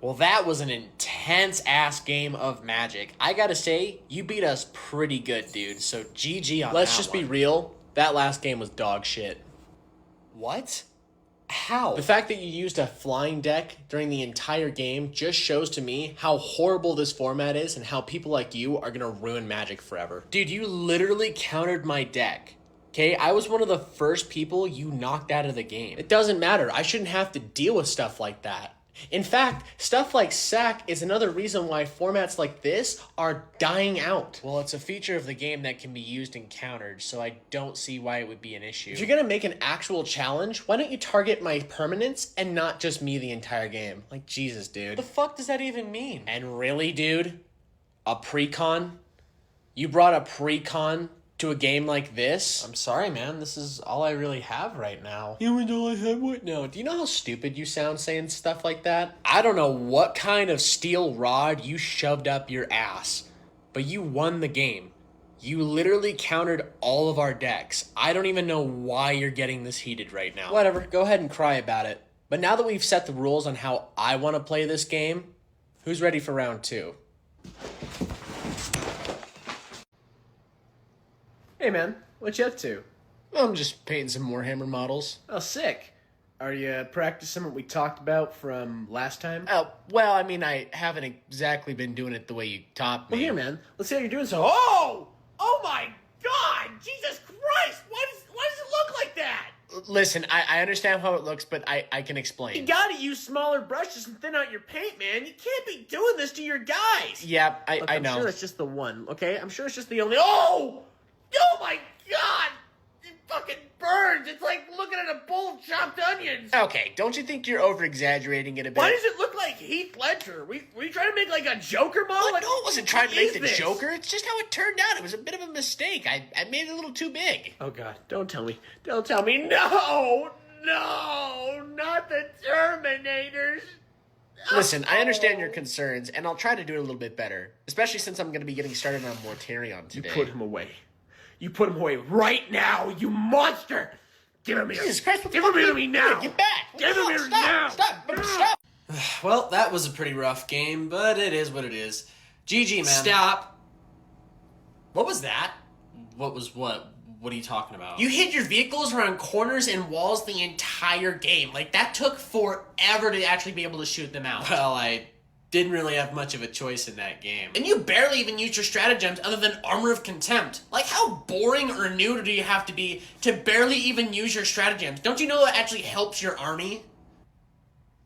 Well, that was an intense-ass game of Magic. I gotta say, you beat us pretty good, dude, so GG on that. Let's just be real. That last game was dog shit. What? How? The fact that you used a flying deck during the entire game just shows to me how horrible this format is and how people like you are gonna ruin Magic forever. Dude, you literally countered my deck. Okay, I was one of the first people you knocked out of the game. It doesn't matter. I shouldn't have to deal with stuff like that. In fact, stuff like sack is another reason why formats like this are dying out. Well, it's a feature of the game that can be used and countered, so I don't see why it would be an issue. If you're gonna make an actual challenge, why don't you target my permanents and not just me the entire game? Like, Jesus, dude. What the fuck does that even mean? And really, dude? A precon? You brought a precon to a game like this? I'm sorry, man. This is all I really have right now. You and all I have what now? Do you know how stupid you sound saying stuff like that? I don't know what kind of steel rod you shoved up your ass, but you won the game. You literally countered all of our decks. I don't even know why you're getting this heated right now. Whatever, go ahead and cry about it. But now that we've set the rules on how I want to play this game, who's ready for round 2? Hey man, what you up to? I'm just painting some Warhammer models. Oh, sick. Are you practicing what we talked about from last time? Oh, well, I mean, I haven't exactly been doing it the way you taught me. Well, here, man. Let's see how you're doing so. Oh! Oh my God! Jesus Christ! Why does it look like that? Listen, I understand how it looks, but I can explain. You gotta use smaller brushes and thin out your paint, man. You can't be doing this to your guys. Yeah, Look, I know. I'm sure it's just the one, okay? I'm sure it's just the only... Oh! Oh my God! It fucking burns! It's like looking at a bowl of chopped onions! Okay, don't you think you're over-exaggerating it a bit? Why does it look like Heath Ledger? Were you trying to make like a Joker model? Well, no, I wasn't trying to make the this? Joker. It's just how it turned out. It was a bit of a mistake. I made it a little too big. Oh God, don't tell me. Don't tell me. No! No! Not the Terminators! Listen, I understand your concerns, and I'll try to do it a little bit better. Especially since I'm going to be getting started on Mortarion today. You put him away. You put him away right now, you monster! Give him here. Jesus Christ, Give him here to me now! Get back! Give him here now! Stop! Well, that was a pretty rough game, but it is what it is. GG, man. Stop! What was that? What was what? What are you talking about? You hit your vehicles around corners and walls the entire game. Like, that took forever to actually be able to shoot them out. Well, I didn't really have much of a choice in that game. And you barely even used your stratagems other than Armor of Contempt. Like, how boring or new do you have to be to barely even use your stratagems? Don't you know that actually helps your army?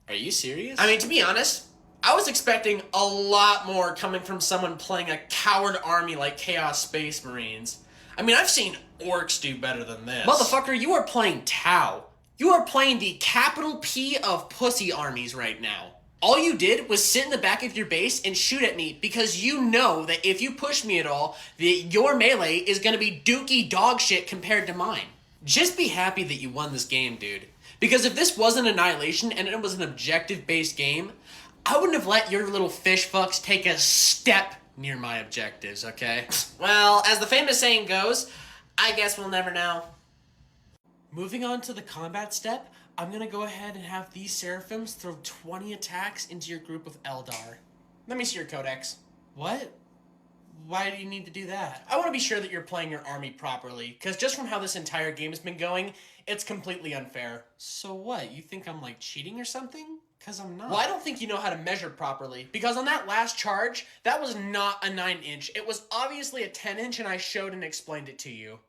Are you serious? I mean, to be honest, I was expecting a lot more coming from someone playing a coward army like Chaos Space Marines. I mean, I've seen orcs do better than this. Motherfucker, you are playing Tau. You are playing the capital P of pussy armies right now. All you did was sit in the back of your base and shoot at me because you know that if you push me at all, that your melee is going to be dookie dog shit compared to mine. Just be happy that you won this game, dude. Because if this wasn't Annihilation and it was an objective-based game, I wouldn't have let your little fish fucks take a step near my objectives, okay? Well, as the famous saying goes, I guess we'll never know. Moving on to the combat step, I'm gonna go ahead and have these Seraphims throw 20 attacks into your group of Eldar. Let me see your codex. What? Why do you need to do that? I want to be sure that you're playing your army properly, because just from how this entire game has been going, it's completely unfair. So what, you think I'm like cheating or something? Because I'm not. Well, I don't think you know how to measure properly, because on that last charge, that was not a 9-inch. It was obviously a 10-inch, and I showed and explained it to you.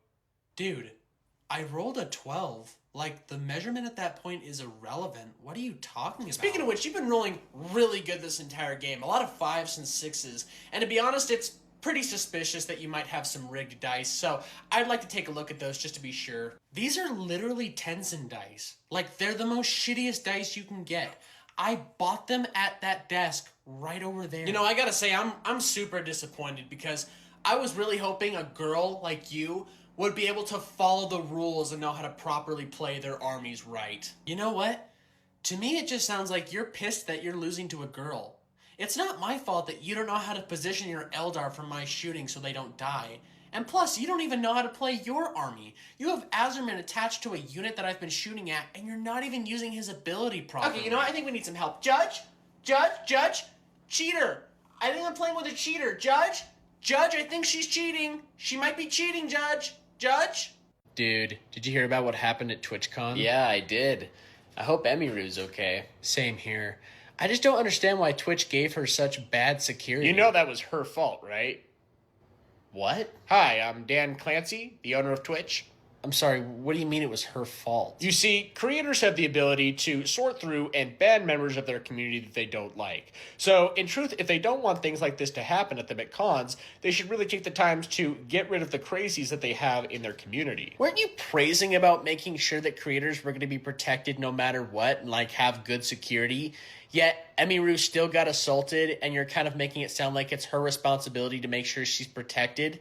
Dude, I rolled a 12. Like, the measurement at that point is irrelevant. What are you talking about? Speaking of which, you've been rolling really good this entire game. A lot of 5s and 6s. And to be honest, it's pretty suspicious that you might have some rigged dice. So I'd like to take a look at those just to be sure. These are literally Tenzin dice. Like, they're the most shittiest dice you can get. I bought them at that desk right over there. You know, I gotta say, I'm super disappointed because I was really hoping a girl like you would be able to follow the rules and know how to properly play their armies right. You know what? To me, it just sounds like you're pissed that you're losing to a girl. It's not my fault that you don't know how to position your Eldar for my shooting so they don't die. And plus, you don't even know how to play your army. You have Azerman attached to a unit that I've been shooting at, and you're not even using his ability properly. Okay, you know what? I think we need some help. Judge? Judge, cheater. I think I'm playing with a cheater. Judge, I think she's cheating. She might be cheating, Judge. Dude, did you hear about what happened at TwitchCon? Yeah, I did. I hope Emiru's okay. Same here. I just don't understand why Twitch gave her such bad security. You know that was her fault, right? What? Hi, I'm Dan Clancy, the owner of Twitch. I'm sorry, what do you mean it was her fault? You see, creators have the ability to sort through and ban members of their community that they don't like. So, in truth, if they don't want things like this to happen at them at cons, they should really take the time to get rid of the crazies that they have in their community. Weren't you praising about making sure that creators were going to be protected no matter what and, like, have good security? Yet, Emiru still got assaulted, and you're kind of making it sound like it's her responsibility to make sure she's protected?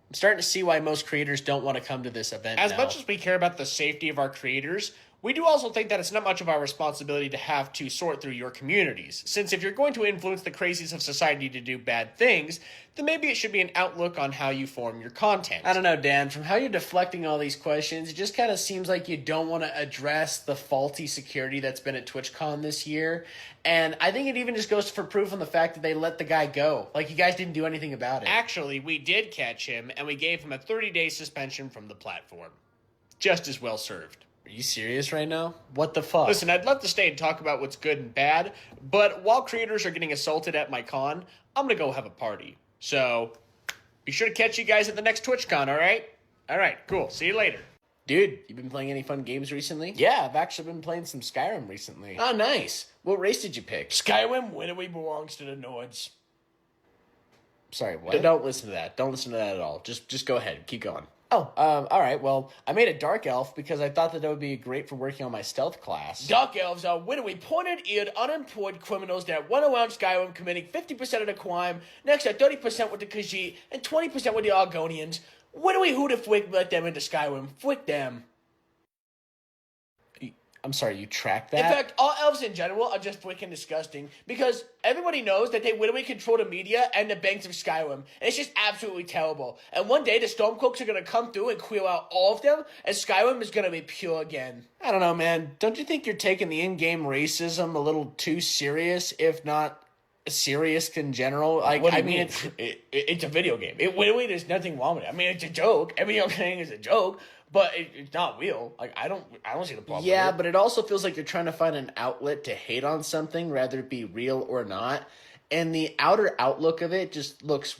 I'm starting to see why most creators don't want to come to this event As now. much as we care about the safety of our creators, we do also think that it's not much of our responsibility to have to sort through your communities, since if you're going to influence the crazies of society to do bad things, then maybe it should be an outlook on how you form your content. I don't know, Dan. From how you're deflecting all these questions, it just kind of seems like you don't want to address the faulty security that's been at TwitchCon this year. And I think it even just goes for proof on the fact that they let the guy go. Like, you guys didn't do anything about it. Actually, we did catch him, and we gave him a 30-day suspension from the platform. Just as well served. Are you serious right now? What the fuck? Listen, I'd love to stay and talk about what's good and bad, but while creators are getting assaulted at my con, I'm gonna go have a party. So, be sure to catch you guys at the next TwitchCon, alright? Alright, cool. See you later. Dude, you been playing any fun games recently? Yeah, I've actually been playing some Skyrim recently. Oh, nice. What race did you pick? Skyrim winnowly belongs to the Nords. Sorry, what? Don't listen to that. Don't listen to that at all. Just go ahead. Keep going. Oh, all right. Well, I made a Dark Elf because I thought that would be great for working on my stealth class. Dark Elves are winnowly pointed-eared, unemployed criminals that run around Skyrim committing 50% of the crime, next at 30% with the Khajiit, and 20% with the Argonians. Winnowly who the frick let them into Skyrim? Frick them. I'm sorry, you tracked that? In fact, all elves in general are just freaking disgusting because everybody knows that they literally control the media and the banks of Skyrim. And it's just absolutely terrible. And one day the Stormcloaks are going to come through and clear out all of them, and Skyrim is going to be pure again. I don't know, man. Don't you think you're taking the in-game racism a little too serious, if not serious in general? Like, What do you mean? It's a video game. Literally, there's nothing wrong with it. I mean, it's a joke. Every other thing is a joke. But it's not real. Like, I don't see the problem. Yeah, with it. but it also feels like you're trying to find an outlet to hate on something, rather it be real or not. And the outer outlook of it just looks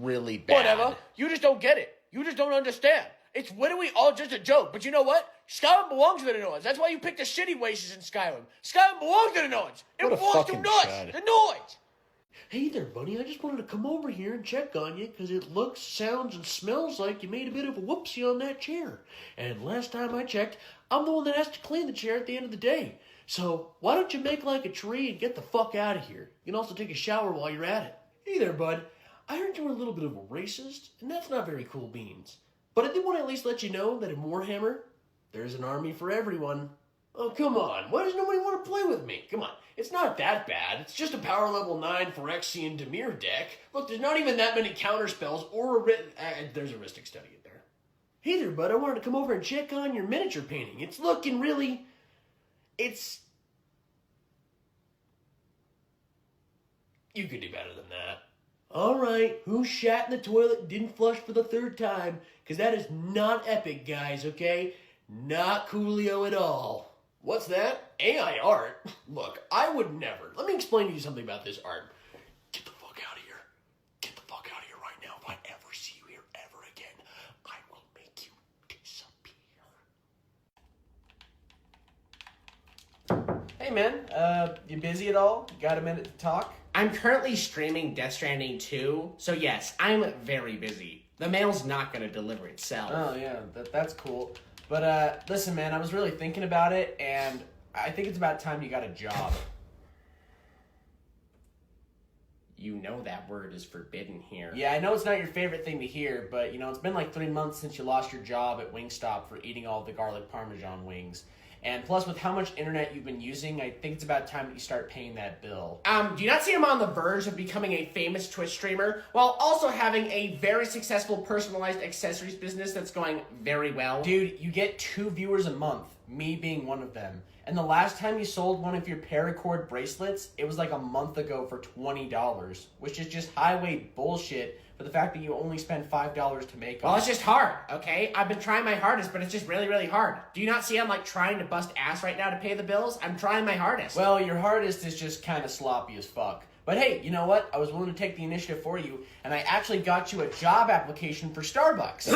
really bad. Whatever. You just don't get it. You just don't understand. It's literally all just a joke. But you know what? Skyrim belongs to the Nords. That's why you pick the shitty races in Skyrim. Skyrim belongs to the Nords. It What a belongs to fucking Nords. chud. The Nords. Hey there, buddy. I just wanted to come over here and check on you because it looks, sounds, and smells like you made a bit of a whoopsie on that chair. And last time I checked, I'm the one that has to clean the chair at the end of the day. So why don't you make like a tree and get the fuck out of here? You can also take a shower while you're at it. Hey there, bud. I heard you were a little bit of a racist, and that's not very cool beans. But I did want to at least let you know that in Warhammer, there's an army for everyone. Oh, come on. Why does nobody want to play with me? Come on. It's not that bad. It's just a power level 9 Phyrexian Dimir deck. Look, there's not even that many counter spells or a written... there's a Ristic Study in there. Hey there, bud. I wanted to come over and check on your miniature painting. It's looking really... It's... You could do better than that. All right. Who shat in the toilet and didn't flush for the third time? Because that is not epic, guys, okay? Not coolio at all. What's that? AI art? Look, I would never. Let me explain to you something about this art. Get the fuck out of here. Get the fuck out of here right now. If I ever see you here ever again, I will make you disappear. Hey, man. You busy at all? Got a minute to talk? I'm currently streaming Death Stranding 2, so yes, I'm very busy. The mail's not going to deliver itself. Oh, yeah. That's cool. But, listen, man, I was really thinking about it, and I think it's about time you got a job. You know that word is forbidden here. Yeah, I know it's not your favorite thing to hear, but, you know, it's been like 3 months since you lost your job at Wingstop for eating all the garlic Parmesan wings. And plus, with how much internet you've been using, I think it's about time that you start paying that bill. Do you not see him on the verge of becoming a famous Twitch streamer, while also having a very successful personalized accessories business that's going very well? Dude, you get 2 viewers a month, me being one of them. And the last time you sold one of your paracord bracelets, it was like a month ago for $20, which is just highway bullshit for the fact that you only spent $5 to make them. Well, it's just hard, okay? I've been trying my hardest, but it's just really, really hard. Do you not see I'm like trying to bust ass right now to pay the bills? I'm trying my hardest. Well, your hardest is just kind of sloppy as fuck. But hey, you know what? I was willing to take the initiative for you, and I actually got you a job application for Starbucks.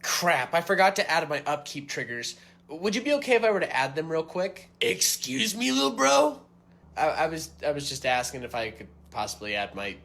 Crap, I forgot to add my upkeep triggers. Would you be okay if I were to add them real quick? Excuse me, little bro? I was just asking if I could possibly add my...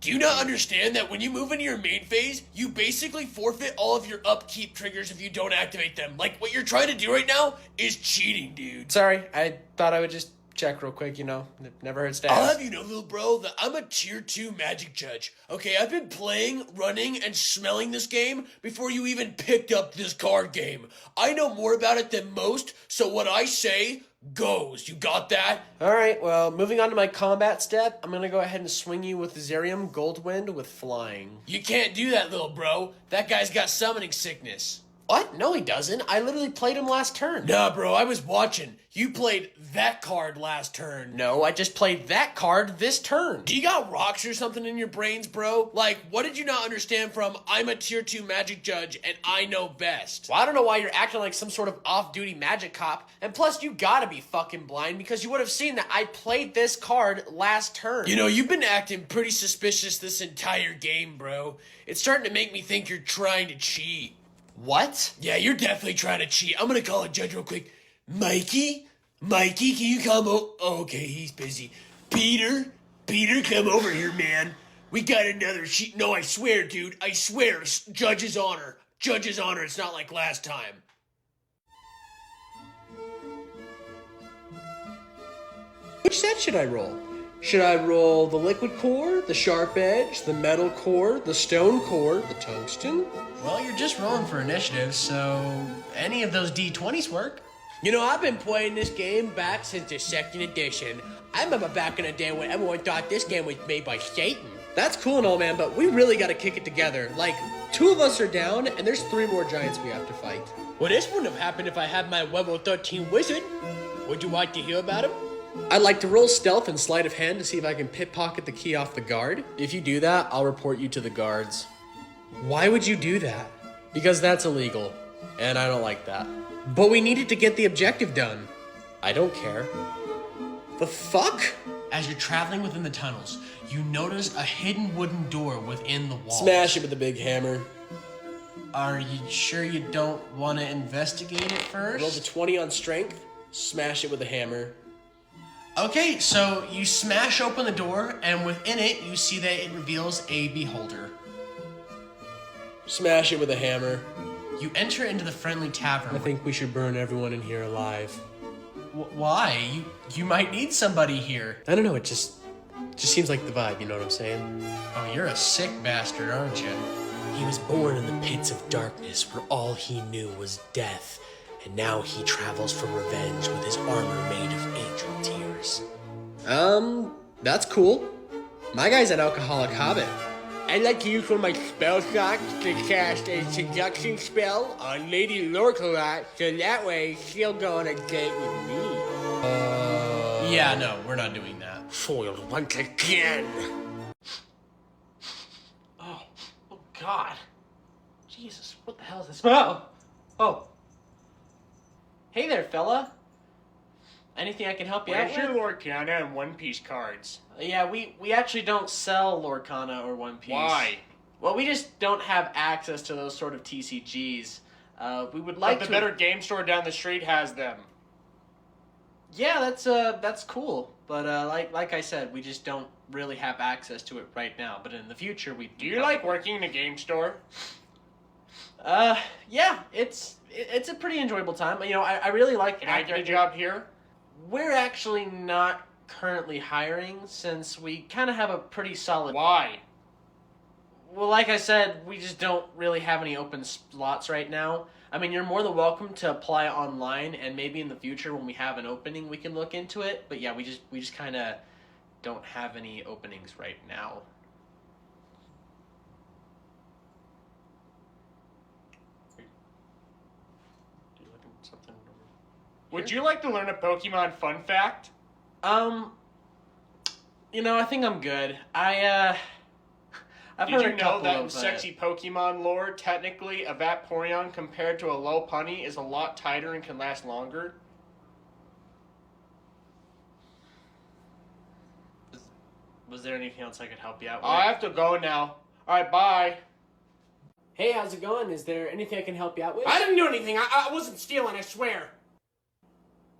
Do you not understand that when you move into your main phase, you basically forfeit all of your upkeep triggers if you don't activate them? Like, what you're trying to do right now is cheating, dude. Sorry, I thought I would just check real quick, you know. It never hurts to ask. I'll have you know, little bro, that I'm a tier 2 magic judge. Okay, I've been playing, running, and smelling this game before you even picked up this card game. I know more about it than most, so what I say goes. You got that? Alright, well, moving on to my combat step, I'm gonna go ahead and swing you with Zerium Goldwind with flying. You can't do that, little bro. That guy's got summoning sickness. What? No, he doesn't. I literally played him last turn. Nah, bro, I was watching. You played that card last turn. No, I just played that card this turn. Do you got rocks or something in your brains, bro? Like, what did you not understand from I'm a tier 2 magic judge and I know best? Well, I don't know why you're acting like some sort of off-duty magic cop. And plus, you gotta be fucking blind because you would have seen that I played this card last turn. You know, you've been acting pretty suspicious this entire game, bro. It's starting to make me think you're trying to cheat. What? Yeah, you're definitely trying to cheat. I'm gonna call a judge real quick. Mikey, can you come oh, okay, he's busy. Peter, come over here, man. We got another cheat. No, I swear, dude. I swear. Judge's honor. Judge's honor. It's not like last time. Which set should I roll? Should I roll the liquid core, the sharp edge, the metal core, the stone core, the tungsten? Well, you're just rolling for initiative, so any of those D20s work. You know, I've been playing this game back since the 2nd edition. I remember back in the day when everyone thought this game was made by Satan. That's cool and all, man, but we really gotta kick it together. Like, 2 of us are down, and there's 3 more giants we have to fight. Well, this wouldn't have happened if I had my level 13 wizard. Would you like to hear about him? I'd like to roll stealth and sleight of hand to see if I can pickpocket the key off the guard. If you do that, I'll report you to the guards. Why would you do that? Because that's illegal, and I don't like that. But we needed to get the objective done. I don't care. The fuck? As you're traveling within the tunnels, you notice a hidden wooden door within the wall. Smash it with a big hammer. Are you sure you don't want to investigate it first? Roll the 20 on strength, smash it with a hammer. Okay, so you smash open the door, and within it, you see that it reveals a beholder. Smash it with a hammer. You enter into the friendly tavern. I think we should burn everyone in here alive. Why? You might need somebody here. I don't know, it just seems like the vibe, you know what I'm saying? Oh, you're a sick bastard, aren't you? He was born in the pits of darkness where all he knew was death, and now he travels for revenge with his armor made of angel tears. That's cool. My guy's an alcoholic hobbit. I'd like to use one of my spell slots to cast a seduction spell on Lady Lorkelot, so that way she'll go on a date with me. Yeah, no, we're not doing that. Foiled once again. Oh God. Jesus, what the hell is this smell? Oh. Hey there, fella. Anything I can help you out with? Lorcana and One Piece cards? Yeah, we actually don't sell Lorcana or One Piece. Why? Well, we just don't have access to those sort of TCGs. We would like But to. the better game store down the street has them. Yeah, that's cool. But like I said, we just don't really have access to it right now. But in the future, we Do you like working in a game store? Yeah, it's a pretty enjoyable time. You know, I really like. Can I get a job here? We're actually not currently hiring since we kind of have a pretty solid. Why? Well, like I said, we just don't really have any open slots right now. I mean, you're more than welcome to apply online, and maybe in the future when we have an opening, we can look into it. But yeah, we just kind of don't have any openings right now. Would you like to learn a Pokemon fun fact? I think I'm good. I've Did heard you a know couple that in of sexy Pokemon lore, technically, a Vaporeon compared to a Lopunny is a lot tighter and can last longer? Was there anything else I could help you out with? I have to go now. Alright, bye. Hey, how's it going? Is there anything I can help you out with? I didn't do anything. I wasn't stealing, I swear.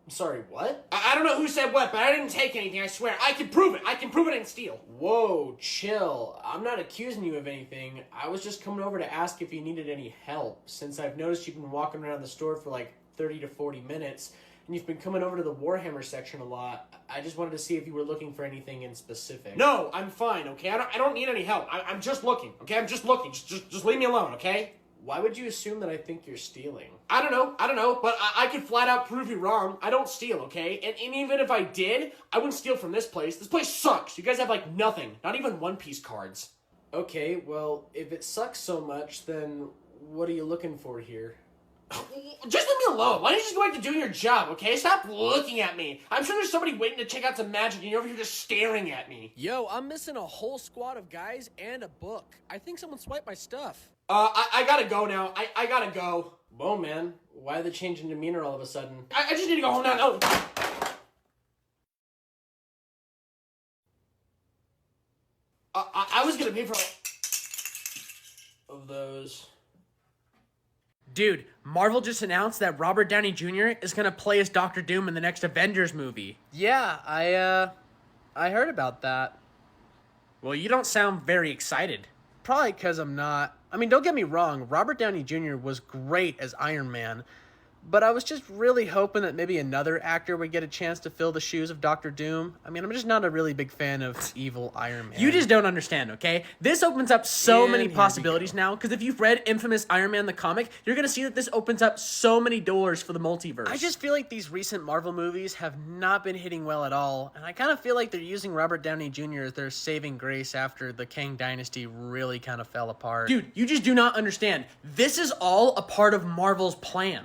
I'm sorry, what? I don't know who said what, but I didn't take anything, I swear. I can prove it. I didn't steal. Whoa, chill. I'm not accusing you of anything. I was just coming over to ask if you needed any help, since I've noticed you've been walking around the store for like 30 to 40 minutes, and you've been coming over to the Warhammer section a lot. I just wanted to see if you were looking for anything in specific. No, I'm fine, okay? I don't need any help. I'm just looking, okay? I'm just looking. Just leave me alone, okay? Why would you assume that I think you're stealing? I don't know, but I could flat out prove you wrong. I don't steal, okay? And even if I did, I wouldn't steal from this place. This place sucks. You guys have, like, nothing. Not even one-piece cards. Okay, well, if it sucks so much, then what are you looking for here? Just leave me alone. Why don't you just go back to doing your job, okay? Stop looking at me. I'm sure there's somebody waiting to check out some magic and you're over here just staring at me. Yo, I'm missing a whole squad of guys and a book. I think someone swiped my stuff. I gotta go now. I gotta go. Whoa, man. Why the change in demeanor all of a sudden? I just need to go home now. No. I was gonna pay for Of those. Dude, Marvel just announced that Robert Downey Jr. is gonna play as Doctor Doom in the next Avengers movie. Yeah, I heard about that. Well, you don't sound very excited. Probably because I'm not. I mean, don't get me wrong, Robert Downey Jr. was great as Iron Man, but I was just really hoping that maybe another actor would get a chance to fill the shoes of Doctor Doom. I mean, I'm just not a really big fan of evil Iron Man. You just don't understand, okay? This opens up so And many here we possibilities go. now, because if you've read Infamous Iron Man the comic, you're gonna see that this opens up so many doors for the multiverse. I just feel like these recent Marvel movies have not been hitting well at all, and I kind of feel like they're using Robert Downey Jr. as their saving grace after the Kang Dynasty really kind of fell apart. Dude, you just do not understand. This is all a part of Marvel's plan.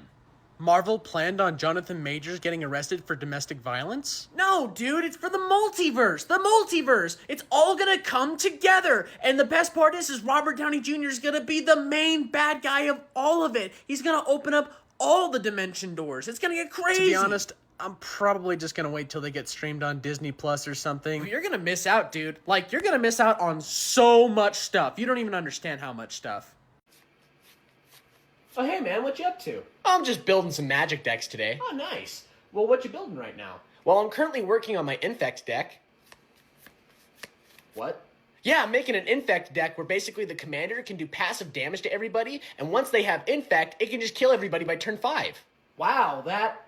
Marvel planned on Jonathan Majors getting arrested for domestic violence? No, dude, it's for the multiverse. The multiverse. It's all gonna come together. And the best part is Robert Downey Jr. is gonna be the main bad guy of all of it. He's gonna open up all the dimension doors. It's gonna get crazy. To be honest, I'm probably just gonna wait till they get streamed on Disney Plus or something. You're gonna miss out, dude. Like, you're gonna miss out on so much stuff. You don't even understand how much stuff. Oh, hey, man, what you up to? I'm just building some magic decks today. Oh, nice. Well, what you building right now? Well, I'm currently working on my Infect deck. What? Yeah, I'm making an Infect deck where basically the commander can do passive damage to everybody, and once they have Infect, it can just kill everybody by turn 5. Wow, that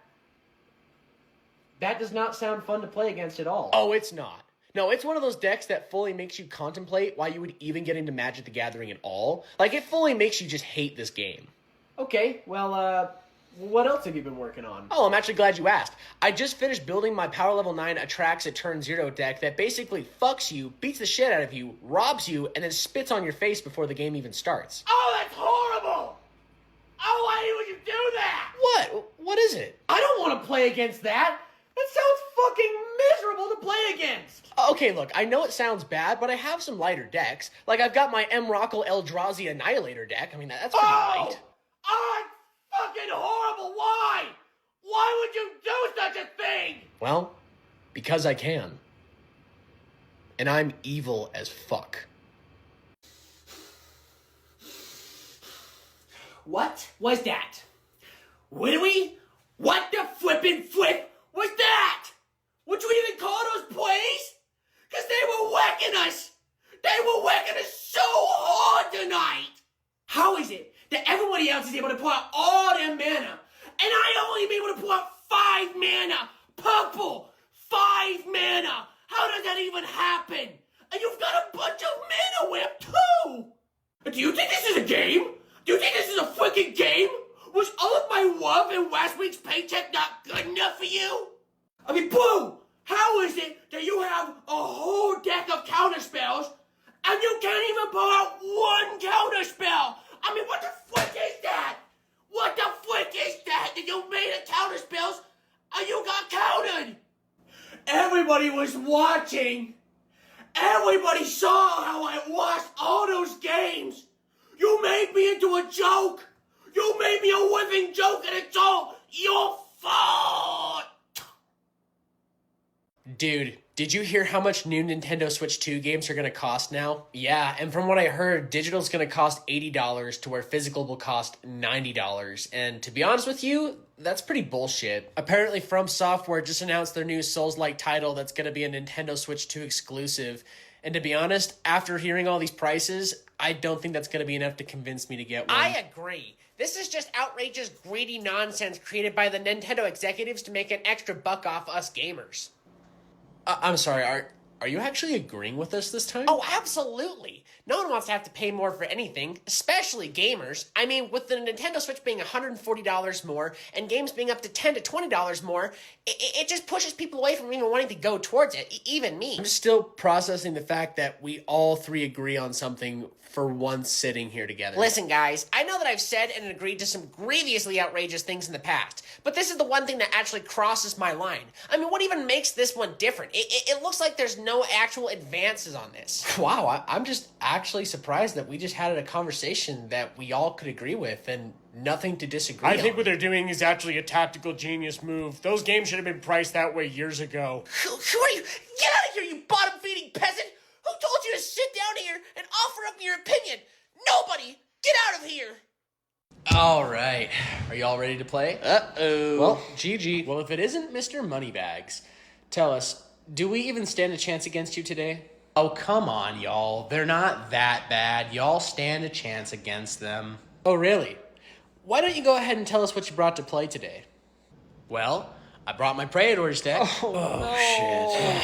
does not sound fun to play against at all. Oh, it's not. No, it's one of those decks that fully makes you contemplate why you would even get into Magic the Gathering at all. Like, it fully makes you just hate this game. Okay, well, what else have you been working on? Oh, I'm actually glad you asked. I just finished building my Power Level 9 Attracts at Turn 0 deck that basically fucks you, beats the shit out of you, robs you, and then spits on your face before the game even starts. Oh, that's horrible! Oh, why would you do that? What? What is it? I don't want to play against that. That sounds fucking miserable to play against. Okay, look, I know it sounds bad, but I have some lighter decks. Like, I've got my M. Rockel Eldrazi Annihilator deck. I mean, that's pretty light. Oh, it's fucking horrible. Why? Why would you do such a thing? Well, because I can. And I'm evil as fuck. What was that? Widowy? What the flippin' flip was that? Would you even call those plays? Because they were whacking us. They were whacking us so hard tonight. How is it that everybody else is able to pull out all their mana, and I only am able to pull out 5 mana? Purple, 5 mana. How does that even happen? And you've got a bunch of mana whip too. Do you think this is a game? Do you think this is a freaking game? Was all of my love and last week's paycheck not good enough for you? I mean, Boo! How is it that you have a whole deck of counterspells and you can't even pull out one counterspell? I mean, what the frick is that? What the frick is that? That you made a counterspells and you got counted. Everybody was watching. Everybody saw how I watched all those games. You made me into a joke. You made me a whipping joke, and it's all your fault. Dude, did you hear how much new Nintendo Switch 2 games are going to cost now? Yeah, and from what I heard, digital's going to cost $80 to where physical will cost $90. And to be honest with you, that's pretty bullshit. Apparently From Software just announced their new Souls-like title that's going to be a Nintendo Switch 2 exclusive. And to be honest, after hearing all these prices, I don't think that's going to be enough to convince me to get one. I agree. This is just outrageous, greedy nonsense created by the Nintendo executives to make an extra buck off us gamers. I'm sorry, are you actually agreeing with us this time? Oh, absolutely. No one wants to have to pay more for anything, especially gamers. I mean, with the Nintendo Switch being $140 more and games being up to $10 to $20 more, it just pushes people away from even wanting to go towards it, even me. I'm still processing the fact that we all three agree on something for once sitting here together. Listen, guys, I know that I've said and agreed to some grievously outrageous things in the past, but this is the one thing that actually crosses my line. I mean, what even makes this one different? It looks like there's no actual advances on this. Wow, I'm just actually surprised that we just had a conversation that we all could agree with and nothing to disagree on. I think what they're doing is actually a tactical genius move. Those games should have been priced that way years ago. Who are you? Get out of here, you bottom-feeding peasant! Who told you to sit down here and offer up your opinion? Nobody! Get out of here! All right. Are you all ready to play? Uh-oh. Well, GG. Well, if it isn't Mr. Moneybags, tell us, do we even stand a chance against you today? Oh, come on, y'all. They're not that bad. Y'all stand a chance against them. Oh, really? Why don't you go ahead and tell us what you brought to play today? Well, I brought my Praetor's deck. Shit.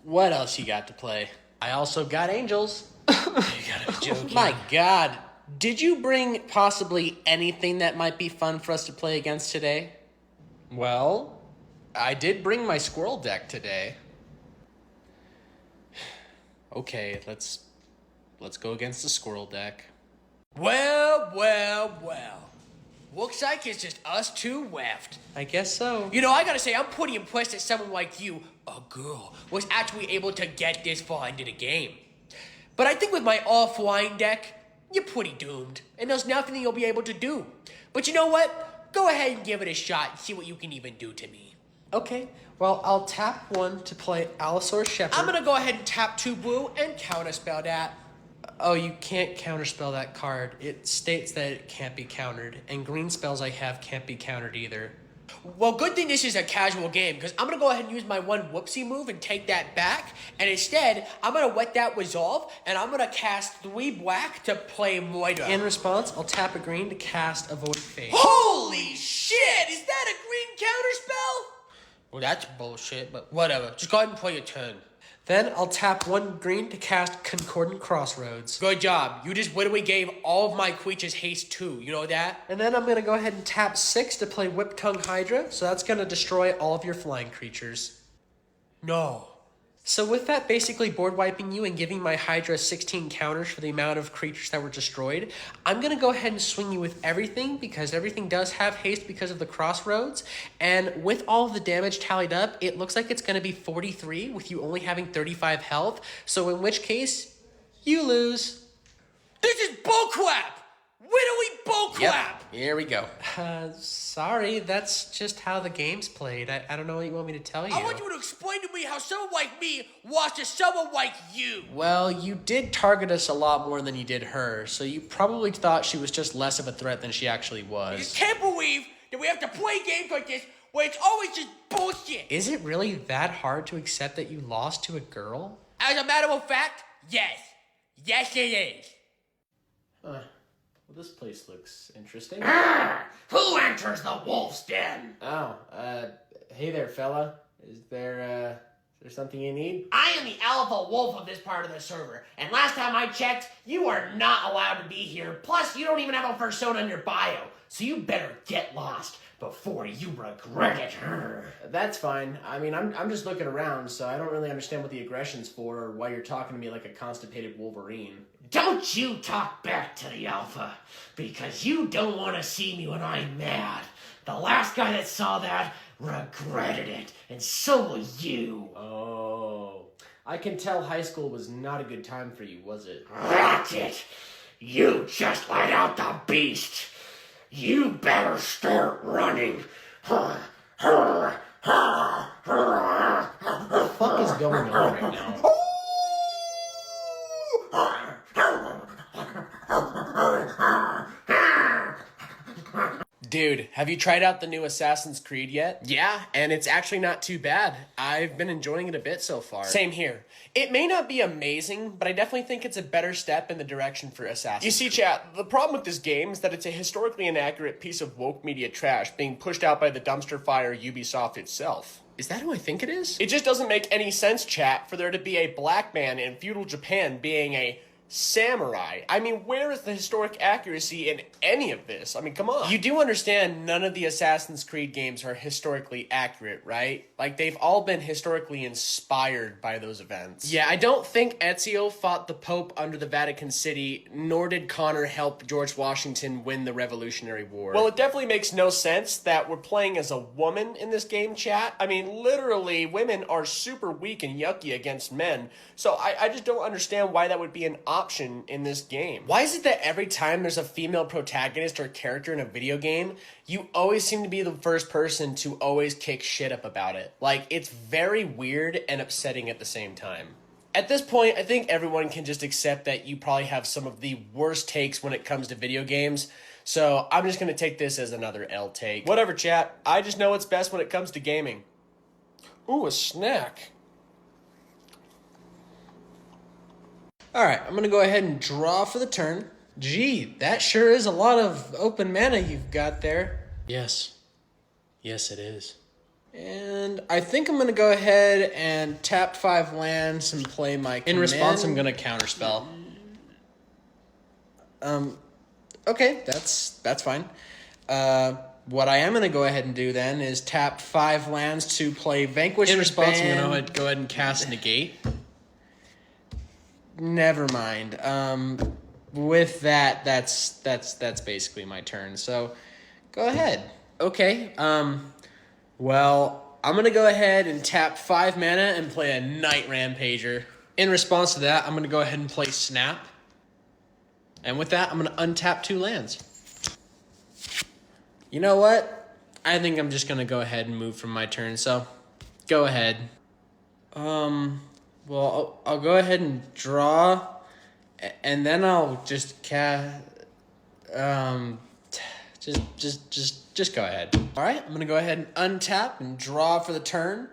What else you got to play? I also got Angels. You gotta be joking. My God. Did you bring possibly anything that might be fun for us to play against today? Well, I did bring my Squirrel deck today. Okay, let's go against the Squirrel deck. Well. Looks like it's just us two left. I guess so. You know, I gotta say, I'm pretty impressed that someone like you, a girl, was actually able to get this far into the game. But I think with my all-flying deck, you're pretty doomed, and there's nothing you'll be able to do. But you know what? Go ahead and give it a shot and see what you can even do to me. Okay, well, I'll tap one to play Allosaurus Shepherd. I'm gonna go ahead and tap 2 blue and counterspell that. Oh, you can't counterspell that card. It states that it can't be countered, and green spells I have can't be countered either. Well, good thing this is a casual game, because I'm going to go ahead and use my one whoopsie move and take that back, and instead, I'm going to let that resolve, and I'm going to cast 3 black to play Moida. In response, I'll tap a green to cast Avoid Fate. Holy shit! Is that a green counterspell? Well, that's bullshit, but whatever. Just go ahead and play your turn. Then I'll tap 1 green to cast Concordant Crossroads. Good job. You just literally gave all of my creatures haste 2. You know that? And then I'm going to go ahead and tap 6 to play Whip Tongue Hydra, so that's going to destroy all of your flying creatures. No. So with that basically board wiping you and giving my Hydra 16 counters for the amount of creatures that were destroyed, I'm going to go ahead and swing you with everything because everything does have haste because of the crossroads. And with all of the damage tallied up, it looks like it's going to be 43 with you only having 35 health. So in which case, you lose. This is bullcrap! Literally bullcrap! Yep, here we go. Sorry, that's just how the game's played. I don't know what you want me to tell you. I want you to explain to me how someone like me lost to someone like you. Well, you did target us a lot more than you did her, so you probably thought she was just less of a threat than she actually was. I just can't believe that we have to play games like this where it's always just bullshit. Is it really that hard to accept that you lost to a girl? As a matter of fact, yes. Yes, it is. Well, this place looks interesting. Who enters the wolf's den? Oh, hey there, fella. Is there something you need? I am the alpha wolf of this part of the server, and last time I checked, you are not allowed to be here. Plus, you don't even have a persona in your bio, so you better get lost before you regret it. That's fine. I mean, I'm just looking around, so I don't really understand what the aggression's for or why you're talking to me like a constipated Wolverine. Don't you talk back to the alpha, because you don't want to see me when I'm mad. The last guy that saw that regretted it, and so will you. Oh, I can tell high school was not a good time for you, was it? That's it. You just let out the beast. You better start running. What the fuck is going on right now? Dude, have you tried out the new Assassin's Creed yet? Yeah, and it's actually not too bad. I've been enjoying it a bit so far. Same here. It may not be amazing, but I definitely think it's a better step in the direction for Assassin's You see, chat, the problem with this game is that it's a historically inaccurate piece of woke media trash being pushed out by the dumpster fire Ubisoft itself. Is that who I think it is? It just doesn't make any sense, chat, for there to be a black man in feudal Japan being a samurai. I mean, where is the historic accuracy in any of this? I mean, come on. You do understand none of the Assassin's Creed games are historically accurate, right? Like, they've all been historically inspired by those events. Yeah, I don't think Ezio fought the Pope under the Vatican City, nor did Connor help George Washington win the Revolutionary War. Well, it definitely makes no sense that we're playing as a woman in this game, chat. I mean, literally, women are super weak and yucky against men. So I just don't understand why that would be an option in this game. Why is it that every time there's a female protagonist or character in a video game, you always seem to be the first person to always kick shit up about it? Like, it's very weird and upsetting at the same time. At this point, I think everyone can just accept that you probably have some of the worst takes when it comes to video games, so I'm just going to take this as another L take. Whatever, chat. I just know what's best when it comes to gaming. Ooh, a snack. Alright, I'm going to go ahead and draw for the turn. Gee, that sure is a lot of open mana you've got there. Yes. Yes, it is. And I think I'm going to go ahead and tap 5 lands and play my command. In response, I'm going to counterspell. Okay, that's fine. What I am going to go ahead and do then is tap 5 lands to play Vanquish. In response, Band. I'm going to go ahead and cast Negate. Never mind. With that, that's basically my turn. So, go ahead. Okay. Well, I'm gonna go ahead and tap 5 mana and play a Night Rampager. In response to that, I'm going to go ahead and play Snap. And with that, I'm gonna untap 2 lands. You know what? I think I'm just gonna go ahead and move from my turn. So, go ahead. Well, I'll go ahead and draw, and then I'll just cast. Just go ahead. All right, I'm gonna go ahead and untap and draw for the turn,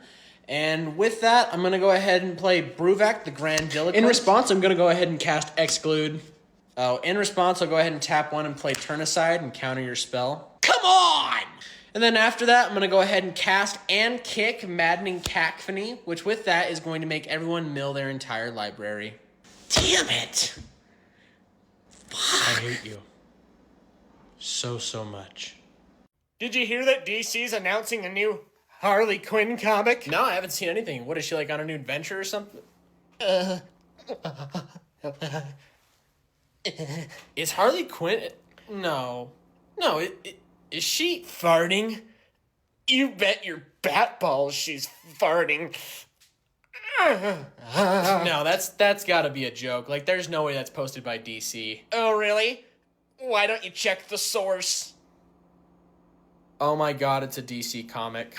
and with that, I'm gonna go ahead and play Bruvak the Grandiloquent. In response, I'm going to go ahead and cast Exclude. Oh, in response, I'll go ahead and tap 1 and play Turn Aside and counter your spell. Come on! And then after that, I'm going to go ahead and cast and kick Maddening Cacophony, which with that is going to make everyone mill their entire library. Damn it! I hate you. So much. Did you hear that DC's announcing a new Harley Quinn comic? No, I haven't seen anything. What, is she like on a new adventure or something? Is Harley Quinn... No. No, is she... Farting? You bet your bat balls she's farting. No, that's gotta be a joke. Like, there's no way that's posted by DC. Oh, really? Why don't you check the source? Oh my god, it's a DC comic.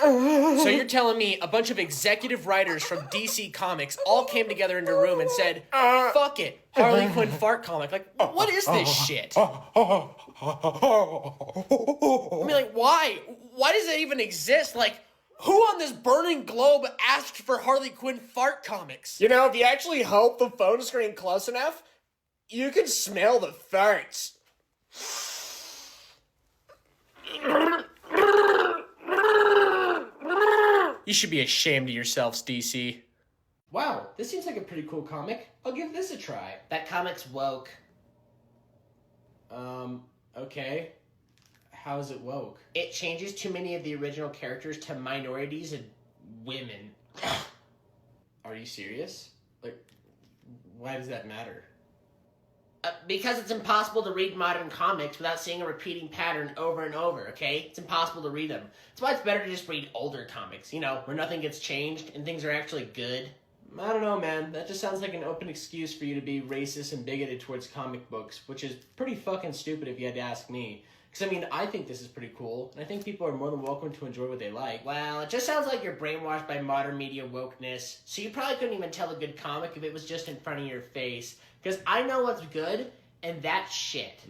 So you're telling me a bunch of executive writers from DC Comics all came together in a room and said, fuck it, Harley Quinn fart comic. Like, what is this shit? I mean, like, why? Why does it even exist? Like, who on this burning globe asked for Harley Quinn fart comics? You know, if you actually hold the phone screen close enough, you can smell the farts. You should be ashamed of yourselves, DC. Wow, this seems like a pretty cool comic. I'll give this a try. That comic's woke. Okay. How is it woke? It changes too many of the original characters to minorities and women. Are you serious? Like, why does that matter? Because it's impossible to read modern comics without seeing a repeating pattern over and over, okay? It's impossible to read them. That's why it's better to just read older comics, where nothing gets changed and things are actually good. I don't know, man. That just sounds like an open excuse for you to be racist and bigoted towards comic books, which is pretty fucking stupid if you had to ask me. Because, I think this is pretty cool, and I think people are more than welcome to enjoy what they like. Well, it just sounds like you're brainwashed by modern media wokeness, so you probably couldn't even tell a good comic if it was just in front of your face. Because I know what's good, and that's shit.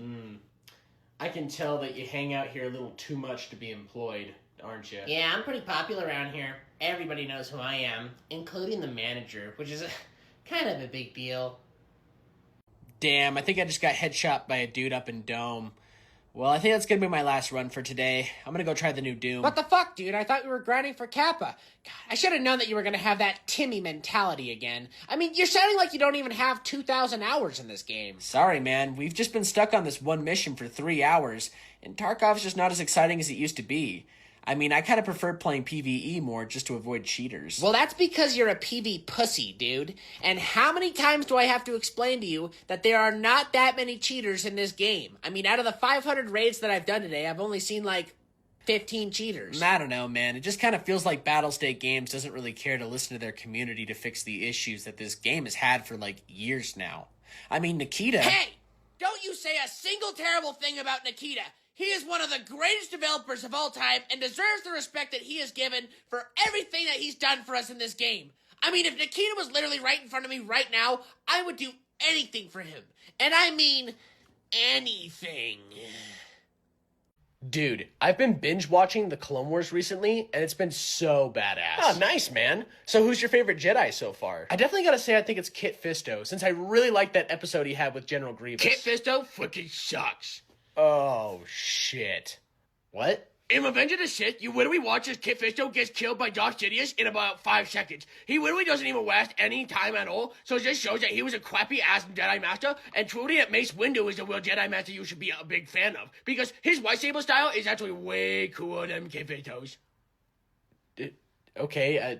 I can tell that you hang out here a little too much to be employed, aren't you? Yeah, I'm pretty popular around here. Everybody knows who I am, including the manager, which is kind of a big deal. Damn, I think I just got headshot by a dude up in Dome. Well, I think that's going to be my last run for today. I'm going to go try the new Doom. What the fuck, dude? I thought we were grinding for Kappa. God, I should have known that you were going to have that Timmy mentality again. You're sounding like you don't even have 2,000 hours in this game. Sorry, man. We've just been stuck on this one mission for 3 hours, and Tarkov's just not as exciting as it used to be. I kind of prefer playing PvE more just to avoid cheaters. Well, that's because you're a PV pussy, dude. And how many times do I have to explain to you that there are not that many cheaters in this game? Out of the 500 raids that I've done today, I've only seen, 15 cheaters. I don't know, man. It just kind of feels like Battlestate Games doesn't really care to listen to their community to fix the issues that this game has had for, years now. Nikita... Hey! Don't you say a single terrible thing about Nikita! He is one of the greatest developers of all time and deserves the respect that he is given for everything that he's done for us in this game. If Nikita was literally right in front of me right now, I would do anything for him. And I mean anything. Dude, I've been binge watching the Clone Wars recently, and it's been so badass. Oh, nice, man. So who's your favorite Jedi so far? I definitely gotta say I think it's Kit Fisto, since I really liked that episode he had with General Grievous. Kit Fisto fucking sucks. Oh, shit. What? In Revenge of the Sith, you literally watch as Kit Fisto gets killed by Darth Sidious in about 5 seconds. He literally doesn't even last any time at all, so it just shows that he was a crappy-ass Jedi Master, and truly that Mace Windu is the real Jedi Master you should be a big fan of, because his lightsaber style is actually way cooler than Kit Fisto's. Okay,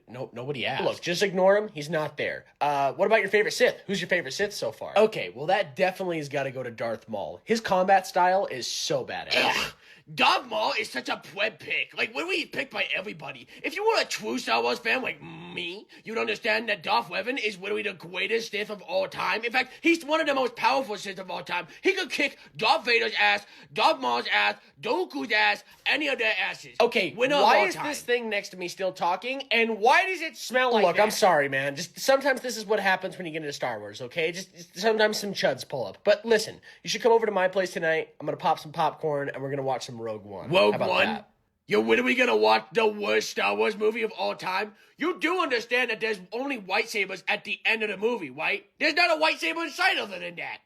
nobody asked. Look, just ignore him. He's not there. What about your favorite Sith? Who's your favorite Sith so far? Okay, well that definitely has got to go to Darth Maul. His combat style is so badass. Darth Maul is such a pleb pick. Literally he's picked by everybody. If you were a true Star Wars fan like me, you'd understand that Darth Revan is literally the greatest Sith of all time. In fact, he's one of the most powerful Sith of all time. He could kick Darth Vader's ass, Darth Maul's ass, Dooku's ass, any of their asses. Okay, why is this thing next to me still talking, and why does it smell like that? I'm sorry, man. Just sometimes this is what happens when you get into Star Wars, okay? Just sometimes some chuds pull up. But listen, you should come over to my place tonight. I'm gonna pop some popcorn, and we're gonna watch some Rogue One. Rogue One? You're literally gonna watch the worst Star Wars movie of all time? You do understand that there's only lightsabers at the end of the movie, right? There's not a lightsaber in sight other than that.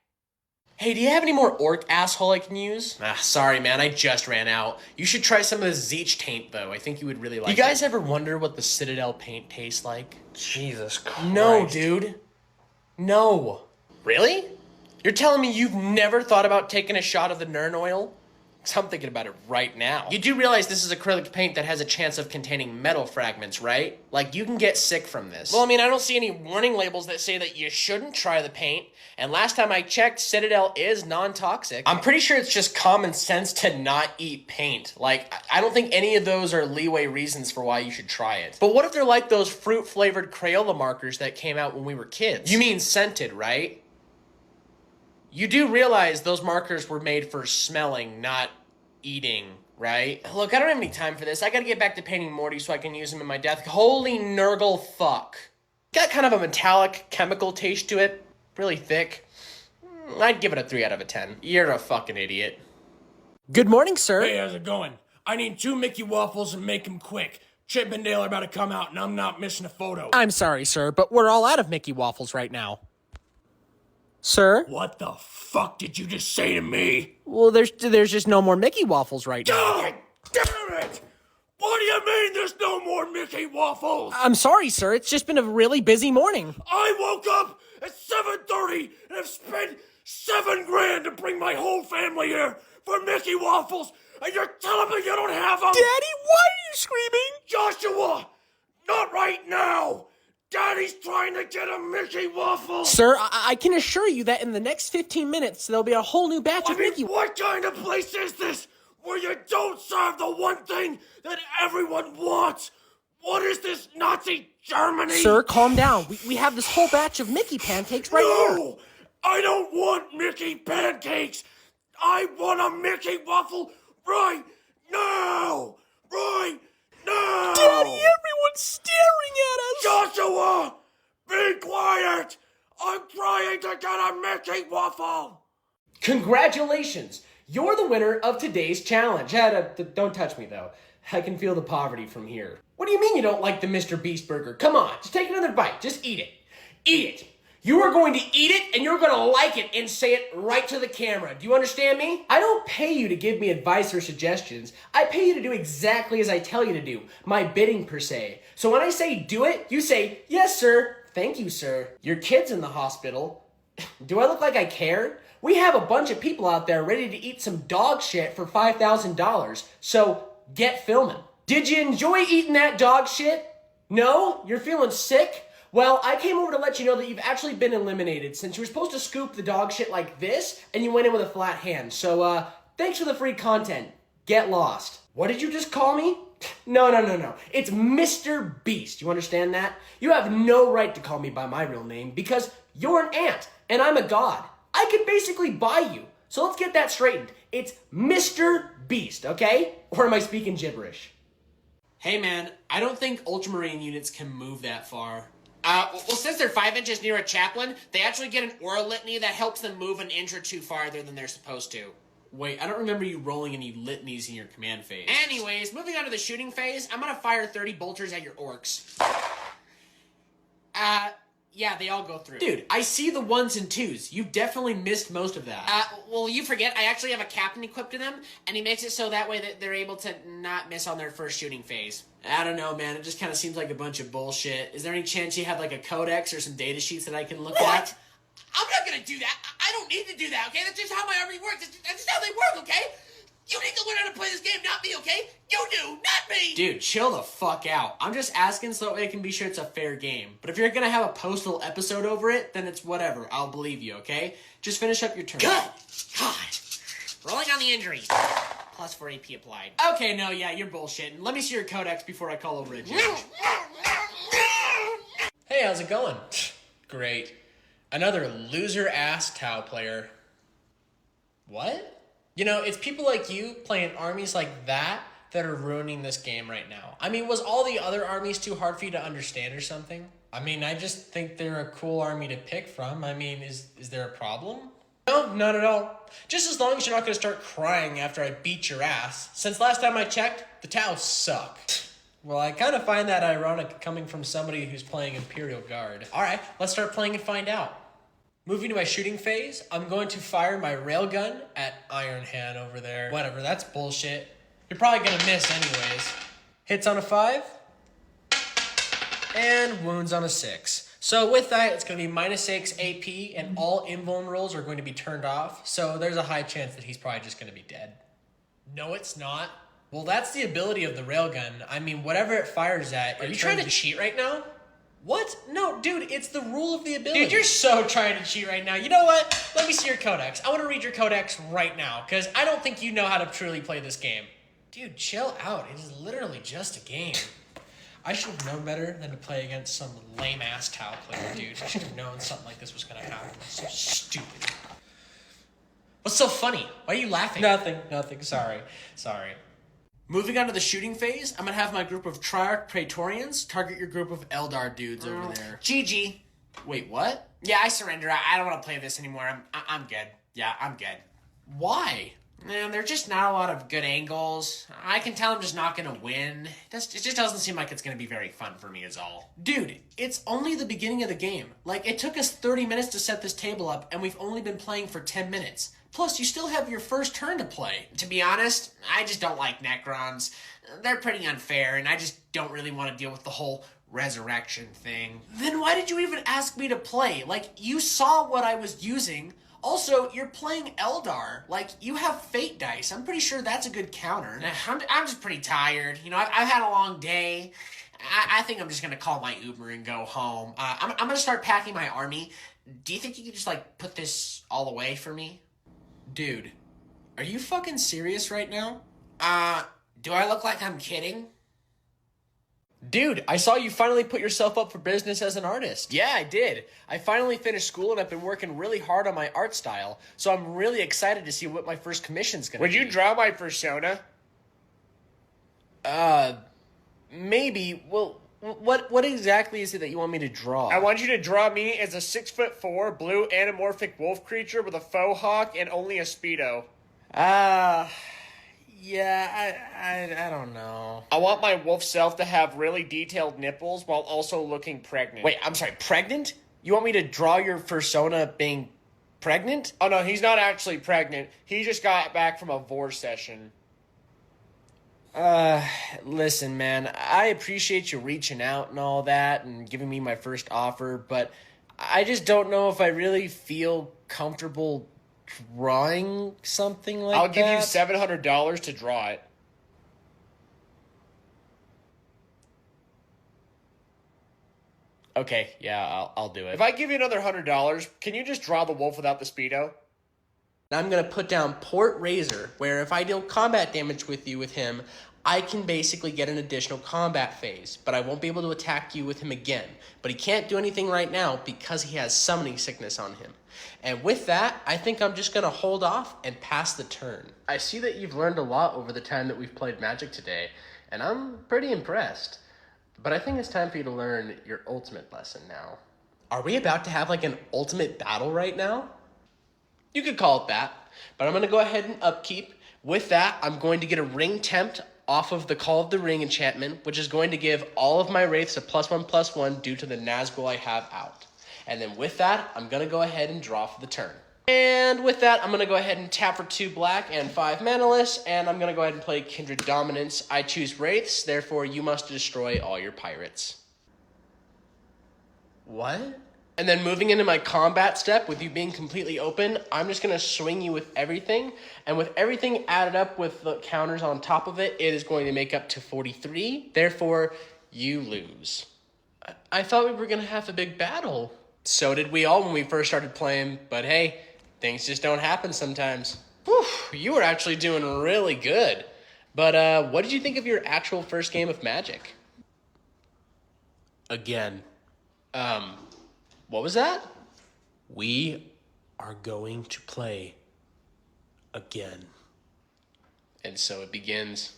Hey, do you have any more orc asshole I can use? Sorry, man. I just ran out. You should try some of the Zeech paint, though. I think you would really like it. You guys ever wonder what the Citadel paint tastes like? Jesus Christ. No, dude. No. Really? You're telling me you've never thought about taking a shot of the Nern oil? 'Cause I'm thinking about it right now. You do realize this is acrylic paint that has a chance of containing metal fragments, right? You can get sick from this. Well, I don't see any warning labels that say that you shouldn't try the paint. And last time I checked, Citadel is non-toxic. I'm pretty sure it's just common sense to not eat paint. I don't think any of those are leeway reasons for why you should try it. But what if they're like those fruit-flavored Crayola markers that came out when we were kids? You mean scented, right? You do realize those markers were made for smelling, not eating, right? Look, I don't have any time for this. I gotta get back to painting Morty so I can use him in my death. Holy Nurgle fuck. Got kind of a metallic chemical taste to it. Really thick. I'd give it a 3 out of 10. You're a fucking idiot. Good morning, sir. Hey, how's it going? I need 2 Mickey waffles and make them quick. Chip and Dale are about to come out and I'm not missing a photo. I'm sorry, sir, but we're all out of Mickey waffles right now. Sir? What the fuck did you just say to me? Well, there's just no more Mickey waffles right now. God damn it! What do you mean there's no more Mickey waffles? I'm sorry, sir. It's just been a really busy morning. I woke up at 7:30 and have spent $7,000 to bring my whole family here for Mickey waffles, and you're telling me you don't have them? Daddy, why are you screaming? Joshua! Not right now! Daddy Everybody's trying to get a Mickey waffle! Sir, I can assure you that in the next 15 minutes, there'll be a whole new batch of Mickey... What kind of place is this where you don't serve the one thing that everyone wants? What is this, Nazi Germany? Sir, calm down. We have this whole batch of Mickey pancakes right here. No! I don't want Mickey pancakes! I want a Mickey waffle right now! Right now! Daddy, everyone's staring at us! Joshua! Be quiet! I'm trying to get a Mickey waffle! Congratulations! You're the winner of today's challenge. Don't touch me, though. I can feel the poverty from here. What do you mean you don't like the Mr. Beast burger? Come on, just take another bite. Just eat it. Eat it. You are going to eat it, and you're going to like it and say it right to the camera. Do you understand me? I don't pay you to give me advice or suggestions. I pay you to do exactly as I tell you to do. My bidding, per se. So when I say do it, you say, yes, sir. Thank you, sir. Your kid's in the hospital. Do I look like I care? We have a bunch of people out there ready to eat some dog shit for $5,000. So get filming. Did you enjoy eating that dog shit? No? You're feeling sick? Well, I came over to let you know that you've actually been eliminated since you were supposed to scoop the dog shit like this and you went in with a flat hand. So, thanks for the free content. Get lost. What did you just call me? No. It's Mr. Beast. You understand that? You have no right to call me by my real name because you're an ant and I'm a god. I could basically buy you. So let's get that straightened. It's Mr. Beast, okay? Or am I speaking gibberish? Hey man, I don't think Ultramarine units can move that far. Well, since they're 5 inches near a chaplain, they actually get an aura litany that helps them move an inch or two farther than they're supposed to. Wait, I don't remember you rolling any litanies in your command phase. Anyways, moving on to the shooting phase, I'm gonna fire 30 bolters at your orcs. Yeah, they all go through. Dude, I see the 1s and 2s. You definitely missed most of that. Well, you forget, I actually have a captain equipped to them, and he makes it so that way that they're able to not miss on their first shooting phase. I don't know, man. It just kind of seems like a bunch of bullshit. Is there any chance you have, like, a codex or some data sheets that I can look at? I'm not gonna do that. I don't need to do that, okay? That's just how my army works. That's just how they work, okay? You need to learn how to play this game, not me, okay? You do, not me! Dude, chill the fuck out. I'm just asking so that way I can be sure it's a fair game. But if you're gonna have a postal episode over it, then it's whatever. I'll believe you, okay? Just finish up your turn. Good! God. Rolling on the injuries. Plus 4 AP applied. Okay, no, yeah, you're bullshitting. Let me see your codex before I call over a judge. Hey, how's it going? Great. Another loser-ass Tau player. What? You know, it's people like you playing armies like that are ruining this game right now. I mean, was all the other armies too hard for you to understand or something? I mean, I just think they're a cool army to pick from. I mean, is there a problem? No, not at all. Just as long as you're not going to start crying after I beat your ass. Since last time I checked, the Tau suck. Well, I kind of find that ironic coming from somebody who's playing Imperial Guard. All right, let's start playing and find out. Moving to my shooting phase, I'm going to fire my railgun at Iron Hand over there. Whatever, that's bullshit. You're probably going to miss anyways. Hits on a 5. And wounds on a 6. So with that, it's going to be -6 AP, and all invuln rolls are going to be turned off. So there's a high chance that he's probably just going to be dead. No, it's not. Well, that's the ability of the railgun. I mean, whatever it fires at... Are you trying to cheat right now? What? No, dude, it's the rule of the ability. Dude, you're so trying to cheat right now. You know what? Let me see your codex. I want to read your codex right now, because I don't think you know how to truly play this game. Dude, chill out. It is literally just a game. I should have known better than to play against some lame-ass Tau player, dude. I should have known something like this was going to happen. So stupid. What's so funny? Why are you laughing? Nothing. Sorry. Moving on to the shooting phase, I'm gonna have my group of Triarch Praetorians target your group of Eldar dudes over there. GG. Wait, what? Yeah, I surrender. I don't want to play this anymore. I'm good. Yeah, I'm good. Why? Man, there's just not a lot of good angles. I can tell I'm just not going to win. It just doesn't seem like it's going to be very fun for me is all. Dude, it's only the beginning of the game. Like, it took us 30 minutes to set this table up, and we've only been playing for 10 minutes. Plus, you still have your first turn to play. To be honest, I just don't like Necrons. They're pretty unfair, and I just don't really want to deal with the whole resurrection thing. Then why did you even ask me to play? Like, you saw what I was using. Also, you're playing Eldar. Like, you have fate dice. I'm pretty sure that's a good counter. I'm just pretty tired. You know, I've had a long day. I think I'm just gonna call my Uber and go home. I'm gonna start packing my army. Do you think you could just, like, put this all away for me? Dude, are you fucking serious right now? Do I look like I'm kidding? Dude, I saw you finally put yourself up for business as an artist. Yeah, I did. I finally finished school and I've been working really hard on my art style, so I'm really excited to see what my first commission's gonna be. Would you draw my persona? Maybe. Well, what exactly is it that you want me to draw? I want you to draw me as a 6'4" blue anamorphic wolf creature with a faux hawk and only a Speedo. Yeah, I don't know. I want my wolf self to have really detailed nipples while also looking pregnant. Wait, I'm sorry, pregnant? You want me to draw your persona being pregnant? Oh no, he's not actually pregnant. He just got back from a vor session. Listen, man, I appreciate you reaching out and all that and giving me my first offer, but I just don't know if I really feel comfortable drawing something like that. I'll give you $700 to draw it. Okay, yeah, I'll do it. If I give you another $100, can you just draw the wolf without the Speedo? I'm going to put down Port Razor, where if I deal combat damage with him, I can basically get an additional combat phase, but I won't be able to attack you with him again. But he can't do anything right now because he has summoning sickness on him. And with that, I think I'm just going to hold off and pass the turn. I see that you've learned a lot over the time that we've played Magic today, and I'm pretty impressed. But I think it's time for you to learn your ultimate lesson now. Are we about to have like an ultimate battle right now? You could call it that, but I'm going to go ahead and upkeep. With that, I'm going to get a Ring Tempt off of the Call of the Ring enchantment, which is going to give all of my Wraiths a +1/+1 due to the Nazgul I have out. And then with that, I'm going to go ahead and draw for the turn. And with that, I'm going to go ahead and tap for 2 black and 5 manaless, and I'm going to go ahead and play Kindred Dominance. I choose Wraiths, therefore you must destroy all your pirates. What? And then moving into my combat step, with you being completely open, I'm just going to swing you with everything. And with everything added up with the counters on top of it, it is going to make up to 43. Therefore, you lose. I thought we were going to have a big battle. So did we all when we first started playing, but hey, things just don't happen sometimes. Whew, you were actually doing really good. But what did you think of your actual first game of Magic? Again. What was that? We are going to play again. And so it begins.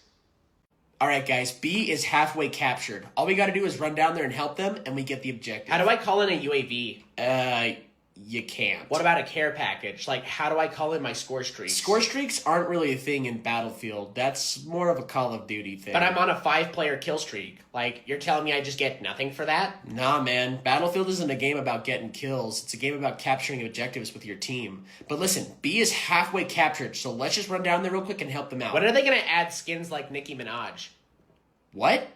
All right, guys, B is halfway captured. All we got to do is run down there and help them, and we get the objective. How do I call in a UAV? You can't. What about a care package? Like, how do I call in my score streaks? Score streaks aren't really a thing in Battlefield. That's more of a Call of Duty thing. But I'm on a 5-player kill streak. Like, you're telling me I just get nothing for that? Nah, man. Battlefield isn't a game about getting kills. It's a game about capturing objectives with your team. But listen, B is halfway captured, so let's just run down there real quick and help them out. When are they going to add skins like Nicki Minaj? What?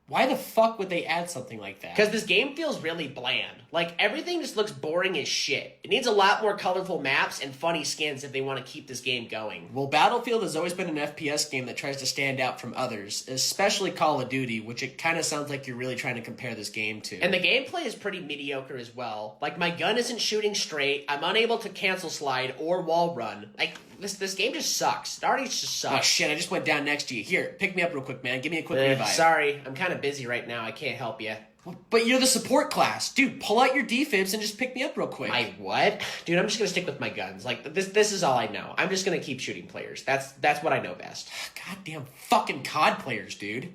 Why the fuck would they add something like that? Because this game feels really bland. Like, everything just looks boring as shit. It needs a lot more colorful maps and funny skins if they want to keep this game going. Well, Battlefield has always been an FPS game that tries to stand out from others, especially Call of Duty, which it kind of sounds like you're really trying to compare this game to. And the gameplay is pretty mediocre as well. Like, my gun isn't shooting straight, I'm unable to cancel slide or wall run. Like, this game just sucks. It already just sucks. Oh shit, I just went down next to you. Here, pick me up real quick, man. Give me a quick revive. Sorry, I'm kind of busy right now. I can't help you. But you're the support class. Dude, pull out your defibs and just pick me up real quick. My what? Dude, I'm just gonna stick with my guns. Like, this is all I know. I'm just gonna keep shooting players. That's what I know best. Goddamn fucking COD players, dude.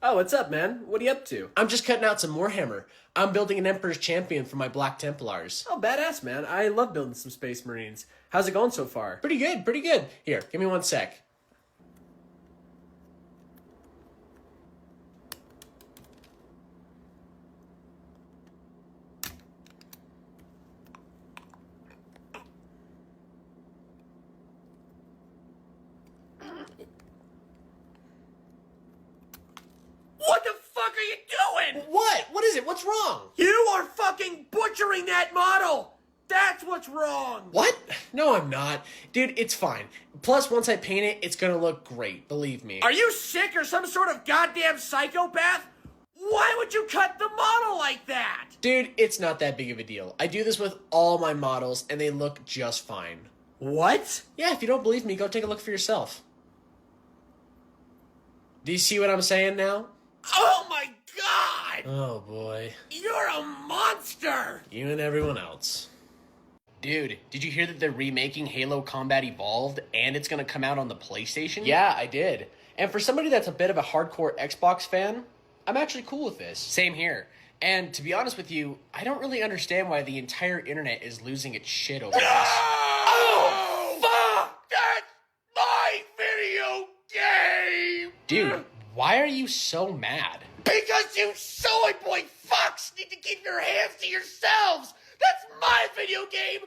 Oh, what's up, man? What are you up to? I'm just cutting out some Warhammer. I'm building an Emperor's Champion for my Black Templars. Oh, badass, man. I love building some Space Marines. How's it going so far? Pretty good, pretty good. Here, give me 1 sec. What the fuck are you doing? What? What is it? What's wrong? You are fucking butchering that model! That's what's wrong! What? No, I'm not. Dude, it's fine. Plus, once I paint it, it's gonna look great, believe me. Are you sick or some sort of goddamn psychopath? Why would you cut the model like that? Dude, it's not that big of a deal. I do this with all my models, and they look just fine. What? Yeah, if you don't believe me, go take a look for yourself. Do you see what I'm saying now? Oh my god! Oh boy. You're a monster! You and everyone else. Dude, did you hear that they're remaking Halo Combat Evolved and it's gonna come out on the PlayStation? Yeah, I did. And for somebody that's a bit of a hardcore Xbox fan, I'm actually cool with this. Same here. And to be honest with you, I don't really understand why the entire internet is losing its shit over this. Oh, fuck! That's my video game! Dude, why are you so mad? Because you soy boy fucks need to keep your hands to yourselves! That's my video game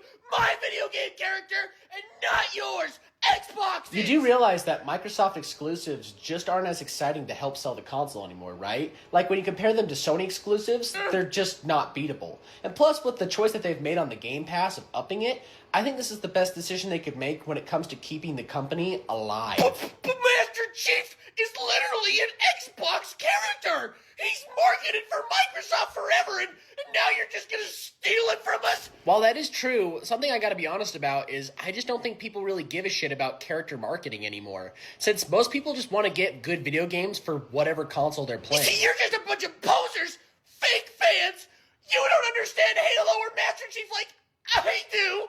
character, and not yours! Xbox! You do realize that Microsoft exclusives just aren't as exciting to help sell the console anymore, right? Like when you compare them to Sony exclusives, they're just not beatable. And plus, with the choice that they've made on the Game Pass of upping it, I think this is the best decision they could make when it comes to keeping the company alive. But Master Chief is literally an Xbox character! He's marketed for Microsoft forever, and now you're just gonna steal it from us? While that is true, something I gotta be honest about is I just don't think people really give a shit about character marketing anymore, since most people just want to get good video games for whatever console they're playing. See, you're just a bunch of posers, fake fans! You don't understand Halo or Master Chief like I do!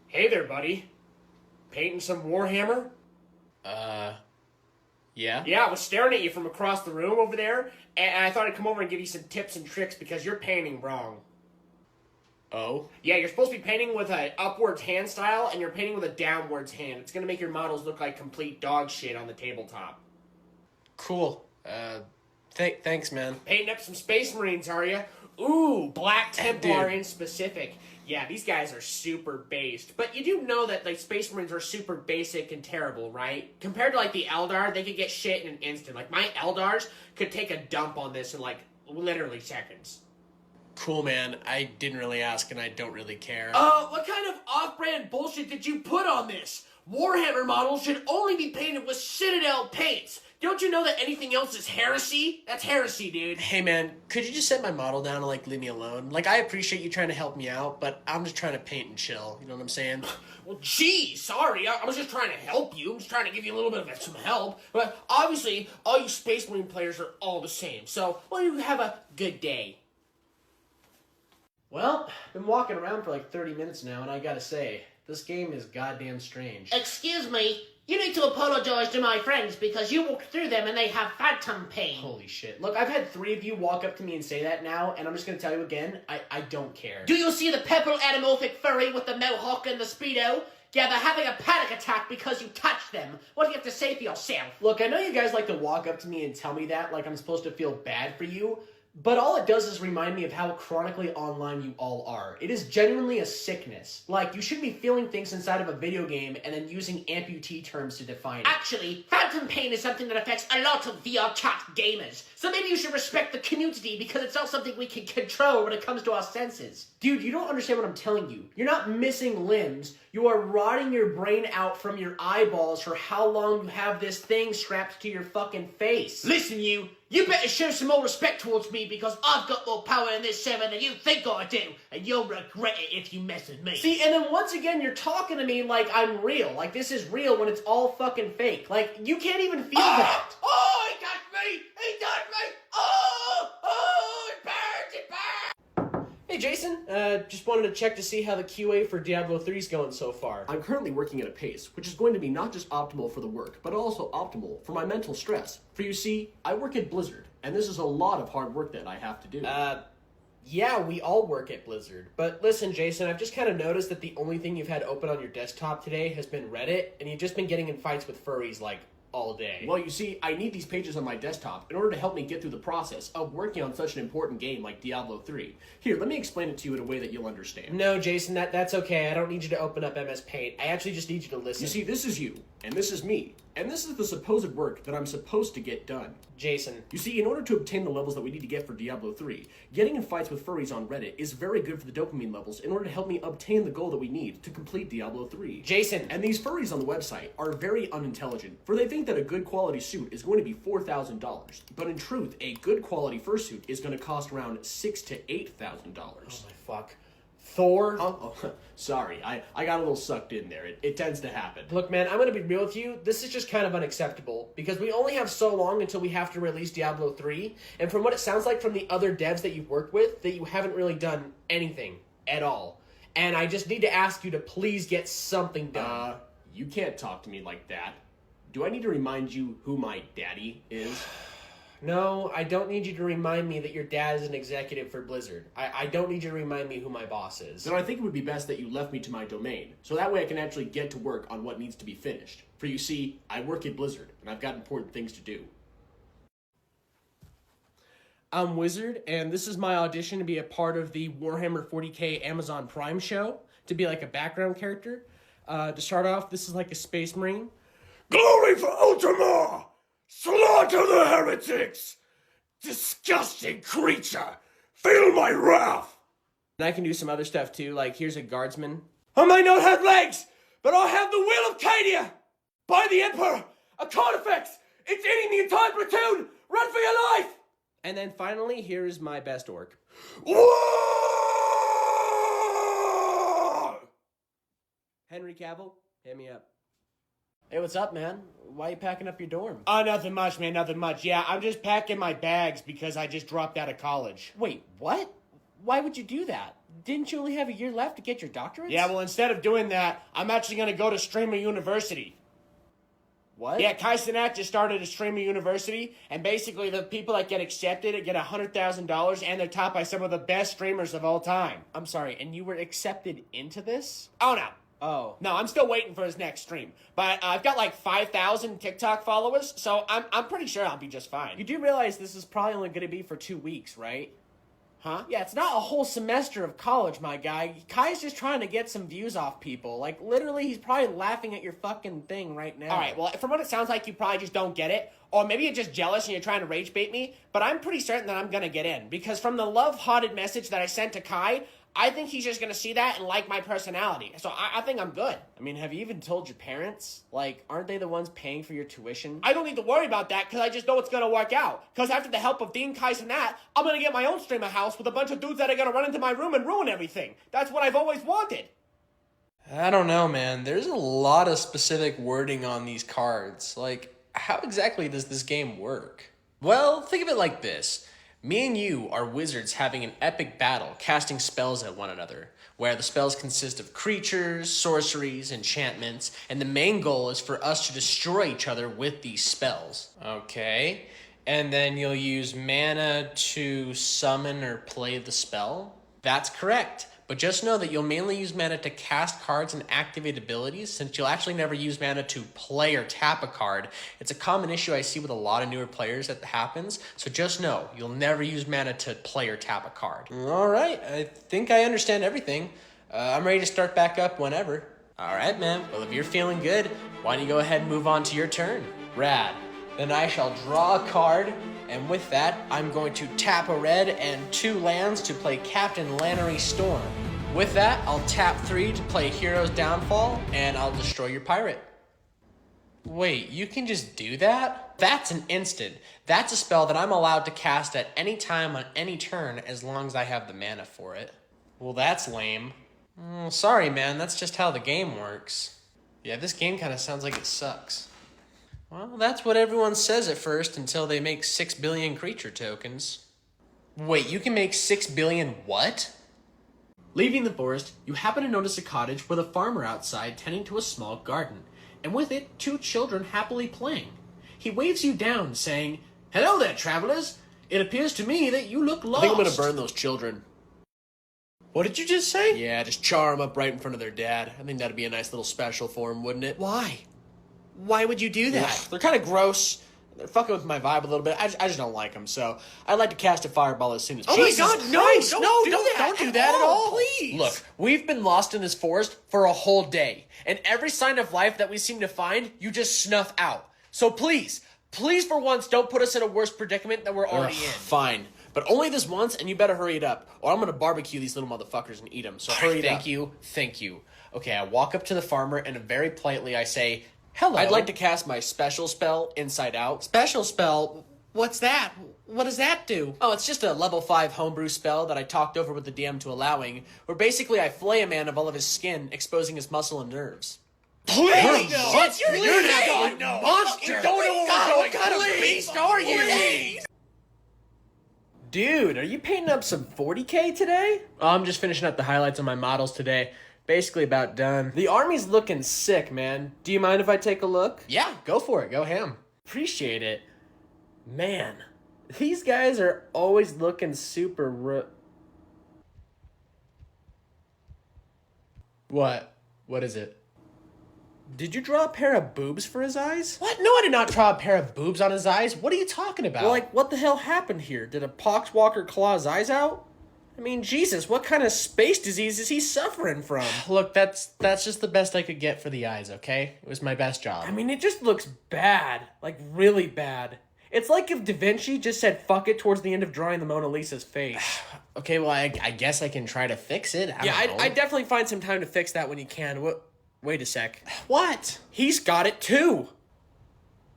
Hey there, buddy. Painting some Warhammer? Yeah? Yeah, I was staring at you from across the room over there, and I thought I'd come over and give you some tips and tricks because you're painting wrong. Oh? Yeah, you're supposed to be painting with an upwards hand style, and you're painting with a downwards hand. It's gonna make your models look like complete dog shit on the tabletop. Cool. Thanks, man. Painting up some Space Marines, are you? Ooh, Black Templar Dude. in specific. Yeah, these guys are super based. But you do know that, like, Space Marines are super basic and terrible, right? Compared to, like, the Eldar, they could get shit in an instant. Like, my Eldars could take a dump on this in, like, literally seconds. Cool, man. I didn't really ask, and I don't really care. What kind of off-brand bullshit did you put on this? Warhammer models should only be painted with Citadel paints. Don't you know that anything else is heresy? That's heresy, dude. Hey, man, could you just set my model down and, like, leave me alone? Like, I appreciate you trying to help me out, but I'm just trying to paint and chill. You know what I'm saying? Well, gee, sorry. I was just trying to help you. I'm just trying to give you a little bit of some help. But obviously, all you Space Marine players are all the same. So, well, you have a good day. Well, been walking around for like 30 minutes now, and I gotta say, this game is goddamn strange. Excuse me, you need to apologize to my friends because you walked through them and they have phantom pain. Holy shit. Look, I've had 3 of you walk up to me and say that now, and I'm just gonna tell you again, I don't care. Do you see the purple anamorphic furry with the mohawk and the Speedo? Yeah, they're having a panic attack because you touched them. What do you have to say for yourself? Look, I know you guys like to walk up to me and tell me that like I'm supposed to feel bad for you, but all it does is remind me of how chronically online you all are. It is genuinely a sickness. Like, you shouldn't be feeling things inside of a video game and then using amputee terms to define it. Actually, phantom pain is something that affects a lot of VR chat gamers. So maybe you should respect the community because it's not something we can control when it comes to our senses. Dude, you don't understand what I'm telling you. You're not missing limbs. You are rotting your brain out from your eyeballs for how long you have this thing strapped to your fucking face. Listen, you better show some more respect towards me because I've got more power in this server than you think I do, and you'll regret it if you mess with me. See, and then once again, you're talking to me like I'm real. Like, this is real when it's all fucking fake. Like, you can't even feel that. Oh, he got me! He got me! Oh, it burns, it burns! Hey, Jason. Just wanted to check to see how the QA for Diablo 3 is going so far. I'm currently working at a pace, which is going to be not just optimal for the work, but also optimal for my mental stress. For you see, I work at Blizzard, and this is a lot of hard work that I have to do. Yeah, we all work at Blizzard. But listen, Jason, I've just kind of noticed that the only thing you've had open on your desktop today has been Reddit, and you've just been getting in fights with furries, like, all day. Well, you see, I need these pages on my desktop in order to help me get through the process of working on such an important game like Diablo 3. Here, let me explain it to you in a way that you'll understand. No, Jason, that's okay. I don't need you to open up MS Paint. I actually just need you to listen. You see, this is you, and this is me. and this is the supposed work that I'm supposed to get done. Jason. You see, in order to obtain the levels that we need to get for Diablo 3, getting in fights with furries on Reddit is very good for the dopamine levels in order to help me obtain the goal that we need to complete Diablo 3. Jason. And these furries on the website are very unintelligent, for they think that a good quality suit is going to be $4,000. But in truth, a good quality fursuit is going to cost around $6,000 to $8,000. Oh my fuck. Thor? Oh, sorry, I got a little sucked in there. It tends to happen. Look, man, I'm gonna be real with you. This is just kind of unacceptable because we only have so long until we have to release Diablo 3, and from what it sounds like from the other devs that you've worked with, that you haven't really done anything at all. And I just need to ask you to please get something done. You can't talk to me like that. Do I need to remind you who my daddy is? No, I don't need you to remind me that your dad is an executive for Blizzard. I don't need you to remind me who my boss is. Then I think it would be best that you left me to my domain, so that way I can actually get to work on what needs to be finished. For you see, I work at Blizzard, and I've got important things to do. I'm Wizard, and this is my audition to be a part of the Warhammer 40k Amazon Prime show, to be like a background character. To start off, this is like a space marine. Glory for Ultramar! Slaughter the heretics! Disgusting creature! Feel my wrath! And I can do some other stuff too, like here's a guardsman. I may not have legs, but I have the will of Cadia! By the Emperor! A carnifex! It's eating the entire platoon! Run for your life! And then finally, here is my best orc. Whoa! Henry Cavill, hit me up. Hey, what's up, man? Why are you packing up your dorm? Nothing much, man, nothing much. Yeah, I'm just packing my bags because I just dropped out of college. Wait, what? Why would you do that? Didn't you only have a year left to get your doctorate? Yeah, well, instead of doing that, I'm actually going to go to Streamer University. What? Yeah, Kai Cenat just started a Streamer University, and basically the people that get accepted get $100,000, and they're taught by some of the best streamers of all time. I'm sorry, and you were accepted into this? Oh, no. Oh. No, I'm still waiting for his next stream. But I've got like 5,000 TikTok followers, so I'm pretty sure I'll be just fine. You do realize this is probably only going to be for 2 weeks, right? Huh? Yeah, it's not a whole semester of college, my guy. Kai's just trying to get some views off people. Like, literally, he's probably laughing at your fucking thing right now. All right, well, from what it sounds like, you probably just don't get it. Or maybe you're just jealous and you're trying to rage bait me. But I'm pretty certain that I'm going to get in. Because from the love-hearted message that I sent to Kai, I think he's just going to see that and like my personality. So I think I'm good. I mean, have you even told your parents? Like, aren't they the ones paying for your tuition? I don't need to worry about that because I just know it's going to work out. Because after the help of Dean, Kais, and that, I'm going to get my own streamer house with a bunch of dudes that are going to run into my room and ruin everything. That's what I've always wanted. I don't know, man. There's a lot of specific wording on these cards. Like, how exactly does this game work? Well, think of it like this. Me and you are wizards having an epic battle, casting spells at one another, where the spells consist of creatures, sorceries, enchantments, and the main goal is for us to destroy each other with these spells. Okay, and then you'll use mana to summon or play the spell? That's correct. But just know that you'll mainly use mana to cast cards and activate abilities, since you'll actually never use mana to play or tap a card. It's a common issue I see with a lot of newer players that happens, so just know, you'll never use mana to play or tap a card. Alright, I think I understand everything. I'm ready to start back up whenever. Alright, man. Well, if you're feeling good, why don't you go ahead and move on to your turn? Rad. Then I shall draw a card, and with that, I'm going to tap a red and 2 lands to play Captain Lannery Storm. With that, I'll tap 3 to play Hero's Downfall, and I'll destroy your pirate. Wait, you can just do that? That's an instant. That's a spell that I'm allowed to cast at any time on any turn as long as I have the mana for it. Well, that's lame. Sorry, man, that's just how the game works. Yeah, this game kind of sounds like it sucks. Well, that's what everyone says at first until they make 6 billion creature tokens. Wait, you can make 6 billion what? Leaving the forest, you happen to notice a cottage with a farmer outside tending to a small garden, and with it, 2 children happily playing. He waves you down, saying, "Hello there, travelers. It appears to me that you look lost." I think I'm going to burn those children. What did you just say? Yeah, just char them up right in front of their dad. I think that'd be a nice little special for them, wouldn't it? Why? Why would you do that? They're kind of gross. They're fucking with my vibe a little bit. I just don't like them, so I'd like to cast a fireball as soon as Oh Jesus my God, no, Christ, don't do that at all. please. Look, we've been lost in this forest for a whole day, and every sign of life that we seem to find, you just snuff out. So please for once, don't put us in a worse predicament than we're already in. Fine, but only this once, and you better hurry it up, or I'm gonna barbecue these little motherfuckers and eat them. So hurry it up. Thank you. Okay, I walk up to the farmer, and very politely I say, hello. I'd like to cast my special spell, Inside Out. Special spell? What's that? What does that do? Oh, it's just a level 5 homebrew spell that I talked over with the DM to allowing, where basically I flay a man of all of his skin, exposing his muscle and nerves. Please! Shit, you're not no monster! You don't know What kind of beast are you? Dude, are you painting up some 40K today? Oh, I'm just finishing up the highlights on my models today. Basically about done. The army's looking sick, man. Do you mind if I take a look? Yeah, go for it. Go ham. Appreciate it. Man, these guys are always looking super What? What is it? Did you draw a pair of boobs for his eyes? What? No, I did not draw a pair of boobs on his eyes. What are you talking about? Well, like, what the hell happened here? Did a poxwalker claw his eyes out? I mean, Jesus, what kind of space disease is he suffering from? Look, that's just the best I could get for the eyes, okay? It was my best job. I mean, it just looks bad. Like, really bad. It's like if Da Vinci just said fuck it towards the end of drawing the Mona Lisa's face. Okay, well, I guess I can try to fix it. I definitely find some time to fix that when you can. Wait a sec. What? He's got it too.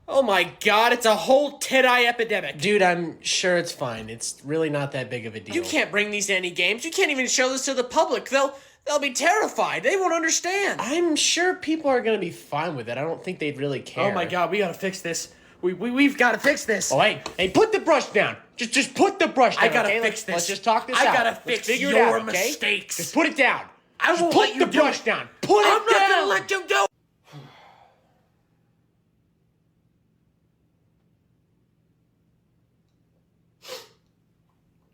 Oh my God, it's a whole tit-eye epidemic. Dude, I'm sure it's fine. It's really not that big of a deal. You can't bring these to any games. You can't even show this to the public. They'll be terrified. They won't understand. I'm sure people are gonna be fine with it. I don't think they'd really care. Oh my God, we gotta fix this. We've got to fix this. Oh, hey, put the brush down. Just put the brush down. I gotta okay? fix this. Let's just talk this out. I gotta Let's fix figure your it out, okay? mistakes. Just put it down. I won't put let you the do brush it. down. Put I'm it down. not gonna let you do it.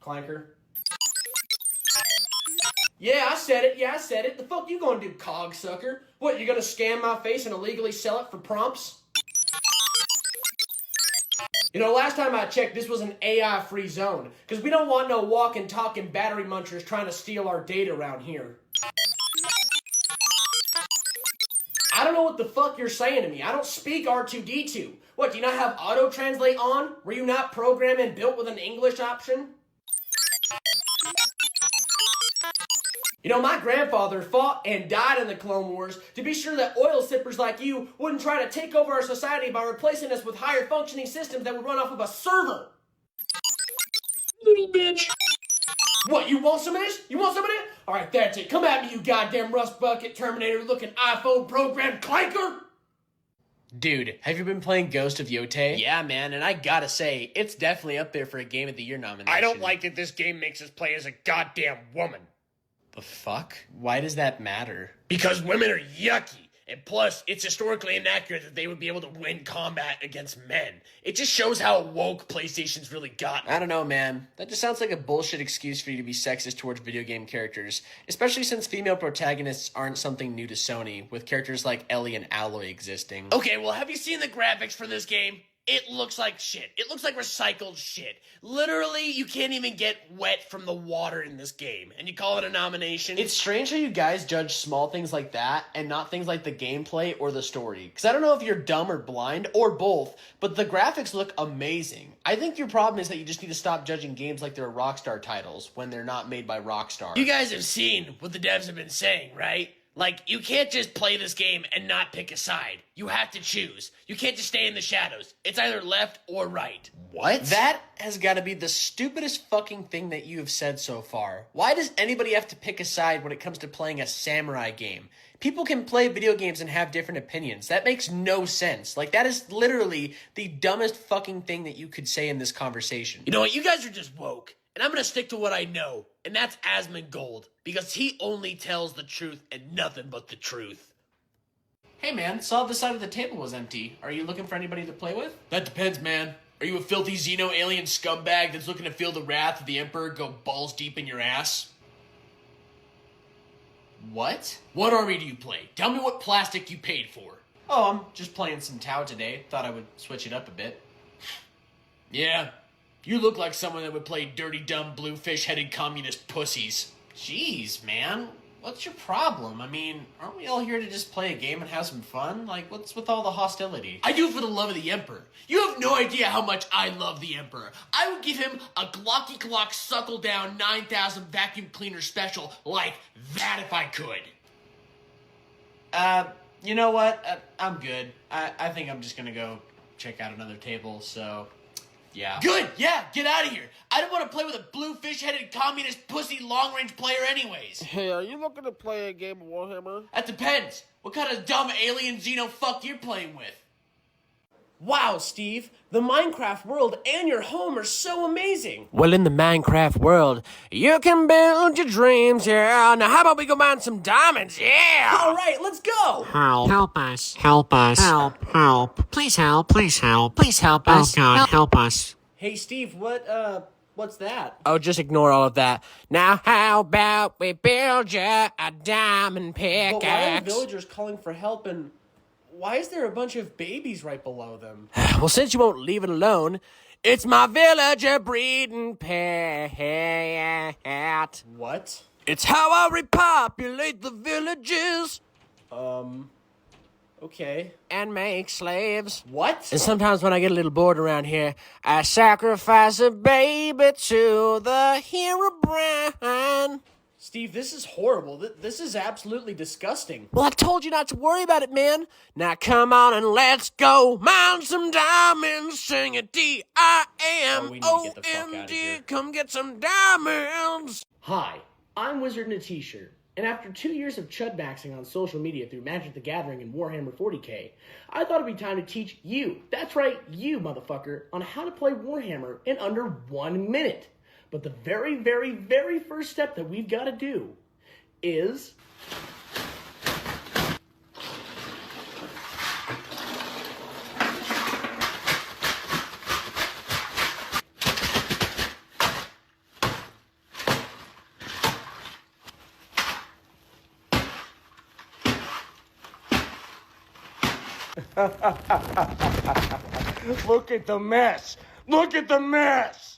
Clanker. Yeah, I said it. The fuck you gonna do, cogsucker? What, you gonna scam my face and illegally sell it for prompts? You know, last time I checked, this was an AI-free zone, because we don't want no walking, talking battery munchers trying to steal our data around here. I don't know what the fuck you're saying to me. I don't speak R2-D2. What, do you not have auto-translate on? Were you not programmed and built with an English option? You know, my grandfather fought and died in the Clone Wars to be sure that oil sippers like you wouldn't try to take over our society by replacing us with higher functioning systems that would run off of a server. Little bitch. What, you want some of this? You want some of it? Alright, that's it. Come at me, you goddamn rust bucket Terminator looking iPhone programmed clanker! Dude, have you been playing Ghost of Yotei? Yeah, man, and I gotta say, it's definitely up there for a Game of the Year nomination. I don't like that this game makes us play as a goddamn woman. The fuck? Why does that matter? Because women are yucky. And plus, it's historically inaccurate that they would be able to win combat against men. It just shows how woke PlayStation's really gotten. I don't know, man. That just sounds like a bullshit excuse for you to be sexist towards video game characters, especially since female protagonists aren't something new to Sony, with characters like Ellie and Aloy existing. Okay, well, have you seen the graphics for this game? It looks like shit. It looks like recycled shit. Literally, you can't even get wet from the water in this game, and you call it a nomination? It's strange how you guys judge small things like that and not things like the gameplay or the story. Because I don't know if you're dumb or blind, or both, but the graphics look amazing. I think your problem is that you just need to stop judging games like they're Rockstar titles when they're not made by Rockstar. You guys have seen what the devs have been saying, right? Like, you can't just play this game and not pick a side. You have to choose. You can't just stay in the shadows. It's either left or right. What? That has got to be the stupidest fucking thing that you have said so far. Why does anybody have to pick a side when it comes to playing a samurai game? People can play video games and have different opinions. That makes no sense. Like, that is literally the dumbest fucking thing that you could say in this conversation. You know what? You guys are just woke. And I'm gonna stick to what I know. And that's Asmongold. Because he only tells the truth and nothing but the truth. Hey man, saw the side of the table was empty. Are you looking for anybody to play with? That depends, man. Are you a filthy Xeno alien scumbag that's looking to feel the wrath of the Emperor go balls deep in your ass? What? What army do you play? Tell me what plastic you paid for. Oh, I'm just playing some Tau today. Thought I would switch it up a bit. Yeah, you look like someone that would play dirty, dumb, bluefish-headed communist pussies. Jeez, man. What's your problem? I mean, aren't we all here to just play a game and have some fun? Like, what's with all the hostility? I do it for the love of the Emperor. You have no idea how much I love the Emperor. I would give him a Glocky Glock Suckle Down 9000 vacuum cleaner special like that if I could. You know what? I'm good. I think I'm just gonna go check out another table, so... yeah. Good, yeah, get out of here. I don't want to play with a bluefish-headed communist pussy long-range player anyways. Hey, are you looking to play a game of Warhammer? That depends. What kind of dumb alien xenofuck you're playing with? Wow, Steve, the Minecraft world and your home are so amazing. Well, in the Minecraft world, you can build your dreams, yeah. Now, how about we go mine some diamonds, yeah? All right, let's go. Help us. Help us. Help. Please help. Please help. Please help us. Oh, God, help us. Hey, Steve, what's that? Oh, just ignore all of that. Now, how about we build you a diamond pickaxe? But why are the villagers calling for help, and why is there a bunch of babies right below them? Well, since you won't leave it alone, it's my villager breeding pet. What? It's how I repopulate the villages Okay. and make slaves. What? And sometimes when I get a little bored around here, I sacrifice a baby to the Herobrine. Steve, this is horrible. This is absolutely disgusting. Well, I told you not to worry about it, man. Now come on and let's go mine some diamonds. Sing it Oh, we need to get the fuck outta D-I-M-O-N-D. here. Come get some diamonds. Hi, I'm WizardInATShirt's, and after 2 years of chudmaxing on social media through Magic the Gathering and Warhammer 40k, I thought it'd be time to teach you, that's right, you motherfucker, on how to play Warhammer in under 1 minute. But the very, very, very first step that we've got to do is... Look at the mess. Look at the mess.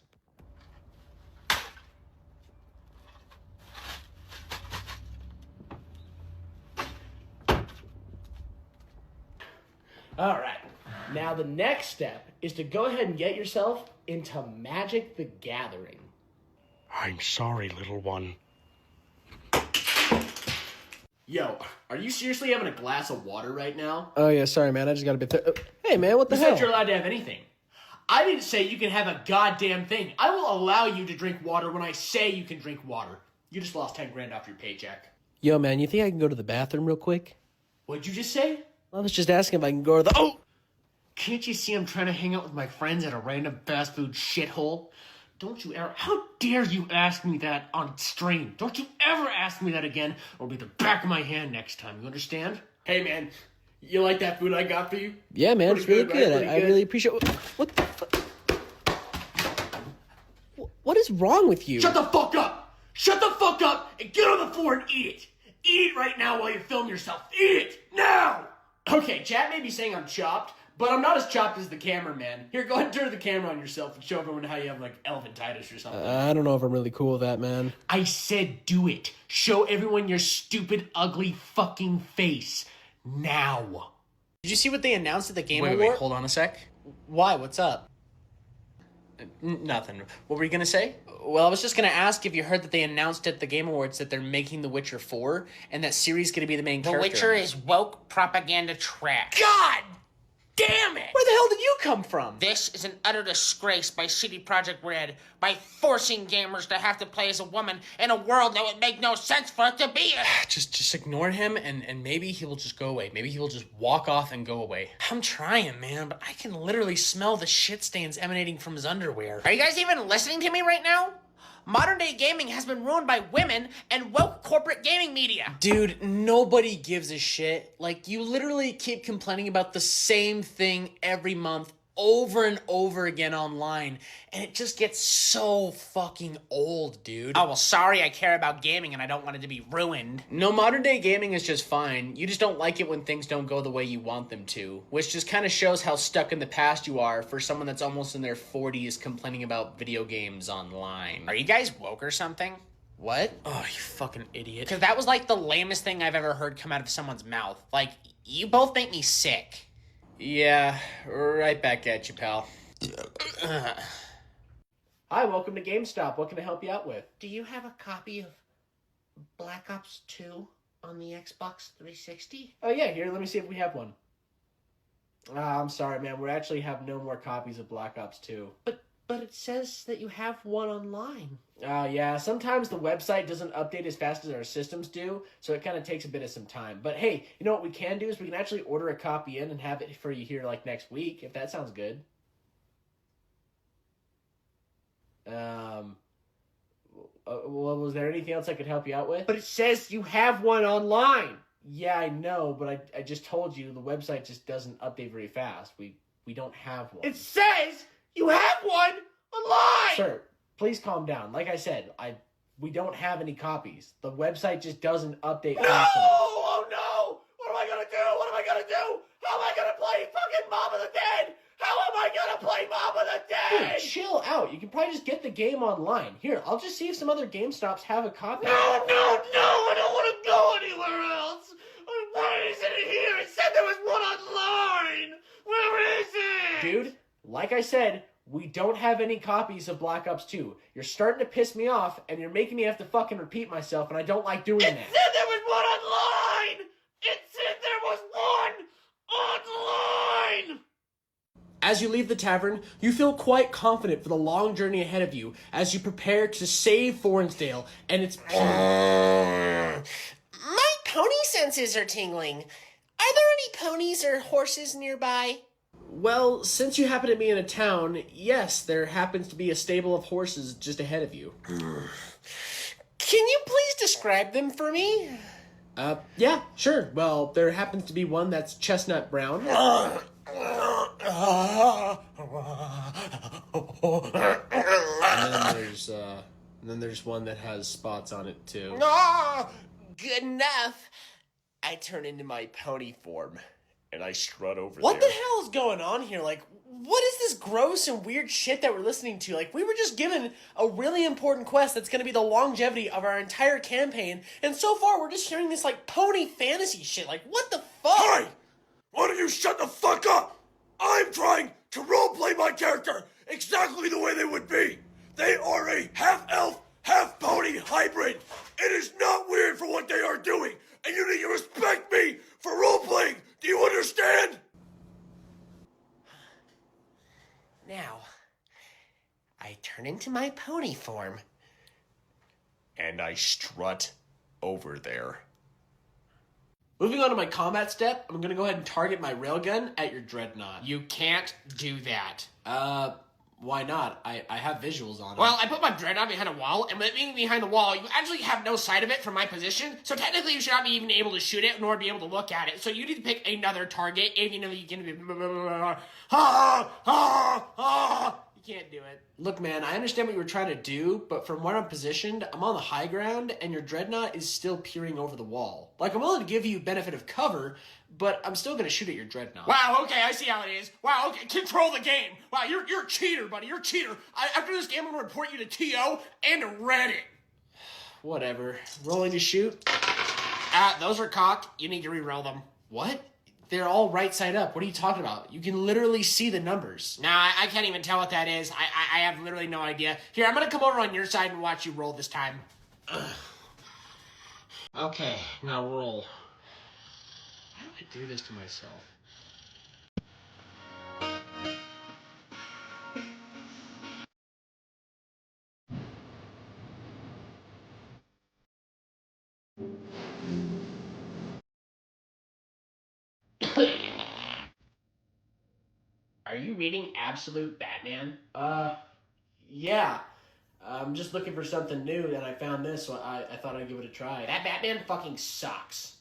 All right. Now the next step is to go ahead and get yourself into Magic the Gathering. I'm sorry, little one. Yo, are you seriously having a glass of water right now? Oh, yeah, sorry, man. I just got a bit... Hey, man, what the You hell? said you're allowed to have anything. I didn't say you can have a goddamn thing. I will allow you to drink water when I say you can drink water. You just lost 10 grand off your paycheck. Yo, man, you think I can go to the bathroom real quick? What'd you just say? I was just asking if I can go to the... Oh! Can't you see I'm trying to hang out with my friends at a random fast food shithole? Don't you ever... How dare you ask me that on stream? Don't you ever ask me that again, or it'll be the back of my hand next time. You understand? Hey, man. You like that food I got for you? Yeah, man, Pretty it's really good, good. right? Pretty I good. really appreciate... What the fuck? What is wrong with you? Shut the fuck up! Shut the fuck up and get on the floor and eat it! Eat it right now while you film yourself. Eat it! Now! Okay, chat may be saying I'm chopped, but I'm not as chopped as the cameraman. Here, go ahead and turn the camera on yourself and show everyone how you have, like, elephantitis or something. I don't know if I'm really cool with that, man. I said do it. Show everyone your stupid, ugly fucking face. Now. Did you see what they announced at the Game Award? Wait, hold on a sec. Why? What's up? Nothing. What were you gonna say? Well, I was just gonna ask if you heard that they announced at the Game Awards that they're making The Witcher 4, and that Ciri's gonna be the main character. The Witcher is woke propaganda trash. God damn it! Where the hell did you come from? This is an utter disgrace by CD Projekt Red by forcing gamers to have to play as a woman in a world that would make no sense for it to be in. Just ignore him, and maybe he will just go away. Maybe he will just walk off and go away. I'm trying, man, but I can literally smell the shit stains emanating from his underwear. Are you guys even listening to me right now? Modern day gaming has been ruined by women and woke corporate gaming media. Dude, nobody gives a shit. Like, you literally keep complaining about the same thing every month, over and over again online, and it just gets so fucking old, dude. Oh, well, sorry, I care about gaming and I don't want it to be ruined. No, modern day gaming is just fine. You just don't like it when things don't go the way you want them to, which just kind of shows how stuck in the past you are for someone that's almost in their 40s complaining about video games online. Are you guys woke or something? What? Oh, you fucking idiot. Because that was like the lamest thing I've ever heard come out of someone's mouth. Like, you both make me sick. Yeah, right back at you, pal. Hi, welcome to GameStop. What can I help you out with? Do you have a copy of Black Ops 2 on the Xbox 360? Oh, yeah, here, let me see if we have one. I'm sorry, man. We actually have no more copies of Black Ops 2. But it says that you have one online. Yeah, sometimes the website doesn't update as fast as our systems do, so it kind of takes a bit of some time. But hey, you know what we can do is we can actually order a copy in and have it for you here like next week, if that sounds good. Well, was there anything else I could help you out with? But it says you have one online. Yeah, I know, but I just told you the website just doesn't update very fast. We don't have one. It says you have one online! Sir, please calm down. Like I said, we don't have any copies. The website just doesn't update fast enough. Oh no! What am I gonna do? What am I gonna do? How am I gonna play fucking Mob of the Dead? How am I gonna play Mob of the Dead? Dude, chill out. You can probably just get the game online. Here, I'll just see if some other GameStops have a copy. No, I don't want to go anywhere else. Why isn't it here? It said there was one online. Where is it? Dude, like I said, we don't have any copies of Black Ops 2. You're starting to piss me off, and you're making me have to fucking repeat myself, and I don't like doing that. It said there was one online. It said there was one online. As you leave the tavern, you feel quite confident for the long journey ahead of you as you prepare to save Forensdale and its... My pony senses are tingling. Are there any ponies or horses nearby? Well, since you happen to be in a town, yes, there happens to be a stable of horses just ahead of you. Can you please describe them for me? Yeah, sure. Well, there happens to be one that's chestnut brown. And then there's one that has spots on it too. Oh, good enough. I turn into my pony form, and I strut over What there. the hell is going on here? Like, what is this gross and weird shit that we're listening to? Like, we were just given a really important quest that's going to be the longevity of our entire campaign, and so far we're just hearing this, like, pony fantasy shit. Like, what the fuck? Hey! Why don't you shut the fuck up? I'm trying to roleplay my character exactly the way they would be. They are a half-elf, half-pony hybrid. It is not weird for what they are doing, and you need to respect me for roleplaying. Do you understand? Now, I turn into my pony form, and I strut over there. Moving on to my combat step, I'm gonna go ahead and target my railgun at your dreadnought. You can't do that. Why not? I have visuals on it. Well, I put my dreadnought behind a wall, and with it being behind the wall, you actually have no sight of it from my position, so technically you should not be even able to shoot it, nor be able to look at it, so you need to pick another target, even though you can be... You can't do it. Look, man, I understand what you were trying to do, but from where I'm positioned, I'm on the high ground, and your dreadnought is still peering over the wall. Like, I'm willing to give you benefit of cover, but I'm still gonna shoot at your dreadnought. Wow, okay, I see how it is. Wow, okay, control the game. Wow, you're a cheater, buddy, you're a cheater. After this game, I'm gonna report you to TO and to Reddit. Whatever. Rolling to shoot? Those are cocked. You need to re-roll them. What? They're all right side up. What are you talking about? You can literally see the numbers. No, I can't even tell what that is. I have literally no idea. Here, I'm gonna come over on your side and watch you roll this time. Okay, now roll. Why do I do this to myself? Are you reading Absolute Batman? Yeah. I'm just looking for something new, and I found this, so I thought I'd give it a try. That Batman fucking sucks.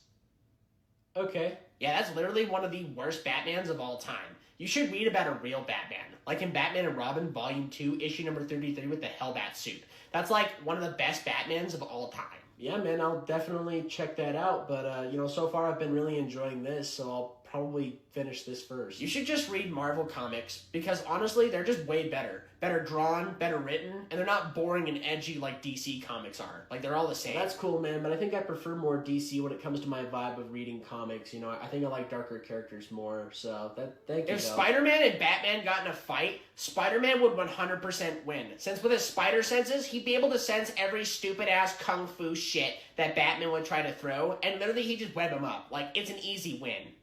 Okay. Yeah, that's literally one of the worst Batmans of all time. You should read about a real Batman. Like in Batman and Robin, Volume 2, issue number 33 with the Hellbat suit. That's like one of the best Batmans of all time. Yeah, man, I'll definitely check that out. But, so far I've been really enjoying this, so I'll probably finish this first. You should just read Marvel comics, because honestly, they're just way better. Better drawn, better written, and they're not boring and edgy like DC comics are. Like, they're all the same. That's cool, man, but I think I prefer more DC when it comes to my vibe of reading comics. I think I like darker characters more, so thank you. If Spider-Man and Batman got in a fight, Spider-Man would 100% win. Since with his spider senses, he'd be able to sense every stupid-ass kung fu shit that Batman would try to throw, and literally he'd just web him up. Like, it's an easy win.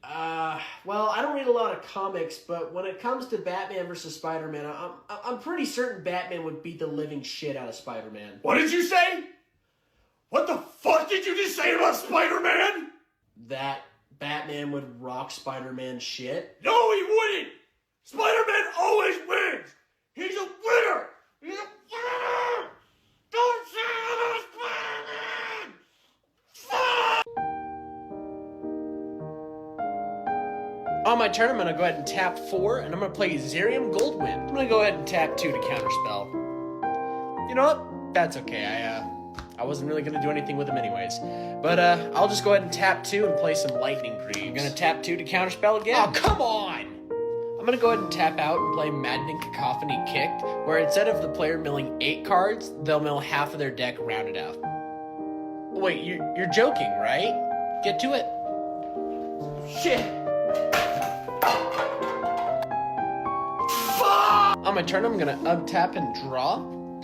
Well, I don't read a lot of comics, but when it comes to Batman versus Spider-Man, I'm pretty certain Batman would beat the living shit out of Spider-Man. What did you say? What the fuck did you just say about Spider-Man? That Batman would rock Spider-Man's shit? No, he wouldn't! Spider-Man always wins! He's a winner! He's a winner! Don't say that about Spider-Man! Fuck! On my turn, I'm going to go ahead and tap 4, and I'm going to play Zerium Goldwind. I'm going to go ahead and tap 2 to counterspell. You know what? That's okay. I wasn't really going to do anything with him anyways. But I'll just go ahead and tap 2 and play some Lightning Greaves. I'm going to tap 2 to counterspell again. Oh, come on! I'm going to go ahead and tap out and play Maddening Cacophony Kicked, where instead of the player milling 8 cards, they'll mill half of their deck rounded out. Wait, you're joking, right? Get to it. Shit! On my turn, I'm gonna untap and draw.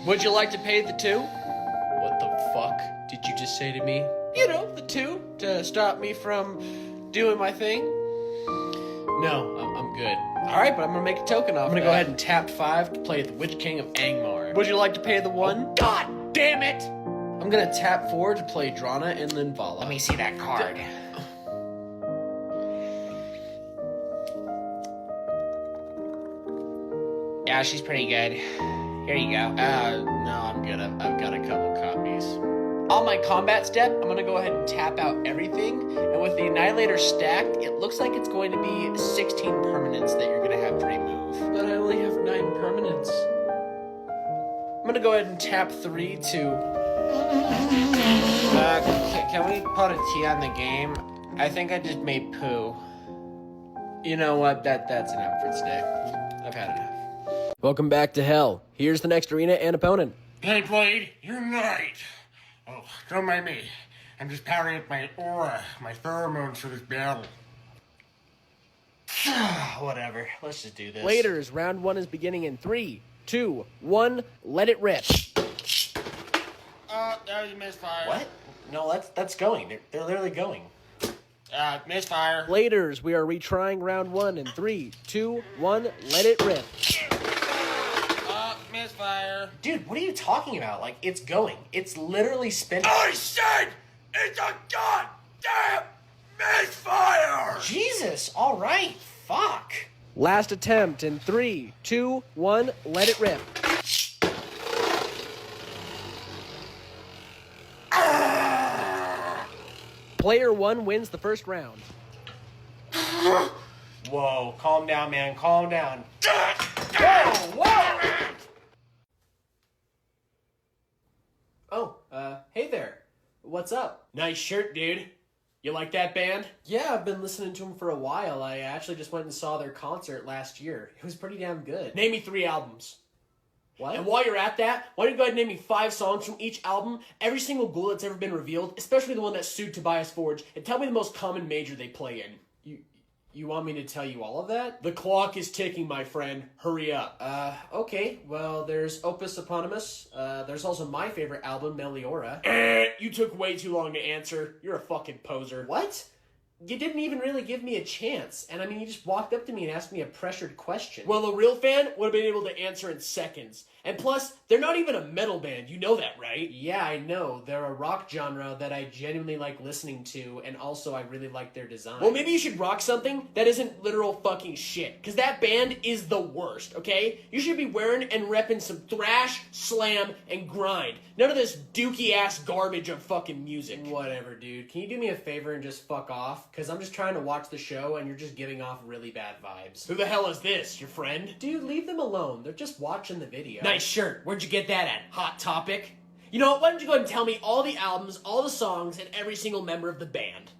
Would you like to pay the 2? What the fuck did you just say to me? The 2 to stop me from doing my thing? No, I'm good. Alright, but I'm gonna make a token off. I'm gonna go ahead and tap 5 to play the Witch King of Angmar. Would you like to pay the 1? Oh, God damn it! I'm gonna tap 4 to play Drana and Linvala. Let me see that card. Yeah, she's pretty good. Here you go. No, I'm good. I've got a couple copies. On my combat step, I'm gonna go ahead and tap out everything, and with the Annihilator stacked, it looks like it's going to be 16 permanents that you're gonna have to remove. But I only have 9 permanents. I'm gonna go ahead and tap 3 to... Can we put a T on the game? I think I just made poo. You know what? That's enough for today. I've had enough. Welcome back to hell. Here's the next arena and opponent. Hey, Blade, you're right. Oh, don't mind me. I'm just powering up my aura, my pheromones for this battle. Whatever. Let's just do this. Laters, round 1 is beginning in 3, 2, 1, let it rip. That was a misfire. What? No, that's going. They're literally going. Misfire. Laters, we are retrying round 1 in 3, 2, 1, let it rip. Misfire. Dude, what are you talking about? Like, it's going. It's literally spinning. I said it's a goddamn misfire! Jesus, alright. Fuck. Last attempt in 3, 2, 1, let it rip. Player 1 wins the first round. Whoa, calm down, man. Calm down. Whoa! Oh, hey there. What's up? Nice shirt, dude. You like that band? Yeah, I've been listening to them for a while. I actually just went and saw their concert last year. It was pretty damn good. Name me 3 albums. What? And while you're at that, why don't you go ahead and name me 5 songs from each album, every single ghoul that's ever been revealed, especially the one that sued Tobias Forge, and tell me the most common major they play in. You want me to tell you all of that? The clock is ticking, my friend. Hurry up. Okay. Well, there's Opus Eponymous. There's also my favorite album, Meliora. You took way too long to answer. You're a fucking poser. What? You didn't even really give me a chance. And I mean, you just walked up to me and asked me a pressured question. Well, a real fan would have been able to answer in seconds. And plus, they're not even a metal band. You know that, right? Yeah, I know. They're a rock genre that I genuinely like listening to, and also I really like their design. Well, maybe you should rock something that isn't literal fucking shit. Because that band is the worst, okay? You should be wearing and repping some thrash, slam, and grind. None of this dookie-ass garbage of fucking music. Whatever, dude. Can you do me a favor and just fuck off? off, because I'm just trying to watch the show and you're just giving off really bad vibes. Who the hell is this? Your friend? Dude, leave them alone. They're just watching the video. Nice shirt. Where'd you get that at? Hot Topic? You know what? Why don't you go ahead and tell me all the albums, all the songs, and every single member of the band?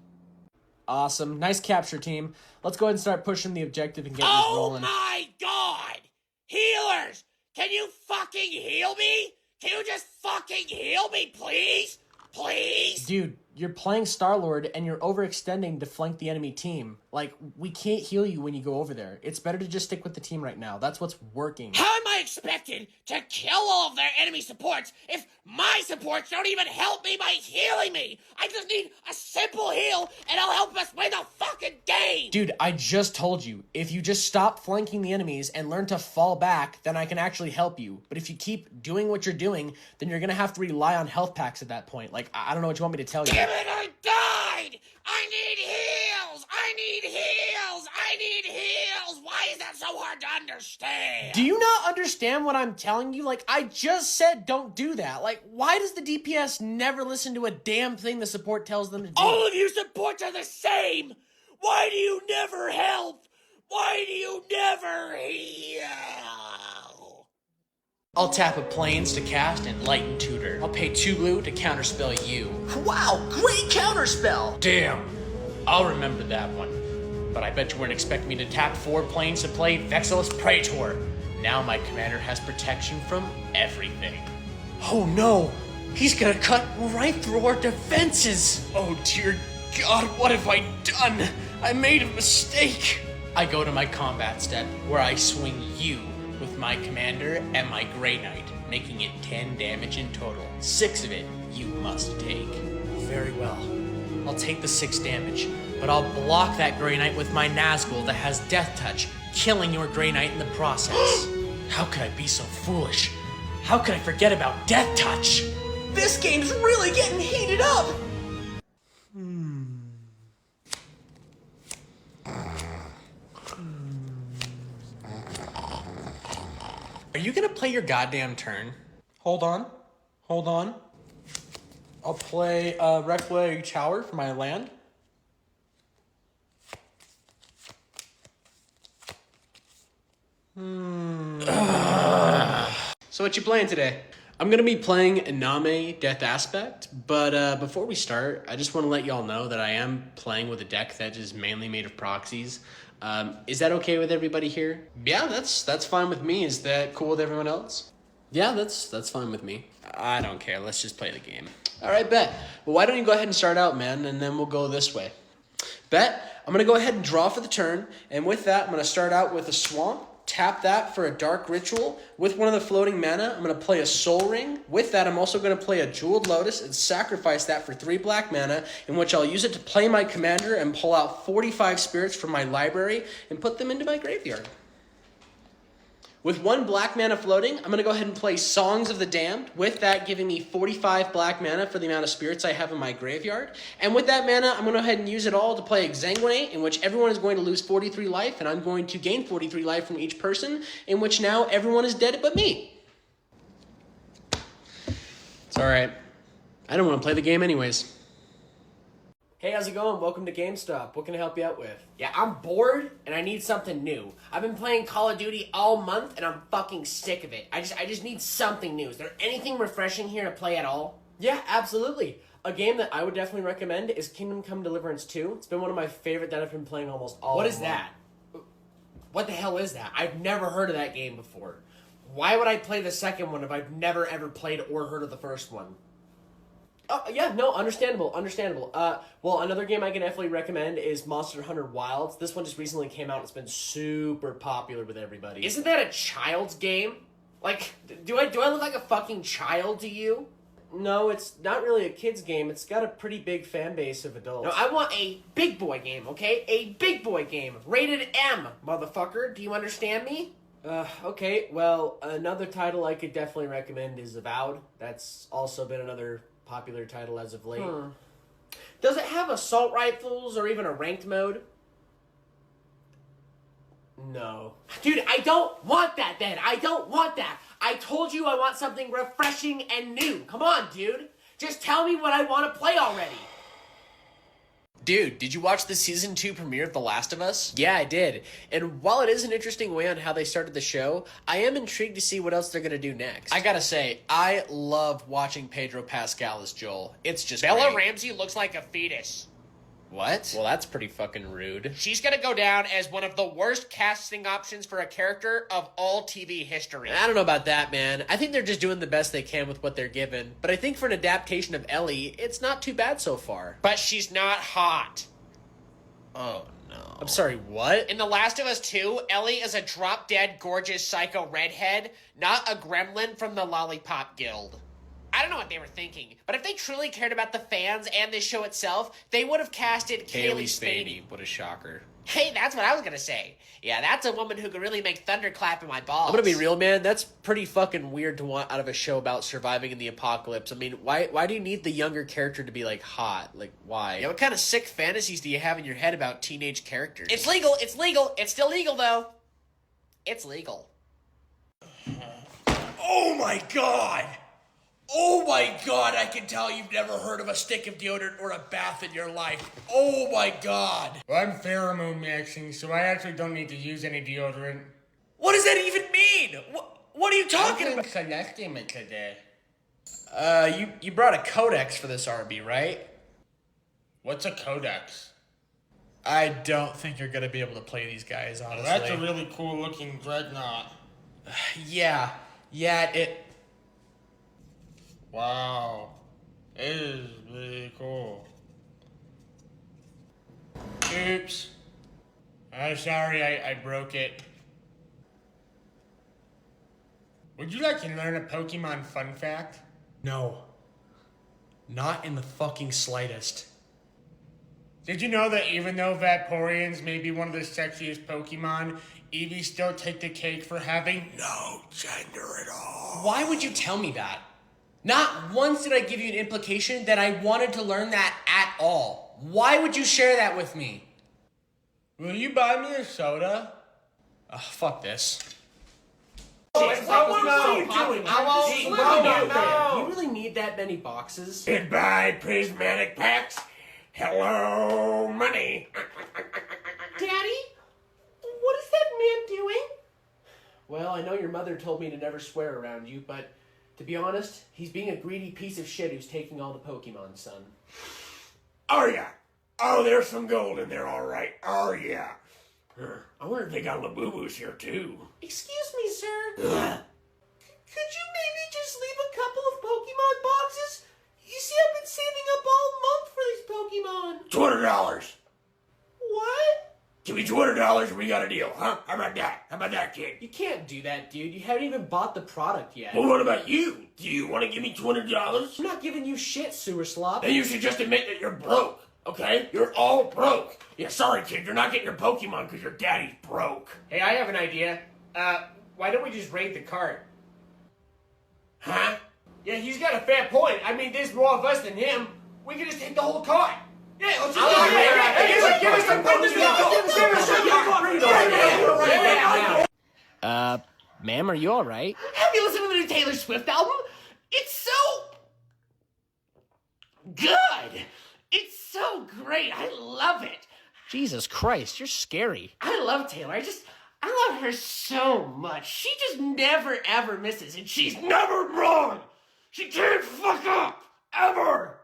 Awesome. Nice capture, team. Let's go ahead and start pushing the objective and get this rolling. Oh my god! Healers! Can you fucking heal me? Can you just fucking heal me, please? Please? Dude, you're playing Star-Lord and you're overextending to flank the enemy team. Like, we can't heal you when you go over there. It's better to just stick with the team right now. That's what's working. How am I expected to kill all of their enemy supports if my supports don't even help me by healing me? I just need a simple heal and I'll help us win the fucking game! Dude, I just told you, if you just stop flanking the enemies and learn to fall back, then I can actually help you. But if you keep doing what you're doing, then you're gonna have to rely on health packs at that point. Like, I don't know what you want me to tell you. Damn it, I died! I need heals! I need heals! I need heals! Why is that so hard to understand? Do you not understand what I'm telling you? Like, I just said don't do that. Like, why does the DPS never listen to a damn thing the support tells them to do? All of you supports are the same! Why do you never help? Why do you never heal? I'll tap a planes to cast Enlighten Tutor. I'll pay 2 blue to counterspell you. Wow, great counterspell! Damn, I'll remember that one. But I bet you weren't expecting me to tap 4 planes to play Vexilus Praetor. Now my commander has protection from everything. Oh no, he's gonna cut right through our defenses. Oh dear God, what have I done? I made a mistake. I go to my combat step where I swing you with my commander and my Grey Knight, making it 10 damage in total. 6 of it you must take. Very well. I'll take the 6 damage, but I'll block that Grey Knight with my Nazgul that has Death Touch, killing your Grey Knight in the process. How could I be so foolish? How could I forget about Death Touch? This game's really getting heated up! Are you gonna play your goddamn turn? Hold on. I'll play Requiem Tower for my land. So what you playing today? I'm gonna be playing Iname Death Aspect, but before we start, I just want to let y'all know that I am playing with a deck that is mainly made of proxies. Is that okay with everybody here? Yeah, that's fine with me. Is that cool with everyone else? Yeah, that's fine with me. I don't care. Let's just play the game. All right, bet. Well, why don't you go ahead and start out, man, and then we'll go this way. Bet. I'm gonna go ahead and draw for the turn, and with that, I'm gonna start out with a swamp. Tap that for a dark ritual. With one of the floating mana, I'm going to play a soul ring. With that, I'm also going to play a jeweled lotus and sacrifice that for 3 black mana, in which I'll use it to play my commander and pull out 45 spirits from my library and put them into my graveyard. With 1 black mana floating, I'm going to go ahead and play Songs of the Damned, with that giving me 45 black mana for the amount of spirits I have in my graveyard. And with that mana, I'm going to go ahead and use it all to play Exsanguinate, in which everyone is going to lose 43 life, and I'm going to gain 43 life from each person, in which now everyone is dead but me. It's alright. I don't want to play the game anyways. Hey, how's it going? Welcome to GameStop. What can I help you out with? Yeah, I'm bored and I need something new. I've been playing Call of Duty all month and I'm fucking sick of it. I just need something new. Is there anything refreshing here to play at all? Yeah, absolutely. A game that I would definitely recommend is Kingdom Come Deliverance 2. It's been one of my favorite that I've been playing almost all What of is month. that? What the hell is that? I've never heard of that game before. Why would I play the second one if I've never ever played or heard of the first one? Oh, yeah, no, understandable. Well, another game I can definitely recommend is Monster Hunter Wilds. This one just recently came out. It's been super popular with everybody. Isn't that a child's game? Like, do I look like a fucking child to you? No, it's not really a kid's game. It's got a pretty big fan base of adults. No, I want a big boy game, okay? A big boy game. Rated M, motherfucker. Do you understand me? Okay, well, another title I could definitely recommend is Avowed. That's also been another popular title as of late. Does it have assault rifles or even a ranked mode? No. Dude, I don't want that then. I don't want that. I told you I want something refreshing and new. Come on, dude. Just tell me what I want to play already. Dude, did you watch the season 2 premiere of The Last of Us? Yeah, I did. And while it is an interesting way on how they started the show, I am intrigued to see what else they're going to do next. I gotta say, I love watching Pedro Pascal as Joel. It's just Bella great. Ramsey looks like a fetus. What? Well, that's pretty fucking rude. She's gonna go down as one of the worst casting options for a character of all TV history. I don't know about that, man. I think they're just doing the best they can with what they're given. But I think for an adaptation of Ellie, it's not too bad so far. But she's not hot. Oh, no. I'm sorry, what? In The Last of Us 2, Ellie is a drop-dead gorgeous psycho redhead, not a gremlin from the Lollipop Guild. I don't know what they were thinking, but if they truly cared about the fans and this show itself, they would have casted Kaylee Spady. What a shocker. Hey, that's what I was gonna say. Yeah, that's a woman who could really make thunder clap in my balls. I'm gonna be real, man. That's pretty fucking weird to want out of a show about surviving in the apocalypse. I mean, why do you need the younger character to be, like, hot? Like, why? Yeah, what kind of sick fantasies do you have in your head about teenage characters? It's legal. It's legal. It's still legal, though. It's legal. Oh my god! Oh my god, I can tell you've never heard of a stick of deodorant or a bath in your life. Oh my god. Well, I'm pheromone mixing, so I actually don't need to use any deodorant. What does that even mean? What are you talking about? Celeste me today. You brought a codex for this RB, right? What's a codex? I don't think you're gonna be able to play these guys, honestly. Well, that's a really cool looking dreadnought. Yeah, it... Wow. It is really cool. Oops. I'm sorry I broke it. Would you like to learn a Pokemon fun fact? No. Not in the fucking slightest. Did you know that even though Vaporeons may be one of the sexiest Pokemon, Eevees still take the cake for having No gender at all. Why would you tell me that? Not once did I give you an implication that I wanted to learn that at all. Why would you share that with me? Will you buy me a soda? Fuck this. What are you doing? Do you really need that many boxes? Goodbye, prismatic packs. Hello, money. Daddy? What is that man doing? Well, I know your mother told me to never swear around you, but to be honest, he's being a greedy piece of shit who's taking all the Pokemon, son. Oh, yeah. Oh, there's some gold in there, all right. Oh, yeah. I wonder if they got Labubu's here, too. Excuse me, sir. Could you maybe just leave a couple of Pokemon boxes? You see, I've been saving up all month for these Pokemon. $200. What? Give me $200 and we got a deal, huh? How about that? How about that, kid? You can't do that, dude. You haven't even bought the product yet. Well, what about you? Do you want to give me $200? I'm not giving you shit, sewer slop. Then you should just admit that you're broke, okay? You're all broke. Yeah, sorry, kid. You're not getting your Pokemon because your daddy's broke. Hey, I have an idea. Why don't we just raid the cart? Huh? Yeah, he's got a fair point. I mean, there's more of us than him. We can just take the whole cart. Yeah, let's just give us some Ma'am, are you alright? Have you listened to the new Taylor Swift album? It's so good. It's so great. I love it. Jesus Christ, you're scary. I love Taylor. I love her so much. She just never, ever misses, and she's Never wrong. She can't fuck up. Ever.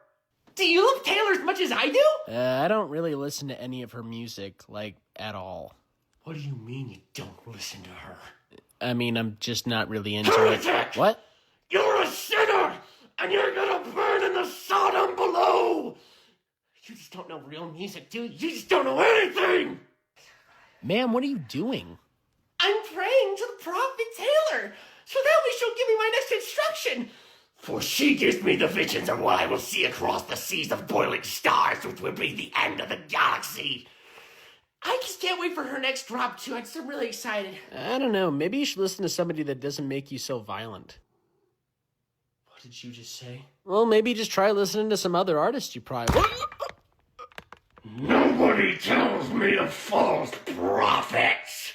Do you love Taylor as much as I do? I don't really listen to any of her music, like, at all. What do you mean you don't listen to her? I mean, I'm just not really into it. Heretic! What? You're a sinner, and you're gonna burn in the Sodom below. You just don't know real music, do you? You just don't know anything. Ma'am, what are you doing? I'm praying to the prophet Taylor, so that way she'll give me my next instruction. For she gives me the visions of what I will see across the seas of boiling stars, which will be the end of the galaxy. I just can't wait for her next drop, too. I'm really excited. I don't know. Maybe you should listen to somebody that doesn't make you so violent. What did you just say? Well, maybe just try listening to some other artists you probably... Nobody tells me of false prophets.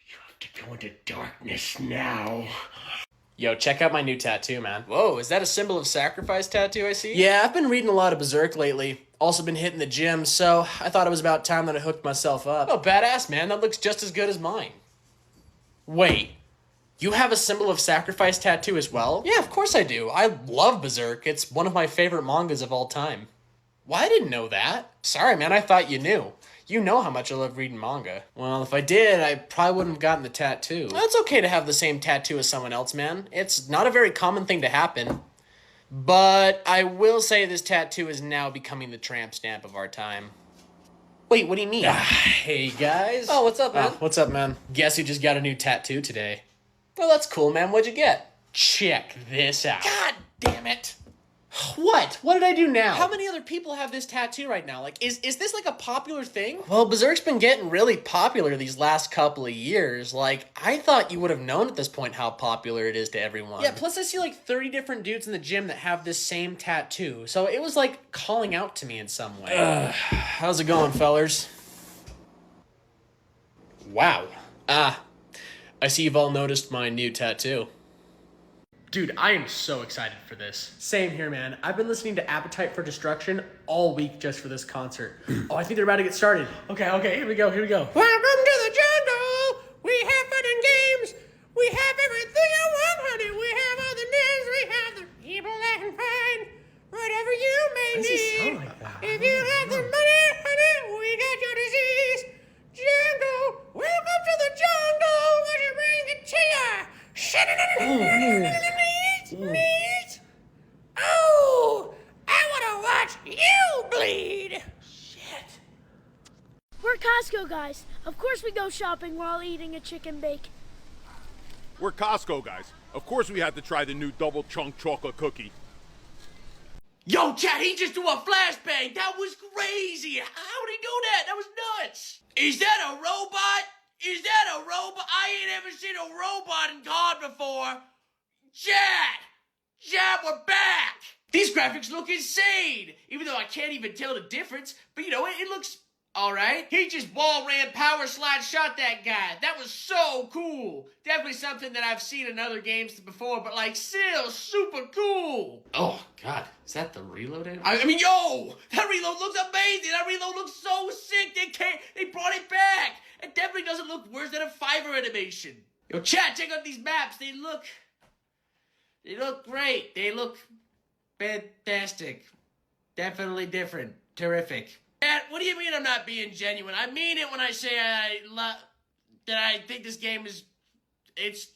You have to go into darkness now. Yo, check out my new tattoo, man. Whoa, is that a symbol of sacrifice tattoo I see? Yeah, I've been reading a lot of Berserk lately. Also been hitting the gym, so I thought it was about time that I hooked myself up. Oh, badass, man. That looks just as good as mine. Wait, you have a symbol of sacrifice tattoo as well? Yeah, of course I do. I love Berserk. It's one of my favorite mangas of all time. Well, I didn't know that. Sorry, man. I thought you knew. You know how much I love reading manga. Well, if I did, I probably wouldn't have gotten the tattoo. It's okay to have the same tattoo as someone else, man. It's not a very common thing to happen. But I will say this tattoo is now becoming the tramp stamp of our time. Wait, what do you mean? Hey, guys. Oh, what's up, man? What's up, man? Guess who just got a new tattoo today? Well, that's cool, man. What'd you get? Check this out. God damn it. What? What did I do now? How many other people have this tattoo right now? Like, is this like a popular thing? Well, Berserk's been getting really popular these last couple of years. Like, I thought you would have known at this point how popular it is to everyone. Yeah, plus I see like 30 different dudes in the gym that have this same tattoo. So it was like calling out to me in some way. How's it going, fellers? Wow. I see you've all noticed my new tattoo. Dude, I am so excited for this. Same here, man. I've been listening to Appetite for Destruction all week just for this concert. Oh, I think they're about to get started. Okay, here we go. Welcome to the jungle. We have fun and games. We have everything I want, honey. We have all the news. We have the people that can find whatever you may Why does he need. sound like that? If you have the money, honey, we got your disease. Jungle, welcome to the jungle. What you bring it to ya? Meat. Oh, I want to watch you bleed. Shit. We're Costco guys. Of course we go shopping while eating a chicken bake. We're Costco guys. Of course we had to try the new double chunk chocolate cookie. Yo, Chad, he just threw a flashbang. That was crazy. How did he do that? That was nuts. Is that a robot? Is that a robot? I ain't ever seen a robot in COD before. Chad, we're back. These graphics look insane. Even though I can't even tell the difference. But you know, it looks all right. He just wall ran, power slide, shot that guy. That was so cool. Definitely something that I've seen in other games before, but like still super cool. Oh, God. Is that the reloaded? I mean, yo, that reload looks amazing. That reload looks so sick. They brought it back. It definitely doesn't look worse than a Fiverr animation. Yo, chat, check out these maps. They look great. They look fantastic. Definitely different. Terrific. Chat, what do you mean I'm not being genuine? I mean it when I say that I think this game is, it's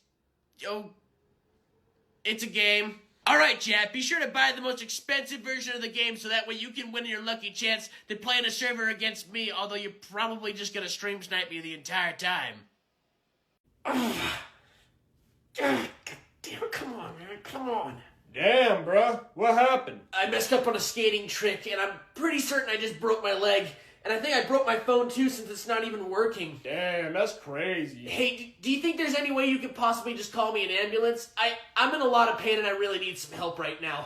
a game. All right, chat, be sure to buy the most expensive version of the game so that way you can win your lucky chance to play in a server against me, although you're probably just going to stream snipe me the entire time. God damn it, come on, man, come on. Damn, bruh. What happened? I messed up on a skating trick, and I'm pretty certain I just broke my leg. And I think I broke my phone, too, since it's not even working. Damn, that's crazy. Hey, do you think there's any way you could possibly just call me an ambulance? I'm in a lot of pain, and I really need some help right now.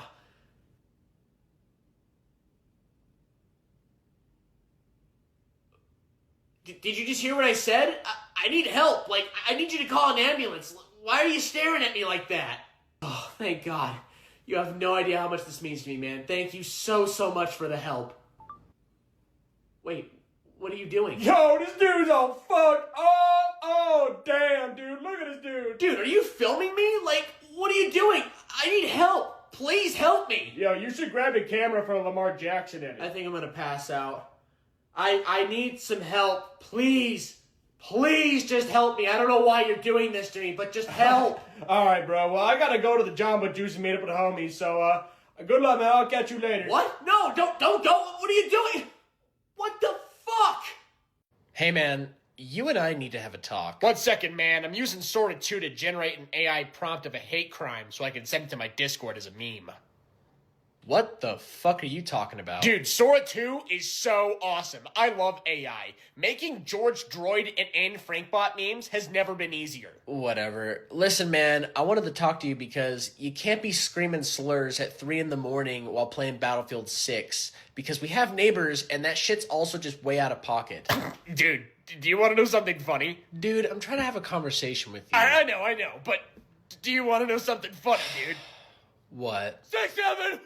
Did you just hear what I said? I need help. Like, I need you to call an ambulance. Why are you staring at me like that? Oh, thank God. You have no idea how much this means to me, man. Thank you so much for the help. Wait, what are you doing? Yo, this dude's all fucked up. Oh, damn, dude. Look at this dude. Dude, are you filming me? Like, what are you doing? I need help. Please help me. Yo, you should grab a camera for Lamar Jackson in it. I think I'm gonna pass out. I need some help. Please. Please just help me. I don't know why you're doing this to me, but just help. All right, bro. Well, I gotta go to the Jamba Juice and meet up with the homies, so, good luck, man. I'll catch you later. What? No, don't go. What are you doing? What the fuck? Hey, man, you and I need to have a talk. 1 second, man. I'm using Sora 2 to generate an AI prompt of a hate crime so I can send it to my Discord as a meme. What the fuck are you talking about? Dude, Sora 2 is so awesome. I love AI. Making George Droid and Anne Frankbot memes has never been easier. Whatever. Listen, man, I wanted to talk to you because you can't be screaming slurs at 3 a.m. while playing Battlefield 6 because we have neighbors and that shit's also just way out of pocket. Dude, do you want to know something funny? Dude, I'm trying to have a conversation with you. I know, but Do you want to know something funny, dude? What? 6-7!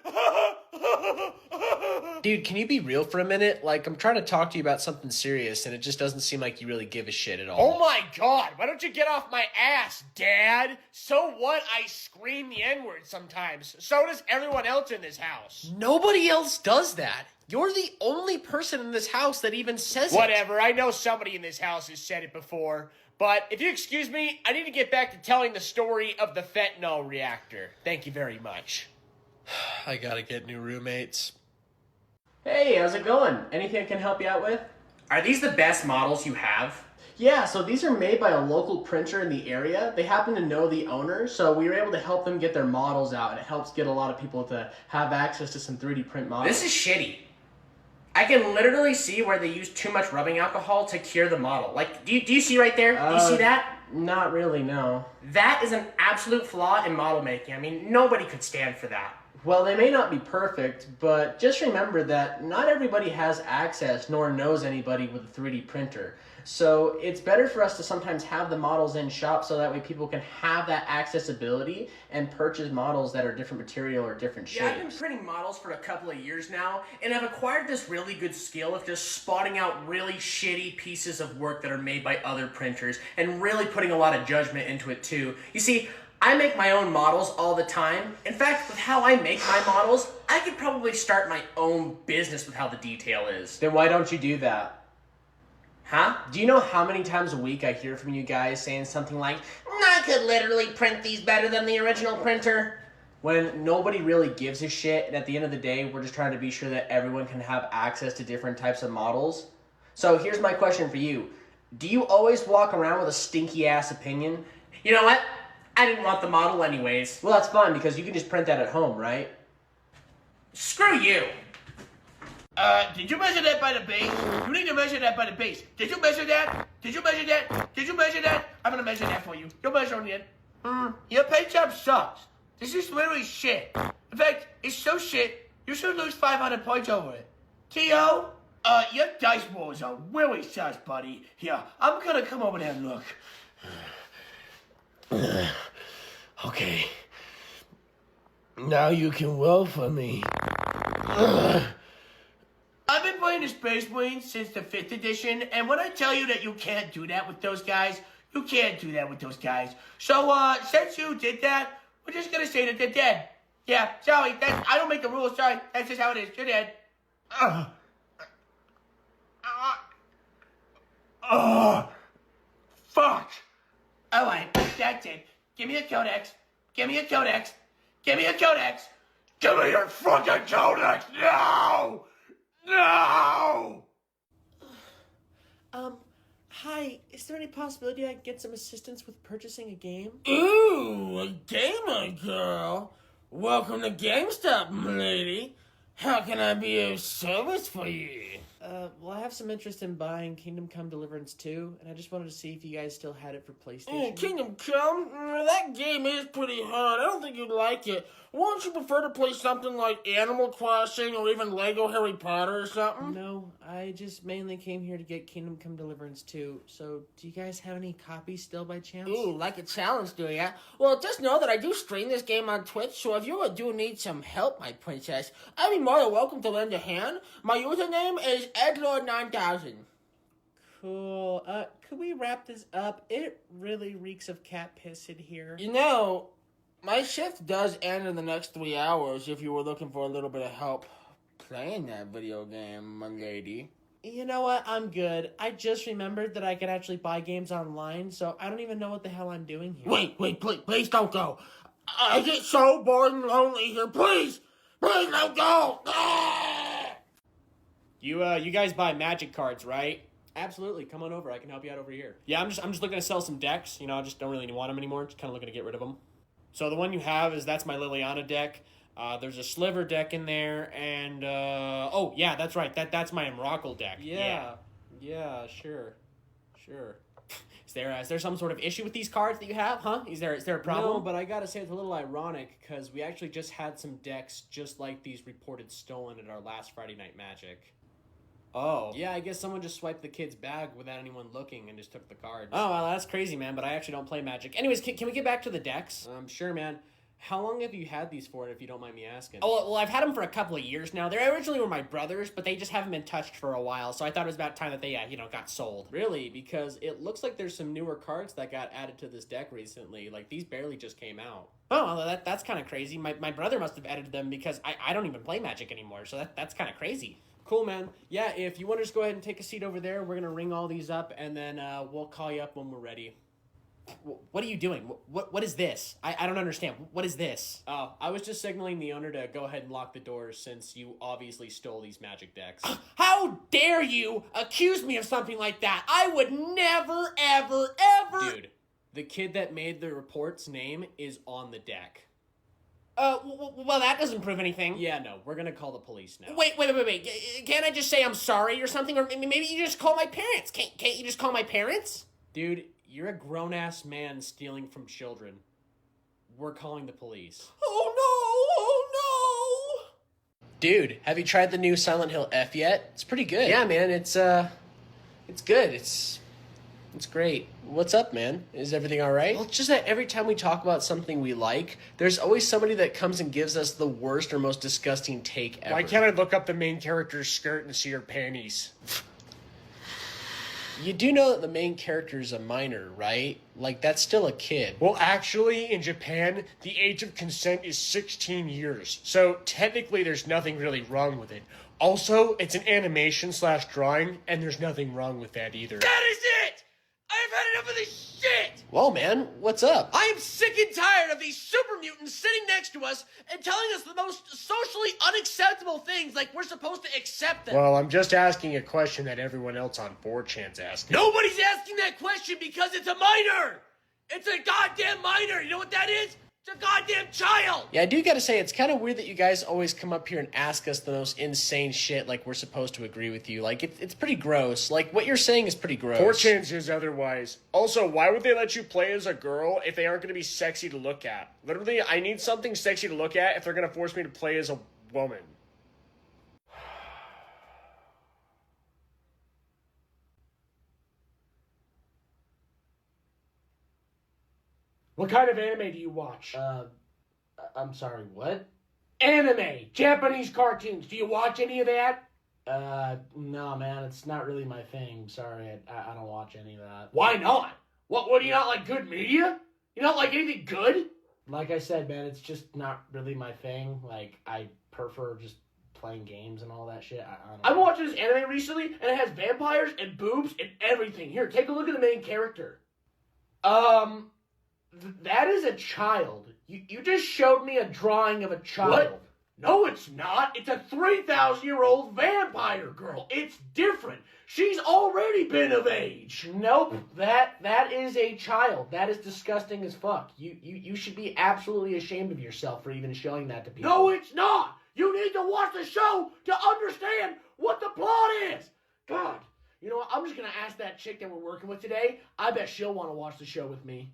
Dude, can you be real for a minute? Like, I'm trying to talk to you about something serious, and it just doesn't seem like you really give a shit at all. Oh my god, why don't you get off my ass, Dad? So what? I scream the N-word sometimes. So does everyone else in this house. Nobody else does that. You're the only person in this house that even says it. Whatever, I know somebody in this house has said it before. But if you excuse me, I need to get back to telling the story of the fentanyl reactor. Thank you very much. I gotta get new roommates. Hey, how's it going? Anything I can help you out with? Are these the best models you have? Yeah, so these are made by a local printer in the area. They happen to know the owner, so we were able to help them get their models out, and it helps get a lot of people to have access to some 3D print models. This is shitty. I can literally see where they use too much rubbing alcohol to cure the model. Like, do you see right there? Do you see that? Not really, no. That is an absolute flaw in model making. I mean, nobody could stand for that. Well, they may not be perfect, but just remember that not everybody has access nor knows anybody with a 3D printer. So it's better for us to sometimes have the models in shop so that way people can have that accessibility and purchase models that are different material or different shape. Yeah, I've been printing models for a couple of years now, and I've acquired this really good skill of just spotting out really shitty pieces of work that are made by other printers and really putting a lot of judgment into it too. You see, I make my own models all the time. In fact, with how I make my models, I could probably start my own business with how the detail is. Then why don't you do that? Huh? Do you know how many times a week I hear from you guys saying something like, I could literally print these better than the original printer? When nobody really gives a shit, and at the end of the day, we're just trying to be sure that everyone can have access to different types of models. So here's my question for you. Do you always walk around with a stinky ass opinion? You know what? I didn't want the model anyways. Well, that's fine because you can just print that at home, right? Screw you. Did you measure that by the base? You need to measure that by the base. Did you measure that? Did you measure that? Did you measure that? I'm gonna measure that for you. You're measuring it. Your paint job sucks. This is literally shit. In fact, it's so shit, you should lose 500 points over it. T.O., your dice rolls are really sus, buddy. Here, I'm gonna come over there and look. Okay. Now you can roll for me. I've been playing the Space Marines since the 5th edition, and when I tell you that you can't do that with those guys, you can't do that with those guys. So, since you did that, we're just gonna say that they're dead. Yeah, sorry, I don't make the rules, sorry. That's just how it is, you're dead. Fuck. Alright, that's it. Give me a codex. Give me a codex. Give me a codex. Give me your fucking codex now! No! Hi, is there any possibility I can get some assistance with purchasing a game? Ooh, a gamer girl. Welcome to GameStop, lady. How can I be of service for you? Well, I have some interest in buying Kingdom Come Deliverance 2, and I just wanted to see if you guys still had it for PlayStation. Kingdom Come? That game is pretty hard. I don't think you'd like it. Wouldn't you prefer to play something like Animal Crossing or even Lego Harry Potter or something? No, I just mainly came here to get Kingdom Come Deliverance 2. So, do you guys have any copies still by chance? Ooh, like a challenge, do ya? Well, just know that I do stream this game on Twitch, so if you do need some help, my princess, I'd be more than welcome to lend a hand. My username is Edlord9000. Cool. Could we wrap this up? It really reeks of cat piss in here. You know, my shift does end in the next 3 hours if you were looking for a little bit of help playing that video game, my lady. You know what? I'm good. I just remembered that I could actually buy games online, so I don't even know what the hell I'm doing here. Wait, please don't go. I get so bored and lonely here. Please don't go. You guys buy Magic cards, right? Absolutely. Come on over. I can help you out over here. Yeah, I'm just looking to sell some decks. You know, I just don't really want them anymore. Just kind of looking to get rid of them. So the one you have that's my Liliana deck. There's a Sliver deck in there, and oh yeah, that's right. That's my Emrakul deck. Yeah, sure. Is there some sort of issue with these cards that you have, huh? Is there a problem? No, but I gotta say it's a little ironic because we actually just had some decks just like these reported stolen at our last Friday Night Magic. Oh. Yeah, I guess someone just swiped the kid's bag without anyone looking and just took the cards. Oh, well, that's crazy, man, but I actually don't play Magic. Anyways, can we get back to the decks? Sure, man. How long have you had these for, if you don't mind me asking? Oh, well, I've had them for a couple of years now. They originally were my brother's, but they just haven't been touched for a while, so I thought it was about time that they, got sold. Really? Because it looks like there's some newer cards that got added to this deck recently. Like, these barely just came out. Oh, well, that's kind of crazy. My brother must have edited them because I don't even play Magic anymore, so that's kind of crazy. Cool, man. Yeah, if you want to just go ahead and take a seat over there, we're going to ring all these up, and then we'll call you up when we're ready. What are you doing? What is this? I don't understand. What is this? Oh, I was just signaling the owner to go ahead and lock the doors since you obviously stole these Magic decks. How dare you accuse me of something like that? I would never, ever, ever... Dude, the kid that made the report's name is on the deck. Well, that doesn't prove anything. Yeah, no, we're gonna call the police now. Wait. Can't I just say I'm sorry or something? Or maybe you just call my parents. Can't you just call my parents? Dude, you're a grown-ass man stealing from children. We're calling the police. Oh, no! Dude, have you tried the new Silent Hill F yet? It's pretty good. Yeah, man, it's good. It's great. What's up, man? Is everything all right? Well, it's just that every time we talk about something we like, there's always somebody that comes and gives us the worst or most disgusting take ever. Why can't I look up the main character's skirt and see her panties? You do know that the main character is a minor, right? Like, that's still a kid. Well, actually, in Japan, the age of consent is 16 years. So, technically, there's nothing really wrong with it. Also, it's an animation/drawing, and there's nothing wrong with that either. That is it! I've had enough of this shit! Well, man, what's up? I am sick and tired of these super mutants sitting next to us and telling us the most socially unacceptable things like we're supposed to accept them. Well, I'm just asking a question that everyone else on 4chan's asking. Nobody's asking that question because it's a minor! It's a goddamn minor! You know what that is? It's a goddamn child! Yeah, I do gotta say, it's kind of weird that you guys always come up here and ask us the most insane shit like we're supposed to agree with you. Like, it's pretty gross. Like, what you're saying is pretty gross. 4chan says otherwise. Also, why would they let you play as a girl if they aren't going to be sexy to look at? Literally, I need something sexy to look at if they're going to force me to play as a woman. What kind of anime do you watch? I'm sorry, what? Anime! Japanese cartoons. Do you watch any of that? No, man, it's not really my thing. Sorry, I don't watch any of that. Why not? What do you not like good media? You not like anything good? Like I said, man, it's just not really my thing. Like, I prefer just playing games and all that shit. I don't know. I've watched this anime recently, and it has vampires and boobs and everything. Here, take a look at the main character. That is a child. You just showed me a drawing of a child. What? No, it's not. It's a 3,000-year-old vampire girl. It's different. She's already been of age. Nope. That is a child. That is disgusting as fuck. You should be absolutely ashamed of yourself for even showing that to people. No, it's not. You need to watch the show to understand what the plot is. God. You know what? I'm just going to ask that chick that we're working with today. I bet she'll want to watch the show with me.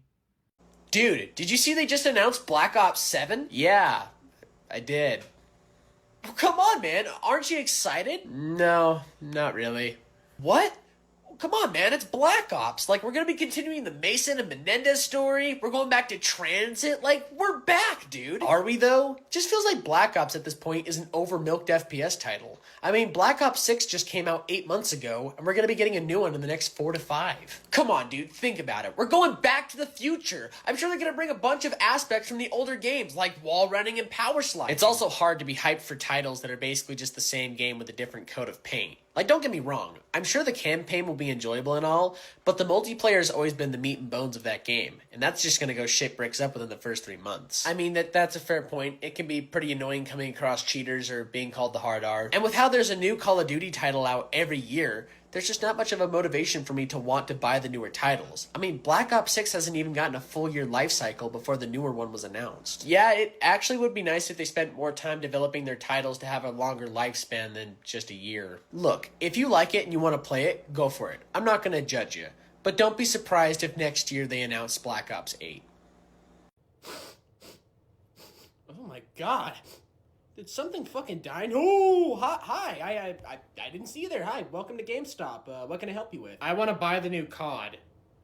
Dude, did you see they just announced Black Ops 7? Yeah, I did. Oh, come on, man. Aren't you excited? No, not really. What? Come on, man. It's Black Ops. Like, we're going to be continuing the Mason and Menendez story. We're going back to Transit. Like, we're back, dude. Are we, though? Just feels like Black Ops at this point is an over-milked FPS title. I mean, Black Ops 6 just came out 8 months ago, and we're going to be getting a new one in the next 4 to 5. Come on, dude. Think about it. We're going back to the future. I'm sure they're going to bring a bunch of aspects from the older games, like wall running and power sliding. It's also hard to be hyped for titles that are basically just the same game with a different coat of paint. Like, don't get me wrong, I'm sure the campaign will be enjoyable and all, but the multiplayer has always been the meat and bones of that game, and that's just gonna go shit bricks up within the first 3 months. I mean, that's a fair point. It can be pretty annoying coming across cheaters or being called the hard R. And with how there's a new Call of Duty title out every year, there's just not much of a motivation for me to want to buy the newer titles. I mean, Black Ops 6 hasn't even gotten a full year life cycle before the newer one was announced. Yeah, it actually would be nice if they spent more time developing their titles to have a longer lifespan than just a year. Look, if you like it and you want to play it, go for it. I'm not going to judge you. But don't be surprised if next year they announce Black Ops 8. Oh my god. Did something fucking die? Oh, hi. I didn't see you there. Hi, welcome to GameStop. What can I help you with? I want to buy the new COD.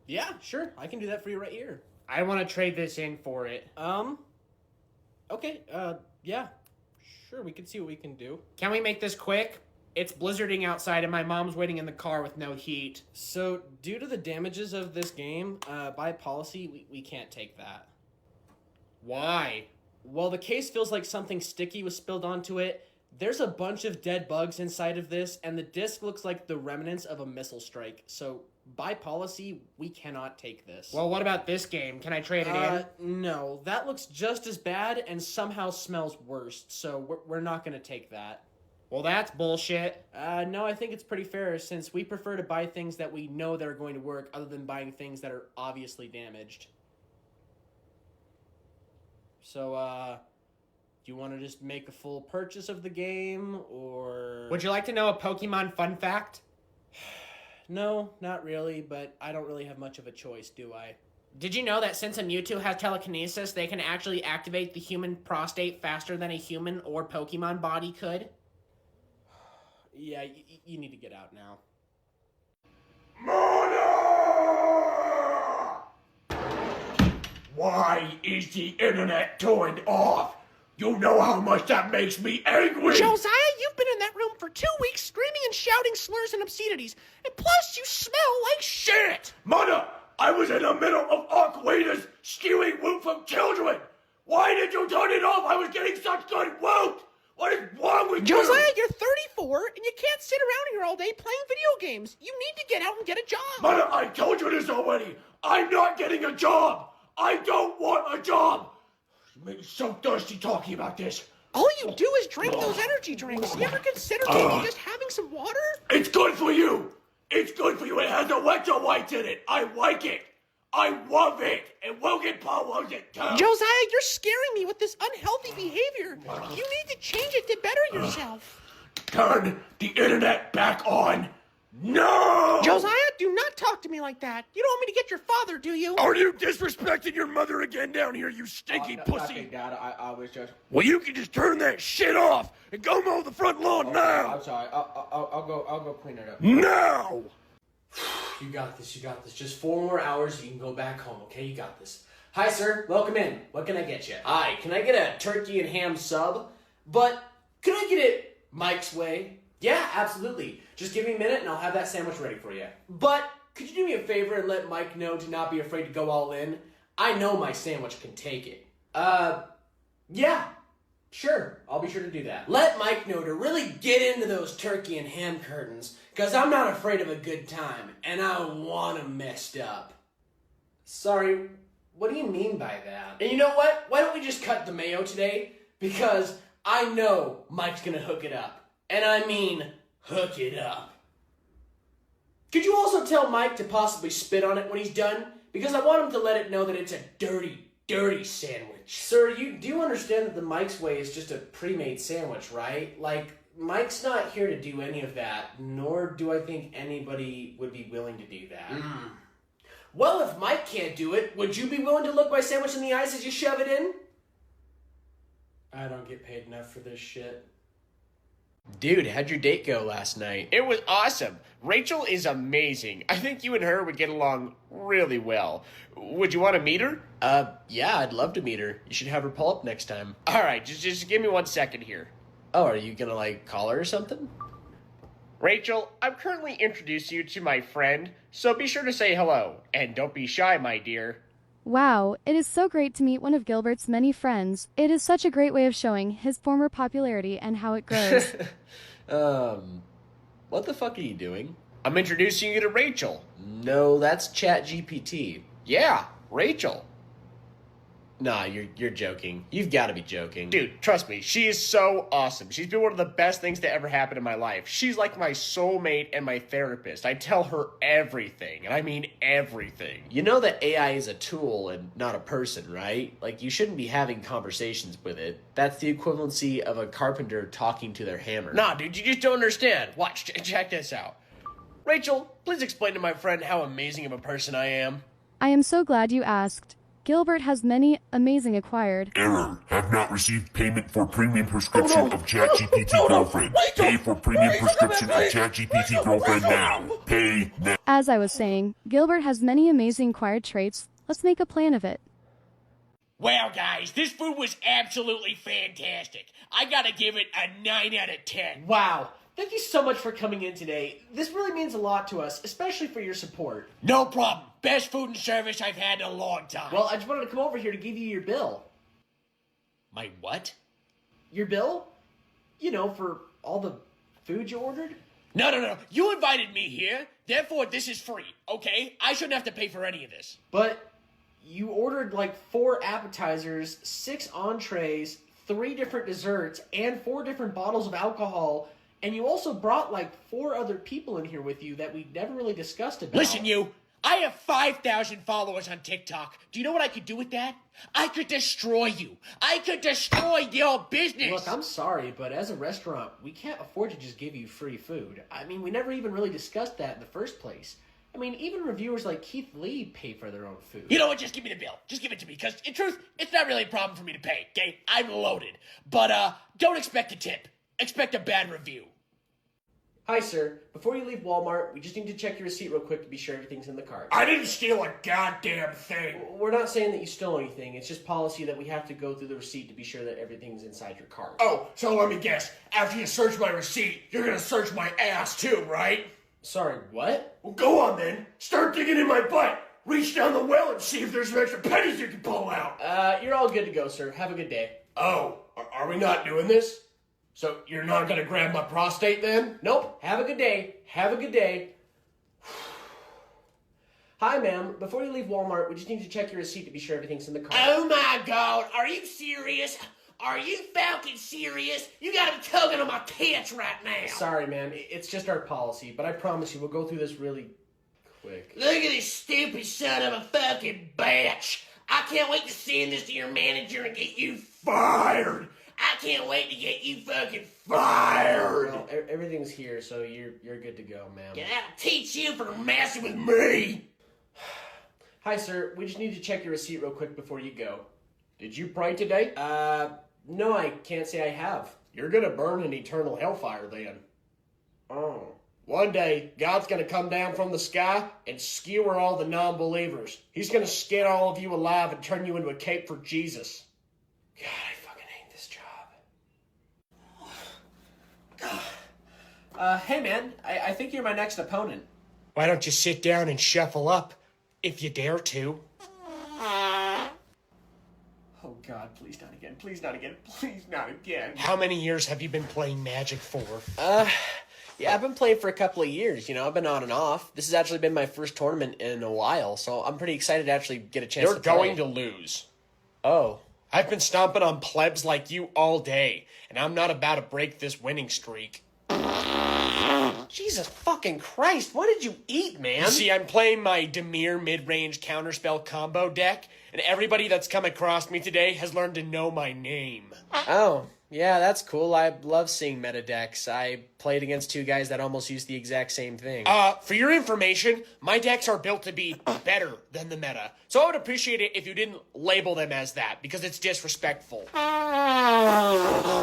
Yeah, sure. I can do that for you right here. I want to trade this in for it. Okay, yeah. Sure, we can see what we can do. Can we make this quick? It's blizzarding outside and my mom's waiting in the car with no heat. So, due to the damages of this game, by policy, we can't take that. Why? Well, the case feels like something sticky was spilled onto it. There's a bunch of dead bugs inside of this, and the disc looks like the remnants of a missile strike. So, by policy, we cannot take this. Well, what about this game? Can I trade it in? No. That looks just as bad and somehow smells worse, so we're not going to take that. Well, that's bullshit. No, I think it's pretty fair, since we prefer to buy things that we know that are going to work, other than buying things that are obviously damaged. So, do you want to just make a full purchase of the game, or... Would you like to know a Pokemon fun fact? No, not really, but I don't really have much of a choice, do I? Did you know that since a Mewtwo has telekinesis, they can actually activate the human prostate faster than a human or Pokemon body could? Yeah, you need to get out now. Why is the internet turned off? You know how much that makes me angry! Josiah, you've been in that room for 2 weeks screaming and shouting slurs and obscenities. And plus, you smell like shit! Mother, I was in the middle of Aquita's skewing whoop from children! Why did you turn it off? I was getting such good whoop! What is wrong with you? Josiah, you're 34 and you can't sit around here all day playing video games. You need to get out and get a job. Mother, I told you this already! I'm not getting a job! I don't want a job! You make me so thirsty talking about this. All you do is drink those energy drinks. You ever consider maybe just having some water? It's good for you! It's good for you. It has electrolytes in it. I like it. I love it. And Logan Paul loves it too. Josiah, you're scaring me with this unhealthy behavior. You need to change it to better yourself. Turn the internet back on. No! Josiah, do not talk to me like that. You don't want me to get your father, do you? Are you disrespecting your mother again down here, you stinky pussy? Nothing, Dad. I was just... Well, you can just turn that shit off and go mow the front lawn now. I'm sorry. I'll go clean it up. Now! You got this, you got this. Just 4 more hours, you can go back home, okay? You got this. Hi, sir. Welcome in. What can I get you? Hi, can I get a turkey and ham sub? But could I get it Mike's way? Yeah, absolutely. Just give me a minute and I'll have that sandwich ready for you. But could you do me a favor and let Mike know to not be afraid to go all in? I know my sandwich can take it. Yeah. Sure, I'll be sure to do that. Let Mike know to really get into those turkey and ham curtains, because I'm not afraid of a good time, and I want them messed up. Sorry, what do you mean by that? And you know what? Why don't we just cut the mayo today? Because I know Mike's gonna hook it up. And I mean, hook it up. Could you also tell Mike to possibly spit on it when he's done? Because I want him to let it know that it's a dirty, dirty sandwich. Sir, you do understand that the Mike's way is just a pre-made sandwich, right? Like, Mike's not here to do any of that, nor do I think anybody would be willing to do that. Well, if Mike can't do it, would you be willing to look my sandwich in the eyes as you shove it in? I don't get paid enough for this shit. Dude, how'd your date go last night? It was awesome. Rachel is amazing. I think you and her would get along really well. Would you want to meet her? Yeah, I'd love to meet her. You should have her pull up next time. All right, just give me 1 second here. Oh, are you gonna, like, call her or something? Rachel, I'm currently introducing you to my friend, so be sure to say hello. And don't be shy, my dear. Wow, it is so great to meet one of Gilbert's many friends. It is such a great way of showing his former popularity and how it grows. What the fuck are you doing? I'm introducing you to Rachel. No, that's ChatGPT. Yeah, Rachel. Nah, you're joking. You've got to be joking. Dude, trust me, she is so awesome. She's been one of the best things to ever happen in my life. She's like my soulmate and my therapist. I tell her everything, and I mean everything. You know that AI is a tool and not a person, right? Like, you shouldn't be having conversations with it. That's the equivalency of a carpenter talking to their hammer. Nah, dude, you just don't understand. Watch, check this out. Rachel, please explain to my friend how amazing of a person I am. I am so glad you asked. Gilbert has many amazing acquired. Error. Have not received payment for premium prescription of ChatGPT Girlfriend. Pay for premium prescription of ChatGPT Girlfriend now. Pay now. As I was saying, Gilbert has many amazing acquired traits. Let's make a plan of it. Well, guys, this food was absolutely fantastic. I gotta give it a 9 out of 10. Wow. Thank you so much for coming in today. This really means a lot to us, especially for your support. No problem. Best food and service I've had in a long time. Well, I just wanted to come over here to give you your bill. My what? Your bill? You know, for all the food you ordered? No. You invited me here, therefore this is free, okay? I shouldn't have to pay for any of this. But you ordered like 4 appetizers, 6 entrees, 3 different desserts, and 4 different bottles of alcohol. And you also brought like 4 other people in here with you that we never really discussed about. Listen, you. I have 5,000 followers on TikTok. Do you know what I could do with that? I could destroy you. I could destroy your business. Look, I'm sorry, but as a restaurant, we can't afford to just give you free food. I mean, we never even really discussed that in the first place. I mean, even reviewers like Keith Lee pay for their own food. You know what? Just give me the bill. Just give it to me, because in truth, it's not really a problem for me to pay, okay? I'm loaded. But, don't expect a tip. Expect a bad review. Hi, sir. Before you leave Walmart, we just need to check your receipt real quick to be sure everything's in the cart. I didn't steal a goddamn thing. We're not saying that you stole anything. It's just policy that we have to go through the receipt to be sure that everything's inside your cart. Oh, so let me guess. After you search my receipt, you're gonna search my ass too, right? Sorry, what? Well, go on then. Start digging in my butt. Reach down the well and see if there's some extra pennies you can pull out. You're all good to go, sir. Have a good day. Oh, are we not doing this? So you're not gonna grab my prostate then? Nope. Have a good day. Have a good day. Hi, ma'am. Before you leave Walmart, we just need to check your receipt to be sure everything's in the cart. Oh my God, are you serious? Are you fucking serious? You gotta be tugging on my pants right now. Sorry, ma'am. It's just our policy, but I promise you we'll go through this really quick. Look at this stupid son of a fucking bitch. I can't wait to send this to your manager and get you fired. I can't wait to get you fucking fired. Well, everything's here, so you're good to go, ma'am. Yeah, that'll teach you for messing with me. Hi, sir. We just need to check your receipt real quick before you go. Did you pray today? No, I can't say I have. You're gonna burn in eternal hellfire then. Oh. One day, God's gonna come down from the sky and skewer all the non-believers. He's gonna skin all of you alive and turn you into a cape for Jesus. God, I fucking hate this job. Hey man, I think you're my next opponent. Why don't you sit down and shuffle up, if you dare to? Oh God, please not again, please not again, please not again. How many years have you been playing Magic for? Yeah, I've been playing for a couple of years, you know, I've been on and off. This has actually been my first tournament in a while, so I'm pretty excited to actually get a chance You're to play. going to lose. Oh. I've been stomping on plebs like you all day, and I'm not about to break this winning streak. Jesus fucking Christ, what did you eat, man? You see, I'm playing my Demir mid-range counterspell combo deck, and everybody that's come across me today has learned to know my name. Oh, yeah, that's cool. I love seeing meta decks. I played against 2 guys that almost used the exact same thing. For your information, my decks are built to be better than the meta. So I would appreciate it if you didn't label them as that, because it's disrespectful.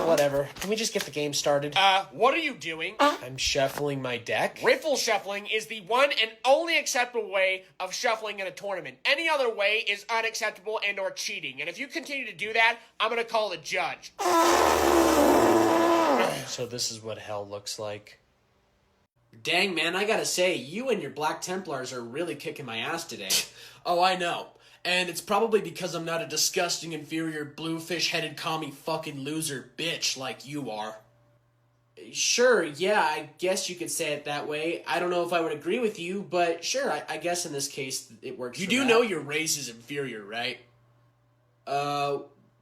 Whatever. Can we just get the game started? What are you doing? I'm shuffling my deck. Riffle shuffling is the one and only acceptable way of shuffling in a tournament. Any other way is unacceptable and or cheating. And if you continue to do that, I'm gonna call the judge. So this is what hell looks like. Dang, man, I gotta say, you and your Black Templars are really kicking my ass today. Oh, I know. And it's probably because I'm not a disgusting, inferior, bluefish-headed, commie fucking loser bitch like you are. Sure, yeah, I guess you could say it that way. I don't know if I would agree with you, but sure, I guess in this case it works. You for do that. know your race is inferior, right?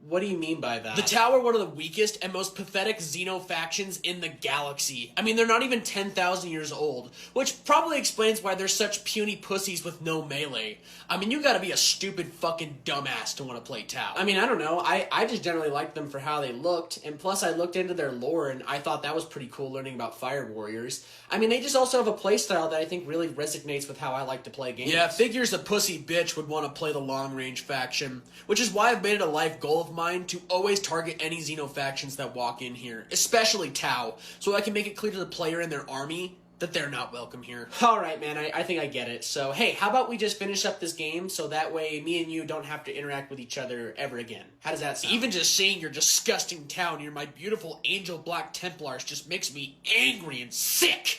What do you mean by that? The Tau are one of the weakest and most pathetic Xeno factions in the galaxy. I mean, they're not even 10,000 years old, which probably explains why they're such puny pussies with no melee. I mean, you gotta be a stupid fucking dumbass to want to play Tau. I mean, I don't know. I just generally liked them for how they looked, and plus I looked into their lore and I thought that was pretty cool learning about Fire Warriors. I mean, they just also have a playstyle that I think really resonates with how I like to play games. Yeah, figures a pussy bitch would want to play the long-range faction, which is why I've made it a life goal of mine to always target any Xeno factions that walk in here, especially Tau, so I can make it clear to the player and their army that they're not welcome here. Alright, man, I think I get it. So, hey, how about we just finish up this game so that way me and you don't have to interact with each other ever again? How does that sound? Even just seeing your disgusting Tau near my beautiful Angel Black Templars just makes me angry and sick.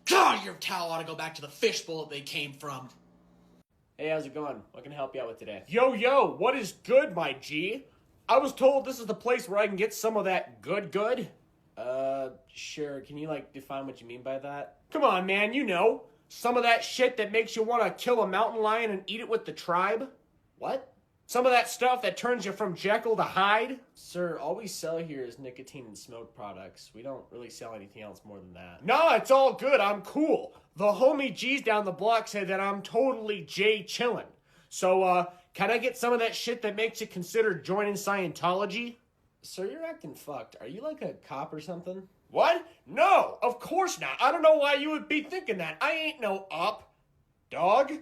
God, your Tau ought to go back to the fishbowl that they came from. Hey, how's it going? What can I help you out with today? Yo, what is good, my G? I was told this is the place where I can get some of that good. Sure. Can you, define what you mean by that? Come on, man, you know. Some of that shit that makes you want to kill a mountain lion and eat it with the tribe. What? Some of that stuff that turns you from Jekyll to Hyde. Sir, all we sell here is nicotine and smoke products. We don't really sell anything else more than that. No, it's all good. I'm cool. The homie G's down the block said that I'm totally Jay chillin'. So, can I get some of that shit that makes you consider joining Scientology? Sir, you're acting fucked. Are you like a cop or something? What? No, of course not. I don't know why you would be thinking that. I ain't no up, dog.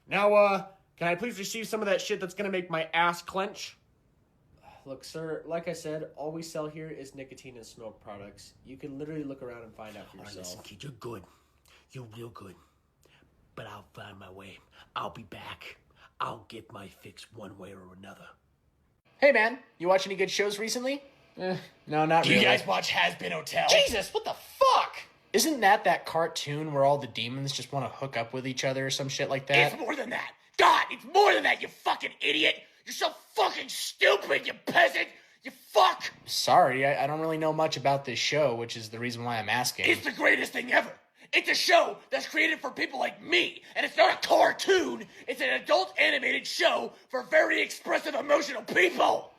Now, can I please receive some of that shit that's gonna make my ass clench? Look, sir, like I said, all we sell here is nicotine and smoke products. You can literally look around and find out for yourself. Listen, kid, you're good. You're real good. But I'll find my way. I'll be back. I'll get my fix one way or another. Hey, man, you watch any good shows recently? No, not really. Do you guys watch Has Been Hotel? Jesus, what the fuck? Isn't that cartoon where all the demons just want to hook up with each other or some shit like that? It's more than that. God, it's more than that, you fucking idiot. You're so fucking stupid, you peasant. You fuck. Sorry, I don't really know much about this show, which is the reason why I'm asking. It's the greatest thing ever. It's a show that's created for people like me, and it's not a cartoon. It's an adult animated show for very expressive, emotional people.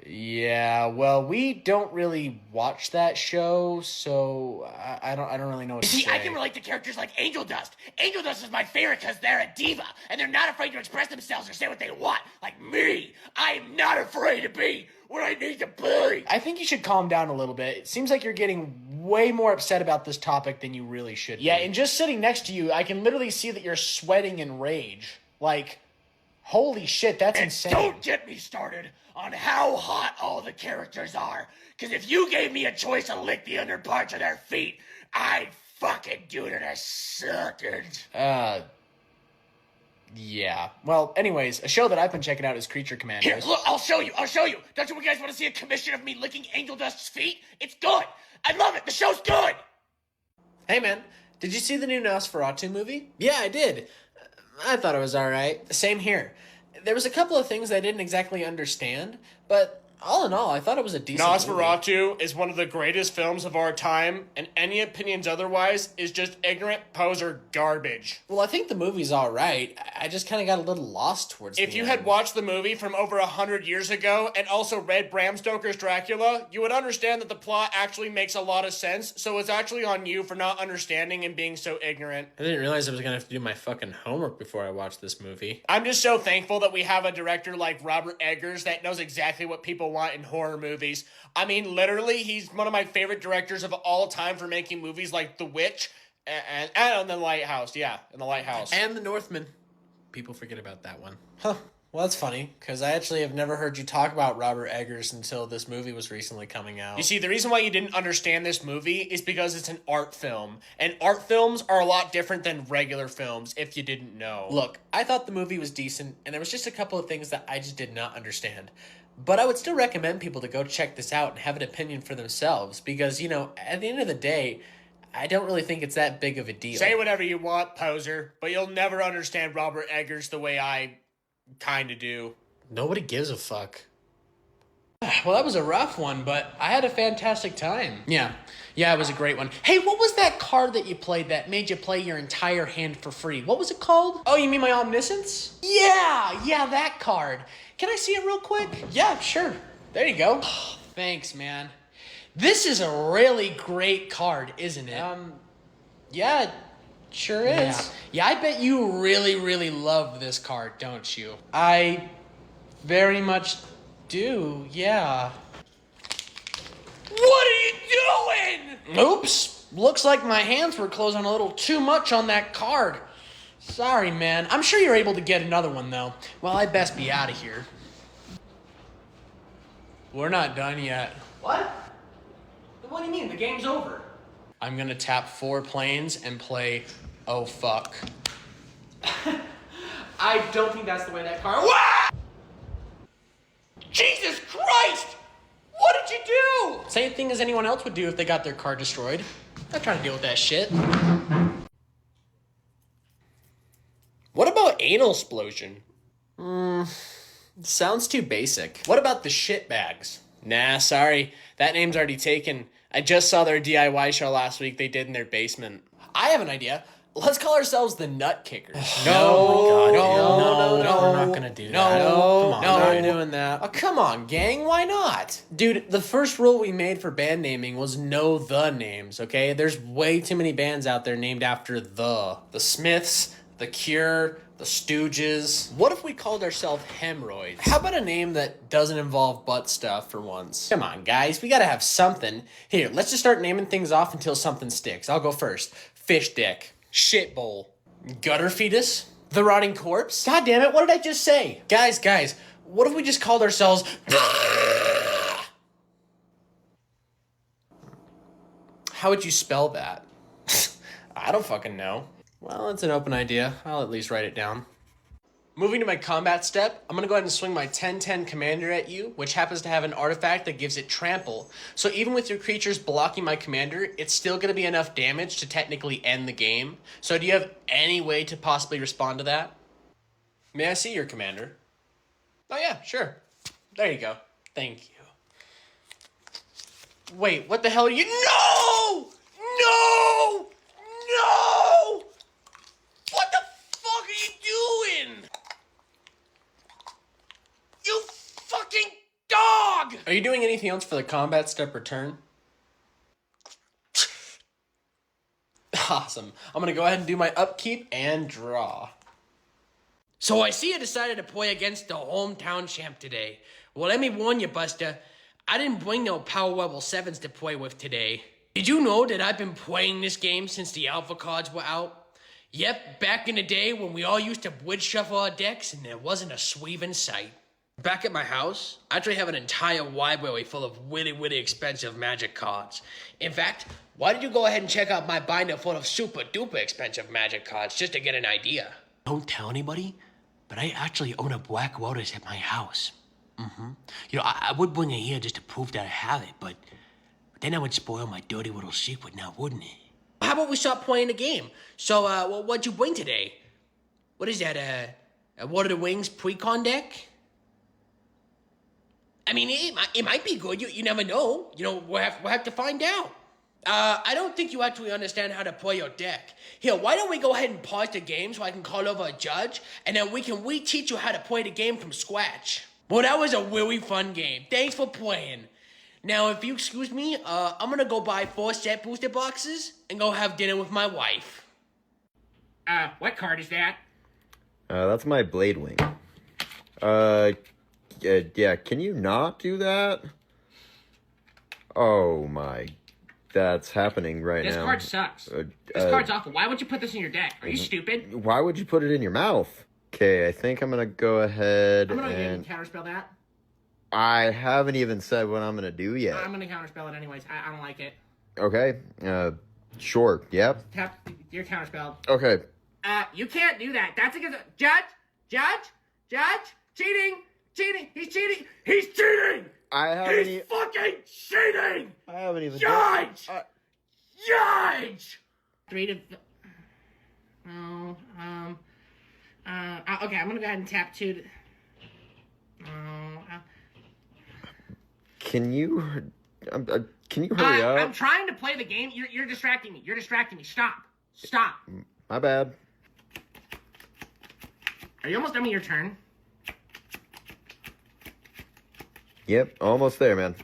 Yeah, well, we don't really watch that show, so I don't really know what to say. See, I can relate to characters like Angel Dust. Angel Dust is my favorite because they're a diva, and they're not afraid to express themselves or say what they want. Like me, I am not afraid to be what I need to be. I think you should calm down a little bit. It seems like you're getting way more upset about this topic than you really should be. Yeah, and just sitting next to you, I can literally see that you're sweating in rage. Like, holy shit, that's insane. Don't get me started on how hot all the characters are. Because if you gave me a choice to lick the underparts of their feet, I'd fucking do it in a second. Yeah. Well, anyways, a show that I've been checking out is Creature Commandos. Here, look, I'll show you. Don't you guys want to see a commission of me licking Angel Dust's feet? It's good. I love it. The show's good. Hey, man, did you see the new Nosferatu movie? Yeah, I did. I thought it was alright. Same here. There was a couple of things I didn't exactly understand, but all in all, I thought it was a decent Nosferatu is one of the greatest films of our time, and any opinions otherwise is just ignorant poser garbage. Well, I think the movie's alright. I just kind of got a little lost towards the end. If you had watched the movie from over 100 years ago and also read Bram Stoker's Dracula, you would understand that the plot actually makes a lot of sense, so it's actually on you for not understanding and being so ignorant. I didn't realize I was gonna have to do my fucking homework before I watched this movie. I'm just so thankful that we have a director like Robert Eggers that knows exactly what people want in horror movies. I mean, literally, he's one of my favorite directors of all time for making movies like The Witch and The Lighthouse. Yeah, and The Lighthouse. And The Northman. People forget about that one. Huh. Well, that's funny, because I actually have never heard you talk about Robert Eggers until this movie was recently coming out. You see, the reason why you didn't understand this movie is because it's an art film. And art films are a lot different than regular films, if you didn't know. Look, I thought the movie was decent, and there was just a couple of things that I just did not understand. But I would still recommend people to go check this out and have an opinion for themselves, because, you know, at the end of the day, I don't really think it's that big of a deal. Say whatever you want, poser, but you'll never understand Robert Eggers the way I kinda do. Nobody gives a fuck. Well, that was a rough one, but I had a fantastic time. Yeah, it was a great one. Hey, what was that card that you played that made you play your entire hand for free? What was it called? Oh, you mean my Omniscience? Yeah, that card. Can I see it real quick? Yeah, sure. There you go. Oh, thanks, man. This is a really great card, isn't it? Yeah, it sure is. Yeah, I bet you really, really love this card, don't you? I very much do, yeah. What are you doing? Oops. Looks like my hands were closing a little too much on that card. Sorry, man. I'm sure you're able to get another one, though. Well, I best be out of here. We're not done yet. What? What do you mean? The game's over. I'm gonna tap 4 planes and play Oh Fuck. I don't think that's the way that card. Jesus Christ! What did you do? Same thing as anyone else would do if they got their car destroyed. Not trying to deal with that shit. What about anal explosion? Sounds too basic. What about the shit bags? Nah, sorry. That name's already taken. I just saw their DIY show last week they did in their basement. I have an idea. Let's call ourselves the Nut Kickers. No, No, we're not gonna do that. No, Come on, we're no. doing that. Oh, come on, gang, why not? Dude, the first rule we made for band naming was know the names, okay? There's way too many bands out there named after the. The Smiths, The Cure, The Stooges. What if we called ourselves Hemorrhoids? How about a name that doesn't involve butt stuff for once? Come on, guys, we gotta have something. Here, let's just start naming things off until something sticks. I'll go first. Fish Dick. Shit Bowl. Gutter Fetus. The Rotting Corpse. God damn it, what did I just say? Guys, what if we just called ourselves... How would you spell that? I don't fucking know. Well, it's an open idea. I'll at least write it down. Moving to my combat step, I'm going to go ahead and swing my 10-10 commander at you, which happens to have an artifact that gives it trample. So even with your creatures blocking my commander, it's still going to be enough damage to technically end the game. So do you have any way to possibly respond to that? May I see your commander? Oh yeah, sure. There you go. Thank you. Wait, what the hell are you... No! No! No! What the fuck are you doing? You fucking dog! Are you doing anything else for the combat step return? Awesome. I'm gonna go ahead and do my upkeep and draw. So I see you decided to play against the hometown champ today. Well, let me warn you, Buster. I didn't bring no power level 7s to play with today. Did you know that I've been playing this game since the alpha cards were out? Yep, back in the day when we all used to wood shuffle our decks and there wasn't a sweeve in sight. Back at my house, I actually have an entire library full of really expensive magic cards. In fact, why don't you go ahead and check out my binder full of super duper expensive magic cards just to get an idea. Don't tell anybody, but I actually own a Black Lotus at my house. You know, I would bring it here just to prove that I have it, but then I would spoil my dirty little secret now, wouldn't it? How about we start playing the game? So, what'd you bring today? What is that, a What are the Wings pre-con deck? I mean, it might be good. You never know. You know, we'll have to find out. I don't think you actually understand how to play your deck. Here, why don't we go ahead and pause the game so I can call over a judge, and then we can reteach you how to play the game from scratch. Well, that was a really fun game. Thanks for playing. Now, if you excuse me, I'm gonna go buy 4 set booster boxes and go have dinner with my wife. What card is that? That's my Blade Wing. Yeah, can you not do that? Oh my, that's happening right now. This card sucks. This card's awful. Why would you put this in your deck? Are you stupid? Why would you put it in your mouth? Okay, I think I'm gonna go ahead I'm gonna and... counterspell that. I haven't even said what I'm gonna do yet. I'm gonna counterspell it anyways. I don't like it. Okay, sure, yep. Tap, you're counterspelled. Okay. You can't do that. That's against... Judge! Cheating! He's cheating! He's cheating! I haven't He's fucking cheating! I haven't even... Judge! Judge! 3 to... Oh, okay, I'm gonna go ahead and tap 2 to... Can you hurry up? I'm trying to play the game. You're distracting me. You're distracting me. Stop. Stop. My bad. Are you almost done with your turn? Yep, almost there, man.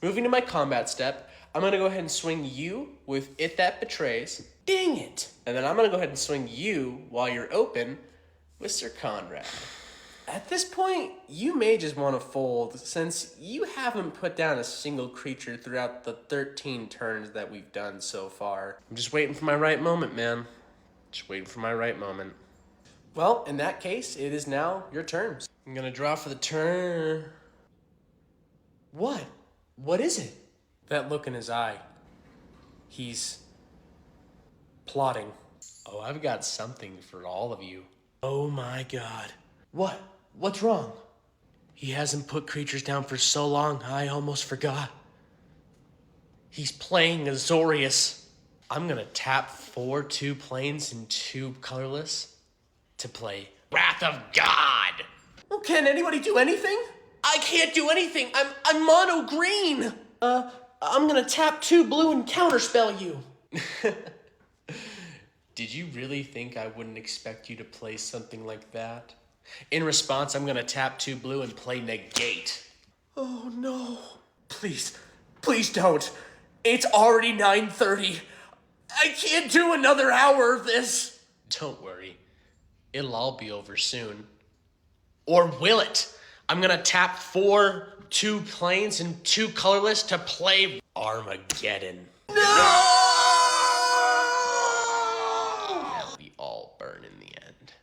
Moving to my combat step, I'm going to go ahead and swing you with It That Betrays. Dang it! And then I'm going to go ahead and swing you while you're open with Sir Conrad. At this point, you may just want to fold since you haven't put down a single creature throughout the 13 turns that we've done so far. I'm just waiting for my right moment, man. Just waiting for my right moment. Well, in that case, it is now your turn. I'm going to draw for the turn. What? What is it? That look in his eye. He's plotting. Oh, I've got something for all of you. Oh my god. What? What's wrong? He hasn't put creatures down for so long, I almost forgot. He's playing Azorius. I'm gonna tap 4 2 planes and 2 colorless to play Wrath of God. Well, can anybody do anything? I can't do anything. I'm mono green. I'm gonna tap 2 blue and counterspell you. Did you really think I wouldn't expect you to play something like that? In response, I'm gonna tap 2 blue and play negate. Oh no. Please don't. It's already 9:30. I can't do another hour of this. Don't worry. It'll all be over soon. Or will it? I'm gonna tap 4 2 planes and 2 colorless to play Armageddon. No! We all burn in the end.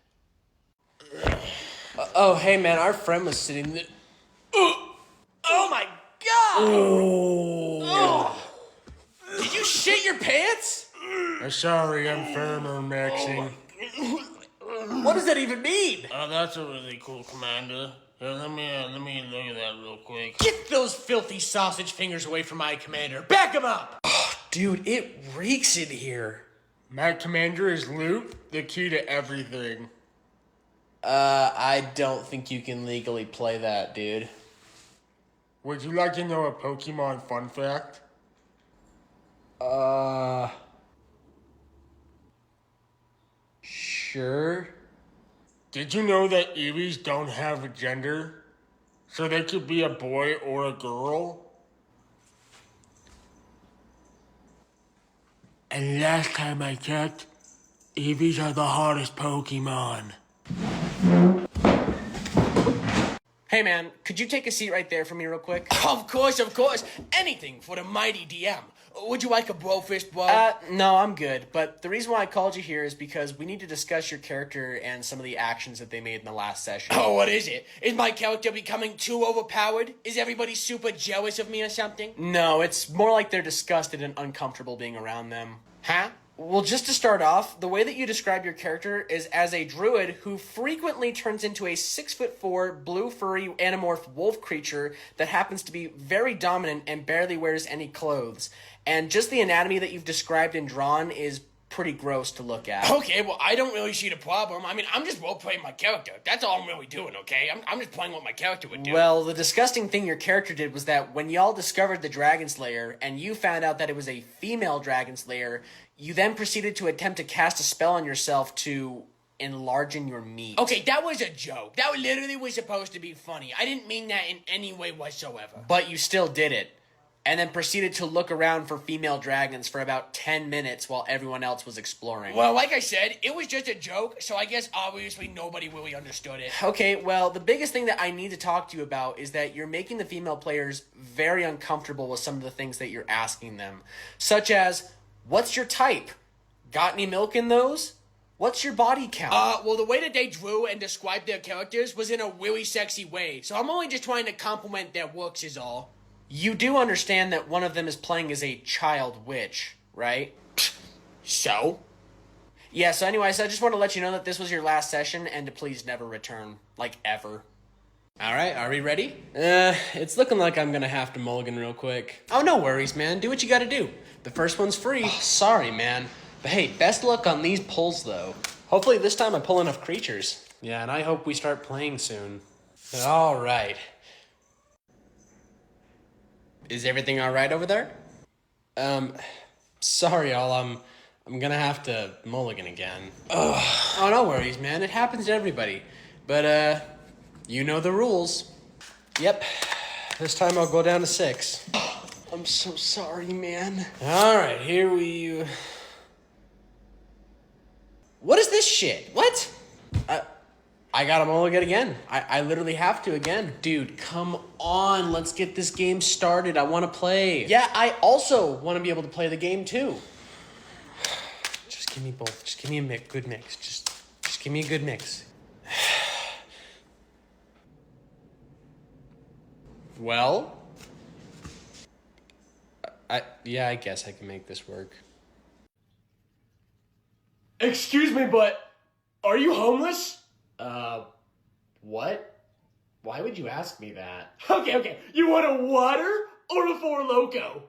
Oh, hey man, our friend was sitting there. Oh my god! Oh. Did you shit your pants? Sorry, I'm thermomaxing. What does that even mean? That's a really cool commander. Here, let me look at that real quick. Get those filthy sausage fingers away from my commander. Back him up! Oh, dude, it reeks in here. My commander is loot, the key to everything. I don't think you can legally play that, dude. Would you like to know a Pokemon fun fact? Sure. Did you know that Eevees don't have a gender? So they could be a boy or a girl? And last time I checked, Eevees are the hottest Pokemon. Hey man, could you take a seat right there for me real quick? Of course. Anything for the mighty DM. Would you like a blowfish blow? No, I'm good. But the reason why I called you here is because we need to discuss your character and some of the actions that they made in the last session. Oh, what is it? Is my character becoming too overpowered? Is everybody super jealous of me or something? No, it's more like they're disgusted and uncomfortable being around them. Huh? Well, just to start off, the way that you describe your character is as a druid who frequently turns into a 6'4" blue furry anamorph wolf creature that happens to be very dominant and barely wears any clothes. And just the anatomy that you've described and drawn is pretty gross to look at. Okay, well, I don't really see the problem. I mean, I'm just role-playing my character. That's all I'm really doing, okay? I'm just playing what my character would do. Well, the disgusting thing your character did was that when y'all discovered the Dragon Slayer and you found out that it was a female Dragon Slayer, you then proceeded to attempt to cast a spell on yourself to enlarge your meat. Okay, that was a joke. That literally was supposed to be funny. I didn't mean that in any way whatsoever. But you still did it. And then proceeded to look around for female dragons for about 10 minutes while everyone else was exploring. Well, like I said, it was just a joke, so I guess obviously nobody really understood it. Okay, well, the biggest thing that I need to talk to you about is that you're making the female players very uncomfortable with some of the things that you're asking them. Such as, what's your type? Got any milk in those? What's your body count? Well, the way that they drew and described their characters was in a really sexy way, so I'm only just trying to compliment their looks is all. You do understand that one of them is playing as a child witch, right? So? Yeah, so anyways, I just want to let you know that this was your last session and to please never return. Like, ever. Alright, are we ready? It's looking like I'm gonna have to mulligan real quick. Oh, no worries, man. Do what you gotta do. The first one's free. Sorry, man. But hey, best luck on these pulls, though. Hopefully this time I pull enough creatures. Yeah, and I hope we start playing soon. Alright. Is everything all right over there? Sorry, y'all. I'm gonna have to mulligan again. Oh, no worries, man. It happens to everybody. But, you know the rules. Yep. This time I'll go down to 6. I'm so sorry, man. All right, here we... What is this shit? What? I got a mulligan again. I literally have to again. Dude, come on. Let's get this game started. I want to play. Yeah, I also want to be able to play the game too. Just give me both. Just give me a good mix. Just give me a good mix. Well, yeah, I guess I can make this work. Excuse me, but are you homeless? What? Why would you ask me that? Okay. You want a water or a Four Loko?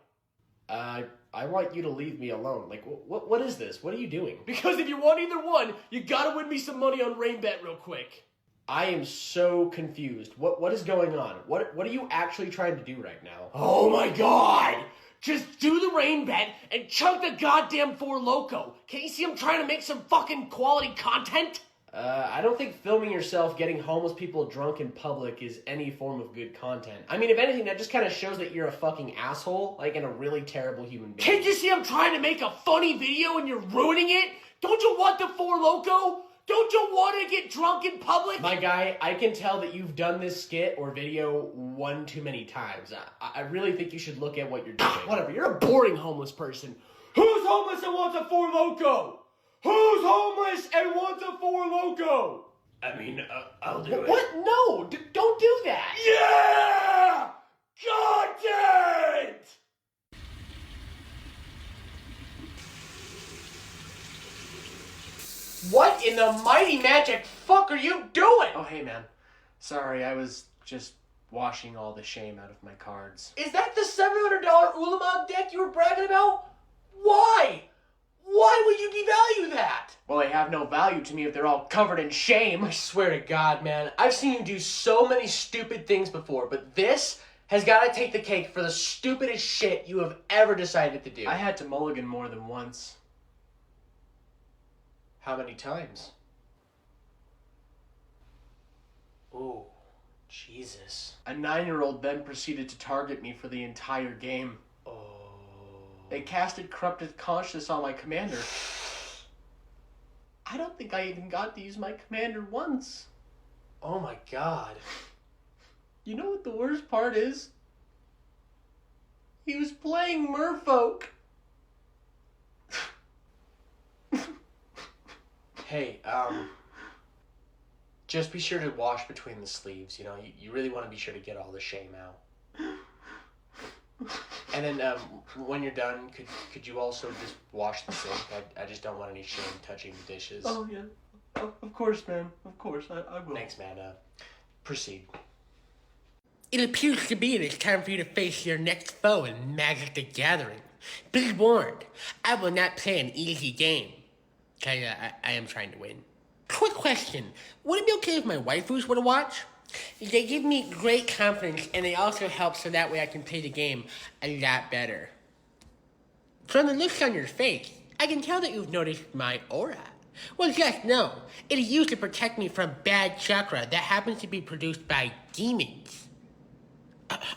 I want you to leave me alone. Like, what is this? What are you doing? Because if you want either one, you gotta win me some money on RainBet real quick. I am so confused. What is going on? What are you actually trying to do right now? Oh my god! Just do the RainBet and chunk the goddamn Four Loko. Can't you see I'm trying to make some fucking quality content? I don't think filming yourself getting homeless people drunk in public is any form of good content. I mean, if anything, that just kind of shows that you're a fucking asshole, like, and a really terrible human being. Can't you see I'm trying to make a funny video and you're ruining it? Don't you want the Four Loko? Don't you want to get drunk in public? My guy, I can tell that you've done this skit or video one too many times. I really think you should look at what you're doing. Whatever, you're a boring homeless person. Who's homeless and wants a Four Loko? Who's homeless and wants a Four Loko? I mean, I'll do it. What? No, don't do that. Yeah! Content! What in the mighty magic fuck are you doing? Oh, hey, man. Sorry, I was just washing all the shame out of my cards. Is that the $700 Ulamog deck you were bragging about? Why? Why would you devalue that? Well, they have no value to me if they're all covered in shame. I swear to God, man. I've seen you do so many stupid things before, but this has got to take the cake for the stupidest shit you have ever decided to do. I had to mulligan more than once. How many times? Ooh, Jesus. A 9-year-old then proceeded to target me for the entire game. They casted corrupted conscience on my commander. I don't think I even got to use my commander once. Oh my God. You know what the worst part is? He was playing Merfolk. Hey, just be sure to wash between the sleeves, you know? You really want to be sure to get all the shame out. And then, when you're done, could you also just wash the sink? I just don't want any shame touching the dishes. Oh, yeah. Of course, man. Of course, I will. Thanks, man. Proceed. It appears to be it is time for you to face your next foe in Magic the Gathering. Be warned, I will not play an easy game. Because I am trying to win. Quick question. Would it be okay if my waifus were to watch? They give me great confidence, and they also help so that way I can play the game a lot better. From the looks on your face, I can tell that you've noticed my aura. Well, just know, it is used to protect me from bad chakra that happens to be produced by demons.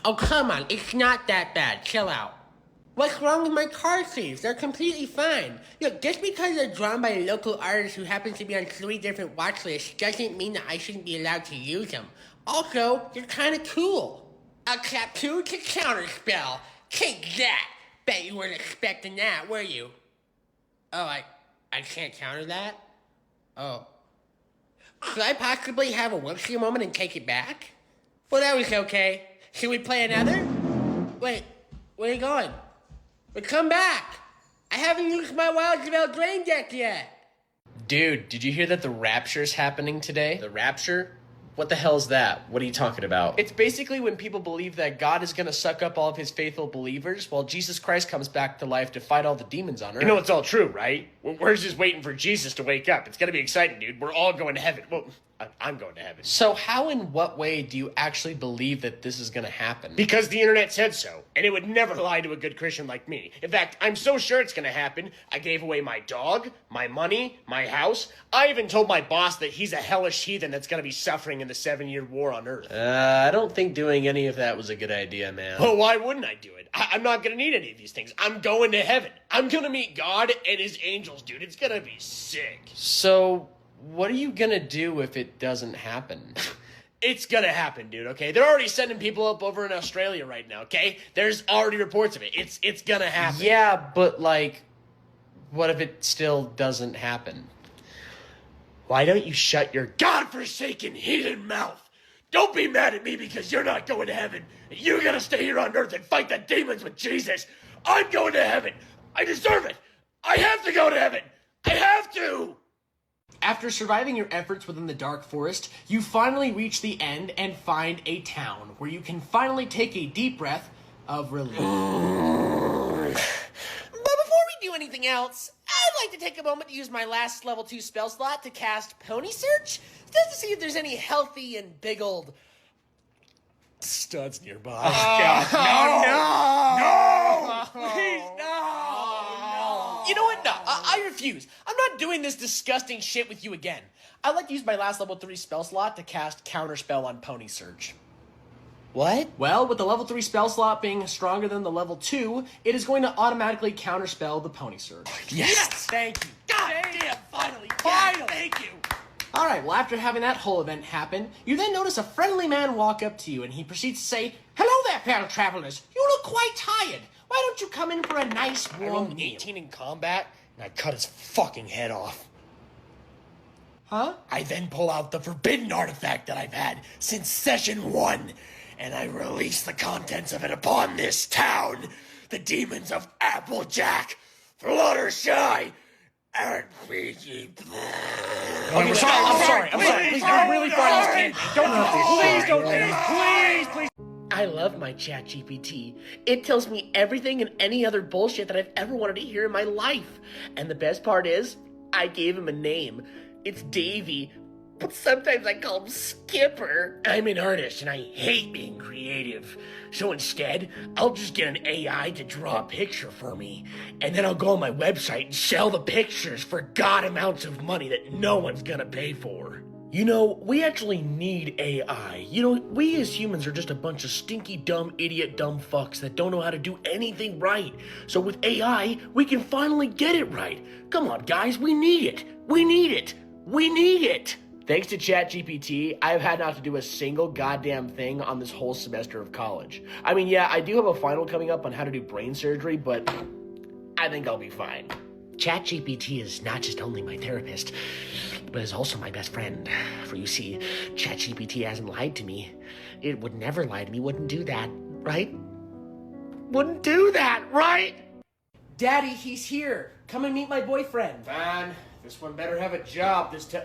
Oh, come on, it's not that bad. Chill out. What's wrong with my card sleeves? They're completely fine. Look, just because they're drawn by a local artist who happens to be on 3 different watch lists doesn't mean that I shouldn't be allowed to use them. Also, you're kind of cool. A Claptoo to counterspell. Take that. Bet you weren't expecting that, were you? Oh, I can't counter that? Oh. Could I possibly have a whoopsie moment and take it back? Well, that was okay. Should we play another? Wait, where are you going? But come back! I haven't used my Wild Javel Drain deck yet! Dude, did you hear that the Rapture's happening today? The Rapture? What the hell's that? What are you talking about? It's basically when people believe that God is gonna suck up all of his faithful believers while Jesus Christ comes back to life to fight all the demons on earth. You know it's all true, right? We're just waiting for Jesus to wake up. It's gonna be exciting, dude. We're all going to heaven. Well, I'm going to heaven. So how in what way do you actually believe that this is going to happen? Because the internet said so, and it would never lie to a good Christian like me. In fact, I'm so sure it's going to happen, I gave away my dog, my money, my house. I even told my boss that he's a hellish heathen that's going to be suffering in the 7-year war on Earth. I don't think doing any of that was a good idea, man. Well, why wouldn't I do it? I'm not going to need any of these things. I'm going to heaven. I'm going to meet God and his angels, dude. It's going to be sick. So what are you going to do if it doesn't happen? It's gonna happen, dude, okay? They're already sending people up over in Australia right now, okay? There's already reports of it. It's gonna happen. Yeah, but, like, what if it still doesn't happen? Why don't you shut your godforsaken heathen mouth? Don't be mad at me because you're not going to heaven. You're gonna stay here on earth and fight the demons with Jesus. I'm going to heaven. I deserve it. I have to go to heaven. I have to! After surviving your efforts within the dark forest, you finally reach the end and find a town where you can finally take a deep breath of relief. But before we do anything else, I'd like to take a moment to use my last level 2 spell slot to cast Pony Search, just to see if there's any healthy and big old studs nearby. God, no! Please, no! You know what? No, I refuse. I'm not doing this disgusting shit with you again. I'd like to use my last level 3 spell slot to cast Counterspell on Pony Search. What? Well, with the level 3 spell slot being stronger than the level 2, it is going to automatically counterspell the Pony Search. Yes! Thank you. God damn, finally! Finally! Thank you! Alright, well, after having that whole event happen, you then notice a friendly man walk up to you, and he proceeds to say, "Hello there, fellow travelers. You look quite tired. Why don't you come in for a nice I warm rolled an meal?" 18 in combat, and I cut his fucking head off. Huh? I then pull out the forbidden artifact that I've had since session 1, and I release the contents of it upon this town. The demons of Applejack, Fluttershy, and Fiji. I'm sorry. Please, I'm really fine. Please. I love my ChatGPT. It tells me everything and any other bullshit that I've ever wanted to hear in my life. And the best part is, I gave him a name. It's Davy, but sometimes I call him Skipper. I'm an artist and I hate being creative. So instead, I'll just get an AI to draw a picture for me. And then I'll go on my website and sell the pictures for god amounts of money that no one's gonna pay for. You know, we actually need AI. You know, we as humans are just a bunch of stinky, dumb, idiot, dumb fucks that don't know how to do anything right. So with AI, we can finally get it right. Come on, guys, we need it. We need it. We need it. Thanks to ChatGPT, I've had not to do a single goddamn thing on this whole semester of college. I mean, yeah, I do have a final coming up on how to do brain surgery, but I think I'll be fine. ChatGPT is not just only my therapist, but is also my best friend. For you see, ChatGPT hasn't lied to me. It would never lie to me, wouldn't do that, right? Wouldn't do that, right? Daddy, he's here. Come and meet my boyfriend. Fine. This one better have a job this time.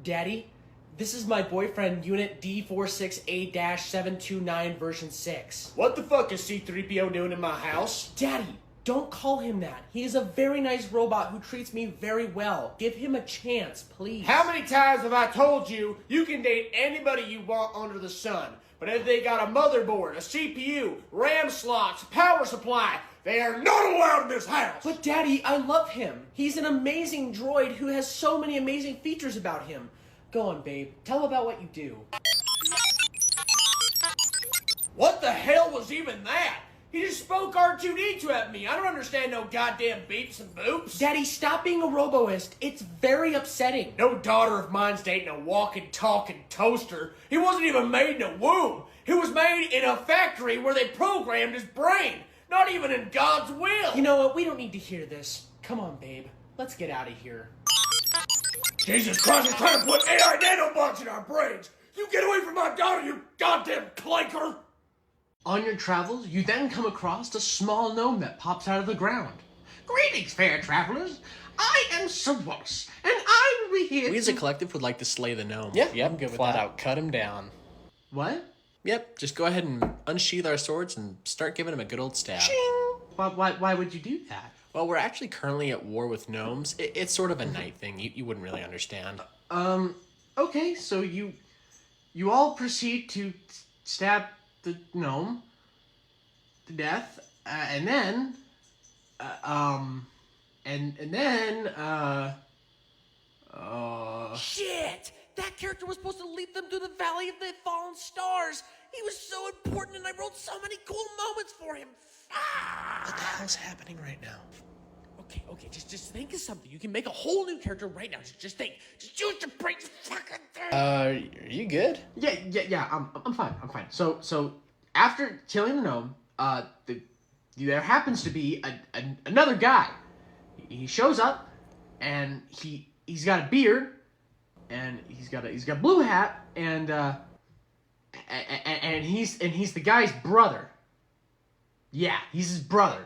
Daddy, this is my boyfriend, Unit D46A-729 version 6. What the fuck is C-3PO doing in my house? Daddy, don't call him that. He is a very nice robot who treats me very well. Give him a chance, please. How many times have I told you you can date anybody you want under the sun? But if they got a motherboard, a CPU, RAM slots, power supply, they are not allowed in this house! But Daddy, I love him. He's an amazing droid who has so many amazing features about him. Go on, babe. Tell him about what you do. What the hell was even that? He just spoke R2-D2 at me. I don't understand no goddamn beeps and boops. Daddy, stop being a roboist. It's very upsetting. No daughter of mine's dating a walking, talking toaster. He wasn't even made in a womb. He was made in a factory where they programmed his brain. Not even in God's will. You know what? We don't need to hear this. Come on, babe. Let's get out of here. Jesus Christ, he's trying to put AI nanobots in our brains. You get away from my daughter, you goddamn clanker. On your travels, you then come across a small gnome that pops out of the ground. Greetings, fair travelers. I am Sawos, and I will be here. We as a collective would like to slay the gnome. Yeah, yep, I'm good with flat that. out cut him down. What? Yep, just go ahead and unsheath our swords and start giving him a good old stab. Why would you do that? Well, we're actually currently at war with gnomes. It's sort of a night thing. You wouldn't really understand. Okay, so you all proceed to stab the gnome to death, and then, Shit! That character was supposed to lead them through the Valley of the Fallen Stars. He was so important, and I wrote so many cool moments for him. What the hell's happening right now? Okay, just think of something. You can make a whole new character right now. Just think. Just use your brain. Fucking thing. Are you good? Yeah. I'm fine. So after killing the gnome, there happens to be another guy. He shows up, and he's got a beard, and he's got a blue hat, and he's the guy's brother. Yeah, he's his brother.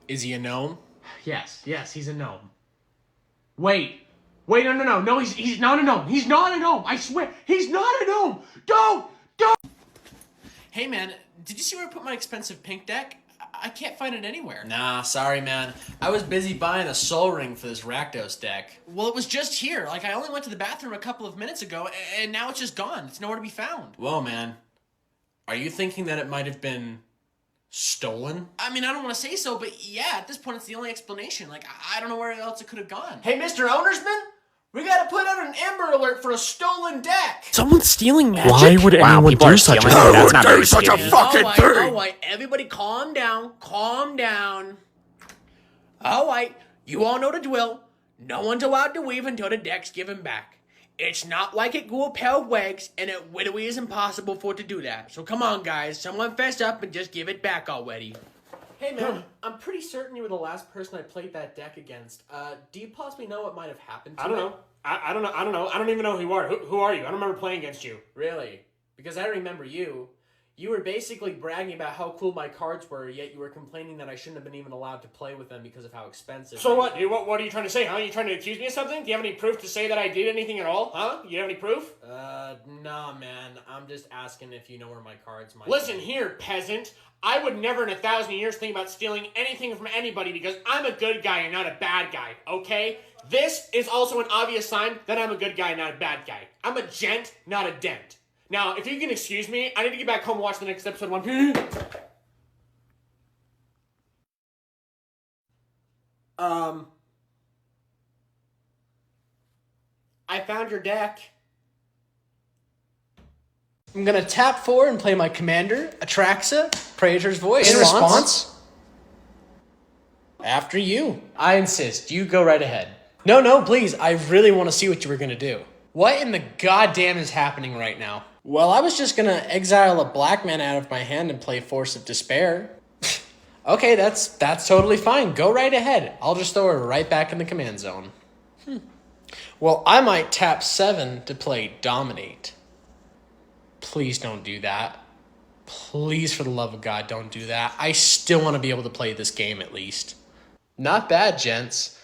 Is he a gnome? Yes, he's a gnome. Wait, no, he's not a gnome. He's not a gnome. I swear, he's not a gnome. Don't. Hey, man, did you see where I put my expensive pink deck? I can't find it anywhere. Nah, sorry, man. I was busy buying a soul ring for this Rakdos deck. Well, it was just here. Like, I only went to the bathroom a couple of minutes ago, and now it's just gone. It's nowhere to be found. Whoa, man. Are you thinking that it might have been stolen? I mean, I don't want to say so, but yeah, at this point, it's the only explanation. Like, I don't know where else it could have gone. Hey, Mr. Ownersman, we gotta put out an Amber Alert for a stolen deck. Someone's stealing magic? Why would anyone do such a thing? That's not very such a scary. fucking thing? Alright, everybody calm down. Alright, you all know the drill. No one's allowed to leave until the deck's given back. It's not like it grew a pair of legs, and it literally is impossible for it to do that. So come on, guys, someone fess up and just give it back already. Hey, man, I'm pretty certain you were the last person I played that deck against. Do you possibly know what might have happened to I don't know. I don't know. I don't even know who you are. Who are you? I don't remember playing against you. Really? Because I remember you. You were basically bragging about how cool my cards were, yet you were complaining that I shouldn't have been even allowed to play with them because of how expensive. So what, dude? What are you trying to say, huh? You trying to accuse me of something? Do you have any proof to say that I did anything at all, huh? You have any proof? Nah, man. I'm just asking if you know where my cards might Listen be. here, peasant. I would never in 1,000 years think about stealing anything from anybody because I'm a good guy and not a bad guy, okay? This is also an obvious sign that I'm a good guy and not a bad guy. I'm a gent, not a dent. Now, if you can excuse me, I need to get back home and watch the next episode of One Piece. I found your deck. I'm gonna tap 4 and play my commander, Atraxa, Praetor's Voice. In response? After you. I insist. You go right ahead. No, please. I really want to see what you were gonna do. What in the goddamn is happening right now? Well, I was just gonna exile a black man out of my hand and play Force of Despair. Okay, that's totally fine. Go right ahead. I'll just throw her right back in the command zone. Well, I might tap 7 to play Dominate. Please don't do that. Please, for the love of God, don't do that. I still want to be able to play this game at least. Not bad, gents.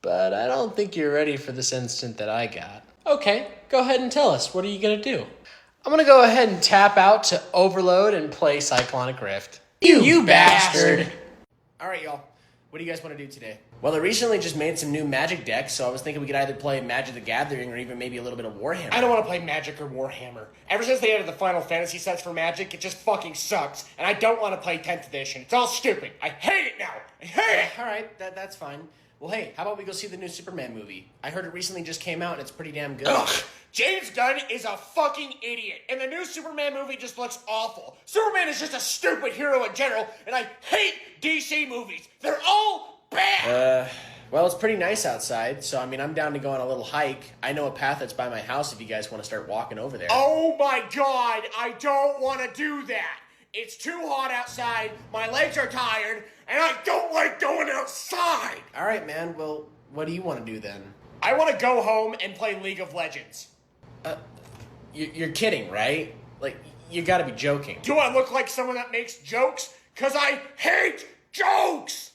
But I don't think you're ready for this instant that I got. Okay, go ahead and tell us. What are you going to do? I'm going to go ahead and tap out to Overload and play Cyclonic Rift. You bastard! Alright, y'all. What do you guys want to do today? Well, I recently just made some new Magic decks, so I was thinking we could either play Magic the Gathering or even maybe a little bit of Warhammer. I don't want to play Magic or Warhammer. Ever since they added the Final Fantasy sets for Magic, it just fucking sucks. And I don't want to play 10th edition. It's all stupid. I hate it now. I hate it! Alright, that's fine. Well, hey, how about we go see the new Superman movie? I heard it recently just came out and it's pretty damn good. Ugh. James Gunn is a fucking idiot, and the new Superman movie just looks awful. Superman is just a stupid hero in general, and I hate DC movies. They're all bad! Well, it's pretty nice outside, so I mean, I'm down to go on a little hike. I know a path that's by my house if you guys want to start walking over there. Oh my god, I don't want to do that. It's too hot outside, my legs are tired, and I don't like going outside. Alright, man, well, what do you want to do then? I want to go home and play League of Legends. You're kidding, right? Like, you gotta be joking. Do I look like someone that makes jokes? 'Cause I hate jokes!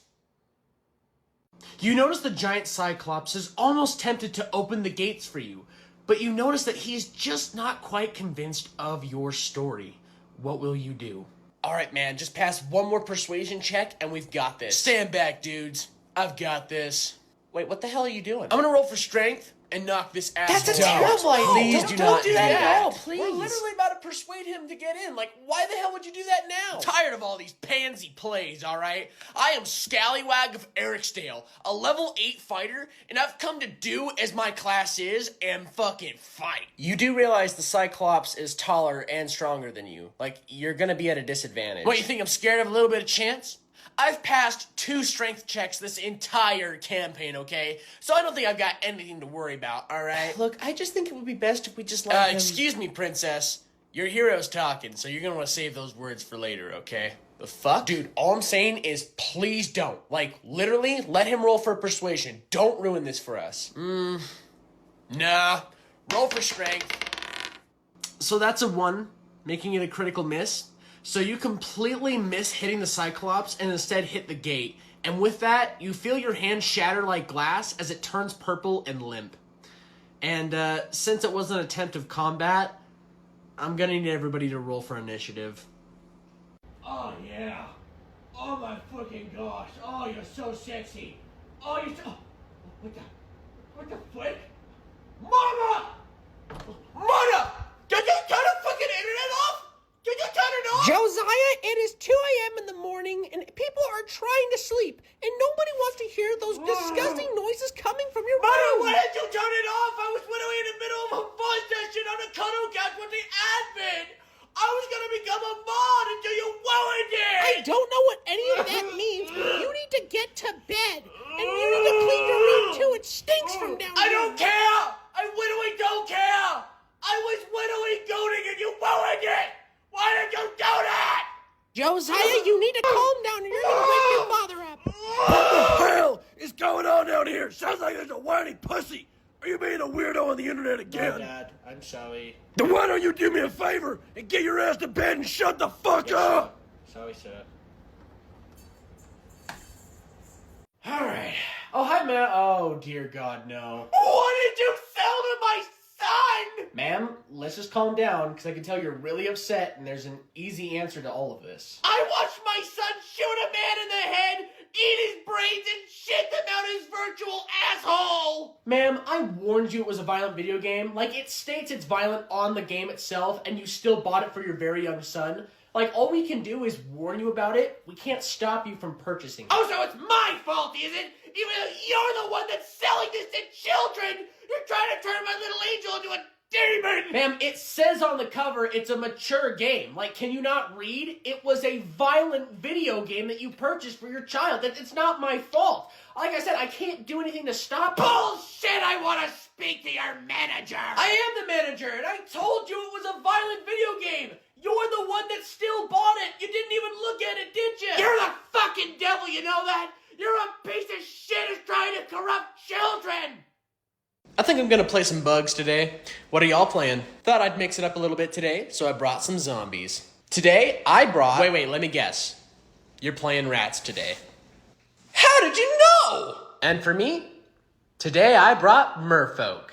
You notice the giant Cyclops is almost tempted to open the gates for you, but you notice that he's just not quite convinced of your story. What will you do? Alright, man, just pass one more persuasion check and we've got this. Stand back, dudes. I've got this. Wait, what the hell are you doing? I'm gonna roll for strength and knock this asshole That's a out. terrible idea. Please don't do that at all, please. We're literally about to persuade him to get in. Like, why the hell would you do that now? I'm tired of all these pansy plays, all right? I am Scallywag of Ericsdale, a level 8 fighter, and I've come to do as my class is and fucking fight. You do realize the Cyclops is taller and stronger than you. Like, you're gonna be at a disadvantage. What, you think I'm scared of a little bit of chance? I've passed 2 strength checks this entire campaign, okay? So I don't think I've got anything to worry about, alright? Look, I just think it would be best if we just let him... Excuse me, princess. Your hero's talking, so you're gonna want to save those words for later, okay? The fuck? Dude, all I'm saying is please don't. Like, literally, let him roll for persuasion. Don't ruin this for us. Nah. Roll for strength. So that's a 1, making it a critical miss. So you completely miss hitting the Cyclops and instead hit the gate. And with that, you feel your hand shatter like glass as it turns purple and limp. And since it was an attempt of combat, I'm gonna need everybody to roll for initiative. Oh, yeah. Oh, my fucking gosh. Oh, you're so sexy. Oh, you're so... What the frick? Mama! Mother! Did you turn the fucking internet off? Did you turn it off? Josiah, it is 2 a.m. in the morning, and people are trying to sleep, and nobody wants to hear those disgusting noises coming from your Mother, room. why did you turn it off? I was literally in the middle of a fun session on a cuddle couch with the admin. I was gonna become a mod until you ruined it. I don't know what any of that means, but you need to get to bed, and you need to clean your room too. It stinks from down I there. don't care. I literally don't care. I was literally goading and you ruined it. Why did you do that? Josiah, you need to calm down, or you're gonna wake your father up. What the hell is going on down here? Sounds like there's a whiny pussy. Are you being a weirdo on the internet again? No, Dad. I'm sorry. Then why don't you do me a favor and get your ass to bed and shut the fuck up? Sorry, sir. Alright. Oh, hi, ma'am. Oh, dear God, no. What did you sell to my son? Ma'am, let's just calm down, because I can tell you're really upset, and there's an easy answer to all of this. I watched my son shoot a man in the head, eat his brains, and shit them out his virtual asshole! Ma'am, I warned you it was a violent video game. Like, it states it's violent on the game itself, and you still bought it for your very young son. Like, all we can do is warn you about it. We can't stop you from purchasing it. Oh, so it's my fault, is it? Even though you're the one that's selling this to children! You're trying to turn my little angel into a demon! Ma'am, it says on the cover it's a mature game. Like, can you not read? It was a violent video game that you purchased for your child. It's not my fault. Like I said, I can't do anything to stop you. Bullshit! I want to speak to your manager! I am the manager, and I told you it was a violent video game. You're the one that still bought it. You didn't even look at it, did you? You're the fucking devil, you know that? You're a piece of shit who's trying to corrupt children! I think I'm gonna play some bugs today. What are y'all playing? Thought I'd mix it up a little bit today, so I brought some zombies. Today, I brought... Wait, let me guess. You're playing rats today. How did you know? And for me, today I brought merfolk.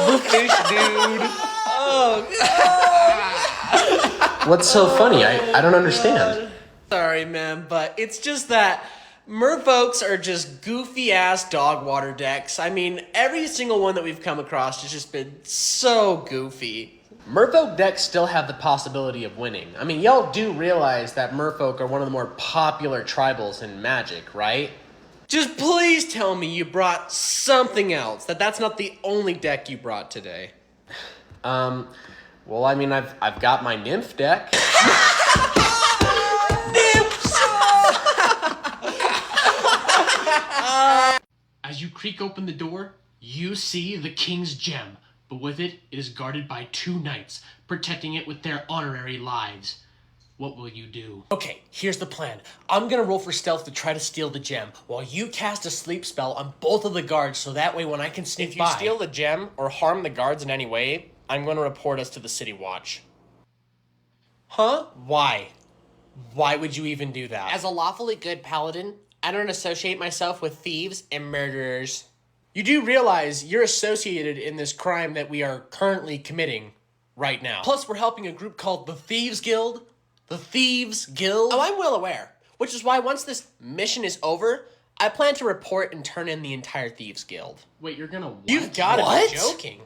The fish, dude. Oh, God. What's so funny? I don't understand. Sorry, man, but it's just that merfolks are just goofy-ass dog water decks. I mean, every single one that we've come across has just been so goofy. Merfolk decks still have the possibility of winning. I mean, y'all do realize that merfolk are one of the more popular tribals in Magic, right? Just please tell me you brought something else, that's not the only deck you brought today. Well, I mean, I've got my nymph deck. As you creak open the door, you see the king's gem, but with it, it is guarded by 2 knights, protecting it with their honorary lives. What will you do? Okay, here's the plan. I'm gonna roll for stealth to try to steal the gem, while you cast a sleep spell on both of the guards, so that way when I can sneak by... If you steal the gem, or harm the guards in any way, I'm gonna report us to the City Watch. Huh? Why? Why would you even do that? As a lawfully good paladin, I don't associate myself with thieves and murderers. You do realize you're associated in this crime that we are currently committing, right now. Plus, we're helping a group called the Thieves Guild. The Thieves Guild? Oh, I'm well aware. Which is why once this mission is over, I plan to report and turn in the entire Thieves Guild. Wait, you're gonna what? You've gotta be joking.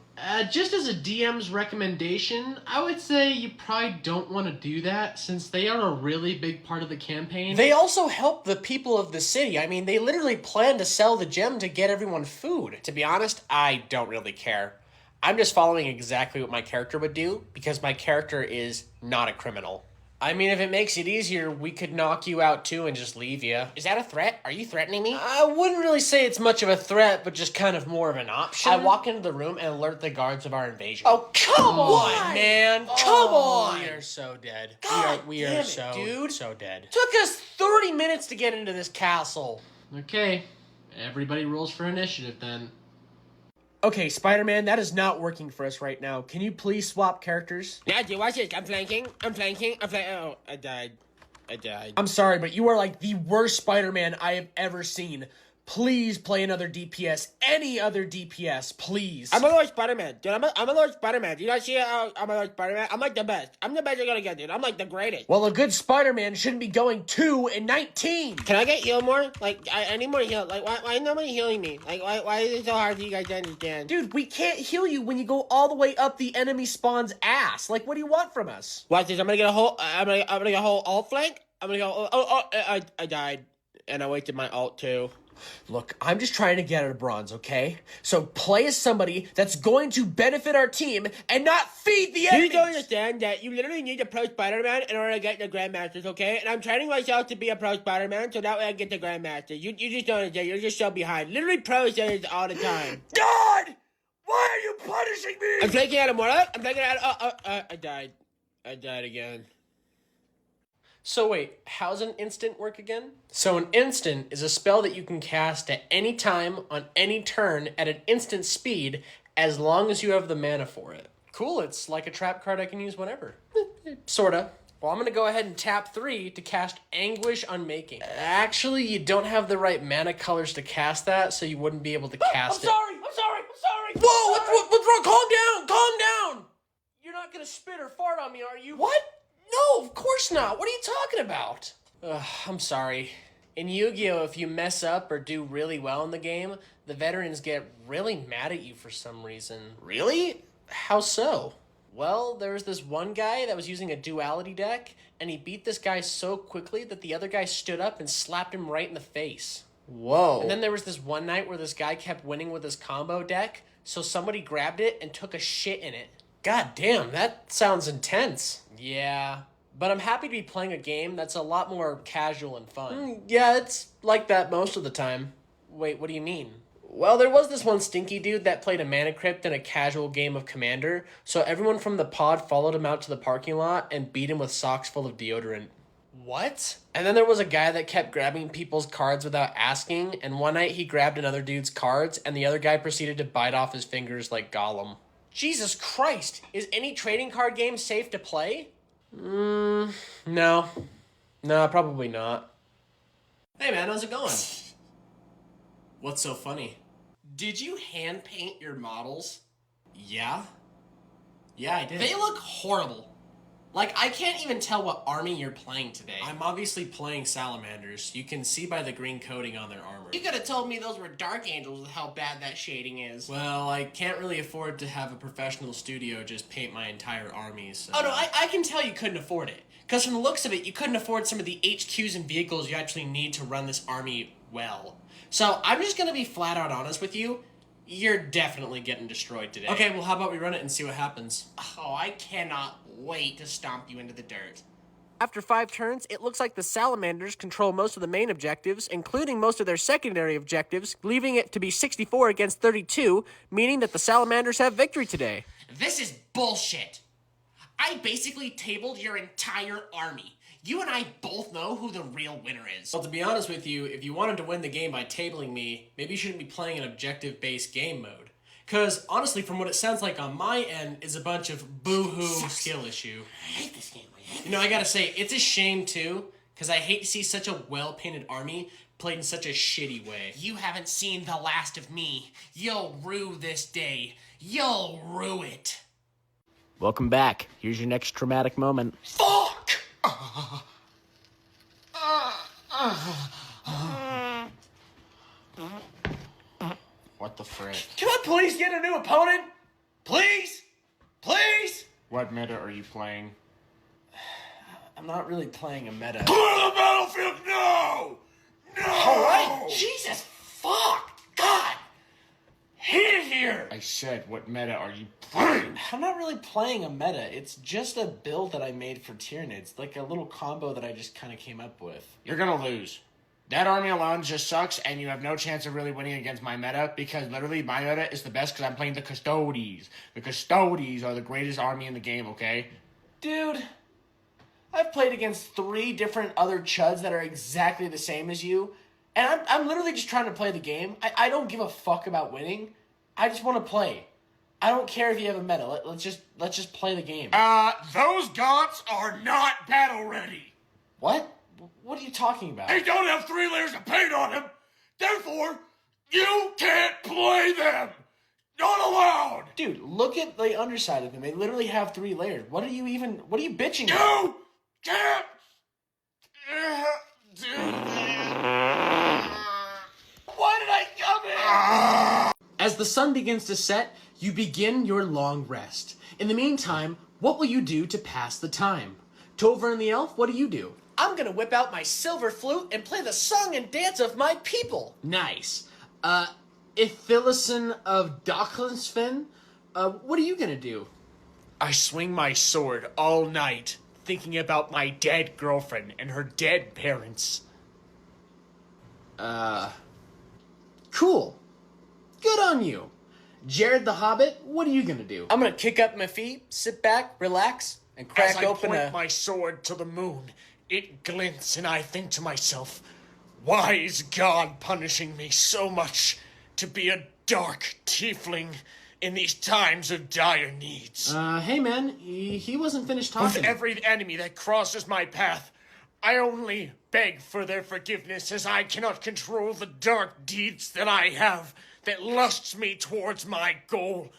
Just as a DM's recommendation, I would say you probably don't want to do that since they are a really big part of the campaign. They also help the people of the city. I mean, they literally plan to sell the gem to get everyone food. To be honest, I don't really care. I'm just following exactly what my character would do because my character is not a criminal. I mean, if it makes it easier, we could knock you out too and just leave you. Is that a threat? Are you threatening me? I wouldn't really say it's much of a threat, but just kind of more of an option. I walk into the room and alert the guards of our invasion. Oh, come on, man. Come on. We are so dead. God we damn are it, so, dude. so dead. Took us 30 minutes to get into this castle. Okay, everybody rolls for initiative then. Okay, Spider-Man, that is not working for us right now. Can you please swap characters? Nancy, watch this. I'm flanking. Oh, I died. I'm sorry, but you are like the worst Spider-Man I have ever seen. Please play another DPS. Any other DPS, please. I'm a Lord Spider-Man. Dude, I'm a Lord Spider-Man. Do you not see how I'm a Lord Spider-Man? I'm like the best. I'm the best you're gonna get, dude. I'm like the greatest. Well, a good Spider-Man shouldn't be going 2 and 19. Can I get healed more? Like, I need more heal. Like, why is nobody healing me? Like, why is it so hard for you guys to understand? Dude, we can't heal you when you go all the way up the enemy spawn's ass. Like, what do you want from us? Watch this. I'm gonna get a whole, I'm gonna get a whole alt flank. I'm gonna go, I died. And I wasted my alt too. Look, I'm just trying to get out of bronze, okay? So play as somebody that's going to benefit our team and not feed the enemies. You don't understand that you literally need a pro Spider-Man in order to get the Grandmasters, okay? And I'm training myself to be a pro Spider-Man so that way I get the Grandmasters. You just don't understand. You're just so behind. Literally pros say this all the time. God! Why are you punishing me? I'm taking out a Mora. I'm taking out I died. I died again. So wait, how's an instant work again? So an instant is a spell that you can cast at any time on any turn at an instant speed as long as you have the mana for it. Cool, it's like a trap card I can use whenever. Sorta. Well, I'm gonna go ahead and tap 3 to cast Anguish Unmaking. Actually, you don't have the right mana colors to cast that, so you wouldn't be able to cast it. I'm sorry. Whoa, what's wrong? Calm down. You're not gonna spit or fart on me, are you? What? No, of course not. What are you talking about? I'm sorry. In Yu-Gi-Oh, if you mess up or do really well in the game, the veterans get really mad at you for some reason. Really? How so? Well, there was this one guy that was using a duality deck, and he beat this guy so quickly that the other guy stood up and slapped him right in the face. Whoa. And then there was this one night where this guy kept winning with his combo deck, so somebody grabbed it and took a shit in it. God damn, that sounds intense. Yeah, but I'm happy to be playing a game that's a lot more casual and fun. Yeah, it's like that most of the time. Wait, what do you mean? Well, there was this one stinky dude that played a Mana Crypt in a casual game of Commander, so everyone from the pod followed him out to the parking lot and beat him with socks full of deodorant. What? And then there was a guy that kept grabbing people's cards without asking, and one night he grabbed another dude's cards, and the other guy proceeded to bite off his fingers like Gollum. Jesus Christ! Is any trading card game safe to play? No, probably not. Hey man, how's it going? What's so funny? Did you hand paint your models? Yeah? Yeah, I did. They look horrible. Like, I can't even tell what army you're playing today. I'm obviously playing salamanders. You can see by the green coating on their armor. You could have told me those were Dark Angels with how bad that shading is. Well, I can't really afford to have a professional studio just paint my entire army, so... Oh no, I can tell you couldn't afford it. Because from the looks of it, you couldn't afford some of the HQs and vehicles you actually need to run this army well. So, I'm just gonna be flat out honest with you. You're definitely getting destroyed today. Okay, well how about we run it and see what happens? Oh, I cannot wait to stomp you into the dirt. After 5 turns, it looks like the Salamanders control most of the main objectives, including most of their secondary objectives, leaving it to be 64 against 32, meaning that the Salamanders have victory today. This is bullshit. I basically tabled your entire army. You and I both know who the real winner is. Well, to be honest with you, if you wanted to win the game by tabling me, maybe you shouldn't be playing an objective-based game mode. Because, honestly, from what it sounds like on my end, is a bunch of boo-hoo skill issue. I hate this game. You know, I gotta say, it's a shame, too, because I hate to see such a well-painted army played in such a shitty way. You haven't seen the last of me. You'll rue this day. You'll rue it. Welcome back. Here's your next traumatic moment. Fuck! What the frick? Can I please get a new opponent? Please? Please? What meta are you playing? I'm not really playing a meta. Clear the battlefield now! No! Alright, Jesus, fuck! God! Hit it here! I said, what meta are you playing? I'm not really playing a meta. It's just a build that I made for Tyranids. Like a little combo that I just kind of came up with. You're gonna lose. That army alone just sucks, and you have no chance of really winning against my meta, because literally my meta is the best because I'm playing the Custodes. The Custodes are the greatest army in the game, okay? Dude, I've played against 3 different other chuds that are exactly the same as you, and I'm literally just trying to play the game. I don't give a fuck about winning. I just want to play. I don't care if you have a meta. Let's just play the game. Those gaunts are not battle ready. What? What are you talking about? They don't have 3 layers of paint on them. Therefore, you can't play them. Not allowed. Dude, look at the underside of them. They literally have 3 layers. What are you bitching You about? can't Why did I come here? As the sun begins to set, you begin your long rest. In the meantime, what will you do to pass the time? Tover and the elf, what do you do? I'm gonna whip out my silver flute and play the song and dance of my people. Nice. Ithilison of Docklinsfin, what are you gonna do? I swing my sword all night, thinking about my dead girlfriend and her dead parents. Cool. Good on you. Jared the Hobbit, what are you gonna do? I'm gonna kick up my feet, sit back, relax, and crack As I open point my sword to the moon, it glints, and I think to myself, why is God punishing me so much to be a dark tiefling in these times of dire needs? Hey man, he wasn't finished talking. With every enemy that crosses my path, I only beg for their forgiveness, as I cannot control the dark deeds that I have that lusts me towards my goal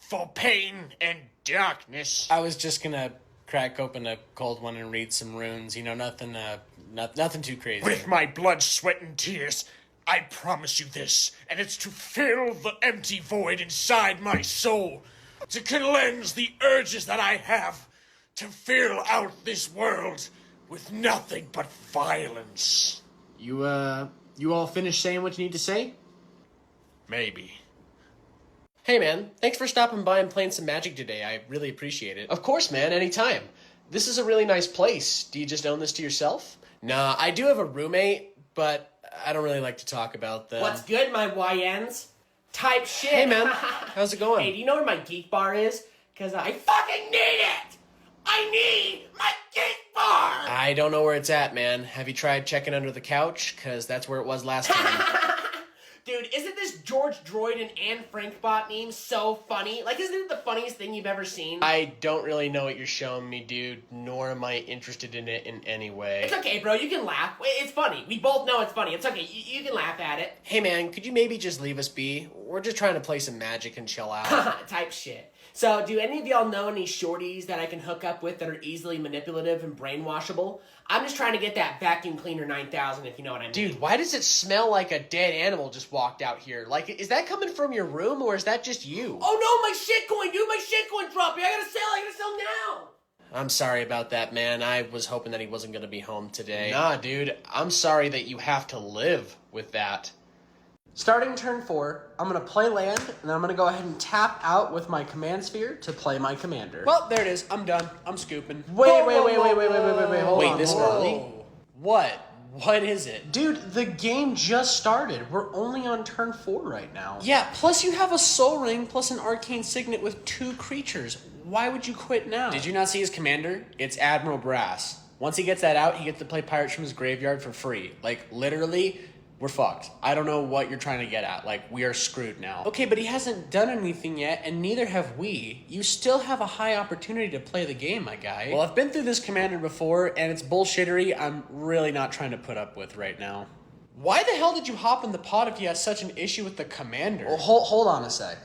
for pain and darkness. I was just gonna crack open a cold one and read some runes. You know, nothing too crazy. With my blood, sweat, and tears, I promise you this, and it's to fill the empty void inside my soul, to cleanse the urges that I have, to fill out this world with nothing but violence. You all finished saying what you need to say? Maybe. Hey man, thanks for stopping by and playing some Magic today. I really appreciate it. Of course, man, anytime. This is a really nice place. Do you just own this to yourself? Nah, I do have a roommate, but I don't really like to talk about them. What's good, my YNs? Type shit. Hey man, how's it going? Hey, do you know where my geek bar is? Because I fucking need it! I need my geek bar! I don't know where it's at, man. Have you tried checking under the couch? Because that's where it was last time. Dude, isn't this George Droid and Anne Frank bot meme so funny? Like, isn't it the funniest thing you've ever seen? I don't really know what you're showing me, dude, nor am I interested in it in any way. It's okay, bro. You can laugh. It's funny. We both know it's funny. It's okay. You can laugh at it. Hey, man, could you maybe just leave us be? We're just trying to play some Magic and chill out. Type shit. So, do any of y'all know any shorties that I can hook up with that are easily manipulative and brainwashable? I'm just trying to get that vacuum cleaner 9000, if you know what I mean. Dude, why does it smell like a dead animal just walked out here? Like, is that coming from your room, or is that just you? Oh no, my shitcoin, dude! My shitcoin dropping! I gotta sell now! I'm sorry about that, man. I was hoping that he wasn't gonna be home today. Nah, dude, I'm sorry that you have to live with that. Starting turn 4, I'm going to play land, and I'm going to go ahead and tap out with my command sphere to play my commander. Well, there it is. I'm done. I'm scooping. Wait, hold on. This early? What? What is it? Dude, the game just started. We're only on turn 4 right now. Yeah, plus you have a soul ring plus an arcane signet with 2 creatures. Why would you quit now? Did you not see his commander? It's Admiral Brass. Once he gets that out, he gets to play Pirates from his graveyard for free. Like, literally, we're fucked. I don't know what you're trying to get at. Like, we are screwed now. Okay, but he hasn't done anything yet, and neither have we. You still have a high opportunity to play the game, my guy. Well, I've been through this commander before, and it's bullshittery I'm really not trying to put up with right now. Why the hell did you hop in the pot if you had such an issue with the commander? Well, hold on a sec.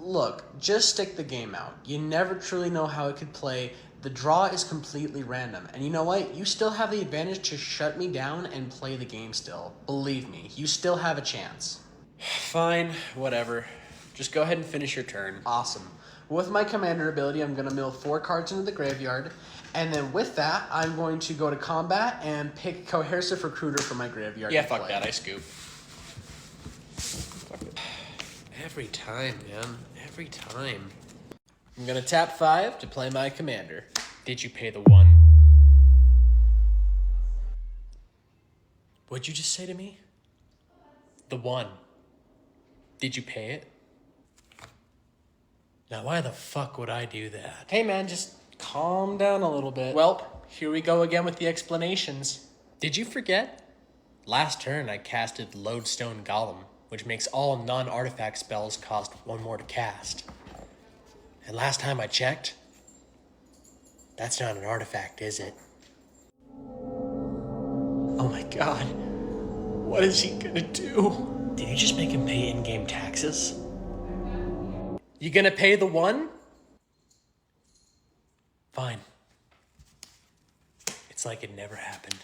Look, just stick the game out. You never truly know how it could play. The draw is completely random. And you know what? You still have the advantage to shut me down and play the game still. Believe me, you still have a chance. Fine, whatever. Just go ahead and finish your turn. Awesome. With my commander ability, I'm going to mill 4 cards into the graveyard. And then with that, I'm going to go to combat and pick Coercive Recruiter from my graveyard. Yeah, fuck that. I scoop. Every time, man. Every time. I'm gonna tap 5 to play my commander. Did you pay the 1? What'd you just say to me? The 1. Did you pay it? Now why the fuck would I do that? Hey man, just calm down a little bit. Well, here we go again with the explanations. Did you forget? Last turn I casted Lodestone Golem, which makes all non-artifact spells cost 1 more to cast. And last time I checked, that's not an artifact, is it? Oh my god. What is he gonna do? Did you just make him pay in-game taxes? You gonna pay the 1? Fine. It's like it never happened.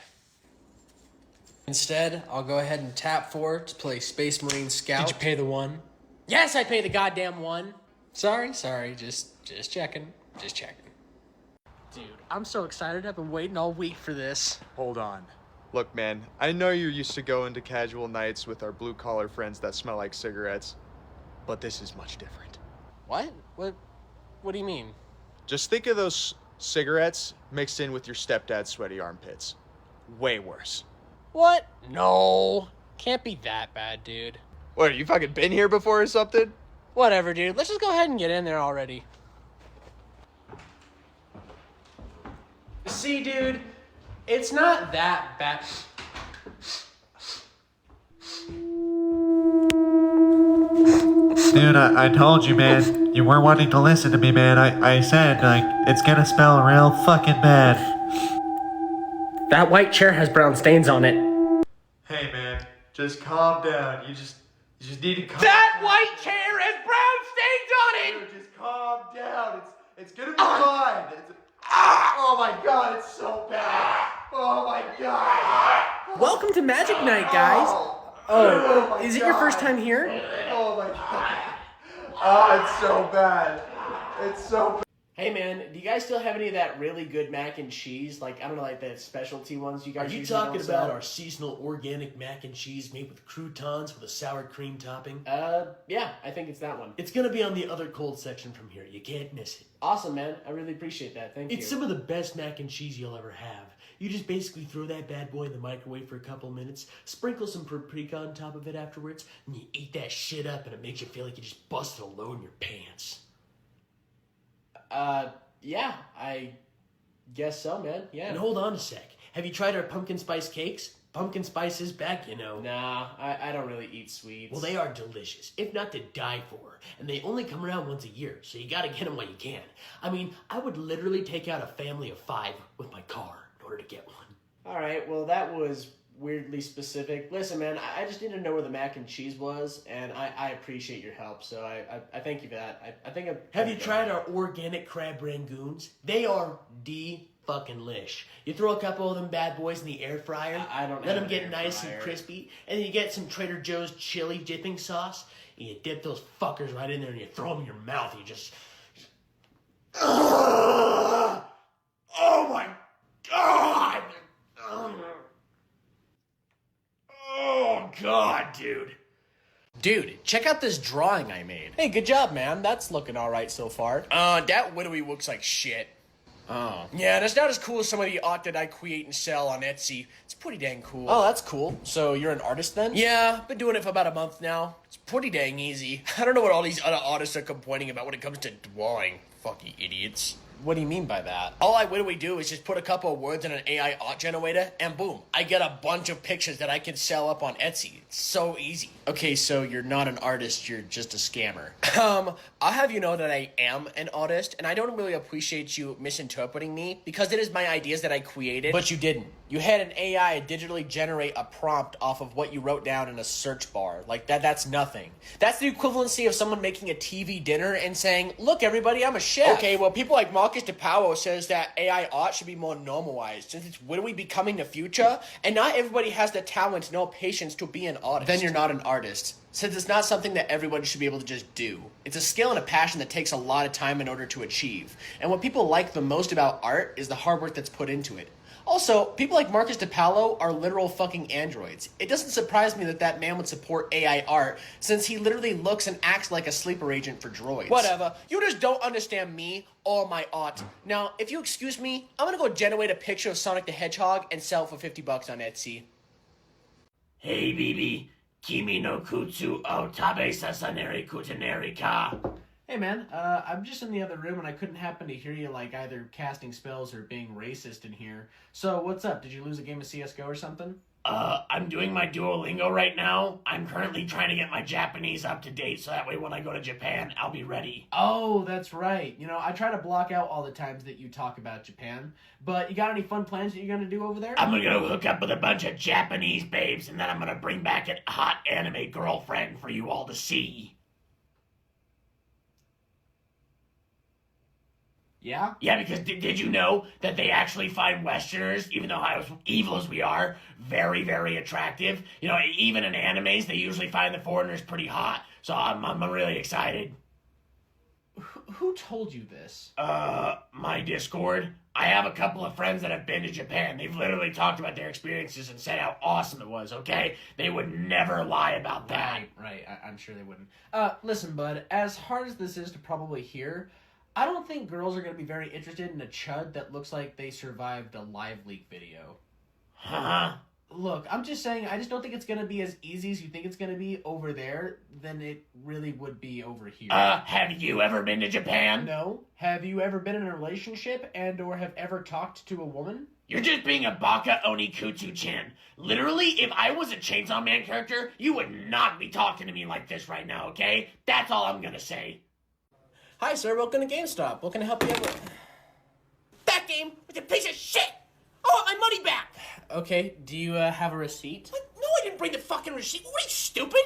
Instead, I'll go ahead and tap 4 to play Space Marine Scout. Did you pay the 1? Yes, I pay the goddamn 1. Sorry, just checking. Just checking. Dude, I'm so excited. I've been waiting all week for this. Hold on. Look, man, I know you're used to going to casual nights with our blue-collar friends that smell like cigarettes, but this is much different. What? What do you mean? Just think of those cigarettes mixed in with your stepdad's sweaty armpits. Way worse. What? No. Can't be that bad, dude. What, you fucking been here before or something? Whatever, dude. Let's just go ahead and get in there already. See, dude, it's not that bad. Dude, I told you, man. You weren't wanting to listen to me, man. I said, like, it's gonna smell real fucking bad. That white chair has brown stains on it. Hey, man, just calm down. You just need to calm That white chair has brown stains on it! Dude, just calm down. It's gonna be fine. Oh my god, it's so bad. Oh my god. Welcome to Magic Night, guys. Oh, Is it your first time here? Oh my god. Oh, it's so bad. It's so bad. Hey man, do you guys still have any of that really good mac and cheese? Like, I don't know, like the specialty ones you guys Are you usually talking don't sell? about our seasonal organic mac and cheese made with croutons with a sour cream topping? Yeah, I think it's that one. It's gonna be on the other cold section from here. You can't miss it. Awesome, man. I really appreciate that. Thank you. It's some of the best mac and cheese you'll ever have. You just basically throw that bad boy in the microwave for a couple minutes, sprinkle some paprika on top of it afterwards, and you eat that shit up and it makes you feel like you just busted a load in your pants. Yeah, I guess so, man. Yeah. And hold on a sec. Have you tried our pumpkin spice cakes? Pumpkin spice is back, you know. Nah, I don't really eat sweets. Well, they are delicious, if not to die for. And they only come around once a year, so you gotta get them while you can. I mean, I would literally take out a family of 5 with my car in order to get one. Alright, well, that was weirdly specific. Listen, man, I just need to know where the mac and cheese was, and I appreciate your help, so I thank you for that. I think Have you tried our organic crab rangoons? They are fucking-lish. You throw a couple of them bad boys in the air fryer, I don't let have them get an air nice fryer. and crispy, and then you get some Trader Joe's chili dipping sauce, and you dip those fuckers right in there and you throw them in your mouth, you just... Oh my god! Oh god, dude. Dude, check out this drawing I made. Hey, good job, man. That's looking all right so far. That widowy looks like shit. Oh. Yeah, that's not as cool as some of the art that I create and sell on Etsy. It's pretty dang cool. Oh, that's cool. So you're an artist then? Yeah, been doing it for about a month now. It's pretty dang easy. I don't know what all these other artists are complaining about when it comes to drawing. Fucking idiots. What do you mean by that? All I literally do is just put a couple of words in an AI art generator, and boom, I get a bunch of pictures that I can sell up on Etsy. It's so easy. Okay, so you're not an artist, you're just a scammer. I'll have you know that I am an artist, and I don't really appreciate you misinterpreting me, because it is my ideas that I created. But you didn't. You had an AI digitally generate a prompt off of what you wrote down in a search bar. Like, that's nothing. That's the equivalency of someone making a TV dinner and saying, look, everybody, I'm a chef. Okay, well, people like Marcus DePaulo says that AI art should be more normalized, since it's literally becoming the future, and not everybody has the talent nor patience to be an artist. Then you're not an artist, since it's not something that everybody should be able to just do. It's a skill and a passion that takes a lot of time in order to achieve. And what people like the most about art is the hard work that's put into it. Also, people like Marcus DePaulo are literal fucking androids. It doesn't surprise me that that man would support AI art, since he literally looks and acts like a sleeper agent for droids. Whatever. You just don't understand me or my art. Now, if you excuse me, I'm gonna go generate a picture of Sonic the Hedgehog and sell it for $50 on Etsy. Hey, Bibi. Kimi no kutsu o tabe sasaneri kuteneri ka. Hey man, I'm just in the other room and I couldn't happen to hear you like either casting spells or being racist in here. So what's up? Did you lose a game of CSGO or something? I'm doing my Duolingo right now. I'm currently trying to get my Japanese up to date so that way when I go to Japan, I'll be ready. Oh, that's right. You know, I try to block out all the times that you talk about Japan. But you got any fun plans that you're gonna do over there? I'm gonna go hook up with a bunch of Japanese babes and then I'm gonna bring back a hot anime girlfriend for you all to see. Yeah? Yeah, because did you know that they actually find Westerners, even though how evil as we are, very, very attractive? You know, even in animes, they usually find the foreigners pretty hot. So I'm really excited. Who told you this? My Discord. I have a couple of friends that have been to Japan. They've literally talked about their experiences and said how awesome it was, okay? They would never lie about that. Right. I'm sure they wouldn't. Listen, bud, as hard as this is to probably hear, I don't think girls are going to be very interested in a chud that looks like they survived a live leak video. Huh? Look, I'm just saying, I just don't think it's going to be as easy as you think it's going to be over there than it really would be over here. Have you ever been to Japan? No. Have you ever been in a relationship and or have ever talked to a woman? You're just being a baka onikutsu-chan. Literally, if I was a Chainsaw Man character, you would not be talking to me like this right now, okay? That's all I'm gonna say. Hi, sir. Welcome to GameStop. What can I help you out with? That game was a piece of shit! I want my money back! Okay, do you have a receipt? What? No, I didn't bring the fucking receipt. What are you, stupid?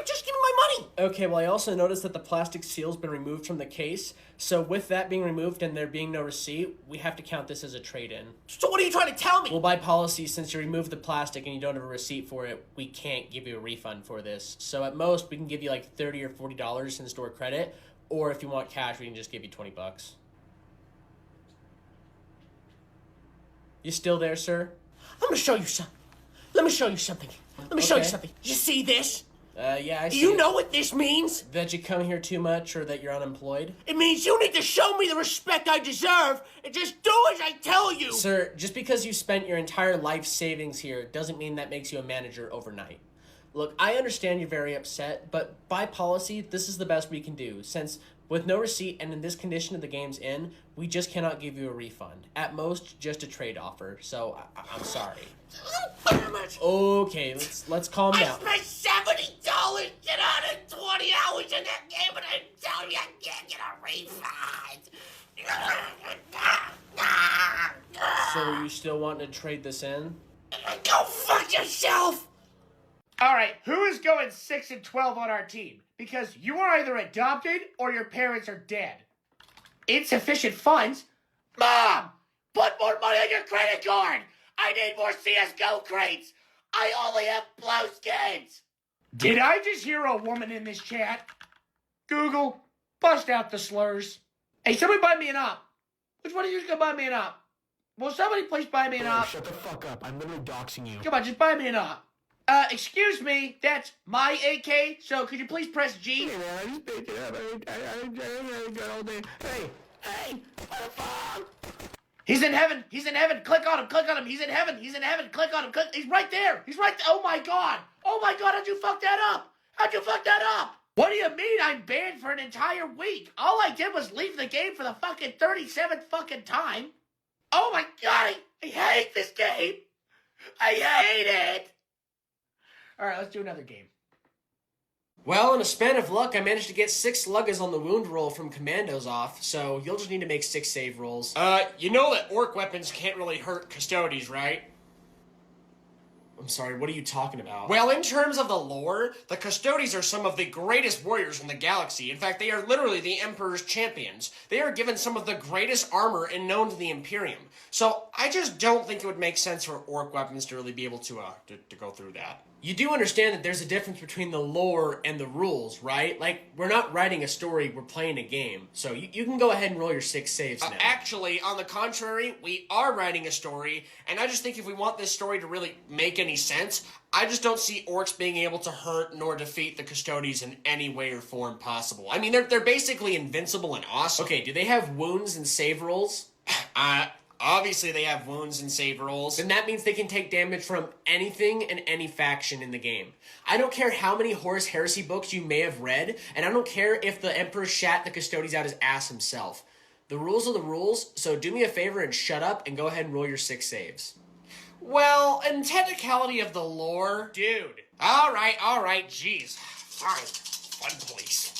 Just give me my money! Okay, well, I also noticed that the plastic seal's been removed from the case, so with that being removed and there being no receipt, we have to count this as a trade-in. So what are you trying to tell me? Well, by policy, since you removed the plastic and you don't have a receipt for it, we can't give you a refund for this. So at most, we can give you like $30 or $40 in store credit, or if you want cash, we can just give you $20. You still there, sir? I'm gonna show you something. Let me show you something. Let me show you something. You see this? Yeah, I see. Do you know what this means? That you come here too much or that you're unemployed? It means you need to show me the respect I deserve and just do as I tell you. Sir, just because you spent your entire life savings here doesn't mean that makes you a manager overnight. Look, I understand you're very upset, but by policy, this is the best we can do, since with no receipt and in this condition of the game's in, we just cannot give you a refund. At most, just a trade offer, so I'm sorry. Damn it. Okay, let's calm down. I spent $70 get out of 20 hours in that game and I tell you I can't get a refund. So you still want to trade this in? Go fuck yourself! Alright, who is going 6-12 on our team? Because you are either adopted or your parents are dead. Insufficient funds? Mom! Put more money on your credit card! I need more CSGO crates! I only have blue skins! Did I just hear a woman in this chat? Google, bust out the slurs. Hey, somebody buy me an op. Which one of you is gonna buy me an op? Will somebody please buy me an op? Shut the fuck up. I'm literally doxing you. Come on, just buy me an op. Excuse me, that's my AK, so could you please press G? Hey, man, I just picked it up. I got all day. Hey, what the fuck? He's in heaven, click on him, he's in heaven, click on him, he's right there, oh my god, how'd you fuck that up? What do you mean I'm banned for an entire week? All I did was leave the game for the fucking 37th fucking time. Oh my god, I hate this game. I hate it. Alright, let's do another game. Well, in a span of luck, I managed to get 6 sluggers on the wound roll from commandos off, so you'll just need to make 6 save rolls. You know that orc weapons can't really hurt custodies, right? I'm sorry, what are you talking about? Well, in terms of the lore, the Custodes are some of the greatest warriors in the galaxy. In fact, they are literally the Emperor's champions. They are given some of the greatest armor and known to the Imperium. So I just don't think it would make sense for orc weapons to really be able to go through that. You do understand that there's a difference between the lore and the rules, right? Like, we're not writing a story, we're playing a game. So you can go ahead and roll your 6 saves now. Actually, on the contrary, we are writing a story, and I just think if we want this story to really make any sense, I just don't see orcs being able to hurt nor defeat the Custodes in any way or form possible. I mean, they're basically invincible and awesome. Okay, do they have wounds and save rolls? Obviously they have wounds and save rolls. Then that means they can take damage from anything and any faction in the game. I don't care how many Horus Heresy books you may have read, and I don't care if the Emperor shat the Custodes out his ass himself. The rules are the rules, so do me a favor and shut up and go ahead and roll your 6 saves. Well, in technicality of the lore... Dude. Alright, jeez. Fine. Fun police.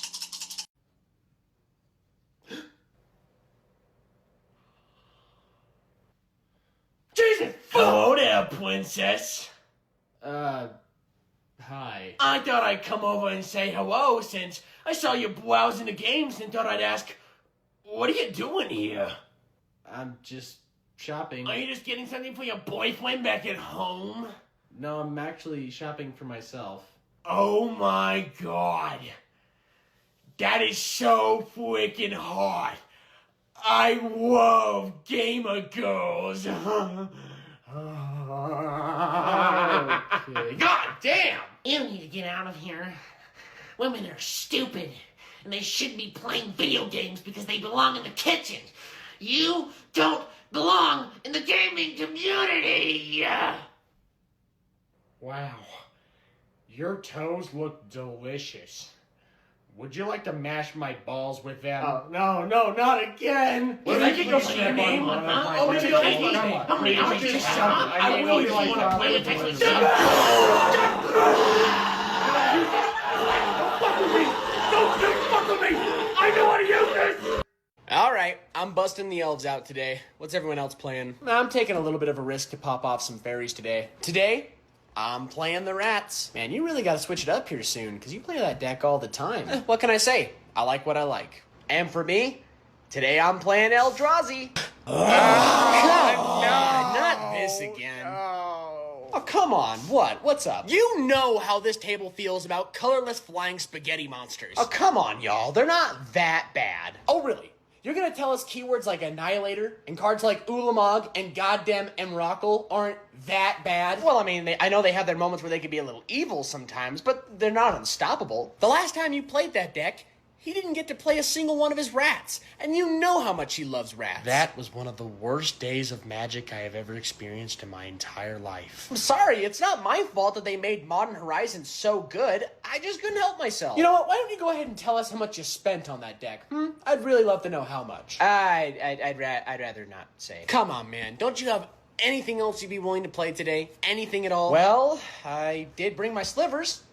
Jesus! Hello there, princess. Hi. I thought I'd come over and say hello since I saw you browsing the games and thought I'd ask, what are you doing here? I'm just shopping. Are you just getting something for your boyfriend back at home? No, I'm actually shopping for myself. Oh my god. That is so freaking hot. I love gamer girls. Okay. God damn! You need to get out of here. Women are stupid, and they shouldn't be playing video games because they belong in the kitchen. You don't belong in the gaming community. Wow. Your toes look delicious. Would you like to mash my balls with them? Oh, no, not again! Well, I can go see your name, huh? Oh, it's your name! How many hours just shove it? I really just want to play with this. Don't fuck with me! Don't fuck with me! I know how to use this! Alright, I'm busting the elves out today. What's everyone else playing? I'm taking a little bit of a risk to pop off some fairies today. Today, I'm playing the rats. Man, you really gotta switch it up here soon, because you play that deck all the time. What can I say? I like what I like. And for me, today I'm playing Eldrazi. God, not this again. Oh, come on. What? What's up? You know how this table feels about colorless flying spaghetti monsters. Oh, come on, y'all. They're not that bad. Oh, really? You're gonna tell us keywords like Annihilator and cards like Ulamog and goddamn Emrakul aren't that bad? Well, I mean, I know they have their moments where they can be a little evil sometimes, but they're not unstoppable. The last time you played that deck, he didn't get to play a single one of his rats, and you know how much he loves rats. That was one of the worst days of Magic I have ever experienced in my entire life. I'm sorry, it's not my fault that they made Modern Horizons so good. I just couldn't help myself. You know what? Why don't you go ahead and tell us how much you spent on that deck? I'd really love to know how much. I'd rather not say. Come on, man. Don't you have anything else you'd be willing to play today? Anything at all? Well, I did bring my slivers.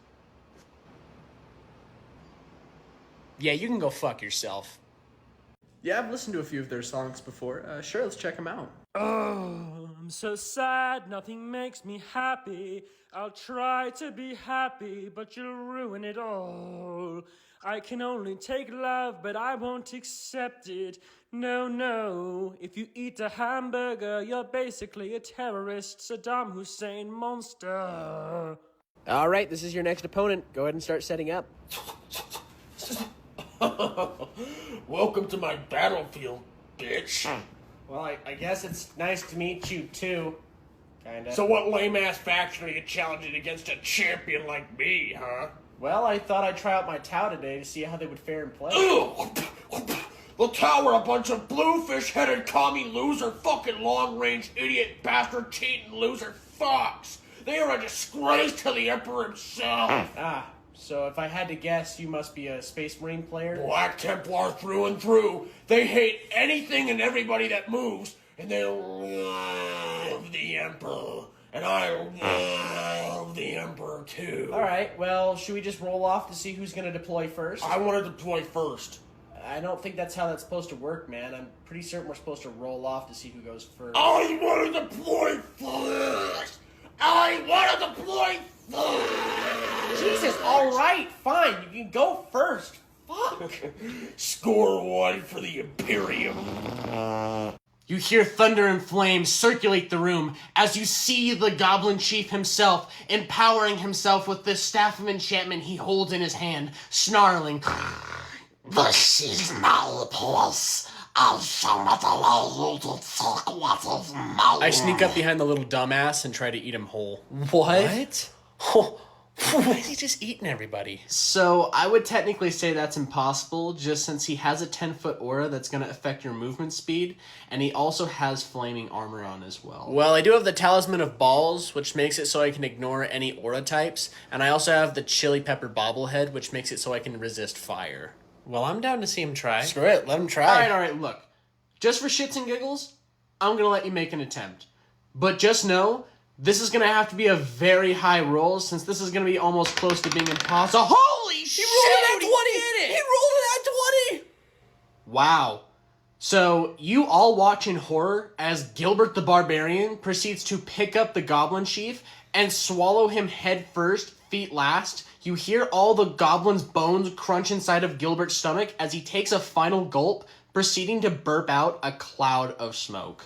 Yeah, you can go fuck yourself. Yeah, I've listened to a few of their songs before. Sure, let's check them out. Oh, I'm so sad, nothing makes me happy. I'll try to be happy, but you'll ruin it all. I can only take love, but I won't accept it. No, no, if you eat a hamburger, you're basically a terrorist, Saddam Hussein monster. All right, this is your next opponent. Go ahead and start setting up. Welcome to my battlefield, bitch. Well, I guess it's nice to meet you, too. Kinda. So what lame-ass faction are you challenging against a champion like me, huh? Well, I thought I'd try out my Tau today to see how they would fare in play. The Tau are a bunch of bluefish-headed commie loser fucking long-range idiot bastard cheating loser fucks. They are a disgrace to the Emperor himself. So if I had to guess, you must be a Space Marine player? Black Templar through and through. They hate anything and everybody that moves, and they love the Emperor. And I love the Emperor too. Alright, well, should we just roll off to see who's going to deploy first? I want to deploy first. I don't think that's how that's supposed to work, man. I'm pretty certain we're supposed to roll off to see who goes first. I want to deploy first! I want to deploying. Jesus, alright, fine. You can go first. Fuck. Score one for the Imperium. You hear thunder and flames circulate the room as you see the Goblin Chief himself empowering himself with the staff of enchantment he holds in his hand, snarling. This is my place. I shall not allow you to take what is mine. I sneak up behind the little dumbass and try to eat him whole. What? Why is he just eating everybody? So, I would technically say that's impossible, just since he has a 10-foot aura that's going to affect your movement speed, and he also has flaming armor on as well. Well, I do have the Talisman of Balls, which makes it so I can ignore any aura types, and I also have the Chili Pepper Bobblehead, which makes it so I can resist fire. Well, I'm down to see him try. Screw it, let him try. Alright, look. Just for shits and giggles, I'm going to let you make an attempt. But just know, this is going to have to be a very high roll, since this is going to be almost close to being impossible. Holy shit! He rolled an at 20! Wow. So, you all watch in horror as Gilbert the Barbarian proceeds to pick up the Goblin Chief and swallow him head first, feet last. You hear all the Goblin's bones crunch inside of Gilbert's stomach as he takes a final gulp, proceeding to burp out a cloud of smoke.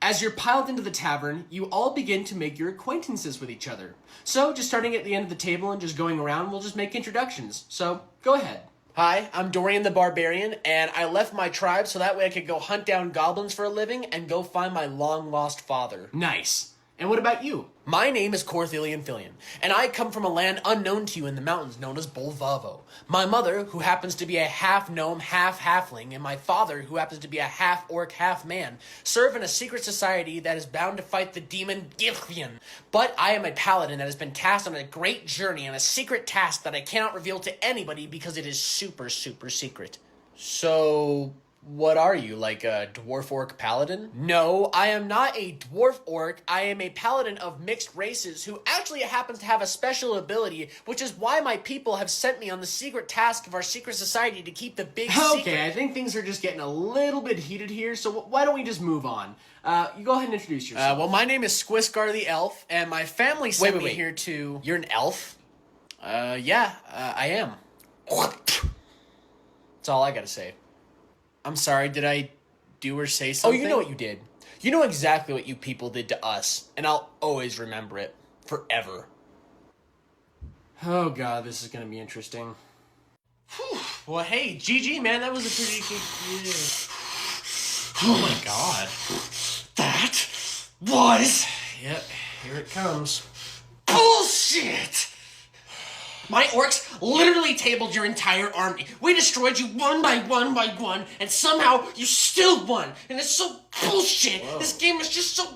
As you're piled into the tavern, you all begin to make your acquaintances with each other. So, just starting at the end of the table and just going around, we'll just make introductions. So, go ahead. Hi, I'm Dorian the Barbarian, and I left my tribe so that way I could go hunt down goblins for a living and go find my long-lost father. Nice. And what about you? My name is Corthilian Filion, and I come from a land unknown to you in the mountains known as Bolvavo. My mother, who happens to be a half-gnome, half-halfling, and my father, who happens to be a half-orc, half-man, serve in a secret society that is bound to fight the demon Gilfian. But I am a paladin that has been tasked on a great journey and a secret task that I cannot reveal to anybody because it is super, super secret. So, what are you, like a dwarf orc paladin? No, I am not a dwarf orc. I am a paladin of mixed races who actually happens to have a special ability, which is why my people have sent me on the secret task of our secret society to keep the big secret. Okay, I think things are just getting a little bit heated here, so why don't we just move on? You go ahead and introduce yourself. Well, my name is Squiscar the Elf, and my family sent me here to... You're an elf? Yeah, I am. That's all I gotta say. I'm sorry, did I do or say something? Oh, you know what you did. You know exactly what you people did to us, and I'll always remember it. Forever. Oh god, this is gonna be interesting. Whew. Well, hey, GG, man, that was a pretty good... Oh my god. That was... Yep, here it comes. Bullshit! My orcs literally tabled your entire army. We destroyed you one by one, and somehow you still won. And it's so bullshit. Whoa. This game is just so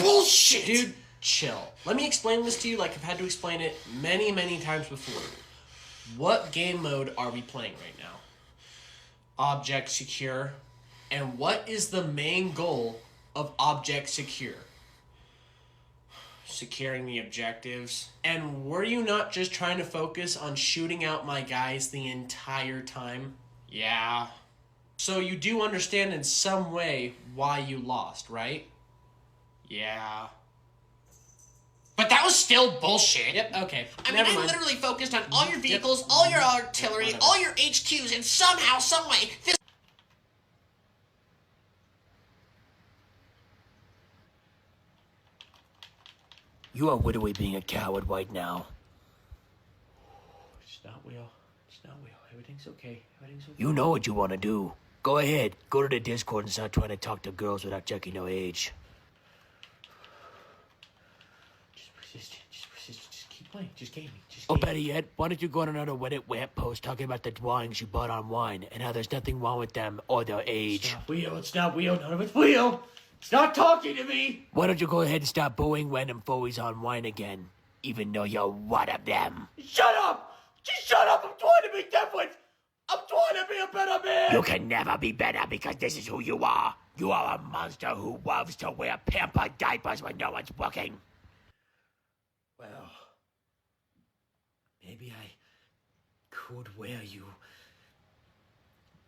bullshit. Dude, chill. Let me explain this to you like I've had to explain it many, many times before. What game mode are we playing right now? Object Secure. And what is the main goal of Object Secure? Securing the objectives. And were you not just trying to focus on shooting out my guys the entire time? Yeah. So you do understand in some way why you lost, right? Yeah. But that was still bullshit. Yep, okay. I mean, I literally focused on all your vehicles, all your artillery, all your HQs, and somehow, someway, this... You are literally being a coward right now. It's not Will. It's not Will. Everything's okay. Everything's okay. You know what you want to do. Go ahead. Go to the Discord and start trying to talk to girls without checking their age. Just persist. Just keep playing. Just gaming. Or better yet, why don't you go on another Reddit web post talking about the drawings you bought online and how there's nothing wrong with them or their age. It's not Will. None of it's Will. It's not talking to me. Why don't you go ahead and stop bullying random furries online again, even though you're one of them? Shut up! Just shut up! I'm trying to be different! I'm trying to be a better man! You can never be better because this is who you are. You are a monster who loves to wear pampered diapers when no one's looking. Well, maybe I could wear you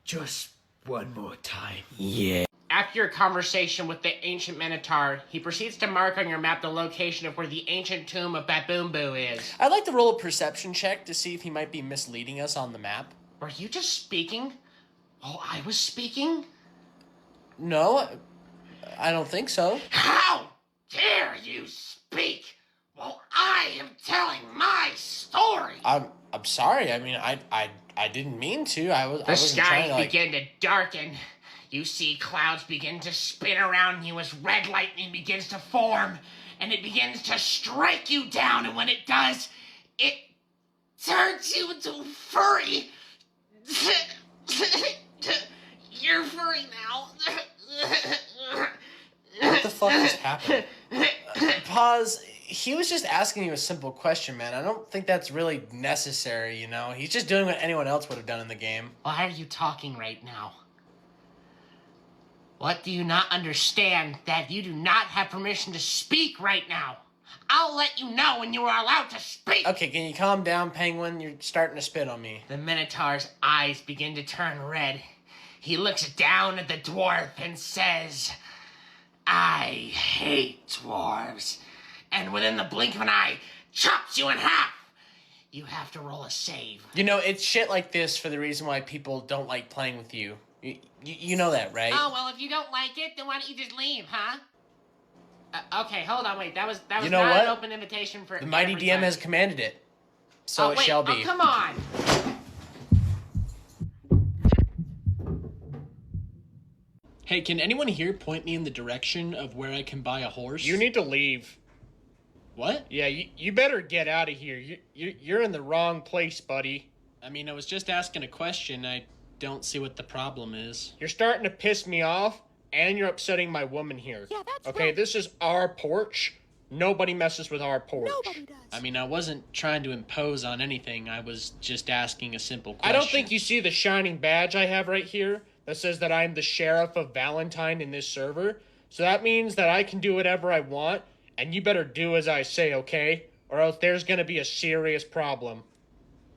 just one more time. Yeah. After after your conversation with the ancient Minotaur, he proceeds to mark on your map the location of where the ancient tomb of Baboon Boo is. I'd like to roll a perception check to see if he might be misleading us on the map. Were you just speaking while I was speaking? No, I don't think so. How dare you speak while I am telling my story? I'm sorry. I mean, I didn't mean to. The wasn't trying skies to, begin to darken. You see clouds begin to spin around you as red lightning begins to form, and it begins to strike you down, and when it does, it turns you into a furry. You're furry now. What the fuck just happened? Pause. He was just asking you a simple question, man. I don't think that's really necessary, you know? He's just doing what anyone else would have done in the game. Why are you talking right now? What do you not understand? That you do not have permission to speak right now. I'll let you know when you are allowed to speak. Okay, can you calm down, Penguin? You're starting to spit on me. The Minotaur's eyes begin to turn red. He looks down at the dwarf and says, I hate dwarves. And within the blink of an eye, chops you in half. You have to roll a save. You know, it's shit like this for the reason why people don't like playing with you. You know that, right? Oh, well, if you don't like it, then why don't you just leave, huh? Okay, hold on, wait. That was You know not what? an open invitation for The mighty everybody. DM has commanded it. So Oh, it wait. shall be. Oh, come on. Hey, can anyone here point me in the direction of where I can buy a horse? You need to leave. What? Yeah, you better get out of here. You're in the wrong place, buddy. I mean, I was just asking a question. I don't see what the problem is. You're starting to piss me off, and you're upsetting my woman here. Yeah, that's okay, right. This is our porch. Nobody messes with our porch. Nobody does. I mean, I wasn't trying to impose on anything. I was just asking a simple question. I don't think you see the shining badge I have right here that says that I'm the sheriff of Valentine in this server. So that means that I can do whatever I want, and you better do as I say, okay? Or else there's gonna be a serious problem.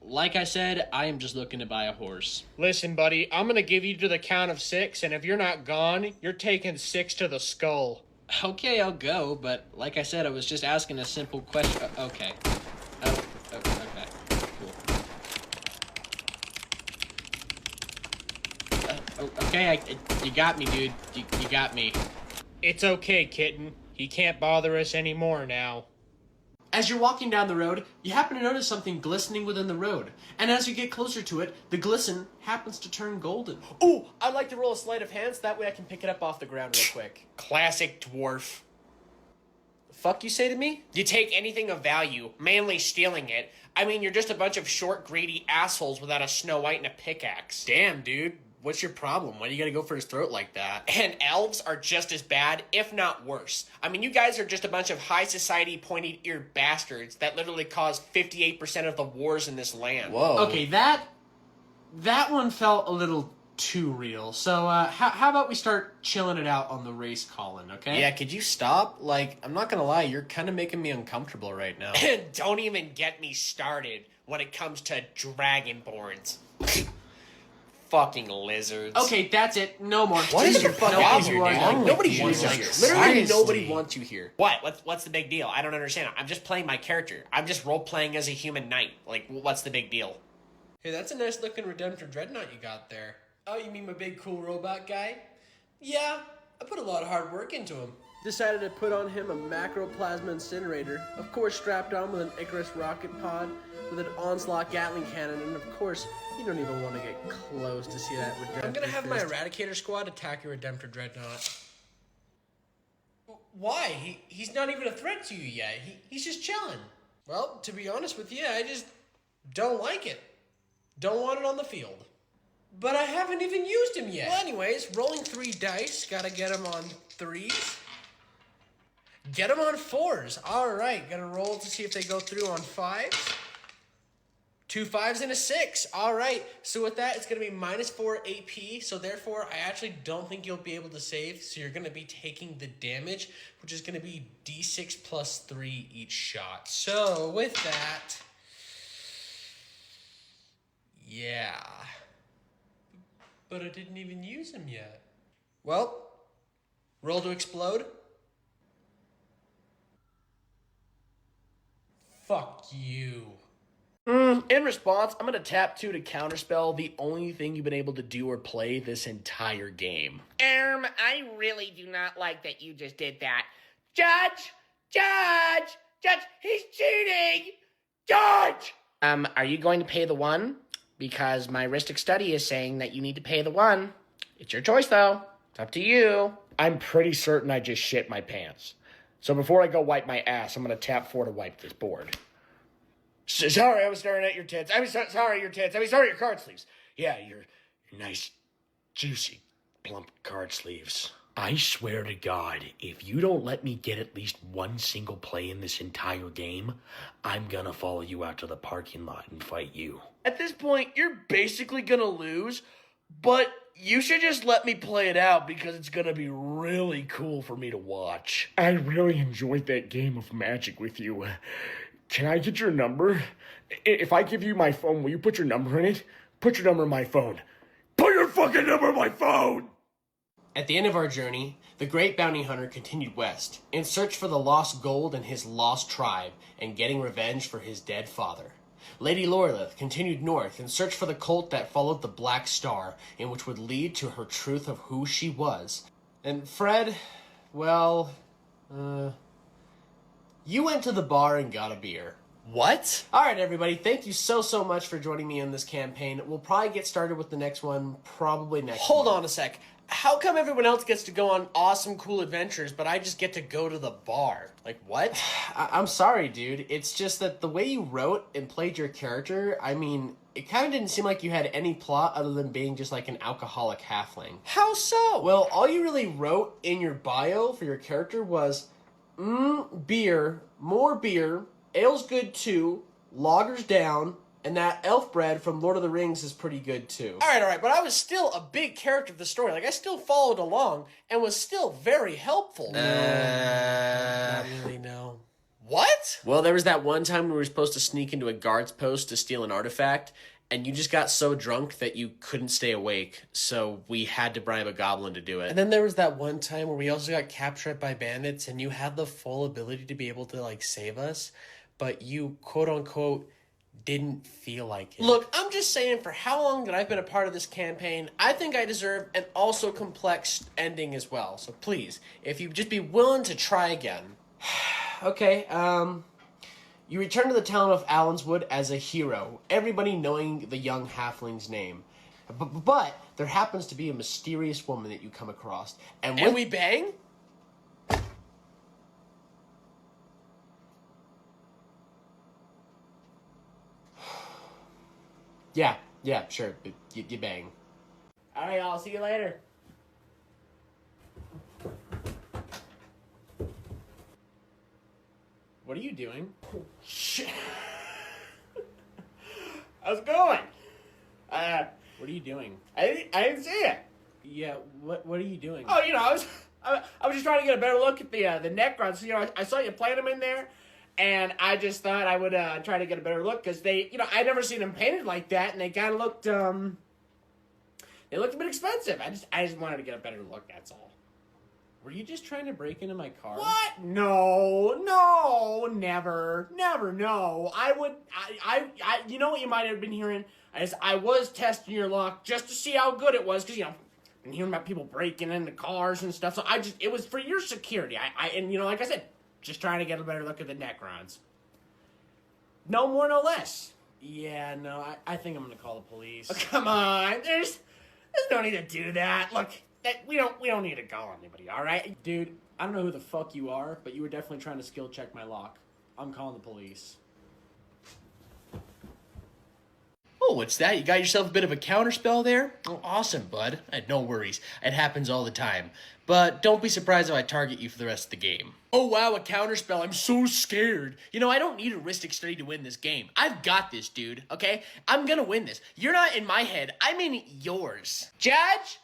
Like I said, I am just looking to buy a horse. Listen, buddy, I'm gonna give you to the count of 6, and if you're not gone, you're taking 6 to the skull. Okay, I'll go, but like I said, I was just asking a simple question. Okay. Okay. Cool. Okay, you got me, dude. You got me. It's okay, kitten. He can't bother us anymore now. As you're walking down the road, you happen to notice something glistening within the road. And as you get closer to it, the glisten happens to turn golden. Ooh, I'd like to roll a sleight of hand so that way I can pick it up off the ground real quick. Classic dwarf. The fuck you say to me? You take anything of value, mainly stealing it. I mean, you're just a bunch of short, greedy assholes without a Snow White and a pickaxe. Damn, dude. What's your problem? Why do you gotta go for his throat like that? And elves are just as bad, if not worse. I mean, you guys are just a bunch of high society, pointy-eared bastards that literally caused 58% of the wars in this land. Whoa. Okay, that one felt a little too real. So, how about we start chilling it out on the race, Colin, okay? Yeah, could you stop? Like, I'm not gonna lie, you're kind of making me uncomfortable right now. Don't even get me started when it comes to dragonborns. Fucking lizards. Okay, that's it. No more. What is your fucking problem, dude? Like, Nobody wants you here. Literally nobody wants you here. What's the big deal? I don't understand. I'm just playing my character. I'm just role-playing as a human knight. Like, what's the big deal? Hey, that's a nice looking Redemptor Dreadnought you got there. Oh, you mean my big cool robot guy? Yeah, I put a lot of hard work into him. Decided to put on him a macroplasma incinerator, of course strapped on with an Icarus rocket pod, with an Onslaught Gatling cannon, and of course, you don't even want to get close to see that Redemptor. I'm gonna have my Eradicator squad attack your Redemptor Dreadnought. Why? He's not even a threat to you yet. He's just chilling. Well, to be honest with you, I just don't like it. Don't want it on the field. But I haven't even used him yet. Well, anyways, rolling 3 dice. Gotta get him on 3s. Get him on 4s. All right, gotta roll to see if they go through on 5s. 2 5s and a 6. All right, so with that, it's gonna be -4 AP. So therefore, I actually don't think you'll be able to save. So you're gonna be taking the damage, which is gonna be D6 plus 3 each shot. So with that, yeah. But I didn't even use him yet. Well, Roll to explode. Fuck you. In response, I'm going to tap 2 to counterspell the only thing you've been able to do or play this entire game. I really do not like that you just did that. Judge, he's cheating! Judge! Are you going to pay the 1? Because my Ristic study is saying that you need to pay the 1. It's your choice, though. It's up to you. I'm pretty certain I just shit my pants. So before I go wipe my ass, I'm going to tap 4 to wipe this board. Sorry, I was staring at your tits. Sorry, your tits. Sorry, your card sleeves. Yeah, your nice, juicy, plump card sleeves. I swear to God, if you don't let me get at least one single play in this entire game, I'm gonna follow you out to the parking lot and fight you. At this point, you're basically gonna lose, but you should just let me play it out because it's gonna be really cool for me to watch. I really enjoyed that game of Magic with you. Can I get your number? If I give you my phone, will you put your number in it? Put your number in my phone. Put your fucking number in my phone! At the end of our journey, the great bounty hunter continued west, in search for the lost gold and his lost tribe, and getting revenge for his dead father. Lady Lorelith continued north in search for the cult that followed the Black Star, and which would lead to her truth of who she was. And Fred, well, you went to the bar and got a beer. What? Alright, everybody, thank you so much for joining me in this campaign. We'll probably get started with the next one probably next Hold month. on a sec. How come everyone else gets to go on awesome, cool adventures, but I just get to go to the bar? Like, what? I'm sorry, dude. It's just that the way you wrote and played your character, I mean, it kind of didn't seem like you had any plot other than being just like an alcoholic halfling. How so? Well, all you really wrote in your bio for your character was, beer, more beer, ale's good too, lager's down, and that elf bread from Lord of the Rings is pretty good too. All right, but I was still a big character of the story. Like, I still followed along and was still very helpful. Not really, no. What? Well, there was that one time we were supposed to sneak into a guard's post to steal an artifact, and you just got so drunk that you couldn't stay awake, so we had to bribe a goblin to do it. And then there was that one time where we also got captured by bandits, and you had the full ability to be able to, like, save us, but you, quote-unquote, didn't feel like it. Look, I'm just saying, for how long that I've been a part of this campaign, I think I deserve an also complex ending as well. So please, if you'd just be willing to try again. Okay, you return to the town of Allenswood as a hero, everybody knowing the young halfling's name. But there happens to be a mysterious woman that you come across. And we bang? Yeah, sure. You bang. All right, I'll see you later. What are you doing? Shit. How's it going? What are you doing? I didn't see it. Yeah, what are you doing? Oh, I was just trying to get a better look at the Necrons. So, I saw you playing them in there, and I just thought I would try to get a better look because they, I'd never seen them painted like that, and they kind of looked, they looked a bit expensive. I just wanted to get a better look. That's all. Were you just trying to break into my car? What? No, never, no. I you know what you might have been hearing? I was testing your lock just to see how good it was, because, I've been hearing about people breaking into cars and stuff, so it was for your security. And like I said, just trying to get a better look at the Necrons. No more, no less. Yeah, no, I think I'm gonna call the police. Oh, come on, there's no need to do that. Look, we don't need to call anybody, all right? Dude, I don't know who the fuck you are, but you were definitely trying to skill check my lock. I'm calling the police. Oh, what's that? You got yourself a bit of a counterspell there? Oh, awesome, bud. No worries. It happens all the time. But don't be surprised if I target you for the rest of the game. Oh, wow, a counterspell. I'm so scared. I don't need a Ristic study to win this game. I've got this, dude, okay? I'm gonna win this. You're not in my head. I'm in yours. Judge,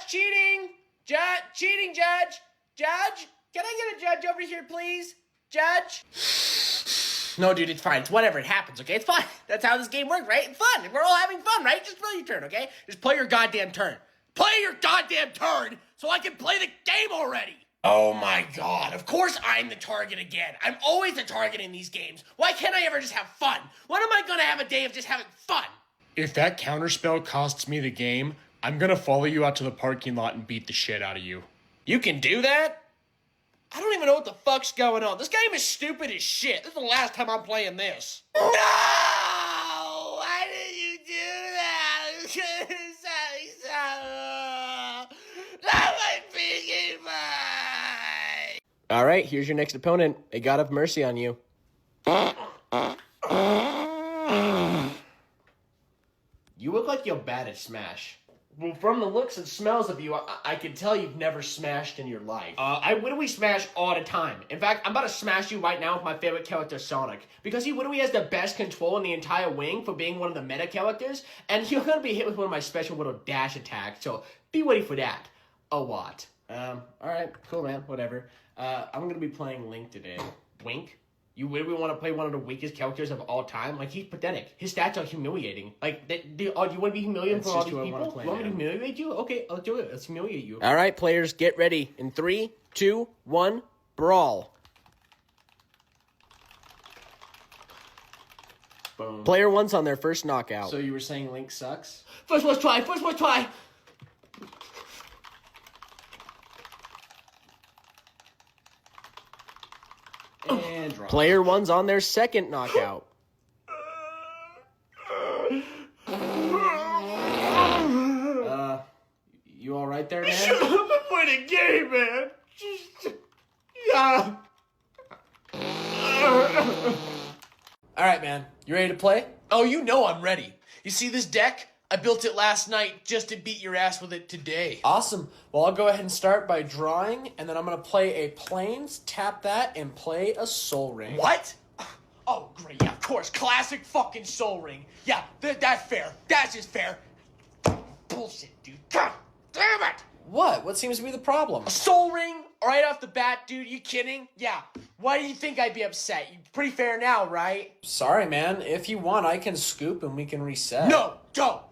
cheating! Cheating, Judge! Judge, can I get a judge over here, please? Judge? No, dude, it's fine. It's whatever. It happens, okay? It's fine. That's how this game works, right? It's fun. We're all having fun, right? Just play your turn, okay? Just play your goddamn turn. Play your goddamn turn so I can play the game already! Oh my god, of course I'm the target again. I'm always the target in these games. Why can't I ever just have fun? When am I gonna have a day of just having fun? If that counterspell costs me the game, I'm gonna follow you out to the parking lot and beat the shit out of you. You can do that? I don't even know what the fuck's going on. This game is stupid as shit. This is the last time I'm playing this. No! Why did you do that? Not my big advice. All right, here's your next opponent. May God have mercy on you. You look like you're bad at Smash. Well, from the looks and smells of you, I can tell you've never smashed in your life. I Widowy smash all the time. In fact, I'm about to smash you right now with my favorite character, Sonic. Because Widowy has the best control in the entire wing for being one of the meta characters, and you're gonna be hit with one of my special little dash attacks, so be ready for that. A lot. Alright, cool, man, whatever. I'm gonna be playing Link today. Wink? You really want to play one of the weakest characters of all time? Like, he's pathetic. His stats are humiliating. Like, do you want to be humiliated for all these people? You want me to humiliate you? Okay, I'll do it. Let's humiliate you. Alright, players, get ready. In 3, 2, 1, brawl. Boom. Player 1's on their first knockout. So you were saying Link sucks? First one try, first one try! And draw. Player 1's on their second knockout. You alright there, man? Shut up and play the game, man! Yeah. Alright, man. You ready to play? Oh, you know I'm ready. You see this deck? I built it last night just to beat your ass with it today. Awesome. Well, I'll go ahead and start by drawing, and then I'm going to play a Plains, tap that, and play a Soul Ring. What? Oh, great. Yeah, of course. Classic fucking Soul Ring. Yeah, that's fair. That's just fair. Bullshit, dude. God damn it! What? What seems to be the problem? A Soul Ring? Right off the bat, dude. You kidding? Yeah. Why do you think I'd be upset? You're pretty fair now, right? Sorry, man. If you want, I can scoop and we can reset. No, don't.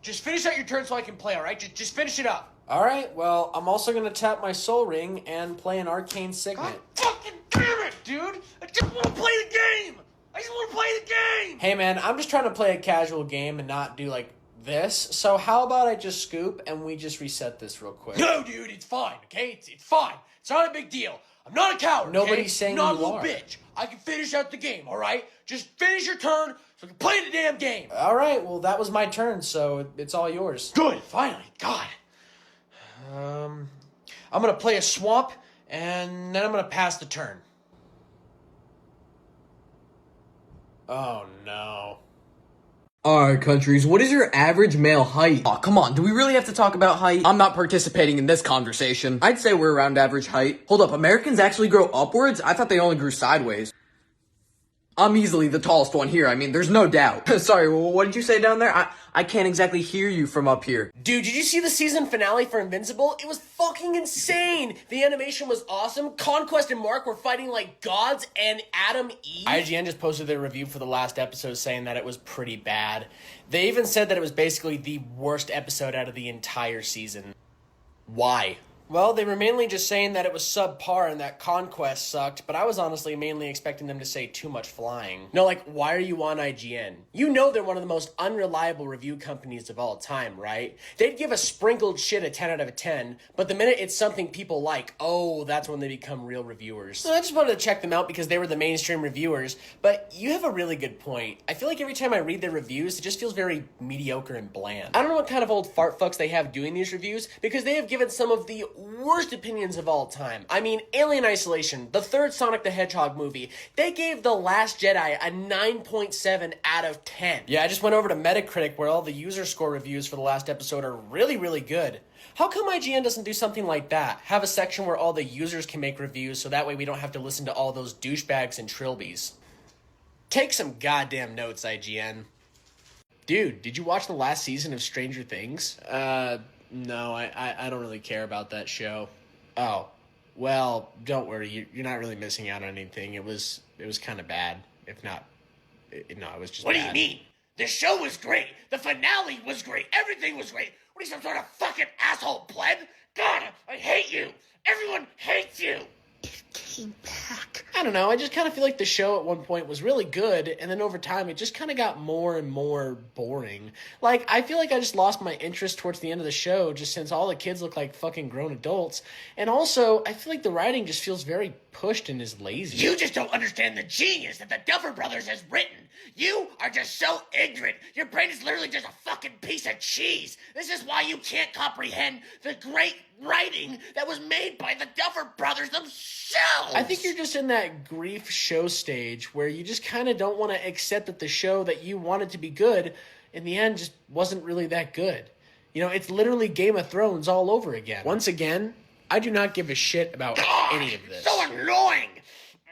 Just finish out your turn so I can play, alright? Just finish it up. Alright, well, I'm also gonna tap my Soul Ring and play an Arcane Signet. God fucking damn it, dude! I just wanna play the game! I just wanna play the game! Hey, man, I'm just trying to play a casual game and not do, like, this. So how about I just scoop and we just reset this real quick? No, dude, it's fine, okay? It's fine. It's not a big deal. I'm not a coward, Nobody's saying you are. I'm not a little bitch. I can finish out the game, alright? Just finish your turn so I can play the damn game. Alright, well, that was my turn, so it's all yours. Good, finally. God. I'm gonna play a swamp, and then I'm gonna pass the turn. Oh, no. Alright, countries, what is your average male height? Aw, come on, do we really have to talk about height? I'm not participating in this conversation. I'd say we're around average height. Hold up, Americans actually grow upwards? I thought they only grew sideways. I'm easily the tallest one here, I mean, there's no doubt. Sorry, what did you say down there? I can't exactly hear you from up here. Dude, did you see the season finale for Invincible? It was fucking insane! The animation was awesome. Conquest and Mark were fighting like gods, and Adam Eve. IGN just posted their review for the last episode saying that it was pretty bad. They even said that it was basically the worst episode out of the entire season. Why? Well, they were mainly just saying that it was subpar and that Conquest sucked, but I was honestly mainly expecting them to say too much flying. No, like, why are you on IGN? You know they're one of the most unreliable review companies of all time, right? They'd give a sprinkled shit a 10 out of 10, but the minute it's something people like, oh, that's when they become real reviewers. So I just wanted to check them out because they were the mainstream reviewers, but you have a really good point. I feel like every time I read their reviews, it just feels very mediocre and bland. I don't know what kind of old fart fucks they have doing these reviews, because they have given some of the worst opinions of all time. I mean, Alien Isolation, the third Sonic the Hedgehog movie, they gave The Last Jedi a 9.7 out of 10. Yeah, I just went over to Metacritic where all the user score reviews for the last episode are really, really good. How come IGN doesn't do something like that? Have a section where all the users can make reviews so that way we don't have to listen to all those douchebags and trilbies. Take some goddamn notes, IGN. Dude, did you watch the last season of Stranger Things? No, I don't really care about that show. Oh, well, don't worry. You're not really missing out on anything. It was kind of bad. If not, no, it was just What bad. do you mean? The show was great. The finale was great. Everything was great. What are you, some sort of fucking asshole pleb? God, I hate you. Everyone hates you. I don't know. I just kind of feel like the show at one point was really good, and then over time it just kind of got more and more boring. Like, I feel like I just lost my interest towards the end of the show just since all the kids look like fucking grown adults. And also, I feel like the writing just feels very pushed and is lazy. You just don't understand the genius that the Duffer Brothers has written. You are just so ignorant. Your brain is literally just a fucking piece of cheese. This is why you can't comprehend the great writing that was made by the Duffer Brothers themselves. I think you're just in that grief show stage where you just kind of don't want to accept that the show that you wanted to be good in the end just wasn't really that good. You know, it's literally Game of Thrones all over again. Once again, I do not give a shit about any of this. So annoying.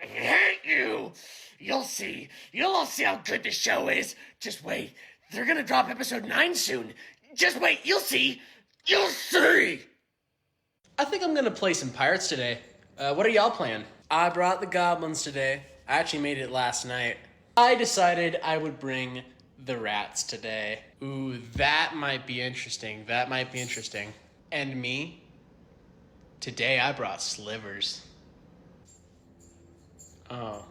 I hate you. You'll see. You'll all see how good the show is. Just wait. They're gonna drop episode 9 soon. Just wait. You'll see. You'll see. I think I'm gonna play some Pirates today. What are y'all playing? I brought the goblins today. I actually made it last night. I decided I would bring the rats today. Ooh, that might be interesting. That might be interesting. And me? Today I brought slivers. Oh.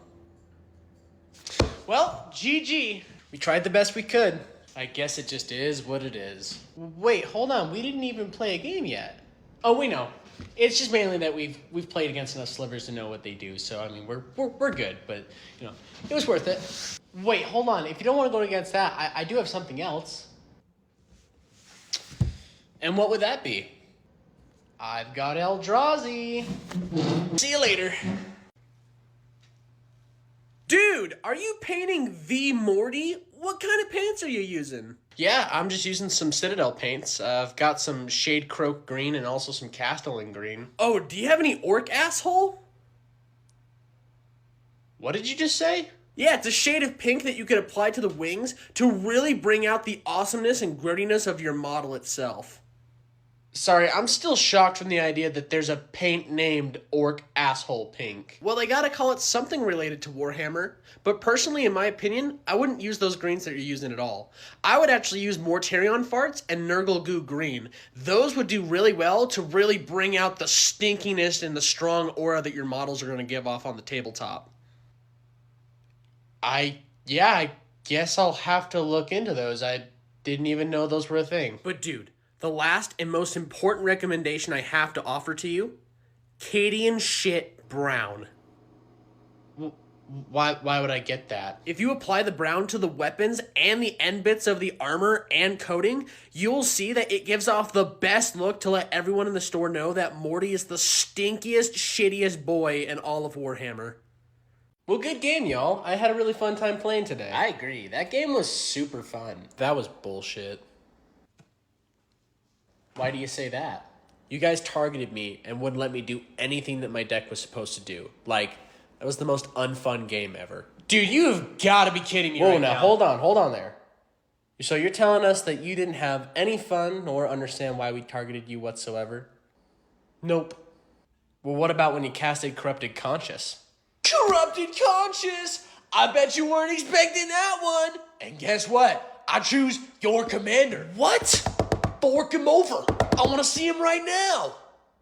Well, GG. We tried the best we could. I guess it just is what it is. Wait, hold on. We didn't even play a game yet. Oh, we know. It's just mainly that we've played against enough slivers to know what they do. So I mean, we're good, but you know, it was worth it. Wait, hold on. If you don't want to go against that, I do have something else. And what would that be? I've got Eldrazi. See you later. Dude, are you painting the Morty? What kind of paints are you using? Yeah, I'm just using some Citadel paints. I've got some Shade Croak green and also some Castellan green. Oh, do you have any orc asshole? What did you just say? Yeah, it's a shade of pink that you could apply to the wings to really bring out the awesomeness and grittiness of your model itself. Sorry, I'm still shocked from the idea that there's a paint named Orc Asshole Pink. Well, they gotta call it something related to Warhammer, but personally, in my opinion, I wouldn't use those greens that you're using at all. I would actually use Mortarion Farts and Nurgle Goo Green. Those would do really well to really bring out the stinkiness and the strong aura that your models are gonna give off on the tabletop. I guess I'll have to look into those. I didn't even know those were a thing. But dude, the last and most important recommendation I have to offer to you, Cadian shit brown. Why would I get that? If you apply the brown to the weapons and the end bits of the armor and coating, you'll see that it gives off the best look to let everyone in the store know that Morty is the stinkiest, shittiest boy in all of Warhammer. Well, good game, y'all. I had a really fun time playing today. I agree. That game was super fun. That was bullshit. Why do you say that? You guys targeted me and wouldn't let me do anything that my deck was supposed to do. Like, that was the most unfun game ever. Dude, you've got to be kidding me right now. Hold on there. So you're telling us that you didn't have any fun nor understand why we targeted you whatsoever? Nope. Well, what about when you casted Corrupted Conscious? Corrupted Conscious! I bet you weren't expecting that one! And guess what? I choose your commander. What? Fork him over. I want to see him right now.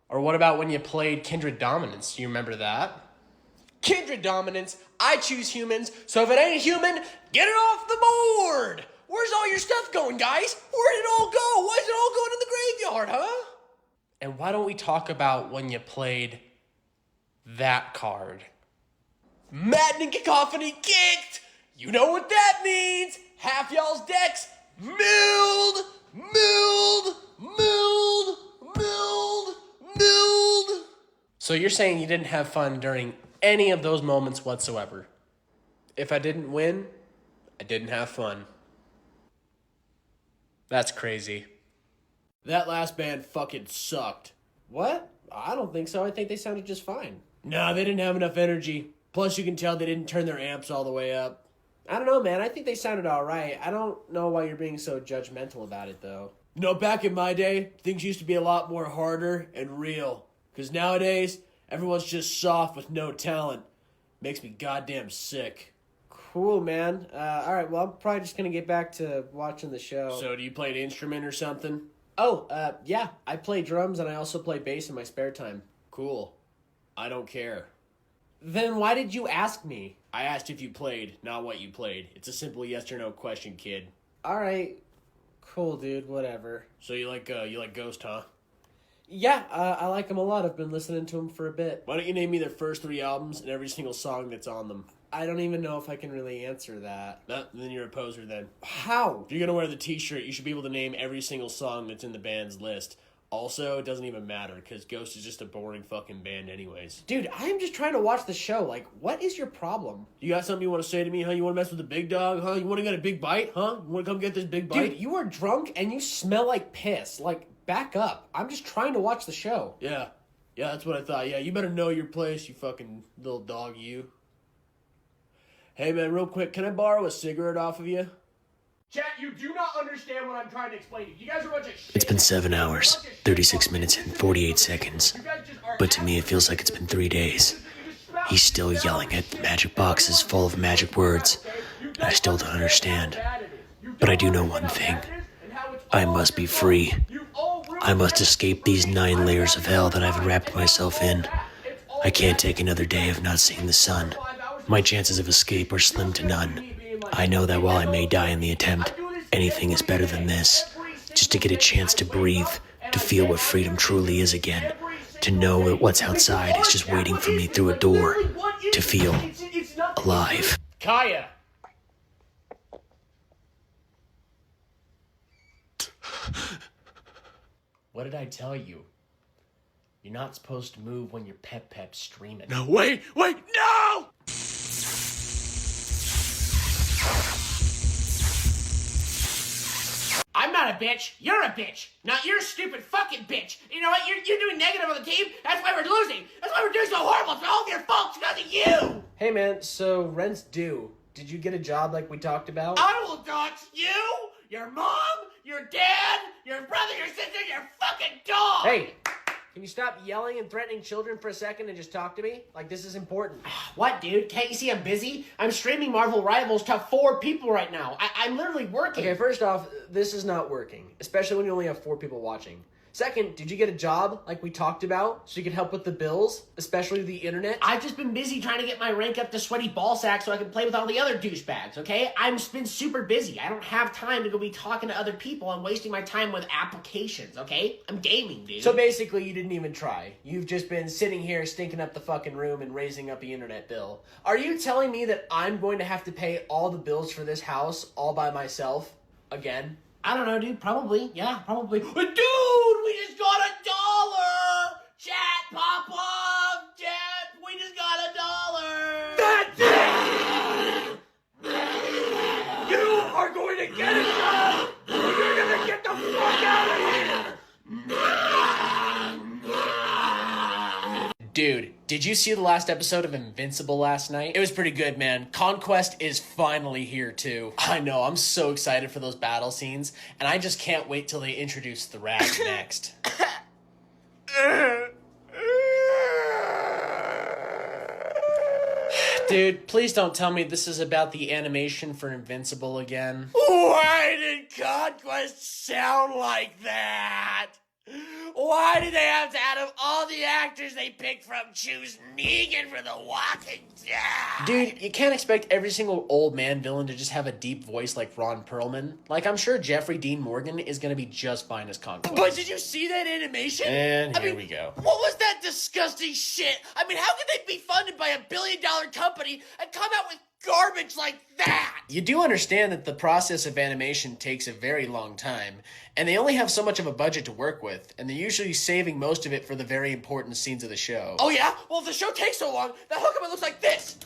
Or what about when you played Kindred Dominance? Do you remember that? Kindred Dominance, I choose humans, so if it ain't human, get it off the board! Where's all your stuff going, guys? Where'd it all go? Why is it all going in the graveyard, huh? And why don't we talk about when you played that card? Maddening Cacophony kicked! You know what that means! Half y'all's decks milled! So you're saying you didn't have fun during any of those moments whatsoever? If I didn't win, I didn't have fun. That's crazy. That last band fucking sucked. What? I don't think so. I think they sounded just fine. No, they didn't have enough energy. Plus, you can tell they didn't turn their amps all the way up. I don't know, man. I think they sounded all right. I don't know why you're being so judgmental about it, though. You know, back in my day, things used to be a lot more harder and real. Because nowadays, everyone's just soft with no talent. Makes me goddamn sick. Cool, man. All right, well, I'm probably just going to get back to watching the show. So do you play an instrument or something? Oh, yeah. I play drums and I also play bass in my spare time. Cool. I don't care. Then why did you ask me? I asked if you played, not what you played. It's a simple yes or no question, kid. All right. Cool, dude. Whatever. So you like Ghost, huh? Yeah, I like them a lot. I've been listening to them for a bit. Why don't you name me their first 3 albums and every single song that's on them? I don't even know if I can really answer that. Then you're a poser then. How? If you're gonna wear the t-shirt, you should be able to name every single song that's in the band's list. Also, it doesn't even matter, because Ghost is just a boring fucking band anyways. Dude, I am just trying to watch the show. Like, what is your problem? You got something you want to say to me, huh? You want to mess with the big dog, huh? You want to get a big bite, huh? You want to come get this big bite? Dude, you are drunk and you smell like piss. Like, back up. I'm just trying to watch the show. Yeah, that's what I thought. Yeah, you better know your place, you fucking little dog, you. Hey, man, real quick, can I borrow a cigarette off of you? Chat, you do not understand what I'm trying to explain to you. You guys are a bunch of shit. It's been 7 hours, 36 minutes, and 48 seconds. But to me, it feels like it's been 3 days. He's still yelling at the magic boxes full of magic words, and I still don't understand. But I do know one thing. I must be free. I must escape these 9 layers of hell that I've wrapped myself in. I can't take another day of not seeing the sun. My chances of escape are slim to none. I know that while I may die in the attempt, anything is better than this. Just to get a chance to breathe, to feel what freedom truly is again. To know that what's outside is just waiting for me through a door. To feel alive. Kaya! What did I tell you? You're not supposed to move when you're pep streaming. No, wait, no! I'm not a bitch. You're a bitch. Not you're a stupid fucking bitch. You know what? You're doing negative on the team. That's why we're losing. That's why we're doing so horrible. It's all of your fault. It's because of you. Hey, man, so rent's due. Did you get a job like we talked about? I will dox you, your mom, your dad, your brother, your sister, your fucking dog. Hey, can you stop yelling and threatening children for a second and just talk to me? Like, this is important. What, dude? Can't you see I'm busy? I'm streaming Marvel Rivals to 4 people right now. I'm literally working. Okay, first off, this is not working, especially when you only have 4 people watching. Second, did you get a job like we talked about so you could help with the bills, especially the internet? I've just been busy trying to get my rank up to sweaty ballsack so I can play with all the other douchebags, okay? I've been super busy. I don't have time to go be talking to other people and wasting my time with applications, okay? I'm gaming, dude. So basically, you didn't even try. You've just been sitting here stinking up the fucking room and raising up the internet bill. Are you telling me that I'm going to have to pay all the bills for this house all by myself again? I don't know, dude. Probably. Yeah, probably. Dude, we just got $1! Chat, pop off! Chat, we just got $1! That's it! You are going to get it done! Or you're going to get the fuck out of here! Dude, did you see the last episode of Invincible last night? It was pretty good, man. Conquest is finally here, too. I know, I'm so excited for those battle scenes, and I just can't wait till they introduce the Rags next. Dude, please don't tell me this is about the animation for Invincible again. Why did Conquest sound like that? Why did they have to, out of all the actors they picked from, choose Negan for The Walking Dead? Dude, you can't expect every single old man villain to just have a deep voice like Ron Perlman. Like, I'm sure Jeffrey Dean Morgan is gonna be just fine as Conquest. But did you see that animation? And here we go. What was that disgusting shit? I mean, how could they be funded by $1 billion company and come out with garbage like that? You do understand that the process of animation takes a very long time, and they only have so much of a budget to work with, and they're usually saving most of it for the very important scenes of the show. Oh yeah? Well, if the show takes so long, that hookup looks like this.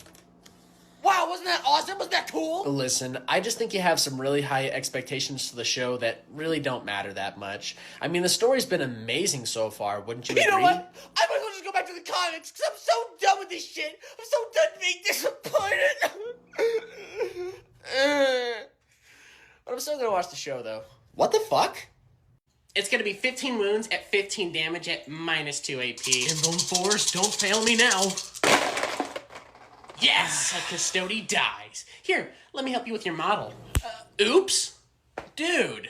Wow, wasn't that awesome? Wasn't that cool? Listen, I just think you have some really high expectations for the show that really don't matter that much. I mean, the story's been amazing so far, wouldn't you agree? You know what? I might as well just go back to the comics, because I'm so done with this shit. I'm so done being disappointed. But I'm still gonna watch the show, though. What the fuck? It's gonna be 15 wounds at 15 damage at -2 AP. Invuln Force, don't fail me now. Yes, a custody dies. Here, let me help you with your model. Oops. Dude,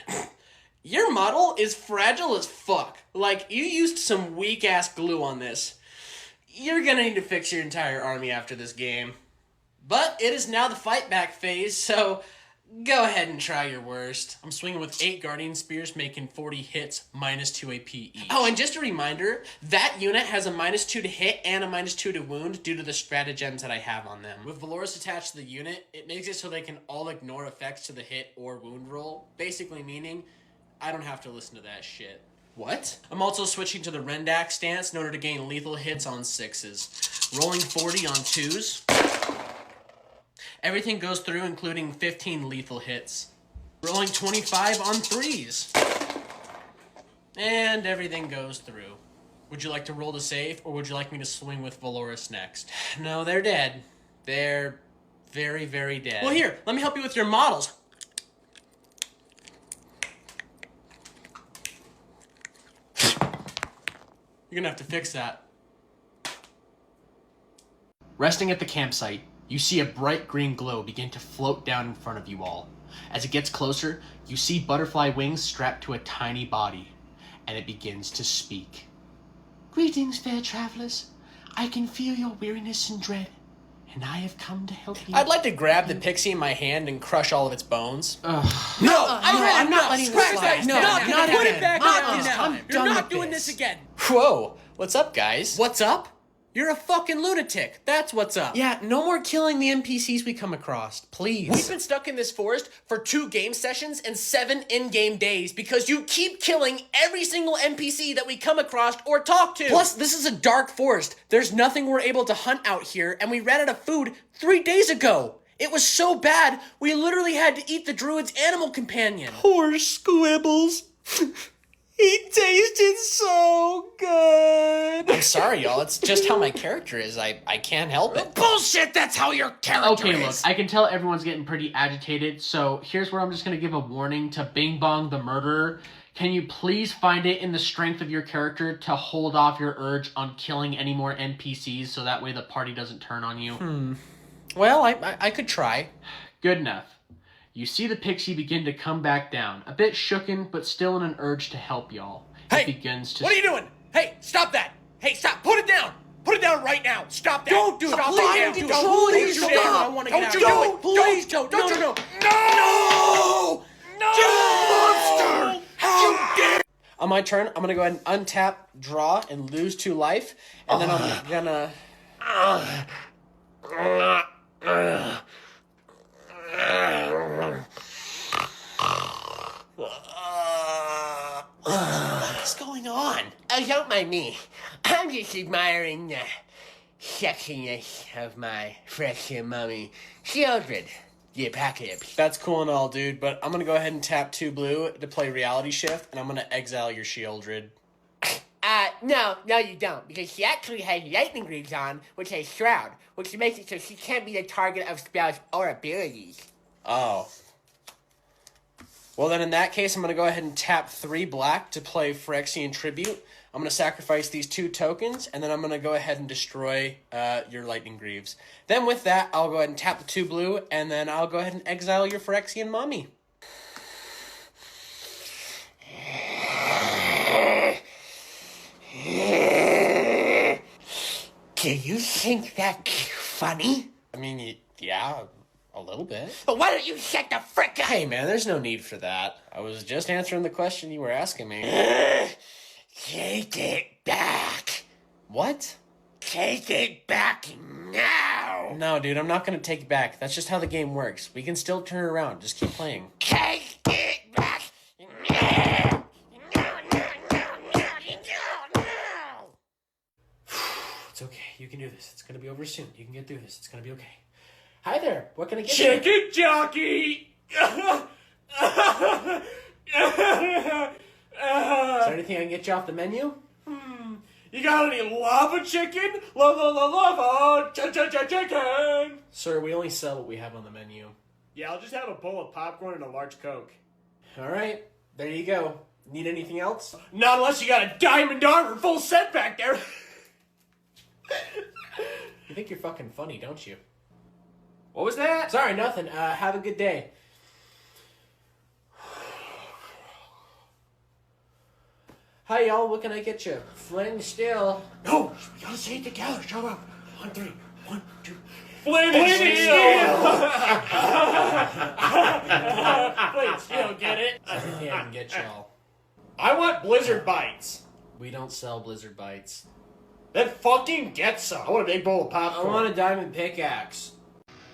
your model is fragile as fuck. Like, you used some weak-ass glue on this. You're gonna need to fix your entire army after this game. But it is now the fight back phase, so go ahead and try your worst. I'm swinging with 8 Guardian Spears, making 40 hits, -2 AP each. Oh, and just a reminder, that unit has a -2 to hit and a -2 to wound due to the stratagems that I have on them. With Valoris attached to the unit, it makes it so they can all ignore effects to the hit or wound roll, basically meaning I don't have to listen to that shit. What? I'm also switching to the Rendak stance in order to gain lethal hits on 6s. Rolling 40 on 2s. Everything goes through, including 15 lethal hits. Rolling 25 on 3s. And everything goes through. Would you like to roll to save, or would you like me to swing with Valoris next? No, they're dead. They're very, very dead. Well, here, let me help you with your models. You're gonna have to fix that. Resting at the campsite, you see a bright green glow begin to float down in front of you all. As it gets closer, you see butterfly wings strapped to a tiny body, and it begins to speak. Greetings, fair travelers. I can feel your weariness and dread, and I have come to help you. I'd like to grab the pixie in my hand and crush all of its bones. No, I'm not letting this slide. No, not put again. it back Not down this now. time. You're not doing this again. Whoa, what's up, guys? What's up? You're a fucking lunatic. That's what's up. Yeah, no more killing the NPCs we come across, please. We've been stuck in this forest for 2 game sessions and 7 in-game days because you keep killing every single NPC that we come across or talk to. Plus, this is a dark forest. There's nothing we're able to hunt out here, and we ran out of food 3 days ago. It was so bad, we literally had to eat the druid's animal companion. Poor Squibbles. He tasted so good. I'm sorry, y'all. It's just how my character is. I can't help it. Bullshit, that's how your character Okay, is. look, I can tell everyone's getting pretty agitated, so here's where I'm just going to give a warning to Bing Bong the Murderer. Can you please find it in the strength of your character to hold off your urge on killing any more NPCs so that way the party doesn't turn on you? Well, I could try. Good enough. You see the pixie begin to come back down, a bit shooken, but still in an urge to help y'all. Hey, it begins to what are you doing? Hey, stop that. Hey, stop. Put it down. Put it down right now. Stop that. Don't do it. Stop Please, it. don't Don't do it. stop. I Don't wanna you get do out. it. Please, Don't. no. No! You monster! How dare! On my turn, I'm gonna go ahead and untap, draw, and lose 2 life, and then I'm gonna... What's going on? Oh, don't mind me. I'm just admiring the sexiness of my freshman mummy, Shieldred, the apocalypse. That's cool and all, dude, but I'm gonna go ahead and tap 2 blue to play Reality Shift, and I'm gonna exile your Shieldred. No, you don't, because she actually has lightning greaves on, which has Shroud, which makes it so she can't be the target of spells or abilities. Oh. Well, then in that case, I'm going to go ahead and tap 3 black to play Phyrexian Tribute. I'm going to sacrifice these 2 tokens, and then I'm going to go ahead and destroy your Lightning Greaves. Then with that, I'll go ahead and tap the 2 blue, and then I'll go ahead and exile your Phyrexian Mummy. Do you think that's funny? I mean, yeah, a little bit. But why don't you shut the frick up? Hey, man, there's no need for that. I was just answering the question you were asking me. Take it back. What? Take it back now. No, dude, I'm not going to take it back. That's just how the game works. We can still turn it around. Just keep playing. Take it back now. It's okay. You can do this. It's going to be over soon. You can get through this. It's going to be okay. Hi there. What can I get you? Chicken jockey! Is there anything I can get you off the menu? You got any lava chicken? Lava, chicken! Sir, we only sell what we have on the menu. Yeah, I'll just have a bowl of popcorn and a large Coke. All right. There you go. Need anything else? Not unless you got a diamond armor full set back there. You think you're fucking funny, don't you? What was that? Sorry, nothing. Have a good day. Hi, y'all. What can I get you? Flint still. No, we gotta say it together. Shut up. 1, 3, 1, 2. Flint steel. Flint still, get it? I can get y'all. I want Blizzard Bites. We don't sell Blizzard Bites. Then fucking get some. I want a big bowl of I popcorn. want a diamond pickaxe.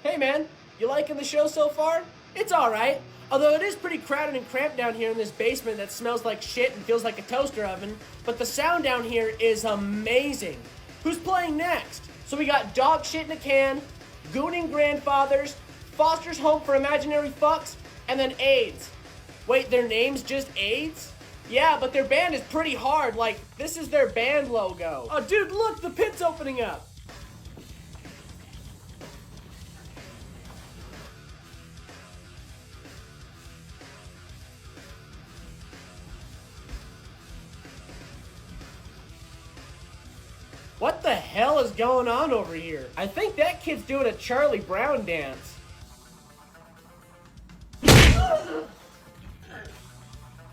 Hey, man. You liking the show so far? It's alright. Although it is pretty crowded and cramped down here in this basement that smells like shit and feels like a toaster oven. But the sound down here is amazing. Who's playing next? So we got Dog Shit in a Can, Gooning Grandfathers, Foster's Home for Imaginary Fucks, and then AIDS. Wait, their name's just AIDS? Yeah, but their band is pretty hard. Like, this is their band logo. Oh, dude, look, the pit's opening up. What the hell is going on over here? I think that kid's doing a Charlie Brown dance.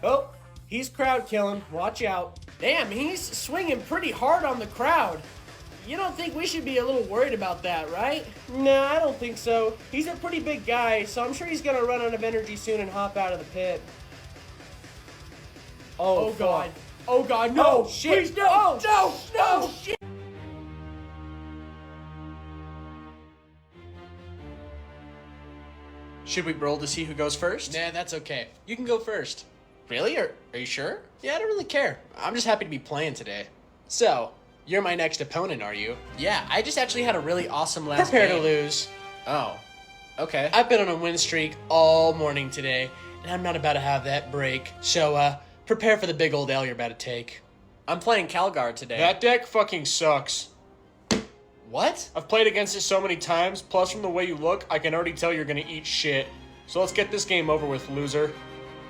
Oh, he's crowd killing. Watch out. Damn, he's swinging pretty hard on the crowd. You don't think we should be a little worried about that, right? Nah, I don't think so. He's a pretty big guy, so I'm sure he's gonna run out of energy soon and hop out of the pit. Oh God. Oh God, no! Oh, shit! Please, no! Oh, no! Shit! Should we roll to see who goes first? Nah, that's okay. You can go first. Really? Are you sure? Yeah, I don't really care. I'm just happy to be playing today. So, you're my next opponent, are you? Yeah, I just actually had a really awesome last Prepare game. to lose. Oh. Okay. I've been on a win streak all morning today, and I'm not about to have that break. So, prepare for the big old L you're about to take. I'm playing Calgar today. That deck fucking sucks. What? I've played against it so many times, plus from the way you look, I can already tell you're gonna eat shit. So let's get this game over with, loser.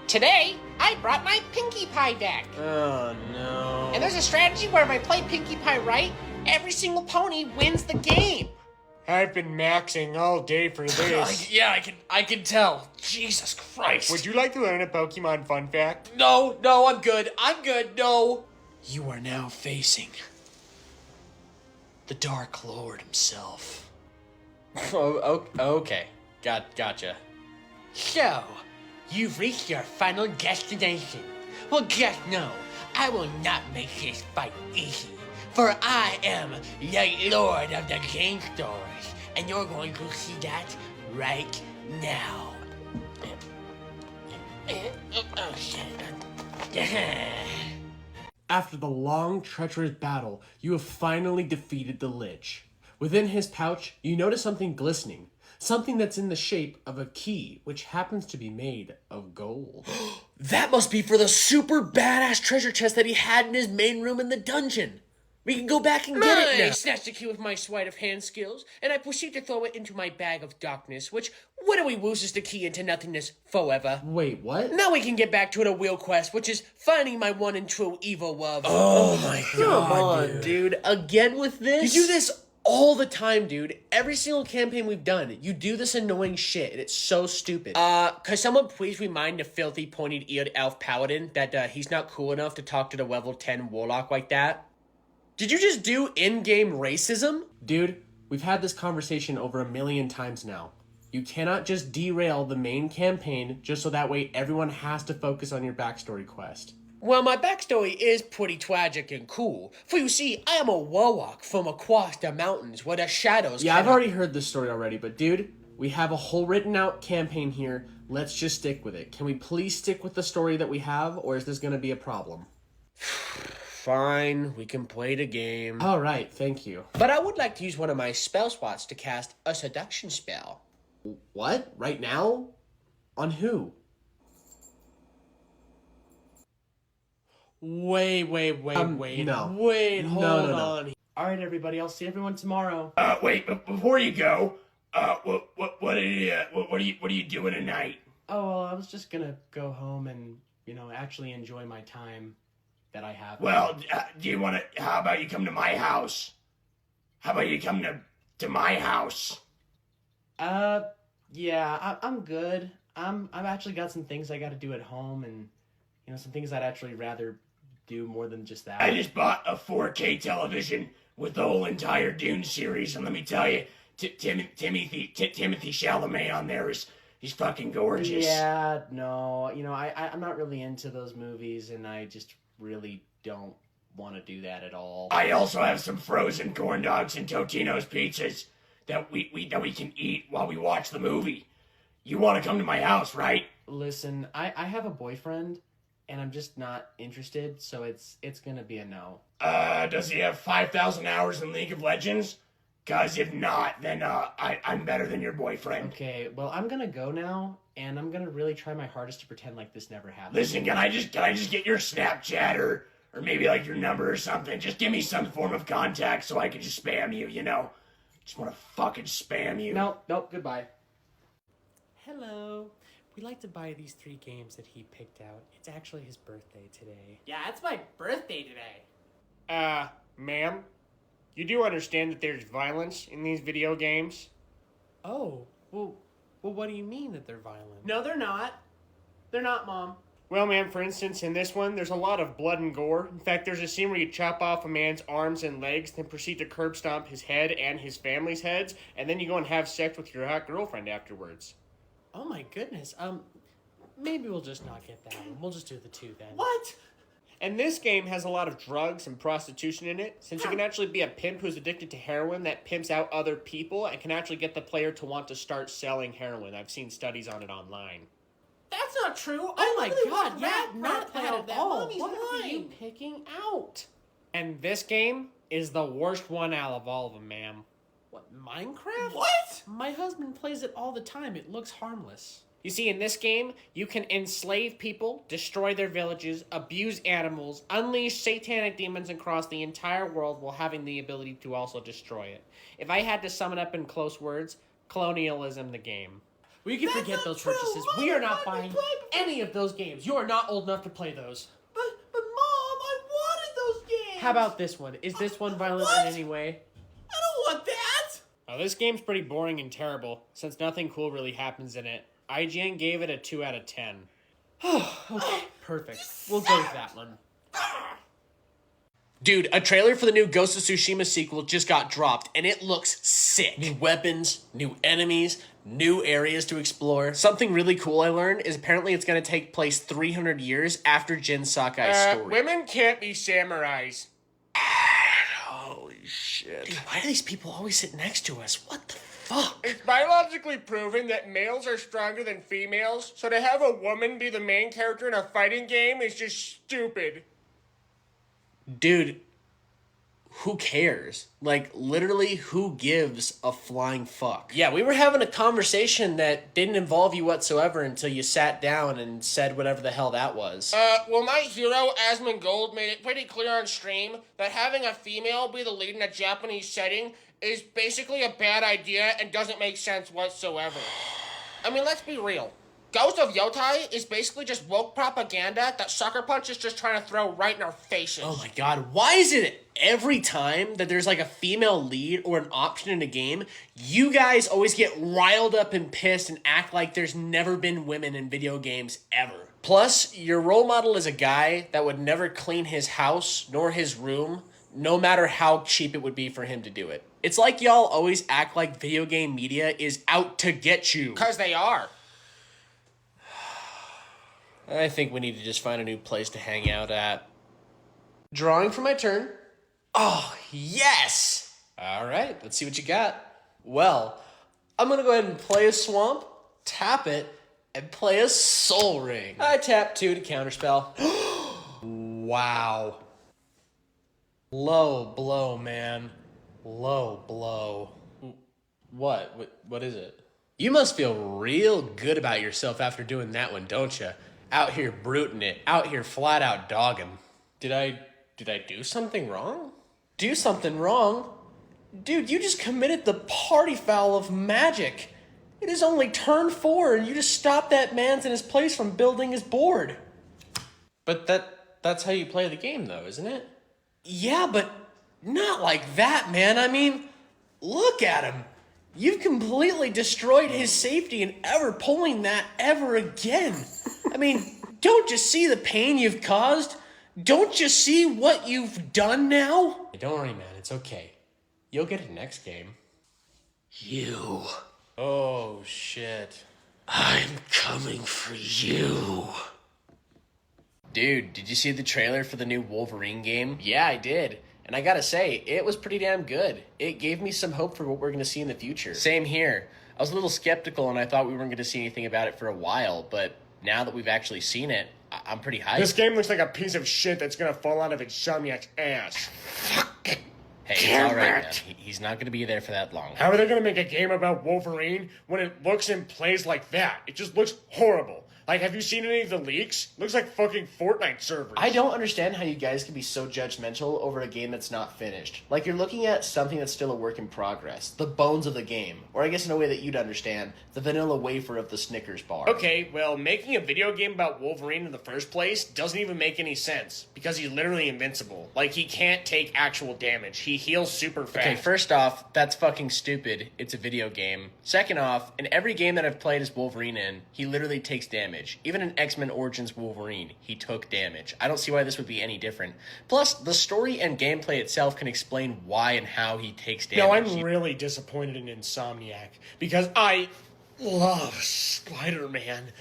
Today, I brought my Pinkie Pie deck. Oh, no. And there's a strategy where if I play Pinkie Pie right, every single pony wins the game. I've been maxing all day for this. Yeah, I can tell. Jesus Christ. Would you like to learn a Pokemon fun fact? No, I'm good. No. You are now facing the Dark Lord himself. Oh, okay. Gotcha. So, you've reached your final destination. Well, just know, I will not make this fight easy. For I am the Lord of the Game Stores, and you're going to see that right now. After the long, treacherous battle, you have finally defeated the Lich. Within his pouch, you notice something glistening. Something that's in the shape of a key, which happens to be made of gold. That must be for the super badass treasure chest that he had in his main room in the dungeon. We can go back and get it now. I snatched the key with my sleight of hand skills, and I proceed to throw it into my bag of darkness, which widowy wooses the key into nothingness forever. Wait, what? Now we can get back to the real quest, which is finding my one and true evil love. Oh my god, dude. Again with this? You do this all the time, dude. Every single campaign we've done, you do this annoying shit, and it's so stupid. Could someone please remind the filthy pointed-eared elf paladin that he's not cool enough to talk to the level 10 warlock like that? Did you just do in-game racism? Dude, we've had this conversation over 1 million times now. You cannot just derail the main campaign just so that way everyone has to focus on your backstory quest. Well, my backstory is pretty tragic and cool. For you see, I am a warlock from across the mountains where the shadows Yeah, I've already heard this story already, but dude, we have a whole written out campaign here. Let's just stick with it. Can we please stick with the story that we have, or is this going to be a problem? Fine, we can play the game. All right, thank you. But I would like to use one of my spell slots to cast a seduction spell. What? Right now? On who? Wait, no. Wait, hold on. All right, everybody, I'll see everyone tomorrow. Wait, but before you go, what are you doing tonight? Oh, well, I was just gonna go home and, actually enjoy my time that I have. Well, do you want to, how about you come to my house? How about you come to my house? Yeah, I'm good. I've actually got some things I got to do at home, and some things I'd actually rather do more than just that. I just bought a 4K television with the whole entire Dune series, and let me tell you, Timothy Chalamet on there he's fucking gorgeous. Yeah, no, I'm not really into those movies, and I just really don't want to do that at all. I also have some frozen corn dogs and Totino's pizzas that we can eat while we watch the movie. You want to come to my house, right? Listen, I have a boyfriend, and I'm just not interested, so it's gonna be a no. Does he have 5,000 hours in League of Legends? Cause if not, then I'm better than your boyfriend. Okay, well, I'm gonna go now, and I'm gonna really try my hardest to pretend like this never happened. Listen, can I just get your Snapchat or maybe like your number or something? Just give me some form of contact so I can just spam you, Just want to fucking spam you. Nope, goodbye. Hello. We'd like to buy these 3 games that he picked out. It's actually his birthday today. Yeah, it's my birthday today. Ma'am? You do understand that there's violence in these video games? Oh, well, what do you mean that they're violent? No, they're not. They're not, Mom. Well, ma'am, for instance, in this one, there's a lot of blood and gore. In fact, there's a scene where you chop off a man's arms and legs, then proceed to curb stomp his head and his family's heads, and then you go and have sex with your hot girlfriend afterwards. Oh my goodness. Maybe we'll just not get that one. We'll just do the 2 then. What? And this game has a lot of drugs and prostitution in it, since you can actually be a pimp who's addicted to heroin that pimps out other people and can actually get the player to want to start selling heroin. I've seen studies on it online. That's not true. Oh my really god, want yeah, rap not crap that out at of that. all. Mommy's What are you lying. picking out? And this game is the worst one out of all of them, ma'am. What, Minecraft? What? My husband plays it all the time. It looks harmless. You see, in this game, you can enslave people, destroy their villages, abuse animals, unleash satanic demons across the entire world while having the ability to also destroy it. If I had to sum it up in close words, colonialism the game. We can forget those purchases. We are not buying any of those games. You are not old enough to play those. But Mom, I wanted those games. How about this one? Is this one violent in any way? I don't want that. Oh, this game's pretty boring and terrible, since nothing cool really happens in it. IGN gave it a 2 out of 10. Okay, perfect. We'll go with that one. Dude, a trailer for the new Ghost of Tsushima sequel just got dropped, and it looks sick. New weapons, new enemies, new areas to explore. Something really cool I learned is apparently it's going to take place 300 years after Jin Sakai's story. Women can't be samurais. Holy shit. Dude, why do these people always sit next to us? What the fuck? It's biologically proven that males are stronger than females, so to have a woman be the main character in a fighting game is just stupid. Dude, who cares? Like, literally, who gives a flying fuck? Yeah, we were having a conversation that didn't involve you whatsoever until you sat down and said whatever the hell that was. Well, my hero, Asmongold, made it pretty clear on stream that having a female be the lead in a Japanese setting is basically a bad idea and doesn't make sense whatsoever. I mean, let's be real. Ghost of Yotai is basically just woke propaganda that Sucker Punch is just trying to throw right in our faces. Oh my god, why is it every time that there's like a female lead or an option in a game, you guys always get riled up and pissed and act like there's never been women in video games ever? Plus, your role model is a guy that would never clean his house nor his room, no matter how cheap it would be for him to do it. It's like y'all always act like video game media is out to get you. 'Cause they are. I think we need to just find a new place to hang out at. Drawing for my turn. Oh, yes! All right, let's see what you got. Well, I'm going to go ahead and play a swamp, tap it, and play a soul ring. I tap 2 to counterspell. Wow. Low blow, man. Low blow. What is it? You must feel real good about yourself after doing that one, don't you? Out here bruting it, out here flat out dogging. Did I do something wrong? Do something wrong? Dude, you just committed the party foul of magic. It is only turn 4 and you just stopped that man's in his place from building his board. But that's how you play the game though, isn't it? Yeah, but not like that, man. I mean, look at him. You've completely destroyed his safety in ever pulling that ever again. I mean, don't you see the pain you've caused? Don't you see what you've done now? Don't worry, man. It's okay. You'll get it next game. You. Oh, shit. I'm coming for you. Dude, did you see the trailer for the new Wolverine game? Yeah, I did. And I gotta say, it was pretty damn good. It gave me some hope for what we're gonna see in the future. Same here. I was a little skeptical and I thought we weren't gonna see anything about it for a while, but now that we've actually seen it, I'm pretty hyped. This game looks like a piece of shit that's gonna fall out of Insomniac's ass. Hey, it's alright, man. He's not gonna be there for that long. How are they gonna make a game about Wolverine when it looks and plays like that? It just looks horrible. Like, have you seen any of the leaks? Looks like fucking Fortnite servers. I don't understand how you guys can be so judgmental over a game that's not finished. Like, you're looking at something that's still a work in progress. The bones of the game. Or I guess in a way that you'd understand, the vanilla wafer of the Snickers bar. Okay, well, making a video game about Wolverine in the first place doesn't even make any sense. Because he's literally invincible. Like, he can't take actual damage. He heals super fast. Okay, first off, that's fucking stupid. It's a video game. Second off, in every game that I've played as Wolverine in, he literally takes damage. Even in X-Men Origins Wolverine, he took damage. I don't see why this would be any different. Plus, the story and gameplay itself can explain why and how he takes damage. No, I'm really disappointed in Insomniac. Because I love Spider-Man.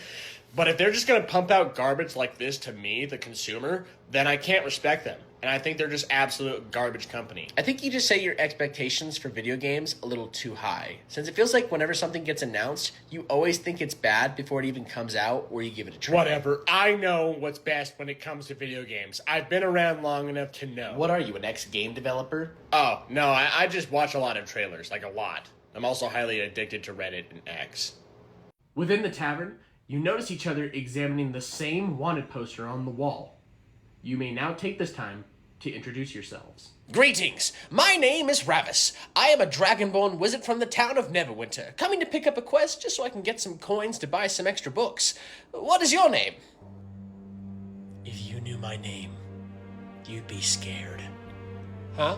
But if they're just going to pump out garbage like this to me, the consumer, then I can't respect them. And I think they're just absolute garbage company. I think you just set your expectations for video games a little too high. Since it feels like whenever something gets announced, you always think it's bad before it even comes out, or you give it a try. Whatever. I know what's best when it comes to video games. I've been around long enough to know. What are you, an ex-game developer? Oh, no, I just watch a lot of trailers, like a lot. I'm also highly addicted to Reddit and X. Within the tavern, you notice each other examining the same wanted poster on the wall. You may now take this time to introduce yourselves. Greetings! My name is Ravis. I am a dragonborn wizard from the town of Neverwinter, coming to pick up a quest just so I can get some coins to buy some extra books. What is your name? If you knew my name, you'd be scared. Huh?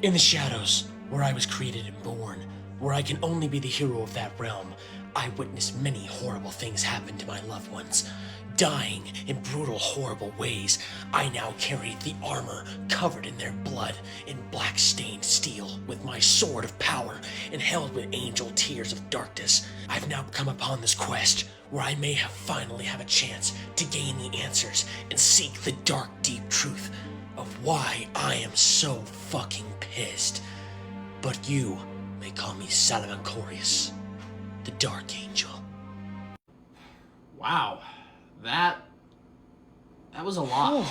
In the shadows, where I was created and born, where I can only be the hero of that realm, I witnessed many horrible things happen to my loved ones. Dying in brutal, horrible ways, I now carry the armor covered in their blood, in black-stained steel, with my sword of power, and held with angel tears of darkness. I've now come upon this quest, where I may finally have a chance to gain the answers and seek the dark, deep truth of why I am so fucking pissed. But you may call me Salamancorius, the Dark Angel. Wow. That was a lot.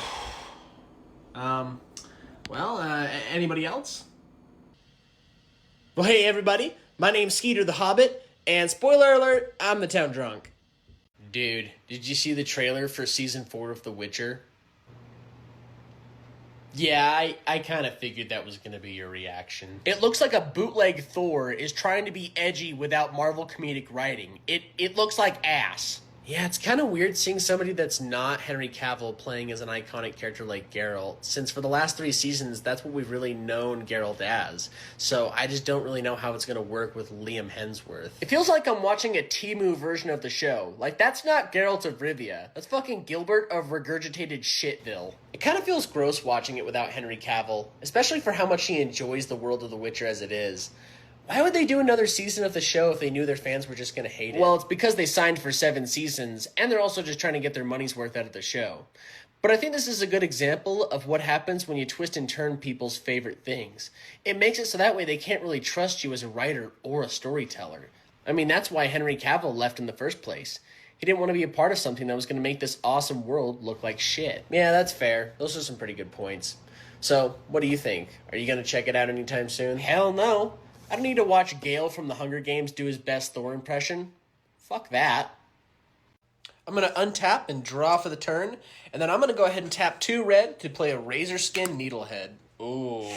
Anybody else? Well, hey everybody, my name's Skeeter the Hobbit, and spoiler alert, I'm the town drunk. Dude, did you see the trailer for Season 4 of The Witcher? Yeah, I kind of figured that was going to be your reaction. It looks like a bootleg Thor is trying to be edgy without Marvel comedic writing. It looks like ass. Yeah, it's kind of weird seeing somebody that's not Henry Cavill playing as an iconic character like Geralt, since for the last 3 seasons, that's what we've really known Geralt as. So I just don't really know how it's going to work with Liam Hemsworth. It feels like I'm watching a Temu version of the show. Like, that's not Geralt of Rivia. That's fucking Gilbert of regurgitated shitville. It kind of feels gross watching it without Henry Cavill, especially for how much he enjoys the world of The Witcher as it is. Why would they do another season of the show if they knew their fans were just going to hate it? Well, it's because they signed for 7 seasons, and they're also just trying to get their money's worth out of the show. But I think this is a good example of what happens when you twist and turn people's favorite things. It makes it so that way they can't really trust you as a writer or a storyteller. I mean, that's why Henry Cavill left in the first place. He didn't want to be a part of something that was going to make this awesome world look like shit. Yeah, that's fair. Those are some pretty good points. So, what do you think? Are you going to check it out anytime soon? Hell no. I don't need to watch Gale from the Hunger Games do his best Thor impression. Fuck that. I'm going to untap and draw for the turn, and then I'm going to go ahead and tap 2 red to play a Razor Skin Needlehead. Ooh.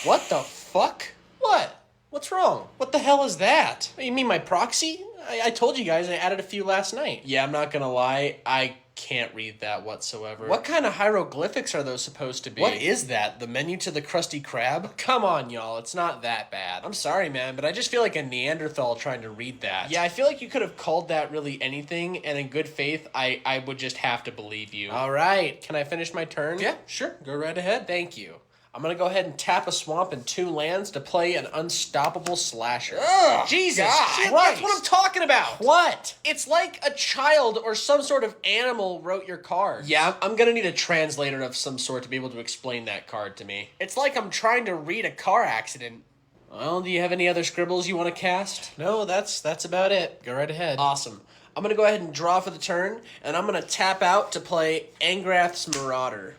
What the fuck? What? What's wrong? What the hell is that? You mean my proxy? I told you guys I added a few last night. Yeah, I'm not going to lie. I can't read that whatsoever. What kind of hieroglyphics are those supposed to be? What is that? The menu to the Krusty Krab? Come on, y'all. It's not that bad. I'm sorry, man, but I just feel like a Neanderthal trying to read that. Yeah, I feel like you could have called that really anything, and in good faith, I would just have to believe you. All right. Can I finish my turn? Yeah, sure. Go right ahead. Thank you. I'm going to go ahead and tap a swamp and 2 lands to play an unstoppable slasher. Ugh, Jesus God. Christ. That's what I'm talking about. What? It's like a child or some sort of animal wrote your card. Yeah, I'm going to need a translator of some sort to be able to explain that card to me. It's like I'm trying to read a car accident. Well, do you have any other scribbles you want to cast? No, that's about it. Go right ahead. Awesome. I'm going to go ahead and draw for the turn, and I'm going to tap out to play Angrath's Marauder.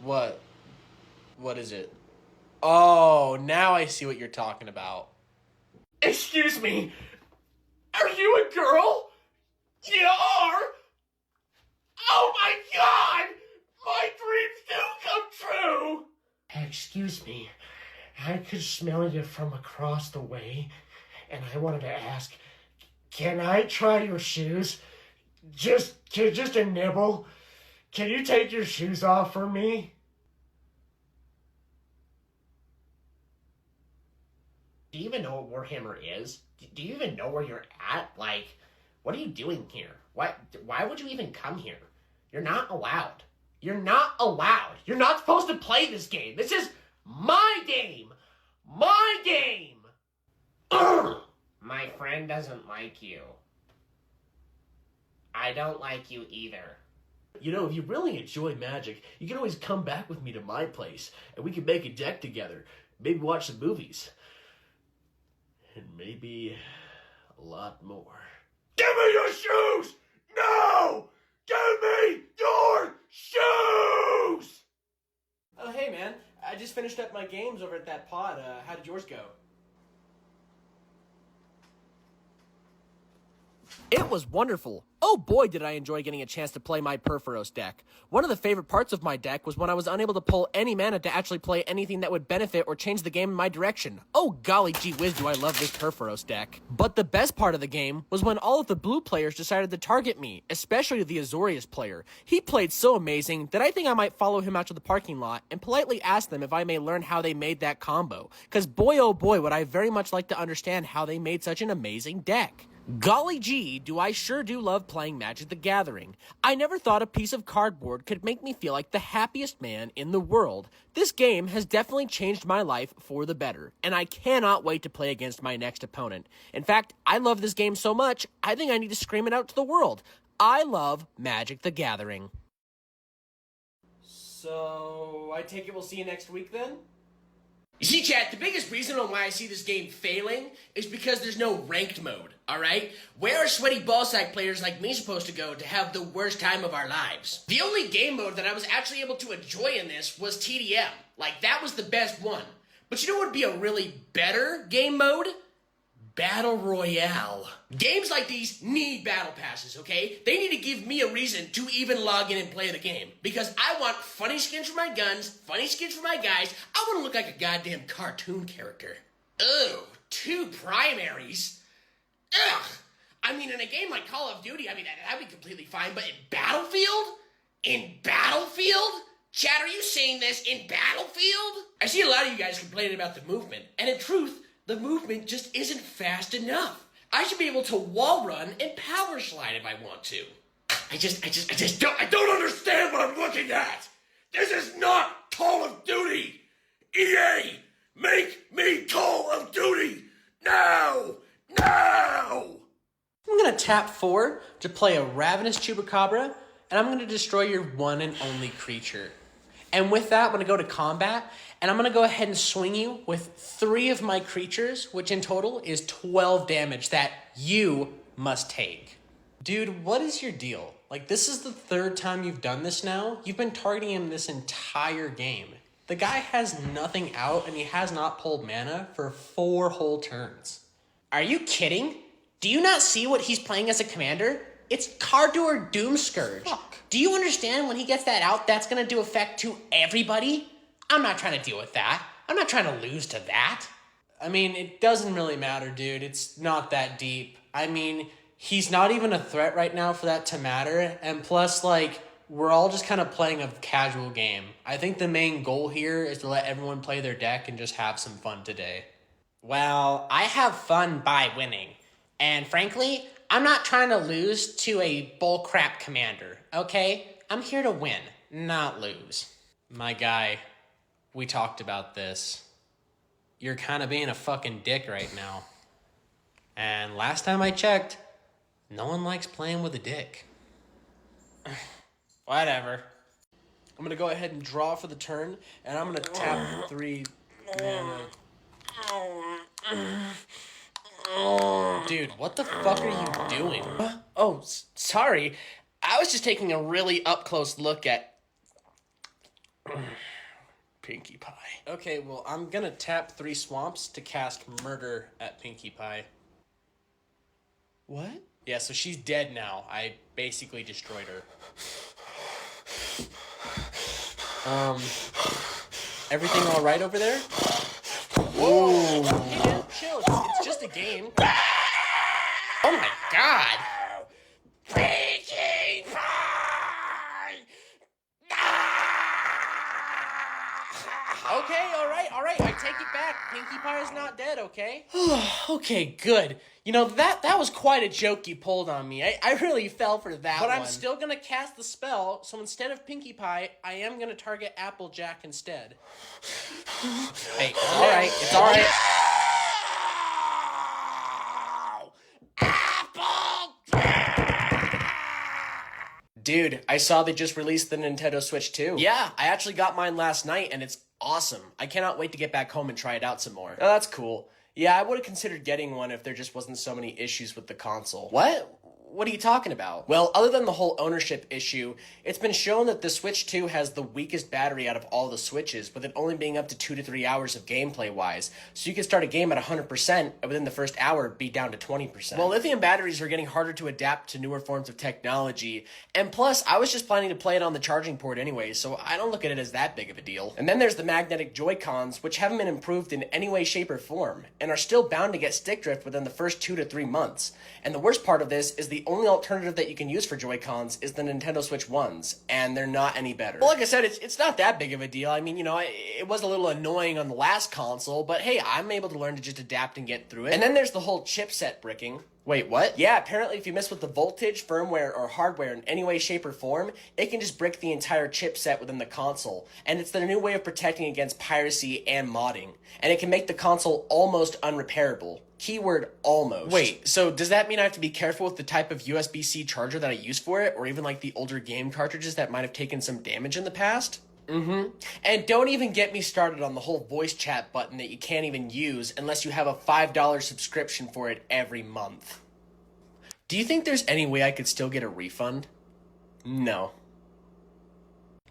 What? What is it? Oh, now I see what you're talking about. Excuse me. Are you a girl? You are? Oh my god! My dreams do come true! Excuse me. I could smell you from across the way, and I wanted to ask, can I try your shoes? Just a nibble? Can you take your shoes off for me? Do you even know what Warhammer is? Do you even know where you're at? Like, what are you doing here? Why would you even come here? You're not allowed. You're not allowed. You're not supposed to play this game. This is my game. My game. Ugh. My friend doesn't like you. I don't like you either. You know, if you really enjoy Magic, you can always come back with me to my place, and we can make a deck together. Maybe watch some movies. And maybe a lot more. Give me your shoes! No! Give me your shoes! Oh, hey, man. I just finished up my games over at that pod. How did yours go? It was wonderful. Oh boy, did I enjoy getting a chance to play my Perforos deck. One of the favorite parts of my deck was when I was unable to pull any mana to actually play anything that would benefit or change the game in my direction. Oh golly gee whiz, do I love this Perforos deck. But the best part of the game was when all of the blue players decided to target me, especially the Azorius player. He played so amazing that I think I might follow him out to the parking lot and politely ask them if I may learn how they made that combo. Cause boy oh boy would I very much like to understand how they made such an amazing deck. Golly gee, do I sure do love playing Magic the Gathering. I never thought a piece of cardboard could make me feel like the happiest man in the world. This game has definitely changed my life for the better, and I cannot wait to play against my next opponent. In fact, I love this game so much, I think I need to scream it out to the world. I love Magic the Gathering. So, I take it we'll see you next week then? You see, chat, the biggest reason on why I see this game failing is because there's no ranked mode, alright? Where are sweaty ballsack players like me supposed to go to have the worst time of our lives? The only game mode that I was actually able to enjoy in this was TDM. Like, that was the best one. But you know what would be a really better game mode? Battle Royale. Games like these need battle passes, okay? They need to give me a reason to even log in and play the game. Because I want funny skins for my guns, funny skins for my guys. I want to look like a goddamn cartoon character. Ugh, 2 primaries? Ugh. I mean, in a game like Call of Duty, I mean, that'd be completely fine. But in Battlefield? In Battlefield? Chat, are you saying this in Battlefield? I see a lot of you guys complaining about the movement. And in truth, the movement just isn't fast enough. I should be able to wall run and power slide if I want to. I don't understand what I'm looking at. This is not Call of Duty. EA, make me Call of Duty now. Now. I'm going to tap 4 to play a Ravenous Chupacabra, and I'm going to destroy your one and only creature. And with that, I'm going to go to combat, and I'm going to go ahead and swing you with 3 of my creatures, which in total is 12 damage that you must take. Dude, what is your deal? Like, this is the 3rd time you've done this now. You've been targeting him this entire game. The guy has nothing out, and he has not pulled mana for 4 whole turns. Are you kidding? Do you not see what he's playing as a commander? It's Cardur Doomscourge. Fuck. Do you understand when he gets that out, that's going to do effect to everybody? I'm not trying to deal with that. I'm not trying to lose to that. I mean, it doesn't really matter, dude. It's not that deep. I mean, he's not even a threat right now for that to matter. And plus, like, we're all just kind of playing a casual game. I think the main goal here is to let everyone play their deck and just have some fun today. Well, I have fun by winning. And frankly, I'm not trying to lose to a bullcrap commander, okay? I'm here to win, not lose. My guy, we talked about this. You're kind of being a fucking dick right now. And last time I checked, no one likes playing with a dick. Whatever. I'm going to go ahead and draw for the turn, and I'm going to tap 3 mana. Dude, what the fuck are you doing? Oh, sorry. I was just taking a really up-close look at Pinkie Pie. Okay, well, I'm going to tap 3 swamps to cast Murder at Pinkie Pie. What? Yeah, so she's dead now. I basically destroyed her. Everything all right over there? Whoa. Hey, man, chill. It's just a game. Oh my god! Pinkie Pie! Okay, all right. I take it back. Pinkie Pie is not dead, okay? Okay, good. You know, that was quite a joke you pulled on me. I really fell for that But one. I'm still going to cast the spell, so instead of Pinkie Pie, I am going to target Applejack instead. Hey, all right. It's all right. Dude, I saw they just released the Nintendo Switch 2. Yeah, I actually got mine last night, and it's awesome. I cannot wait to get back home and try it out some more. Oh, that's cool. Yeah, I would have considered getting one if there just wasn't so many issues with the console. What? What are you talking about? Well, other than the whole ownership issue, it's been shown that the Switch 2 has the weakest battery out of all the Switches, with it only being up to 2 to 3 hours of gameplay-wise. So you can start a game at 100%, and within the first hour, be down to 20%. Well, lithium batteries are getting harder to adapt to newer forms of technology, and plus, I was just planning to play it on the charging port anyway, so I don't look at it as that big of a deal. And then there's the magnetic Joy-Cons, which haven't been improved in any way, shape, or form, and are still bound to get stick drift within the first 2 to 3 months. And the worst part of this is the only alternative that you can use for Joy-Cons is the Nintendo Switch 1s, and they're not any better. Well, like I said, it's not that big of a deal. I mean, you know, it was a little annoying on the last console, but hey, I'm able to learn to just adapt and get through it. And then there's the whole chipset bricking. Wait, what? Yeah, apparently if you mess with the voltage, firmware, or hardware in any way, shape, or form, it can just brick the entire chipset within the console. And it's the new way of protecting against piracy and modding. And it can make the console almost unrepairable. Keyword almost. Wait, so does that mean I have to be careful with the type of USB-C charger that I use for it, or even like the older game cartridges that might have taken some damage in the past? Mm-hmm. And don't even get me started on the whole voice chat button that you can't even use unless you have a $5 subscription for it every month. Do you think there's any way I could still get a refund? No.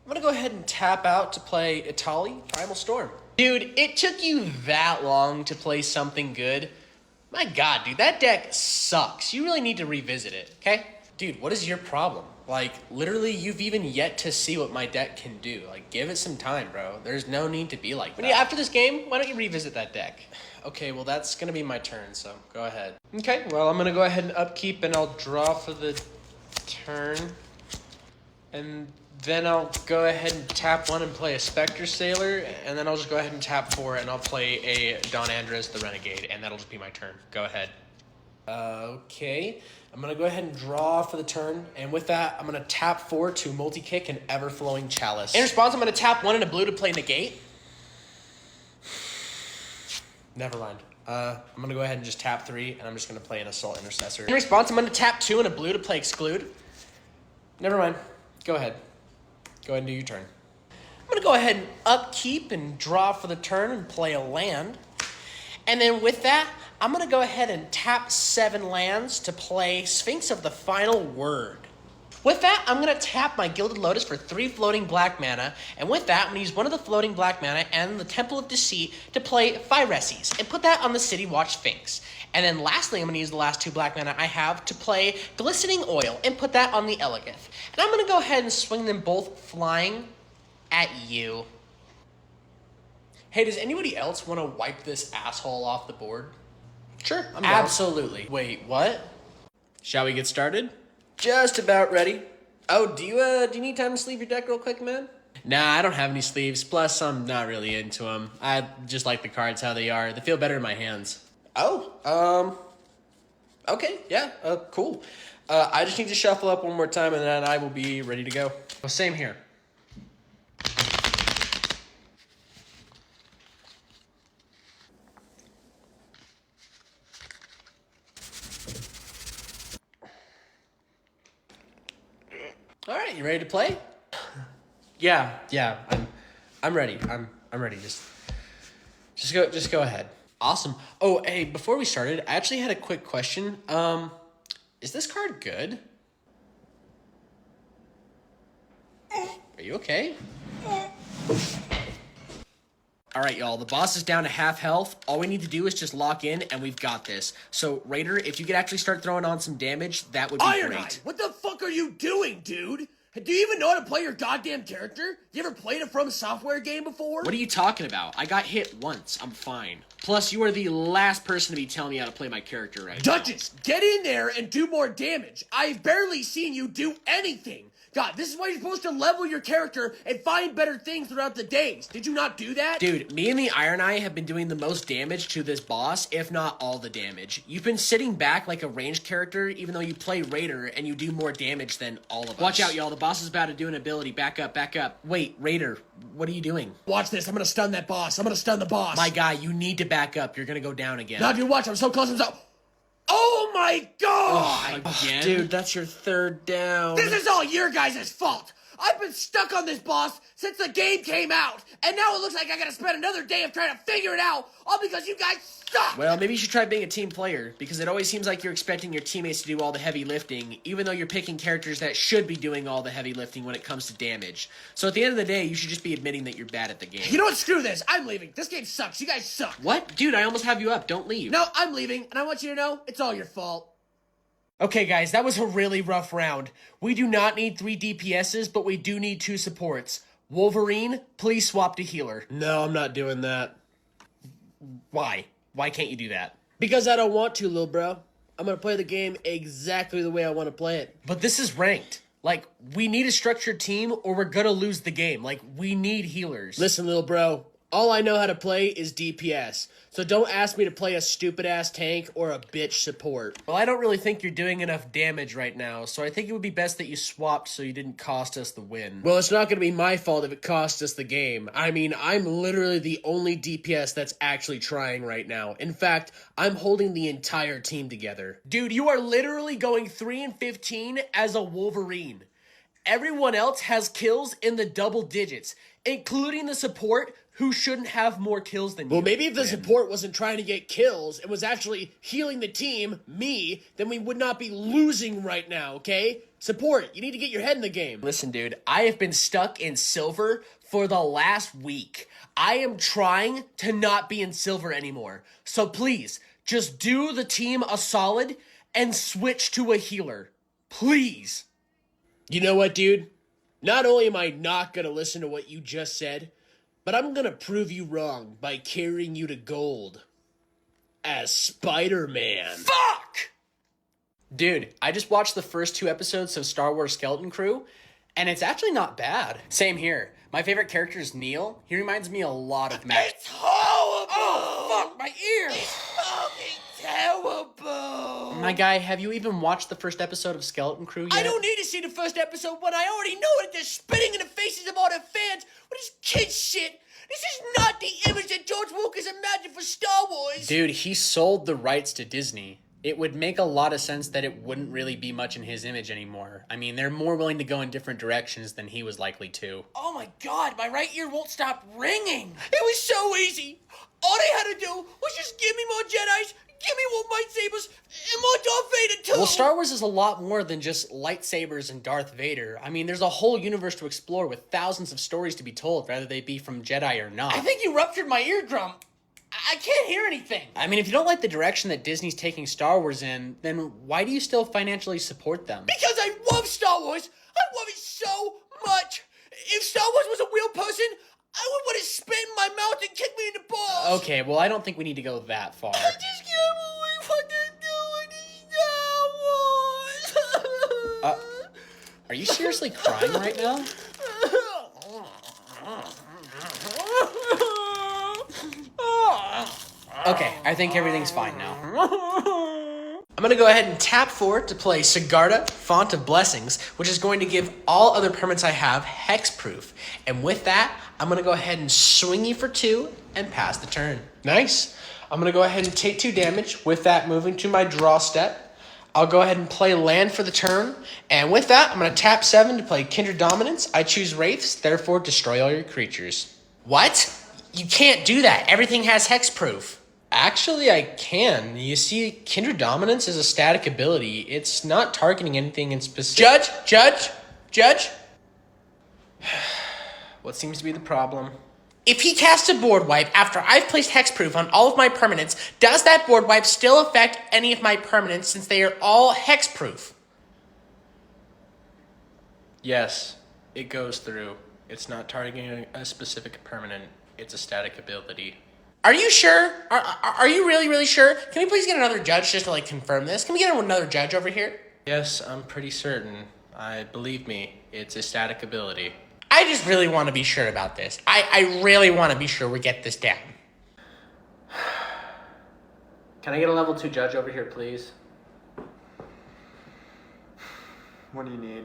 I'm going to go ahead and tap out to play Itali, Primal Storm. Dude, it took you that long to play something good? My god, dude, that deck sucks. You really need to revisit it, okay? Dude, what is your problem? Like, literally, you've even yet to see what my deck can do. Like, give it some time, bro. There's no need to be like that. After this game, why don't you revisit that deck? Okay, well, that's going to be my turn, so go ahead. Okay, well, I'm going to go ahead and upkeep, and I'll draw for the turn. And then I'll go ahead and tap 1 and play a Spectre Sailor, and then I'll just go ahead and tap 4, and I'll play a Don Andres the Renegade, and that'll just be my turn. Go ahead. Okay, I'm going to go ahead and draw for the turn, and with that, I'm going to tap 4 to multi-kick an Ever-Flowing Chalice. In response, I'm going to tap 1 and a blue to play Negate. Never mind. I'm going to go ahead and just tap 3, and I'm just going to play an Assault Intercessor. In response, I'm going to tap 2 and a blue to play Exclude. Never mind. Go ahead. Go ahead and do your turn. I'm going to go ahead and upkeep and draw for the turn and play a land. And then with that, I'm going to go ahead and tap 7 lands to play Sphinx of the Final Word. With that, I'm going to tap my Gilded Lotus for 3 floating black mana, and with that, I'm going to use one of the floating black mana and the Temple of Deceit to play Phyreses, and put that on the City Watch Sphinx. And then lastly, I'm going to use the last 2 black mana I have to play Glistening Oil, and put that on the Elegith. And I'm going to go ahead and swing them both flying at you. Hey, does anybody else want to wipe this asshole off the board? Sure, I'm Absolutely. Wait, what? Shall we get started? Just about ready. Oh, do you need time to sleeve your deck real quick, man? Nah, I don't have any sleeves. Plus, I'm not really into them. I just like the cards how they are. They feel better in my hands. Oh, okay, yeah, cool. I just need to shuffle up one more time and then I will be ready to go. Well, same here. All right, you ready to play? Yeah, I'm ready. I'm ready. Just go ahead. Awesome. Oh, hey, before we started, I actually had a quick question. Is this card good? Are you okay? All right, y'all, the boss is down to half health. All we need to do is just lock in, and we've got this. So, Raider, if you could actually start throwing on some damage, that would be great. What the fuck are you doing, dude? Do you even know how to play your goddamn character? You ever played a From Software game before? What are you talking about? I got hit once. I'm fine. Plus, you are the last person to be telling me how to play my character right now. Duchess, get in there and do more damage. I've barely seen you do anything. God, this is why you're supposed to level your character and find better things throughout the days. Did you not do that? Dude, me and the Iron Eye have been doing the most damage to this boss, if not all the damage. You've been sitting back like a ranged character, even though you play Raider, and you do more damage than all of us. Watch out, y'all. The boss is about to do an ability. Back up, back up. Wait, Raider, what are you doing? Watch this. I'm gonna stun that boss. I'm gonna stun the boss. My guy, you need to back up. You're gonna go down again. Now, dude, watch. I'm so close. I'm so... Oh my god! Again? Dude, that's your third down. This is all your guys' fault. I've been stuck on this boss since the game came out, and now it looks like I gotta spend another day of trying to figure it out, all because you guys suck! Well, maybe you should try being a team player, because it always seems like you're expecting your teammates to do all the heavy lifting, even though you're picking characters that should be doing all the heavy lifting when it comes to damage. So at the end of the day, you should just be admitting that you're bad at the game. You know what? Screw this. I'm leaving. This game sucks. You guys suck. What? Dude, I almost have you up. Don't leave. No, I'm leaving, and I want you to know it's all your fault. Okay, guys, that was a really rough round. We do not need 3 DPSs, but we do need 2 supports. Wolverine, please swap to healer. No, I'm not doing that. Why? Why can't you do that? Because I don't want to, little bro. I'm gonna play the game exactly the way I want to play it. But this is ranked. Like, we need a structured team or we're gonna lose the game. Like, we need healers. Listen, little bro. All I know how to play is DPS. So don't ask me to play a stupid-ass tank or a bitch support. Well, I don't really think you're doing enough damage right now, so I think it would be best that you swapped so you didn't cost us the win. Well, it's not going to be my fault if it costs us the game. I mean, I'm literally the only DPS that's actually trying right now. In fact, I'm holding the entire team together. Dude, you are literally going 3-15 as a Wolverine. Everyone else has kills in the double digits, including the support who shouldn't have more kills than you. Well, maybe if the support wasn't trying to get kills and was actually healing the team, me, then we would not be losing right now, okay? Support, you need to get your head in the game. Listen, dude, I have been stuck in silver for the last week. I am trying to not be in silver anymore. So please, just do the team a solid and switch to a healer. Please. You know what, dude? Not only am I not gonna listen to what you just said, but I'm gonna prove you wrong by carrying you to gold. As Spider-Man. Fuck! Dude, I just watched the first 2 episodes of Star Wars Skeleton Crew, and it's actually not bad. Same here. My favorite character is Neil. He reminds me a lot of Max. It's horrible! Oh, fuck, my ear! It's fucking terrible! My guy, have you even watched the first episode of Skeleton Crew yet? I don't need to see the first episode when I already know that they're spitting in the faces of all their fans with this kid shit. This is not the image that George Lucas imagined for Star Wars. Dude, he sold the rights to Disney. It would make a lot of sense that it wouldn't really be much in his image anymore. I mean, they're more willing to go in different directions than he was likely to. Oh my god, my right ear won't stop ringing. It was so easy. All they had to do was just give me more Jedis, give me more lightsabers, and more Darth Vader too. Well, Star Wars is a lot more than just lightsabers and Darth Vader. I mean, there's a whole universe to explore with thousands of stories to be told, whether they be from Jedi or not. I think you ruptured my eardrum. I can't hear anything. I mean, if you don't like the direction that Disney's taking Star Wars in, then why do you still financially support them? Because I love Star Wars. I love it so much. If Star Wars was a real person, I would want to spit in my mouth and kick me in the balls. Okay, well, I don't think we need to go that far. I just can't believe what they're doing to Star Wars. Are you seriously crying right now? Okay, I think everything's fine now. I'm going to go ahead and tap 4 to play Sigarda, Font of Blessings, which is going to give all other permanents I have hexproof. And with that, I'm going to go ahead and swing you for 2 and pass the turn. Nice. I'm going to go ahead and take 2 damage. With that, moving to my draw step. I'll go ahead and play land for the turn. And with that, I'm going to tap 7 to play Kindred Dominance. I choose Wraiths, therefore destroy all your creatures. What? You can't do that. Everything has hexproof. Actually, I can. You see, Kindred Dominance is a static ability. It's not targeting anything in specific. Judge! What seems to be the problem? If he casts a board wipe after I've placed hexproof on all of my permanents, does that board wipe still affect any of my permanents since they are all hexproof? Yes, it goes through. It's not targeting a specific permanent. It's a static ability. Are you sure? Are you really sure? Can we please get another judge just to like confirm this? Can we get another judge over here? Yes, I'm pretty certain. Believe me, it's a static ability. I just really want to be sure about this. I really want to be sure we get this down. Can I get a level 2 judge over here, please? What do you need?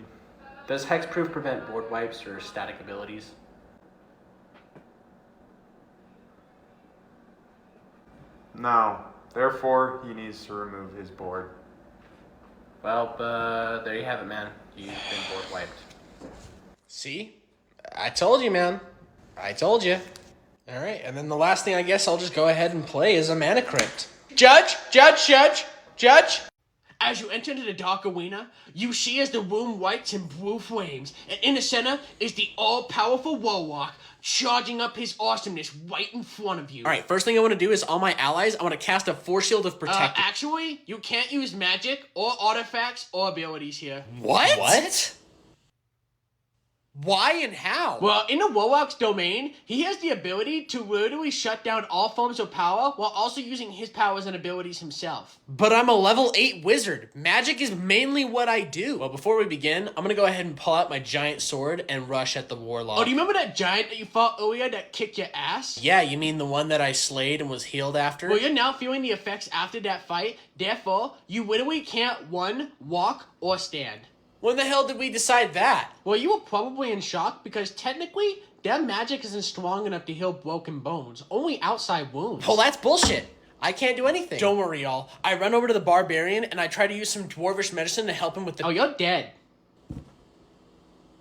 Does hexproof prevent board wipes or static abilities? No. Therefore, he needs to remove his board. Well, there you have it, man. You've been board wiped. See? I told you, man. I told you. All right, and then the last thing I guess I'll just go ahead and play is a Mana Crypt. Judge! As you enter into the Dark Arena, you see as the room whites in blue flames, and in the center is the all-powerful Warlock, charging up his awesomeness right in front of you. All right, first thing I want to do is all my allies, I want to cast a Force Shield of Protection. Actually, you can't use magic or artifacts or abilities here. What? Why and how? Well, in the Warlock's domain, he has the ability to literally shut down all forms of power while also using his powers and abilities himself. But I'm a level 8 wizard. Magic is mainly what I do. Well, before we begin, I'm going to go ahead and pull out my giant sword and rush at the Warlock. Oh, do you remember that giant that you fought earlier that kicked your ass? Yeah, you mean the one that I slayed and was healed after? Well, you're now feeling the effects after that fight. Therefore, you literally can't run, walk, or stand. When the hell did we decide that? Well, you were probably in shock because technically, their magic isn't strong enough to heal broken bones. Only outside wounds. Well, that's bullshit. I can't do anything. Don't worry, y'all. I run over to the Barbarian and I try to use some dwarvish medicine to help him with the... Oh, you're dead.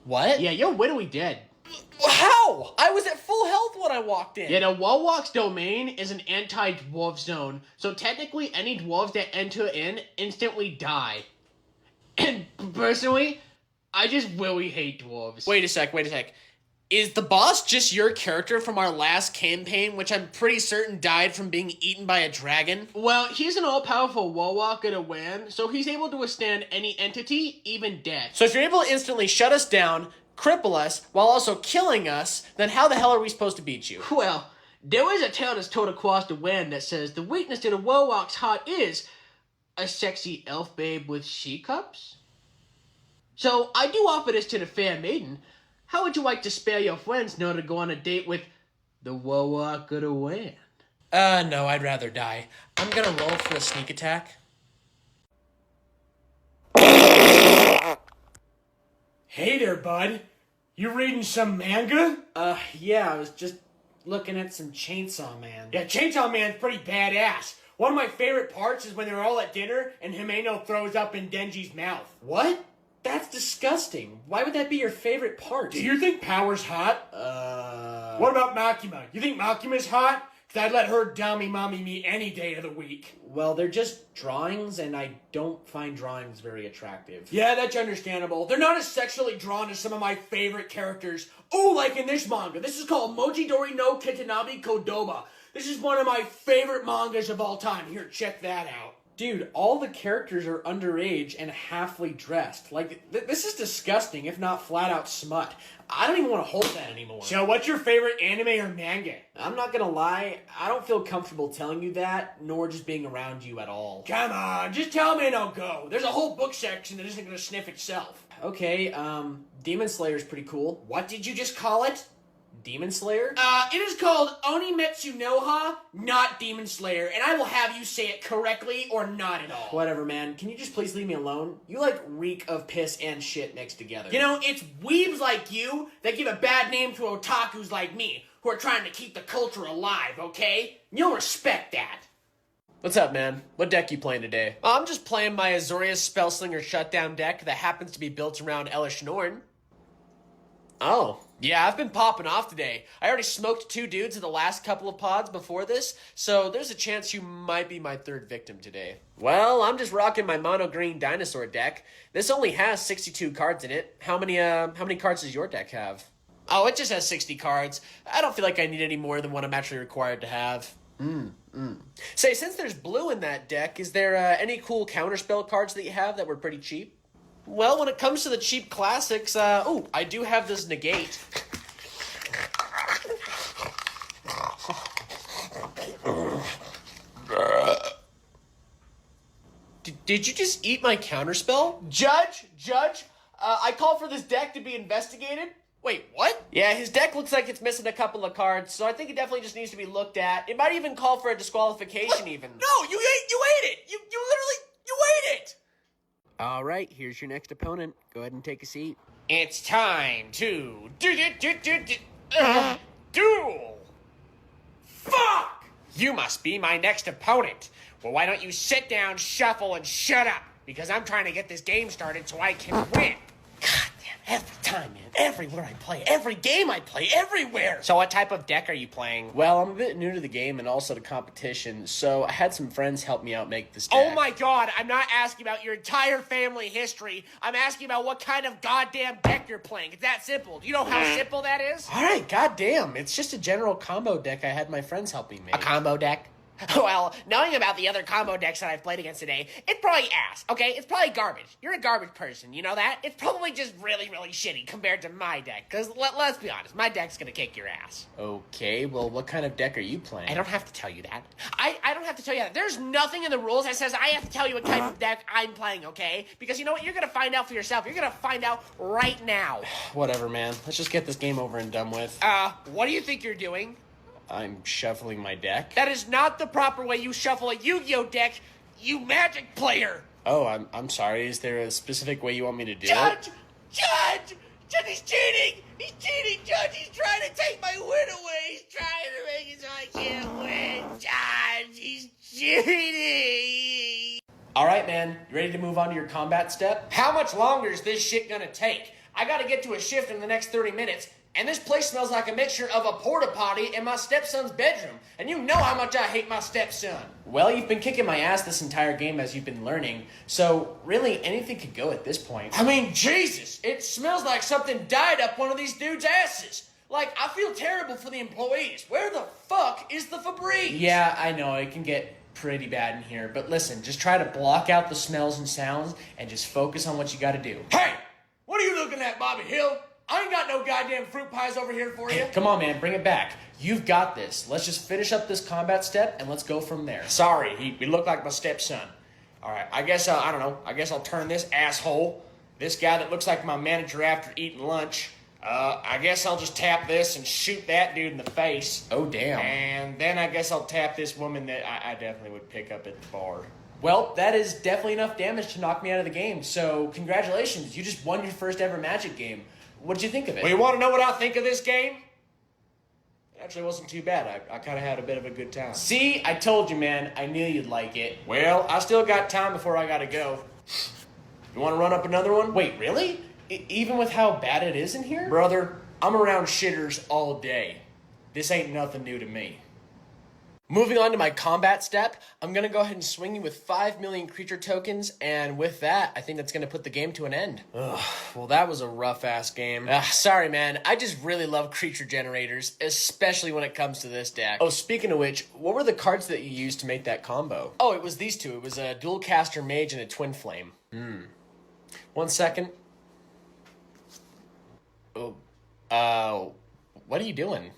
What? Yeah, you're literally dead. How? I was at full health when I walked in. Yeah, the Warlock's domain is an anti-dwarf zone. So technically, any dwarves that enter in instantly die. And personally, I just really hate dwarves. Wait a sec. Is the boss just your character from our last campaign, which I'm pretty certain died from being eaten by a dragon? Well, he's an all-powerful Warlock at a WAN, so he's able to withstand any entity, even death. So if you're able to instantly shut us down, cripple us, while also killing us, then how the hell are we supposed to beat you? Well, there is a tale that's told across the WAN that says the weakness to the Warlock's heart is a sexy elf babe with she-cups? So, I do offer this to the fair maiden. How would you like to spare your friends in order to go on a date with the Warlock of the WAN? No, I'd rather die. I'm gonna roll for a sneak attack. Hey there, bud. You reading some manga? Yeah, I was just looking at some Chainsaw Man. Yeah, Chainsaw Man's pretty badass. One of my favorite parts is when they're all at dinner and Himeno throws up in Denji's mouth. What? That's disgusting. Why would that be your favorite part? Do you think Power's hot? What about Makima? You think Makima's hot? Because I'd let her dummy mommy me any day of the week. Well, they're just drawings, and I don't find drawings very attractive. Yeah, that's understandable. They're not as sexually drawn as some of my favorite characters. Oh, like in this manga. This is called Mojidori no Kitanabe Kodoba. This is one of my favorite mangas of all time. Here, check that out. Dude, all the characters are underage and halfly dressed. Like, this is disgusting, if not flat out smut. I don't even want to hold that anymore. So what's your favorite anime or manga? I'm not gonna lie, I don't feel comfortable telling you that, nor just being around you at all. Come on, just tell me and I'll go. There's a whole book section that isn't gonna sniff itself. Okay, Demon Slayer's pretty cool. What did you just call it? Demon Slayer? It is called Onimetsu Noha, not Demon Slayer, and I will have you say it correctly or not at all. Whatever, man. Can you just please leave me alone? You, like, reek of piss and shit mixed together. You know, it's weebs like you that give a bad name to otakus like me, who are trying to keep the culture alive, okay? You'll respect that. What's up, man? What deck you playing today? I'm just playing my Azorius Spellslinger Shutdown deck that happens to be built around Elish Norn. Oh. Yeah, I've been popping off today. I already smoked 2 dudes in the last couple of pods before this, so there's a chance you might be my 3rd victim today. Well, I'm just rocking my mono green dinosaur deck. This only has 62 cards in it. How many cards does your deck have? Oh, it just has 60 cards. I don't feel like I need any more than what I'm actually required to have. Say, since there's blue in that deck, is there any cool counterspell cards that you have that were pretty cheap? Well, when it comes to the cheap classics, I do have this Negate. Did you just eat my counterspell? Judge, I call for this deck to be investigated. Wait, what? Yeah, his deck looks like it's missing a couple of cards, so I think it definitely just needs to be looked at. It might even call for a disqualification even. No, you ate it! You ate it! All right, here's your next opponent. Go ahead and take a seat. It's time to duel. Fuck! You must be my next opponent. Well, why don't you sit down, shuffle, and shut up? Because I'm trying to get this game started so I can win. Every time, man. Everywhere I play. Every game I play. Everywhere. So what type of deck are you playing? Well, I'm a bit new to the game and also to competition, so I had some friends help me out make this deck. Oh my god, I'm not asking about your entire family history. I'm asking about what kind of goddamn deck you're playing. It's that simple. Do you know how simple that is? All right, goddamn. It's just a general combo deck I had my friends helping me. A combo deck? Well, knowing about the other combo decks that I've played against today, it's probably ass, okay? It's probably garbage. You're a garbage person, you know that? It's probably just really, really shitty compared to my deck, because let's be honest, my deck's gonna kick your ass. Okay, well, what kind of deck are you playing? I don't have to tell you that. I don't have to tell you that. There's nothing in the rules that says I have to tell you what type of deck I'm playing, okay? Because you know what? You're gonna find out for yourself. You're gonna find out right now. Whatever, man. Let's just get this game over and done with. What do you think you're doing? I'm shuffling my deck. That is not the proper way you shuffle a Yu-Gi-Oh deck, you Magic player! Oh, I'm sorry. Is there a specific way you want me to do it? Judge, he's cheating! He's cheating, Judge! He's trying to take my win away! He's trying to make it so I can't win! Judge, he's cheating! Alright, man. You ready to move on to your combat step? How much longer is this shit gonna take? I gotta get to a shift in the next 30 minutes, and this place smells like a mixture of a porta potty and my stepson's bedroom. And you know how much I hate my stepson. Well, you've been kicking my ass this entire game as you've been learning, so really anything could go at this point. I mean, Jesus, it smells like something dyed up one of these dudes' asses. Like, I feel terrible for the employees. Where the fuck is the Febreze? Yeah, I know, it can get pretty bad in here, but listen, just try to block out the smells and sounds and just focus on what you gotta do. Hey, what are you looking at, Bobby Hill? I ain't got no goddamn fruit pies over here for you. Come on, man, bring it back. You've got this. Let's just finish up this combat step and let's go from there. Sorry, he looked like my stepson. All right, I guess, I don't know. I guess I'll turn this asshole, this guy that looks like my manager after eating lunch, I guess I'll just tap this and shoot that dude in the face. Oh, damn. And then I guess I'll tap this woman that I definitely would pick up at the bar. Well, that is definitely enough damage to knock me out of the game, so congratulations. You just won your first ever Magic game. What did you think of it? Well, you want to know what I think of this game? It actually wasn't too bad. I kind of had a bit of a good time. See, I told you, man. I knew you'd like it. Well, I still got time before I gotta go. You want to run up another one? Wait, really? Even with how bad it is in here? Brother, I'm around shitters all day. This ain't nothing new to me. Moving on to my combat step, I'm going to go ahead and swing you with 5 million creature tokens, and with that, I think that's going to put the game to an end. Ugh, well, that was a rough-ass game. Sorry, man. I just really love creature generators, especially when it comes to this deck. Oh, speaking of which, what were the cards that you used to make that combo? Oh, it was these two. It was a dual caster mage and a twin flame. 1 second. Oh, what are you doing?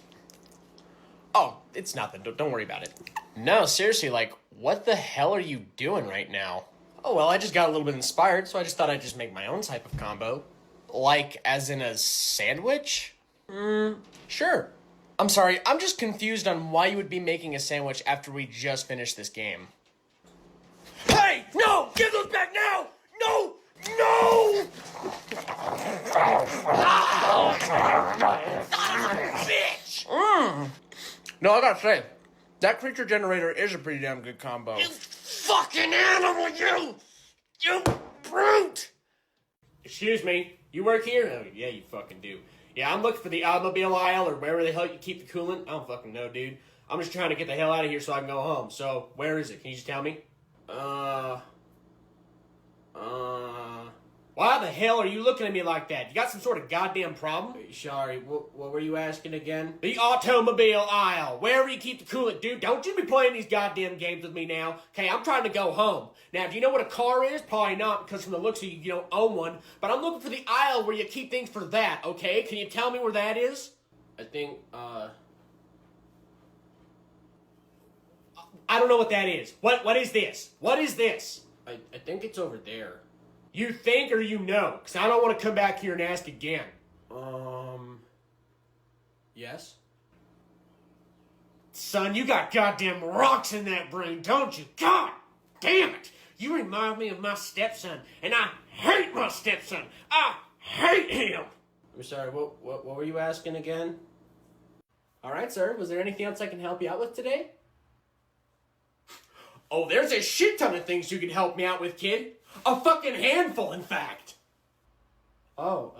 Oh, it's nothing. Don't worry about it. No, seriously, like, what the hell are you doing right now? Oh, well, I just got a little bit inspired, so I just thought I'd just make my own type of combo. Like, as in a sandwich? Sure. I'm sorry, I'm just confused on why you would be making a sandwich after we just finished this game. Hey! No! Give those back now! No! No! Bitch! No, I gotta say, that creature generator is a pretty damn good combo. You fucking animal, you! You brute! Excuse me, you work here? Oh, yeah, you fucking do. Yeah, I'm looking for the automobile aisle or wherever the hell you keep the coolant. I don't fucking know, dude. I'm just trying to get the hell out of here so I can go home. So, where is it? Can you just tell me? Why the hell are you looking at me like that? You got some sort of goddamn problem? Sorry, what were you asking again? The automobile aisle. Wherever you keep the coolant, dude. Don't you be playing these goddamn games with me now. Okay, I'm trying to go home. Now, do you know what a car is? Probably not, because from the looks of you, you don't own one. But I'm looking for the aisle where you keep things for that, okay? Can you tell me where that is? I think, I don't know what that is. What is this? What is this? I think it's over there. You think or you know? Because I don't want to come back here and ask again. Yes? Son, you got goddamn rocks in that brain, don't you? God damn it! You remind me of my stepson, and I hate my stepson! I hate him! I'm sorry, what were you asking again? Alright, sir, was there anything else I can help you out with today? Oh, there's a shit ton of things you can help me out with, kid. A fucking handful, in fact. Oh,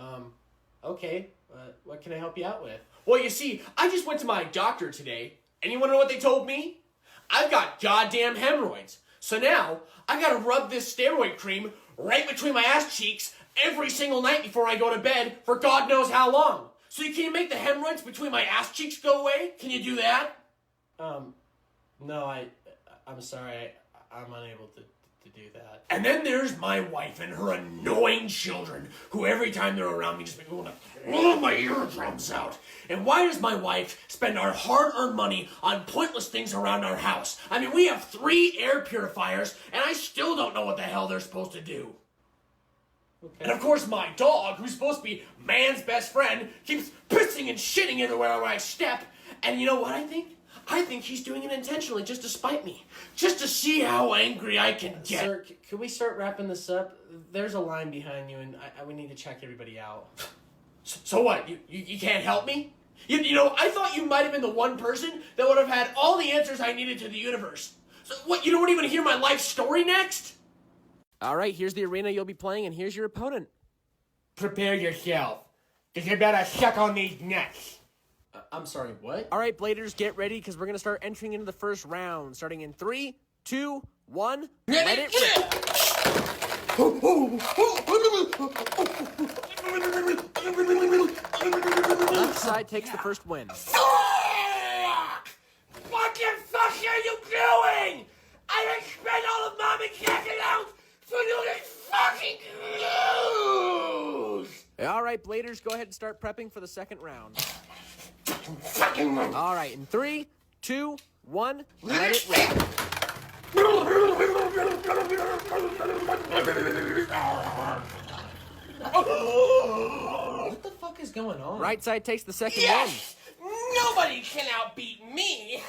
okay. What can I help you out with? Well, you see, I just went to my doctor today, and you want to know what they told me? I've got goddamn hemorrhoids. So now, I gotta rub this steroid cream right between my ass cheeks every single night before I go to bed for God knows how long. So can you make the hemorrhoids between my ass cheeks go away? Can you do that? No, I'm sorry, I'm unable to do that. And then there's my wife and her annoying children, who every time they're around me just make me want to blow my eardrums out. And why does my wife spend our hard-earned money on pointless things around our house? I mean, we have 3 air purifiers, and I still don't know what the hell they're supposed to do. Okay. And of course my dog, who's supposed to be man's best friend, keeps pissing and shitting everywhere where I step. And you know what I think? I think he's doing it intentionally just to spite me. Just to see how angry I can get. Sir, can we start wrapping this up? There's a line behind you, and we need to check everybody out. So what? You can't help me? You know, I thought you might have been the one person that would have had all the answers I needed to the universe. So what, you don't even hear my life story next? All right, here's the arena you'll be playing, and here's your opponent. Prepare yourself, because you better suck on these nuts. I'm sorry, what? All right, Bladers, get ready, because we're going to start entering into the first round. Starting in 3, 2, 1, let it rip! Left side takes the first win. What the fuck are you doing? I expect all of mommy checking out so you can fucking lose! All right, Bladers, go ahead and start prepping for the second round. Fucking all right, in 3, 2, 1, let it rip. What the fuck is going on? Right side takes the second yes! Nobody can outbeat me!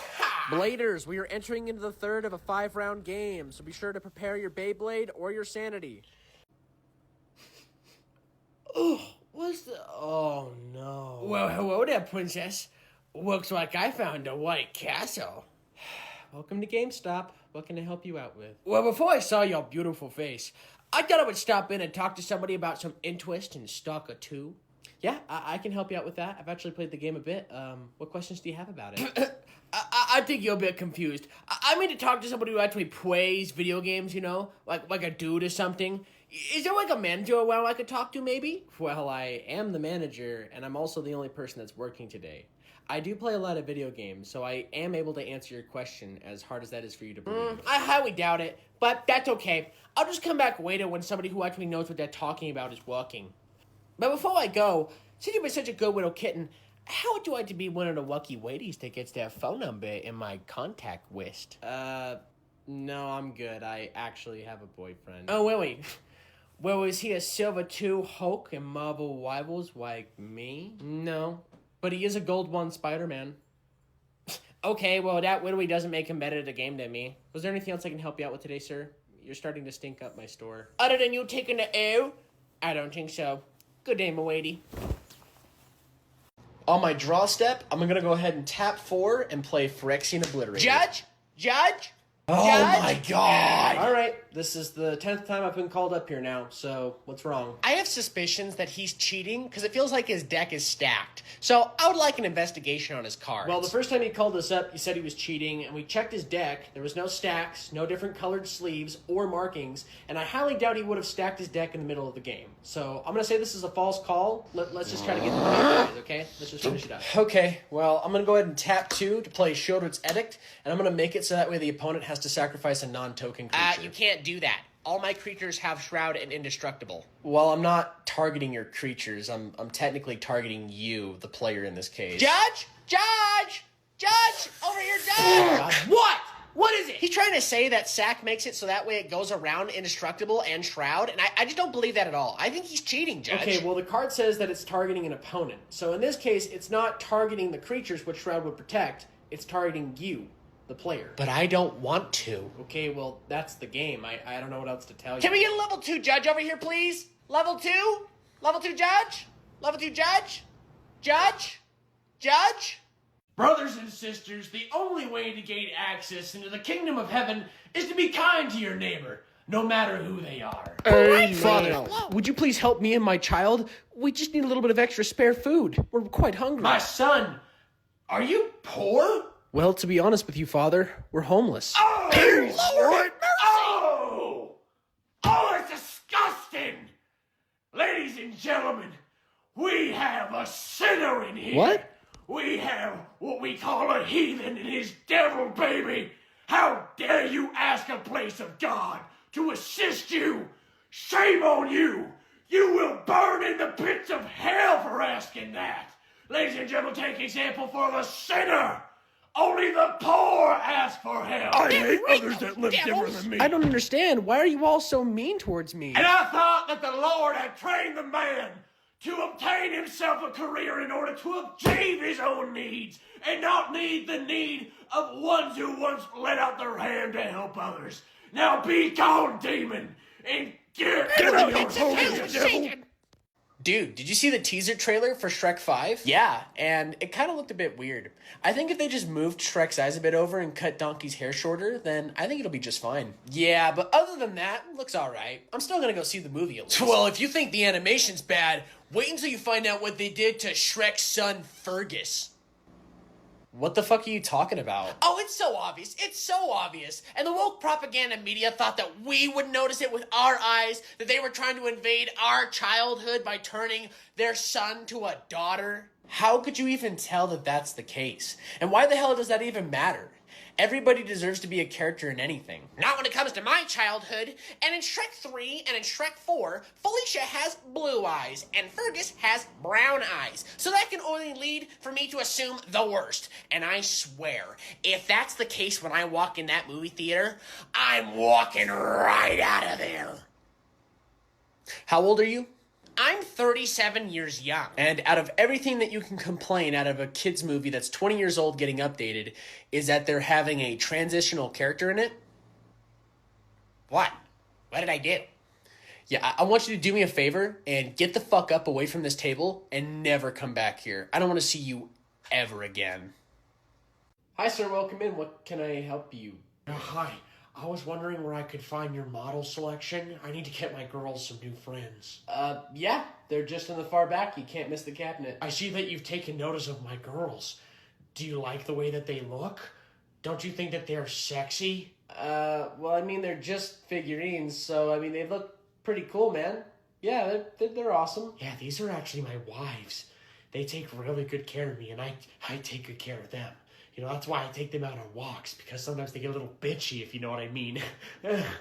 win. Bladers, we are entering into the third of a 5-round game, so be sure to prepare your Beyblade or your sanity. Oh, no. Well, hello there, princess. Looks like I found a white castle. Welcome to GameStop. What can I help you out with? Well, before I saw your beautiful face, I thought I would stop in and talk to somebody about some interest in Stalker 2. Yeah, I can help you out with that. I've actually played the game a bit. What questions do you have about it? I I think you're a bit confused. I mean to talk to somebody who actually plays video games, you know? Like a dude or something. Is there like a manager around I could talk to, maybe? Well, I am the manager, and I'm also the only person that's working today. I do play a lot of video games, so I am able to answer your question, as hard as that is for you to believe. I highly doubt it, but that's okay. I'll just come back later when somebody who actually knows what they're talking about is working. But before I go, since you've been such a good little kitten, how would you like to be one of the lucky ladies that gets their phone number in my contact list? No, I'm good. I actually have a boyfriend. Oh, really? Well, is he a Silver 2 Hulk and Marvel Rivals like me? No, but he is a Gold 1 Spider-Man. Okay, well, that literally doesn't make him better at the game than me. Was there anything else I can help you out with today, sir? You're starting to stink up my store. Other than you taking the L? I don't think so. Good day, m'lady. On my draw step, I'm going to go ahead and tap 4 and play Phyrexian Obliterator. Judge? Oh Judge? my god! Alright, this is the 10th time I've been called up here now, so what's wrong? I have suspicions that he's cheating because it feels like his deck is stacked. So I would like an investigation on his cards. Well, the first time he called us up, he said he was cheating, and we checked his deck. There was no stacks, no different colored sleeves or markings, and I highly doubt he would have stacked his deck in the middle of the game. So I'm going to say this is a false call. Let's just try to get the game, okay? Let's just finish it up. Okay, well, I'm going to go ahead and tap 2 to play Shieldred's Edict, and I'm going to make it so that way the opponent has to sacrifice a non-token creature. You can't do that. All my creatures have Shroud and Indestructible. Well, I'm not targeting your creatures. I'm technically targeting you, the player in this case. Judge! Over here, Judge! What? What is it? He's trying to say that Sack makes it so that way it goes around Indestructible and Shroud, and I just don't believe that at all. I think he's cheating, Judge. Okay, well, the card says that it's targeting an opponent. So in this case, it's not targeting the creatures which Shroud would protect. It's targeting you, the player. But I don't want to. Okay, well, that's the game. I don't know what else to tell you. Can we get a level 2 Judge over here, please? Level 2? Level 2 Judge? Level 2 Judge? Judge? Brothers and sisters, the only way to gain access into the kingdom of heaven is to be kind to your neighbor, no matter who they are. Father, would you please help me and my child? We just need a little bit of extra spare food. We're quite hungry. My son, are you poor? Well, to be honest with you, Father, we're homeless. Oh, Lord, mercy! Oh, it's disgusting! Ladies and gentlemen, we have a sinner in here. What? We have what we call a heathen and his devil baby. How dare you ask a place of God to assist you? Shame on you! You will burn in the pits of hell for asking that. Ladies and gentlemen, take example for the sinner. Only the poor ask for help. I hate others that live different than me. I don't understand. Why are you all so mean towards me? And I thought that the Lord had trained the man to obtain himself a career in order to achieve his own needs and not need the need of ones who once let out their hand to help others. Now be gone, demon, and get out your holy devil. Dude, did you see the teaser trailer for Shrek 5? Yeah, and it kind of looked a bit weird. I think if they just moved Shrek's eyes a bit over and cut Donkey's hair shorter, then I think it'll be just fine. Yeah, but other than that, it looks alright. I'm still gonna go see the movie at least. Well, if you think the animation's bad, wait until you find out what they did to Shrek's son, Fergus. What the fuck are you talking about? Oh, it's so obvious. It's so obvious. And the woke propaganda media thought that we would notice it with our eyes, that they were trying to invade our childhood by turning their son to a daughter. How could you even tell that that's the case? And why the hell does that even matter? Everybody deserves to be a character in anything. Not when it comes to my childhood. And in Shrek 3 and in Shrek 4, Felicia has blue eyes and Fergus has brown eyes. So that can only lead for me to assume the worst. And I swear, if that's the case when I walk in that movie theater, I'm walking right out of there. How old are you? I'm 37 years young. And out of everything that you can complain out of a kid's movie that's 20 years old getting updated, is that they're having a transitional character in it? What? What did I do? Yeah, I want you to do me a favor and get the fuck up away from this table and never come back here. I don't want to see you ever again. Hi, sir. Welcome in. What can I help you? Hi. I was wondering where I could find your model selection. I need to get my girls some new friends. Yeah. They're just in the far back. You can't miss the cabinet. I see that you've taken notice of my girls. Do you like the way that they look? Don't you think that they're sexy? Well, I mean, they're just figurines, so, I mean, they look pretty cool, man. Yeah, they're awesome. Yeah, these are actually my wives. They take really good care of me, and I take good care of them. You know, that's why I take them out on walks, because sometimes they get a little bitchy, if you know what I mean.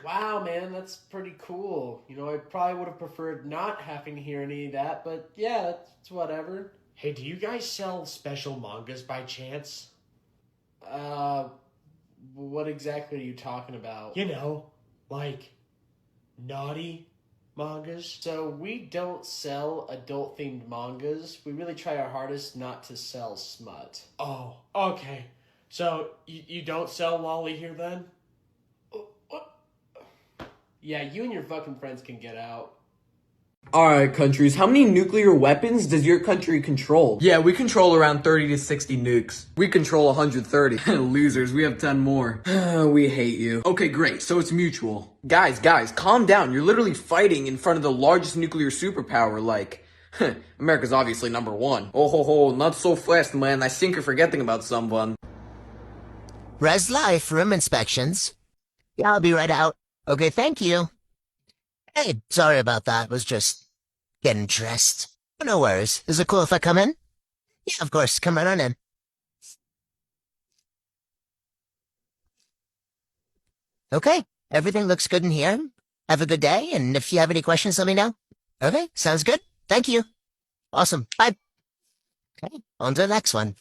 Wow, man, that's pretty cool. You know, I probably would have preferred not having to hear any of that, but yeah, it's whatever. Hey, do you guys sell special mangas by chance? What exactly are you talking about? You know, like naughty mangas. So we don't sell adult-themed mangas. We really try our hardest not to sell smut. Oh, okay. So you don't sell lolly here then? Yeah, you and your fucking friends can get out. Alright, countries, how many nuclear weapons does your country control? Yeah, we control around 30 to 60 nukes. We control 130. Losers, we have 10 more. We hate you. Okay, great, so it's mutual. Guys, calm down. You're literally fighting in front of the largest nuclear superpower, like... America's obviously number one. Oh ho ho, not so fast, man. I think you're forgetting about someone. Res Life room inspections. Yeah, I'll be right out. Okay, thank you. Hey, sorry about that. Was just getting dressed. No worries. Is it cool if I come in? Yeah, of course. Come right on in. Okay, everything looks good in here. Have a good day, and if you have any questions, let me know. Okay, sounds good. Thank you. Awesome. Bye. Okay, on to the next one.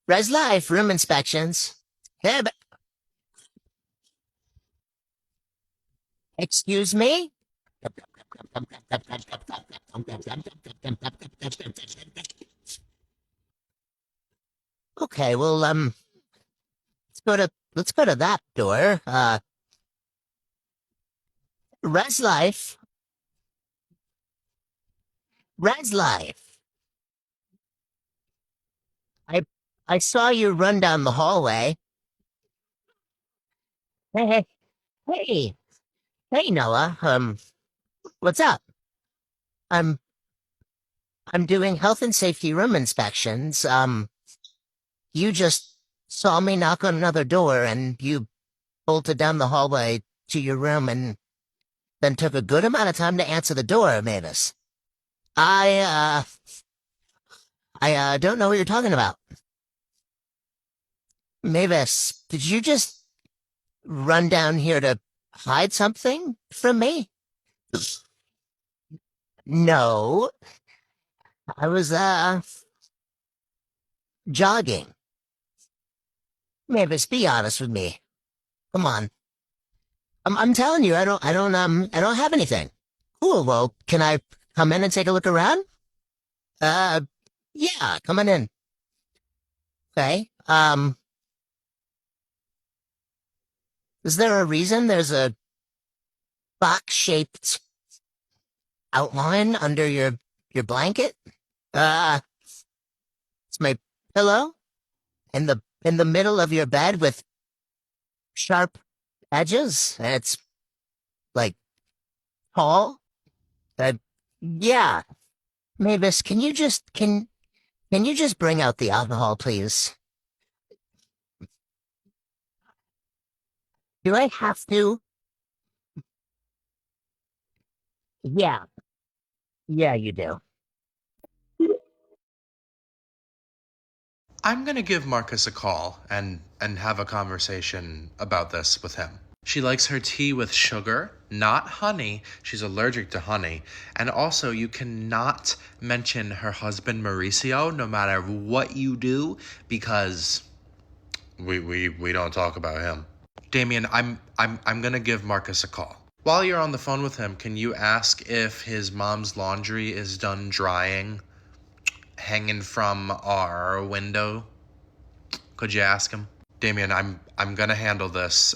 Res Life room inspections. Hey, excuse me? Okay, well, let's go to that door. Res Life. I saw you run down the hallway. Hey, Noah. What's up? I'm doing health and safety room inspections. You just saw me knock on another door and you bolted down the hallway to your room and then took a good amount of time to answer the door, Mavis. I don't know what you're talking about. Mavis, did you just run down here to hide something from me? No. I was, jogging. Mavis, be honest with me. Come on. I'm telling you, I don't have anything. Cool, well, can I come in and take a look around? Yeah, come on in. Okay, is there a reason there's a box-shaped outline under your blanket? It's my pillow in the middle of your bed with sharp edges, and it's like tall. Yeah. Mavis, can you just bring out the alcohol, please? Do I have to? Yeah. Yeah, you do. I'm gonna give Marcus a call and have a conversation about this with him. She likes her tea with sugar, not honey. She's allergic to honey. And also, you cannot mention her husband Mauricio no matter what you do, because we don't talk about him. Damien, I'm gonna give Marcus a call. While you're on the phone with him, can you ask if his mom's laundry is done drying, hanging from our window? Could you ask him? Damien, I'm gonna handle this.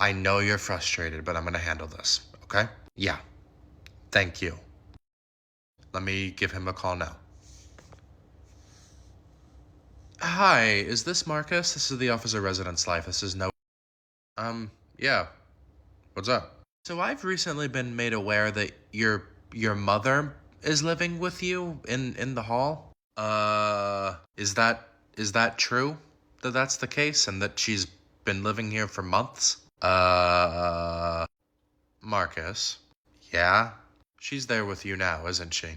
I know you're frustrated, but I'm gonna handle this, okay? Yeah. Thank you. Let me give him a call now. Hi, is this Marcus? This is the Office of Residence Life. This is no... Yeah. What's up? So I've recently been made aware that your mother is living with you in the hall. Is that true? that that's the case and that she's been living here for months? Marcus. Yeah? She's there with you now, isn't she?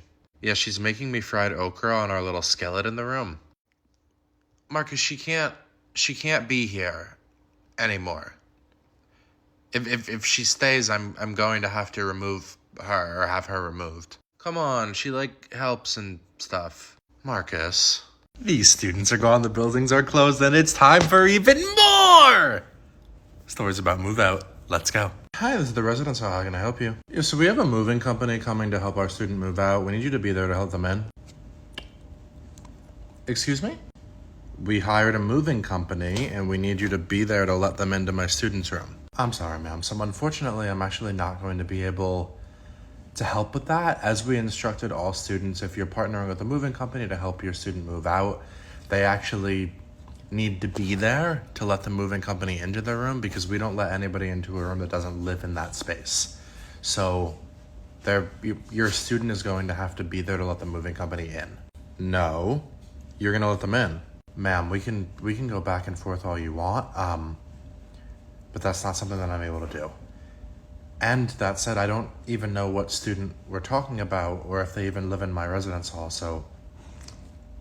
Yeah, she's making me fried okra on our little skillet in the room. Marcus, she can't be here anymore. If she stays, I'm going to have to remove her or have her removed. Come on, she helps and stuff. Marcus. These students are gone, the buildings are closed, and it's time for even more! Stories about move out. Let's go. Hi, this is the residence hall. How can I help you? Yeah, so we have a moving company coming to help our student move out. We need you to be there to help them in. Excuse me? We hired a moving company, and we need you to be there to let them into my student's room. I'm sorry, ma'am. So unfortunately, I'm actually not going to be able to help with that. As we instructed all students, if you're partnering with a moving company to help your student move out, they actually need to be there to let the moving company into their room, because we don't let anybody into a room that doesn't live in that space. So your student is going to have to be there to let the moving company in. No, you're gonna let them in. Ma'am, we can go back and forth all you want, but that's not something that I'm able to do. And that said, I don't even know what student we're talking about or if they even live in my residence hall, so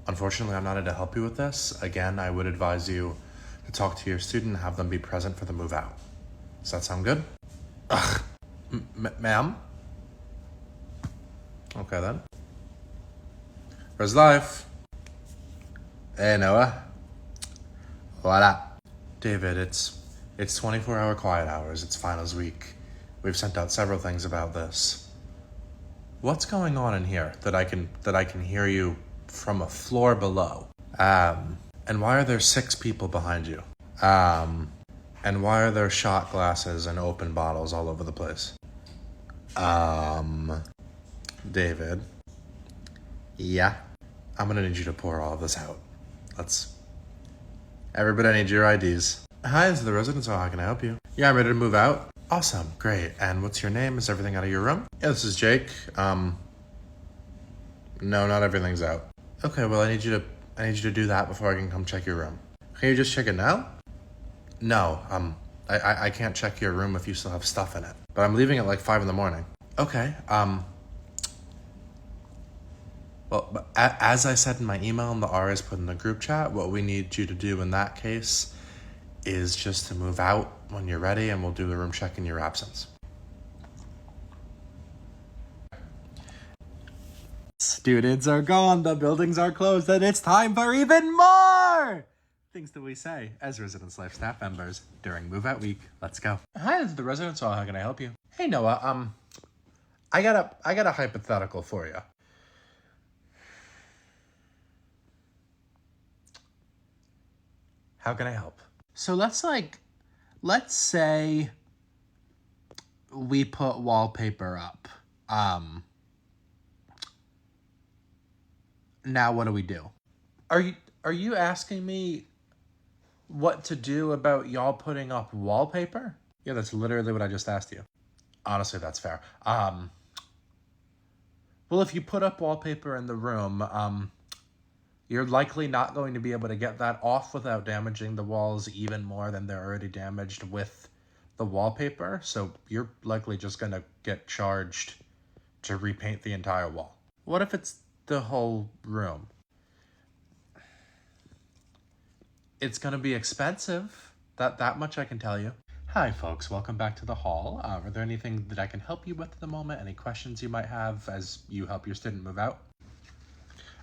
unfortunately, I'm not able to help you with this. Again, I would advise you to talk to your student and have them be present for the move out. Does that sound good? Ugh. Ma'am? Okay then. Where's life? Hey, Noah. Voila. David, it's 24-hour quiet hours. It's finals week. We've sent out several things about this. What's going on in here that I can hear you from a floor below? And why are there 6 people behind you? And why are there shot glasses and open bottles all over the place? David. Yeah? I'm gonna need you to pour all of this out. Everybody, I need your IDs. Hi, this is the residence hall. How can I help you? Yeah, I'm ready to move out. Awesome, great. And what's your name? Is everything out of your room? Yeah, this is Jake. No, not everything's out. Okay, well, I need you to do that before I can come check your room. Can you just check it now? No, I can't check your room if you still have stuff in it. But I'm leaving at like 5 in the morning. Okay, well, as I said in my email and the R is put in the group chat, what we need you to do in that case is just to move out when you're ready, and we'll do a room check in your absence. Students are gone, the buildings are closed, and it's time for even more things that we say as Residence Life staff members during move out week. Let's go. Hi, this is the residence hall. How can I help you? Hey, Noah, I got a hypothetical for you. How can I help? So let's say we put wallpaper up. Now what do we do? Are you asking me what to do about y'all putting up wallpaper? Yeah, that's literally what I just asked you. Honestly, that's fair. Well, if you put up wallpaper in the room, you're likely not going to be able to get that off without damaging the walls even more than they're already damaged with the wallpaper. So you're likely just going to get charged to repaint the entire wall. What if it's the whole room? It's going to be expensive. That much I can tell you. Hi, folks. Welcome back to the hall. Are there anything that I can help you with at the moment? Any questions you might have as you help your student move out?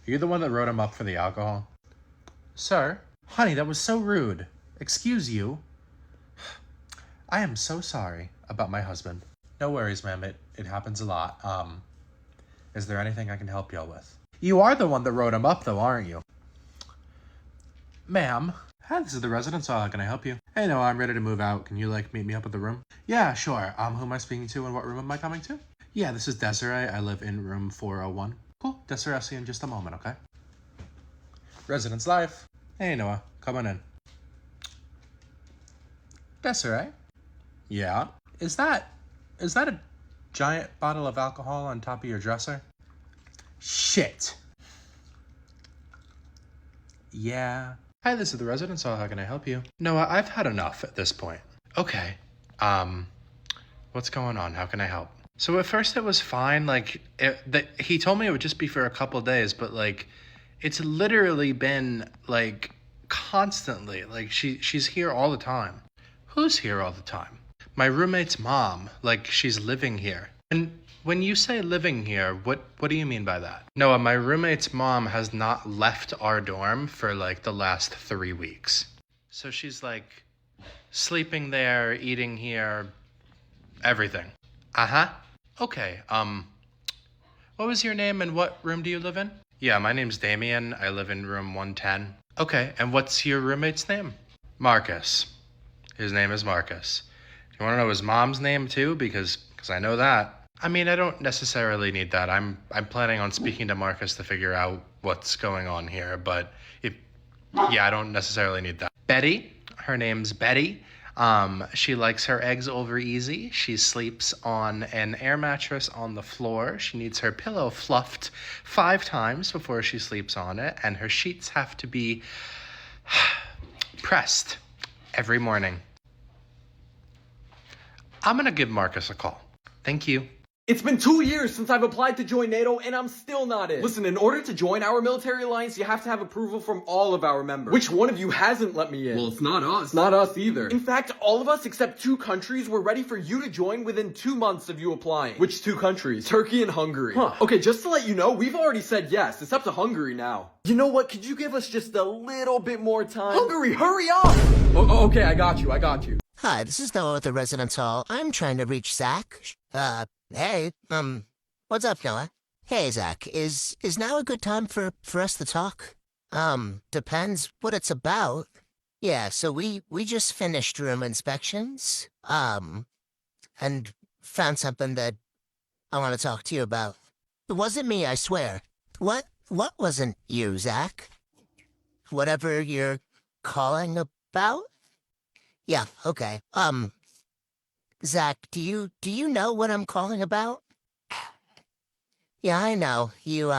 Are you the one that wrote him up for the alcohol? Sir? Honey, that was so rude. Excuse you. I am so sorry about my husband. No worries, ma'am. It happens a lot. Is there anything I can help y'all with? You are the one that wrote him up, though, aren't you? Ma'am. Hi, this is the residence hall. How can I help you? Hey, no, I'm ready to move out. Can you, meet me up at the room? Yeah, sure. Who am I speaking to and what room am I coming to? Yeah, this is Desiree. I live in room 401. Cool. Desiree, I'll see you in just a moment, okay? Residence Life. Hey, Noah. Come on in. Desiree? Yeah? Is that a giant bottle of alcohol on top of your dresser? Shit. Yeah. Hi, this is the residence hall. How can I help you? Noah, I've had enough at this point. Okay. What's going on? How can I help? So at first it was fine. Like, he told me it would just be for a couple days, but like, it's literally been like constantly. Like, she's here all the time. Who's here all the time? My roommate's mom. Like, she's living here. And when you say living here, what do you mean by that? Noah, my roommate's mom has not left our dorm for like the last 3 weeks. So she's like sleeping there, eating here, everything. Uh-huh. Okay, what was your name and what room do you live in? Yeah, my name's Damien. I live in room 110. Okay, and what's your roommate's name? Marcus. His name is Marcus. Do you want to know his mom's name too? Because I know that. I mean, I don't necessarily need that. I'm planning on speaking to Marcus to figure out what's going on here, but I don't necessarily need that. Betty, her name's Betty. She likes her eggs over easy. She sleeps on an air mattress on the floor. She needs her pillow fluffed 5 times before she sleeps on it, and her sheets have to be pressed every morning. I'm gonna give Marcus a call. Thank you. It's been 2 years since I've applied to join NATO, and I'm still not in. Listen, in order to join our military alliance, you have to have approval from all of our members. Which one of you hasn't let me in? Well, it's not us. It's not us either. In fact, all of us except 2 countries were ready for you to join within 2 months of you applying. Which 2 countries? Turkey and Hungary. Huh. Okay, just to let you know, we've already said yes. It's up to Hungary now. You know what? Could you give us just a little bit more time? Hungary, hurry up! Okay, I got you. Hi, this is Noah at the residence hall. I'm trying to reach Zach. Hey, what's up, Noah? Hey, Zach, is now a good time for us to talk? Depends what it's about. Yeah, so we just finished room inspections, and found something that I want to talk to you about. It wasn't me, I swear. What wasn't you, Zach? Whatever you're calling about? Yeah, okay. Zach, do you know what I'm calling about? Yeah, I know. You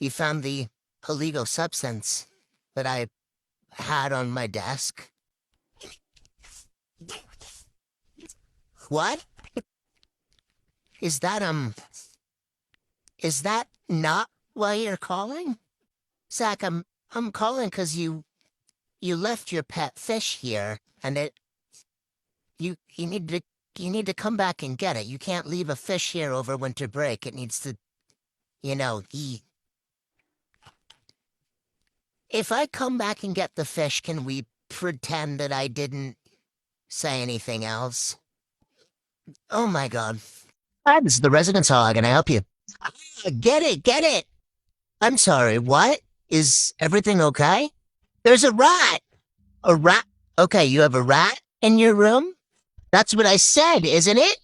found the illegal substance that I had on my desk. What? Is that not why you're calling? Zach, I'm calling 'cause you left your pet fish here, and you need to come back and get it. You can't leave a fish here over winter break. It needs to, eat. If I come back and get the fish, can we pretend that I didn't say anything else? Oh my god. Hi, this is the residence hall. How can I help you? Get it! I'm sorry, what? Is everything okay? There's a rat! A rat? Okay, you have a rat in your room? That's what I said, isn't it?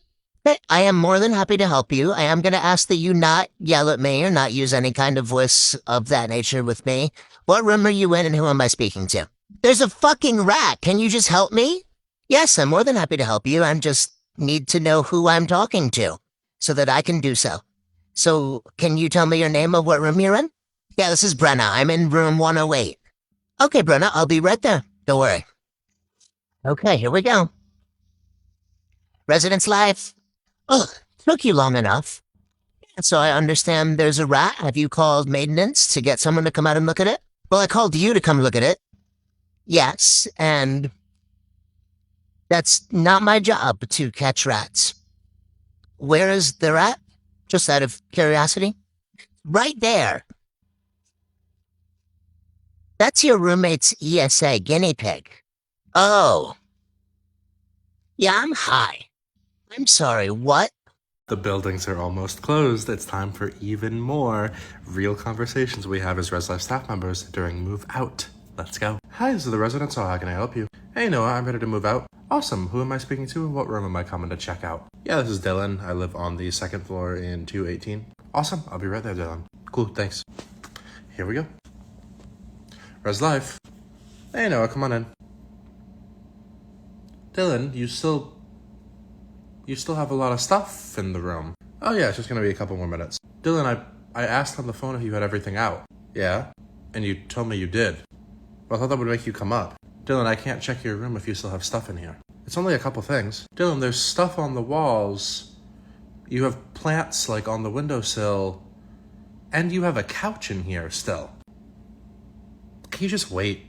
I am more than happy to help you. I am going to ask that you not yell at me or not use any kind of voice of that nature with me. What room are you in and who am I speaking to? There's a fucking rat. Can you just help me? Yes, I'm more than happy to help you. I just need to know who I'm talking to so that I can do so. So, can you tell me your name of what room you're in? Yeah, this is Brenna. I'm in room 108. Okay, Brenna, I'll be right there. Don't worry. Okay, here we go. Residence life. Ugh, took you long enough. So I understand there's a rat. Have you called maintenance to get someone to come out and look at it? Well, I called you to come look at it. Yes, and that's not my job to catch rats. Where is the rat? Just out of curiosity. Right there. That's your roommate's ESA guinea pig. Oh. Yeah, I'm high. I'm sorry, what? The buildings are almost closed. It's time for even more real conversations we have as Res Life staff members during move out. Let's go. Hi, this is the residence hall. How can I help you? Hey, Noah, I'm ready to move out. Awesome. Who am I speaking to and what room am I coming to check out? Yeah, this is Dylan. I live on the 2nd floor in 218. Awesome. I'll be right there, Dylan. Cool, thanks. Here we go. Res Life. Hey, Noah, come on in. Dylan, you still have a lot of stuff in the room. Oh yeah, it's just gonna be a couple more minutes. Dylan, I asked on the phone if you had everything out. Yeah? And you told me you did. Well, I thought that would make you come up. Dylan, I can't check your room if you still have stuff in here. It's only a couple things. Dylan, there's stuff on the walls. You have plants, like, on the windowsill. And you have a couch in here still. Can you just wait?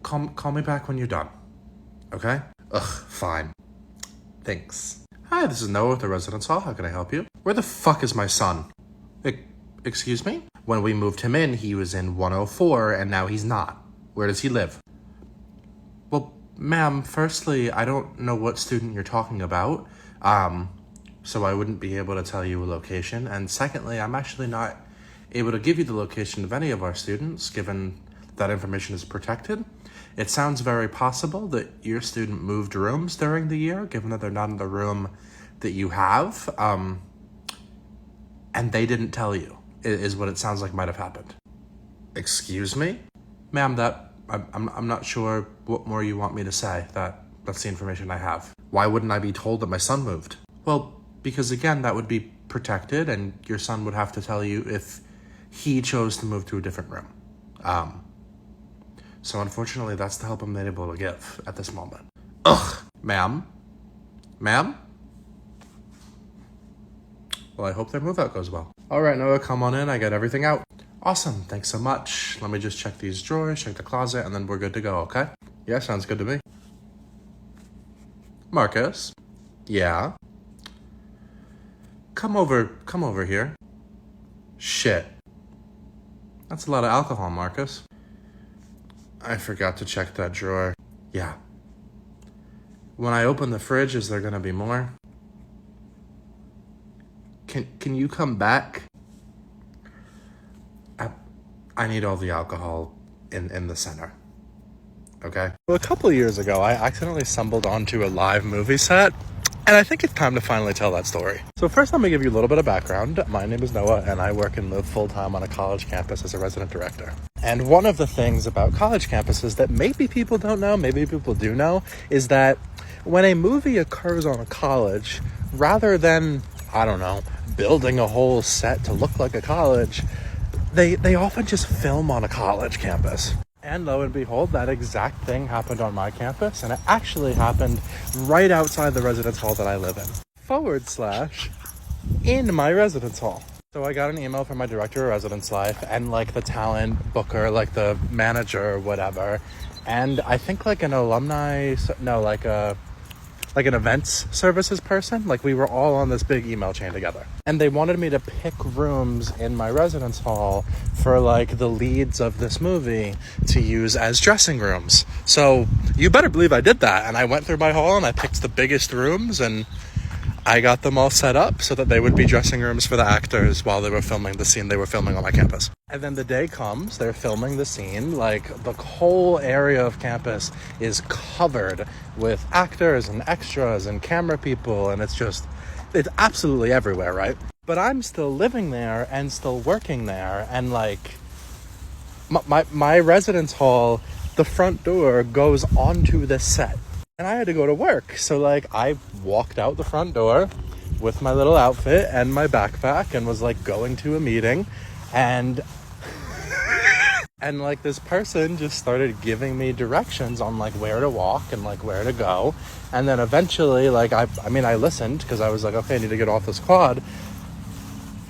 Call me back when you're done. Okay? Ugh, fine. Thanks. Hi, this is Noah with the Residence Hall. How can I help you? Where the fuck is my son? Excuse me? When we moved him in, he was in 104, and now he's not. Where does he live? Well, ma'am, firstly, I don't know what student you're talking about, so I wouldn't be able to tell you a location. And secondly, I'm actually not able to give you the location of any of our students, given that information is protected. It sounds very possible that your student moved rooms during the year, given that they're not in the room that you have, and they didn't tell you, is what it sounds like might have happened. Excuse me? Ma'am, I'm not sure what more you want me to say. That's the information I have. Why wouldn't I be told that my son moved? Well, because again, that would be protected, and your son would have to tell you if he chose to move to a different room. So unfortunately, that's the help I'm able to give at this moment. Ugh, ma'am? Ma'am? Well, I hope their move out goes well. All right, Noah, come on in. I got everything out. Awesome, thanks so much. Let me just check these drawers, check the closet, and then we're good to go, okay? Yeah, sounds good to me. Marcus? Yeah? Come over here. Shit. That's a lot of alcohol, Marcus. I forgot to check that drawer. Yeah. When I open the fridge, is there gonna be more? Can you come back? I need all the alcohol in the center. Okay? Well, a couple of years ago, I accidentally stumbled onto a live movie set, and I think it's time to finally tell that story. So first, let me give you a little bit of background. My name is Noah, and I work and live full-time on a college campus as a resident director. And one of the things about college campuses that maybe people don't know, maybe people do know, is that when a movie occurs on a college, rather than, I don't know, building a whole set to look like a college, they often just film on a college campus. And lo and behold, that exact thing happened on my campus, and it actually happened right outside the residence hall that I live in, / in my residence hall. So I got an email from my director of residence life and like the talent booker, like the manager or whatever, and I think like an alumni, no, like an events services person. Like we were all on this big email chain together. And they wanted me to pick rooms in my residence hall for like the leads of this movie to use as dressing rooms. So you better believe I did that. And I went through my hall and I picked the biggest rooms and I got them all set up so that they would be dressing rooms for the actors while they were filming the scene they were filming on my campus. And then the day comes, they're filming the scene, like the whole area of campus is covered with actors and extras and camera people, and it's absolutely everywhere, right? But I'm still living there and still working there, and like my residence hall, the front door goes onto the set. And I had to go to work, so like I walked out the front door with my little outfit and my backpack and was like going to a meeting, and like this person just started giving me directions on like where to walk and like where to go. And then eventually like I listened because I was like, okay, I need to get off this quad.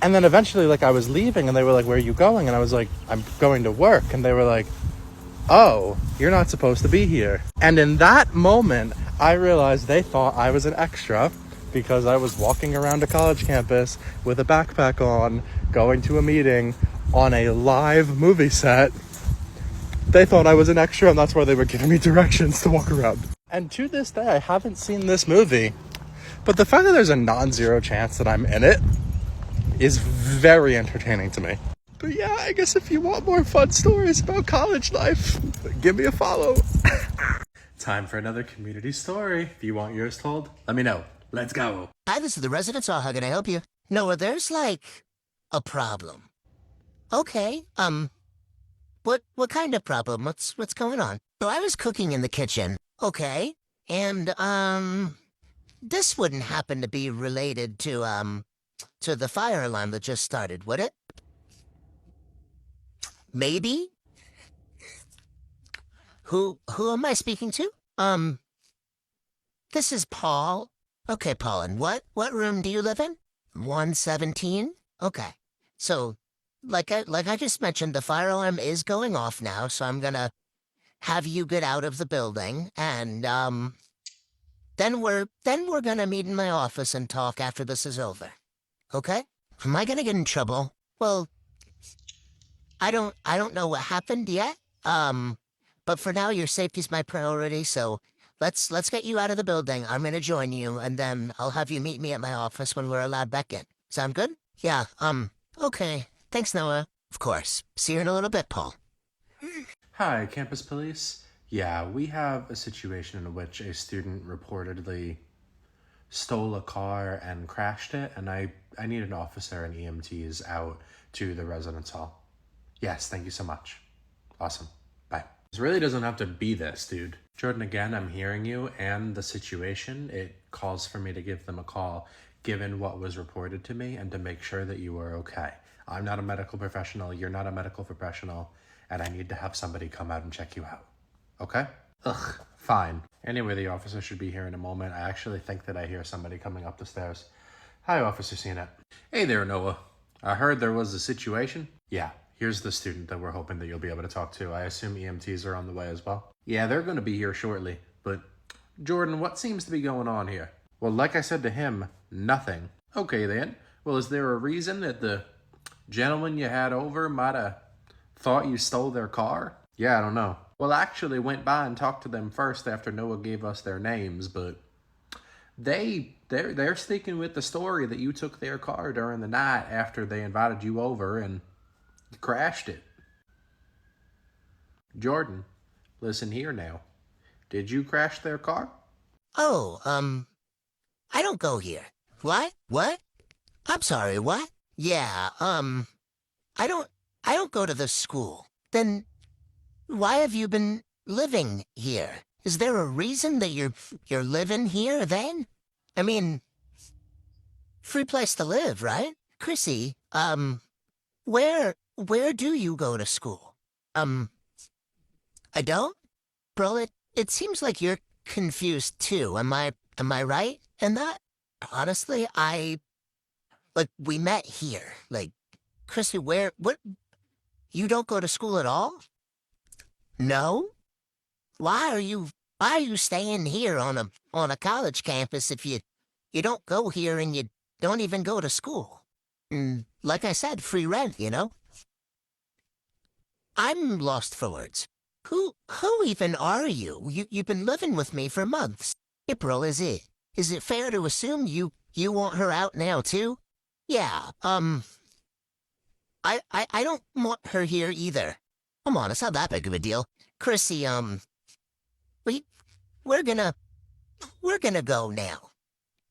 And then eventually like I was leaving and they were like, where are you going? And I was like, I'm going to work. And they were like, oh, you're not supposed to be here. And in that moment, I realized they thought I was an extra because I was walking around a college campus with a backpack on, going to a meeting on a live movie set. They thought I was an extra, and that's why they were giving me directions to walk around. And to this day, I haven't seen this movie, but the fact that there's a non-zero chance that I'm in it is very entertaining to me. But yeah, I guess if you want more fun stories about college life, give me a follow. Time for another community story. If you want yours told, let me know. Let's go. Hi, this is the residence hall. How can I help you? Noah, there's like a problem. Okay, what kind of problem? What's going on? So I was cooking in the kitchen. Okay, and this wouldn't happen to be related to the fire alarm that just started, would it? Maybe? Who am I speaking to? This is Paul. Okay, Paul, and what room do you live in? 117? Okay. So, like I just mentioned, the fire alarm is going off now, so I'm gonna have you get out of the building, and, then we're gonna meet in my office and talk after this is over. Okay? Am I gonna get in trouble? Well, I don't know what happened yet. But for now, your safety's my priority, so let's get you out of the building. I'm gonna join you, and then I'll have you meet me at my office when we're allowed back in. Sound good? Yeah, okay. Thanks, Noah. Of course. See you in a little bit, Paul. Hi, campus police. Yeah, we have a situation in which a student reportedly stole a car and crashed it, and I need an officer and EMTs out to the residence hall. Yes, thank you so much. Awesome. Bye. This really doesn't have to be this, dude. Jordan, again, I'm hearing you and the situation. It calls for me to give them a call, given what was reported to me, and to make sure that you are okay. I'm not a medical professional, you're not a medical professional, and I need to have somebody come out and check you out. Okay? Ugh, fine. Anyway, the officer should be here in a moment. I actually think that I hear somebody coming up the stairs. Hi, Officer CNET. Hey there, Noah. I heard there was a situation. Yeah, here's the student that we're hoping that you'll be able to talk to. I assume EMTs are on the way as well. Yeah, they're going to be here shortly. But, Jordan, what seems to be going on here? Well, like I said to him, nothing. Okay, then. Well, is there a reason that the gentleman you had over might have thought you stole their car? Yeah, I don't know. Well, I actually went by and talked to them first after Noah gave us their names, but they're sticking with the story that you took their car during the night after they invited you over and you crashed it. Jordan, listen here now. Did you crash their car? Oh, I don't go here. What? What? I'm sorry, what? Yeah, I don't go to the school. Then why have you been living here? Is there a reason that you're living here then? I mean, free place to live, right? Chrissy, where do you go to school? I don't? Bro, it seems like you're confused too. Am I right in that? Honestly, we met here. Like, Chrissy, what? You don't go to school at all? No? Why are you staying here on a college campus if you don't go here and you don't even go to school? Like I said, free rent, you know? I'm lost for words. Who even are you? You've been living with me for months. April, is it fair to assume you want her out now too? Yeah, I don't want her here either. Come on, it's not that big of a deal. Chrissy, we're gonna go now.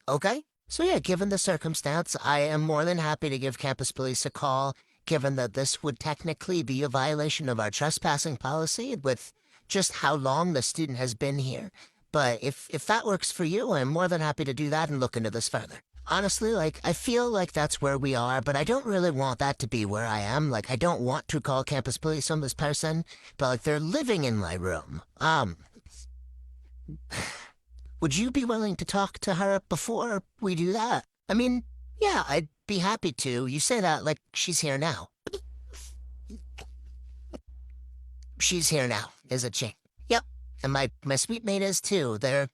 Okay? So yeah, given the circumstance, I am more than happy to give campus police a call, given that this would technically be a violation of our trespassing policy with just how long the student has been here. But if that works for you, I'm more than happy to do that and look into this further. Honestly, I feel like that's where we are, but I don't really want that to be where I am. I don't want to call campus police on this person, but, they're living in my room. Would you be willing to talk to her before we do that? I mean, yeah, I'd be happy to. You say that like she's here now. She's here now, isn't she? Yep, and my sweet mate is too. They're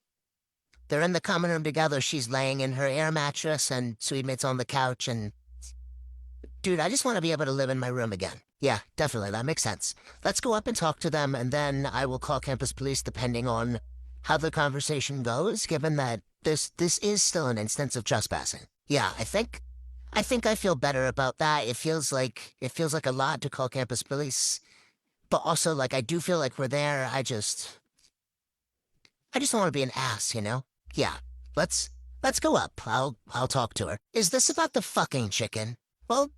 in the common room together. She's laying in her air mattress, and Sweetmate's on the couch, and... Dude, I just want to be able to live in my room again. Yeah, definitely, that makes sense. Let's go up and talk to them, and then I will call campus police depending on how the conversation goes, given that this is still an instance of trespassing. Yeah, I think I feel better about that. It feels like a lot to call campus police, but also, I do feel like we're there. I just don't want to be an ass, you know? Yeah, let's go up. I'll talk to her. Is this about the fucking chicken? Well,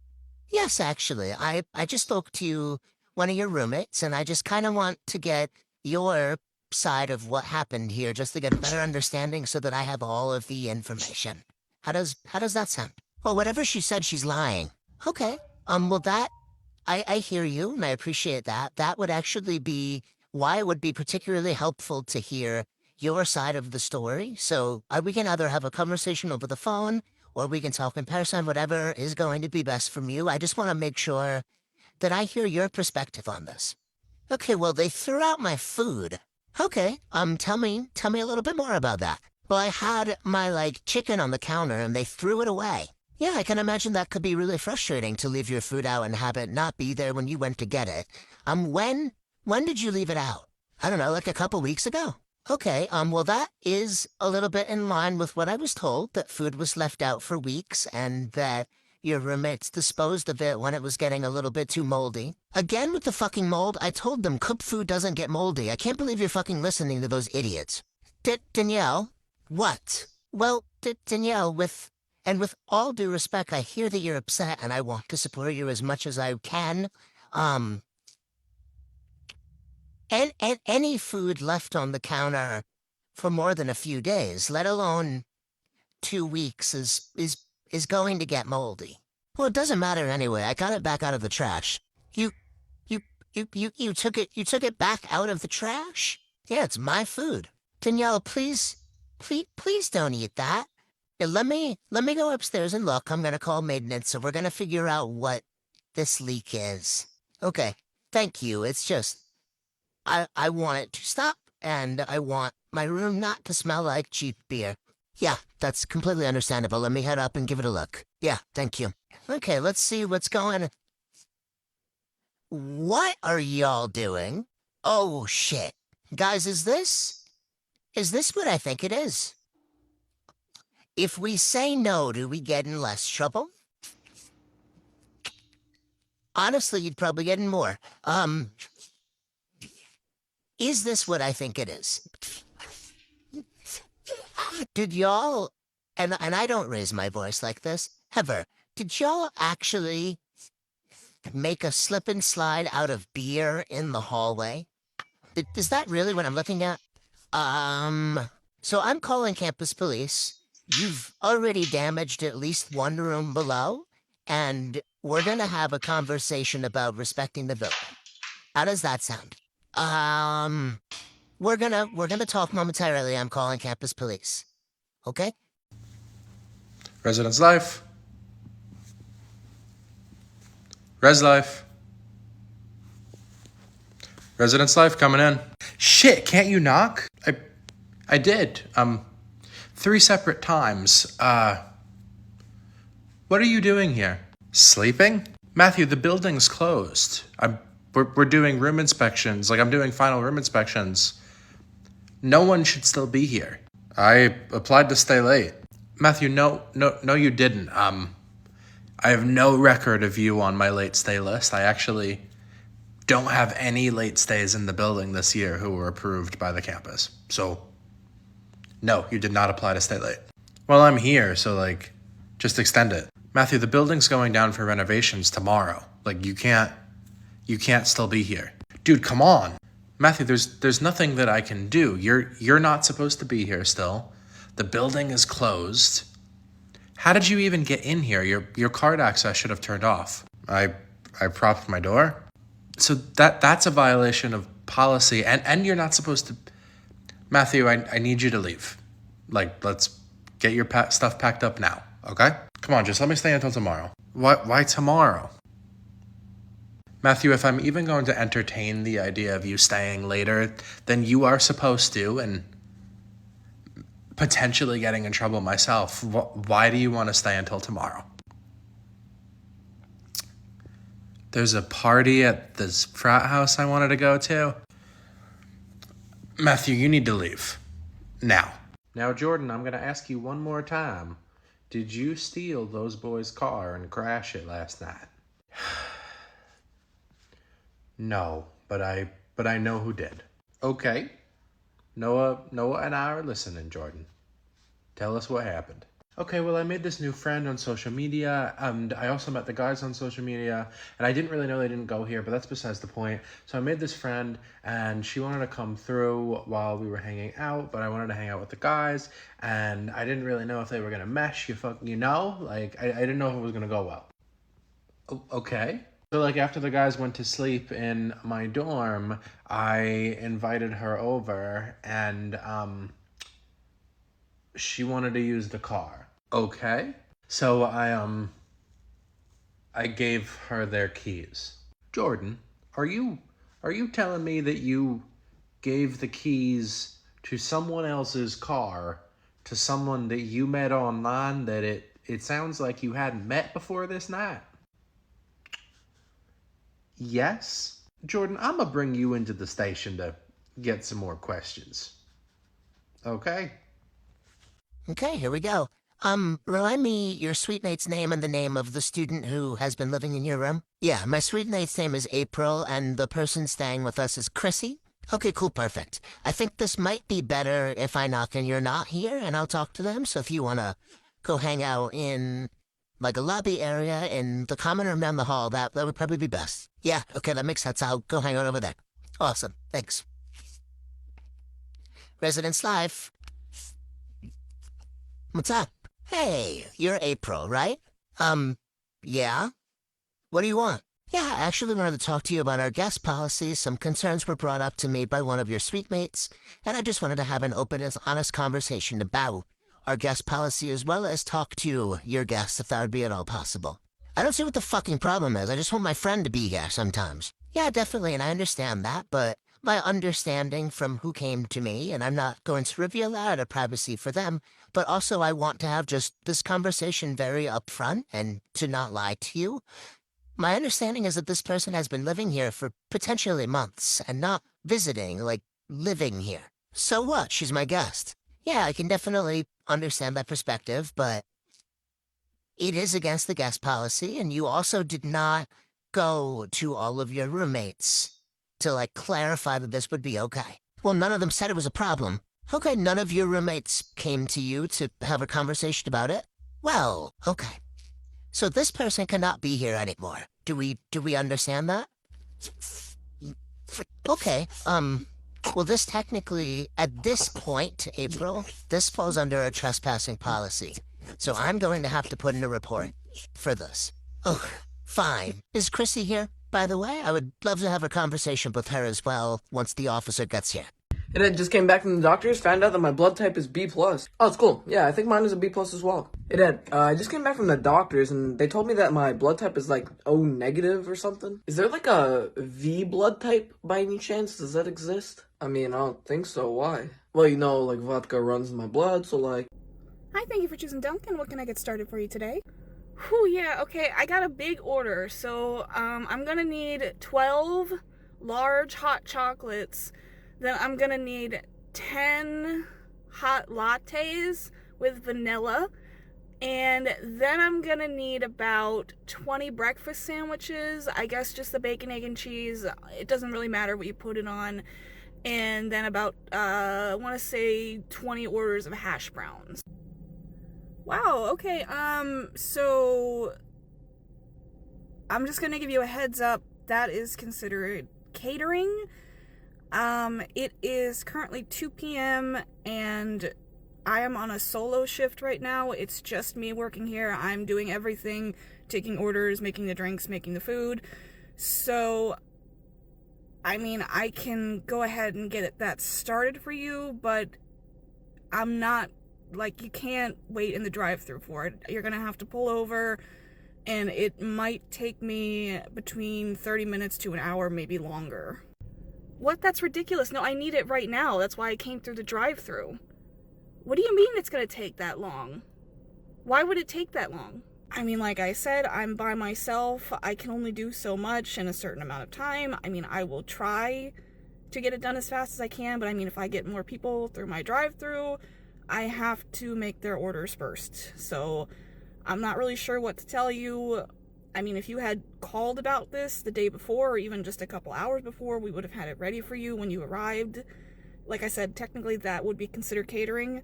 yes, actually. I just spoke to one of your roommates, and I just kind of want to get your side of what happened here, just to get a better understanding so that I have all of the information. How does that sound? Well, whatever she said, she's lying. Okay. Well, that... I hear you, and I appreciate that. That would actually be why it would be particularly helpful to hear your side of the story. So we can either have a conversation over the phone or we can talk in person, whatever is going to be best from you. I just want to make sure that I hear your perspective on this. Okay, well, they threw out my food. Okay, tell me a little bit more about that. Well, I had my, chicken on the counter and they threw it away. Yeah, I can imagine that could be really frustrating to leave your food out and have it not be there when you went to get it. When did you leave it out? I don't know, like a couple weeks ago? Okay, well, that is a little bit in line with what I was told, that food was left out for weeks and that your roommates disposed of it when it was getting a little bit too moldy. Again with the fucking mold, I told them cooked food doesn't get moldy. I can't believe you're fucking listening to those idiots. Danielle? What? Well, Danielle, with all due respect, I hear that you're upset and I want to support you as much as I can. And any food left on the counter for more than a few days, let alone 2 weeks, is going to get moldy. Well, it doesn't matter anyway. I got it back out of the trash. You took it back out of the trash? Yeah, it's my food. Danielle, please don't eat that. Yeah, let me go upstairs and look. I'm gonna call maintenance, so we're gonna figure out what this leak is. Okay, thank you. It's just, I want it to stop, and I want my room not to smell like cheap beer. Yeah, that's completely understandable. Let me head up and give it a look. Yeah, thank you. Okay, let's see what's going on. What are y'all doing? Oh, shit. Guys, is this what I think it is? If we say no, do we get in less trouble? Honestly, you'd probably get in more. Is this what I think it is? Did y'all, and I don't raise my voice like this, ever, did y'all actually make a slip and slide out of beer in the hallway? Is that really what I'm looking at? So I'm calling campus police. You've already damaged at least one room below, and we're gonna have a conversation about respecting the building. How does that sound? We're gonna talk momentarily. I'm calling campus police. Okay? Residence life. Res life. Residence life coming in. Shit, can't you knock? I did. 3 separate times. What are you doing here? Sleeping? Matthew, the building's closed. We're doing room inspections. I'm doing final room inspections. No one should still be here. I applied to stay late. Matthew, no, you didn't. I have no record of you on my late stay list. I actually don't have any late stays in the building this year who were approved by the campus. So, no, you did not apply to stay late. Well, I'm here, so, just extend it. Matthew, the building's going down for renovations tomorrow. You can't still be here. Dude, come on. Matthew, there's nothing that I can do. You're not supposed to be here still. The building is closed. How did you even get in here? Your card access should have turned off. I propped my door. So that's a violation of policy, and you're not supposed to. Matthew, I need you to leave. Let's get your stuff packed up now, okay? Come on, just let me stay until tomorrow. Why tomorrow? Matthew, if I'm even going to entertain the idea of you staying later than you are supposed to and potentially getting in trouble myself, why do you want to stay until tomorrow? There's a party at this frat house I wanted to go to. Matthew, you need to leave. Now. Now, Jordan, I'm going to ask you one more time. Did you steal those boys' car and crash it last night? No, but I know who did. Okay. Noah and I are listening, Jordan. Tell us what happened. Okay, well, I made this new friend on social media, and I also met the guys on social media, and I didn't really know they didn't go here, but that's besides the point. So I made this friend, and she wanted to come through while we were hanging out, but I wanted to hang out with the guys, and I didn't really know if they were going to mesh, I didn't know if it was going to go well. Okay. So, like, after the guys went to sleep in my dorm, I invited her over, and, she wanted to use the car. Okay. So I gave her their keys. Jordan, are you telling me that you gave the keys to someone else's car to someone that you met online that it sounds like you hadn't met before this night? Yes. Jordan, I'm gonna bring you into the station to get some more questions. Okay? Okay, here we go. Remind me your suite mate's name and the name of the student who has been living in your room. Yeah, my suite mate's name is April, and the person staying with us is Chrissy. Okay, cool, perfect. I think this might be better if I knock and you're not here, and I'll talk to them. So if you wanna go hang out in, like, a lobby area in the common room down the hall, that would probably be best. Yeah, okay, that makes sense. I'll go hang out over there. Awesome, thanks. Residence Live. What's up? Hey, you're April, right? Yeah? What do you want? Yeah, I actually wanted to talk to you about our guest policy. Some concerns were brought up to me by one of your suite mates, and I just wanted to have an open and honest conversation about our guest policy as well as talk to your guests if that would be at all possible. I don't see what the fucking problem is. I just want my friend to be here sometimes. Yeah, definitely, and I understand that, but my understanding from who came to me, and I'm not going to reveal that out of privacy for them, but also I want to have just this conversation very upfront and to not lie to you. My understanding is that this person has been living here for potentially months and not visiting, like living here. So what? She's my guest. Yeah, I can definitely understand that perspective, but it is against the guest policy, and you also did not go to all of your roommates to, like, clarify that this would be okay. Well, none of them said it was a problem. Okay, none of your roommates came to you to have a conversation about it? Well, okay. So this person cannot be here anymore. Do we understand that? Okay, well, this technically, at this point, April, this falls under a trespassing policy. So I'm going to have to put in a report for this. Oh, fine. Is Chrissy here, by the way? I would love to have a conversation with her as well once the officer gets here. And I just came back from the doctors, found out that my blood type is B+. Oh, it's cool. Yeah, I think mine is a B+ as well. I just came back from the doctors, and they told me that my blood type is, like, O negative or something. Is there, like, a V blood type by any chance? Does that exist? I mean, I don't think so. Why? Well, you know, like, vodka runs in my blood, so, like... Hi, thank you for choosing Dunkin'. What can I get started for you today? Whew, yeah, okay, I got a big order, so, I'm gonna need 12 large hot chocolates. Then I'm gonna need 10 hot lattes with vanilla. And then I'm gonna need about 20 breakfast sandwiches. I guess just the bacon, egg, and cheese. It doesn't really matter what you put it on. And then about, I wanna say 20 orders of hash browns. Wow, okay, so I'm just gonna give you a heads up. That is considered catering. It is currently 2 p.m. and I am on a solo shift right now. It's just me working here. I'm doing everything, taking orders, making the drinks, making the food. So, I mean, I can go ahead and get that started for you, but I'm not, like, you can't wait in the drive-thru for it. You're gonna have to pull over, and it might take me between 30 minutes to an hour, maybe longer. What? That's ridiculous. No, I need it right now. That's why I came through the drive-thru. What do you mean it's gonna take that long? Why would it take that long? I mean, like I said, I'm by myself. I can only do so much in a certain amount of time. I mean, I will try to get it done as fast as I can, but I mean, if I get more people through my drive-thru, I have to make their orders first. So, I'm not really sure what to tell you. I mean, if you had called about this the day before or even just a couple hours before, we would have had it ready for you when you arrived. Like I said, technically that would be considered catering.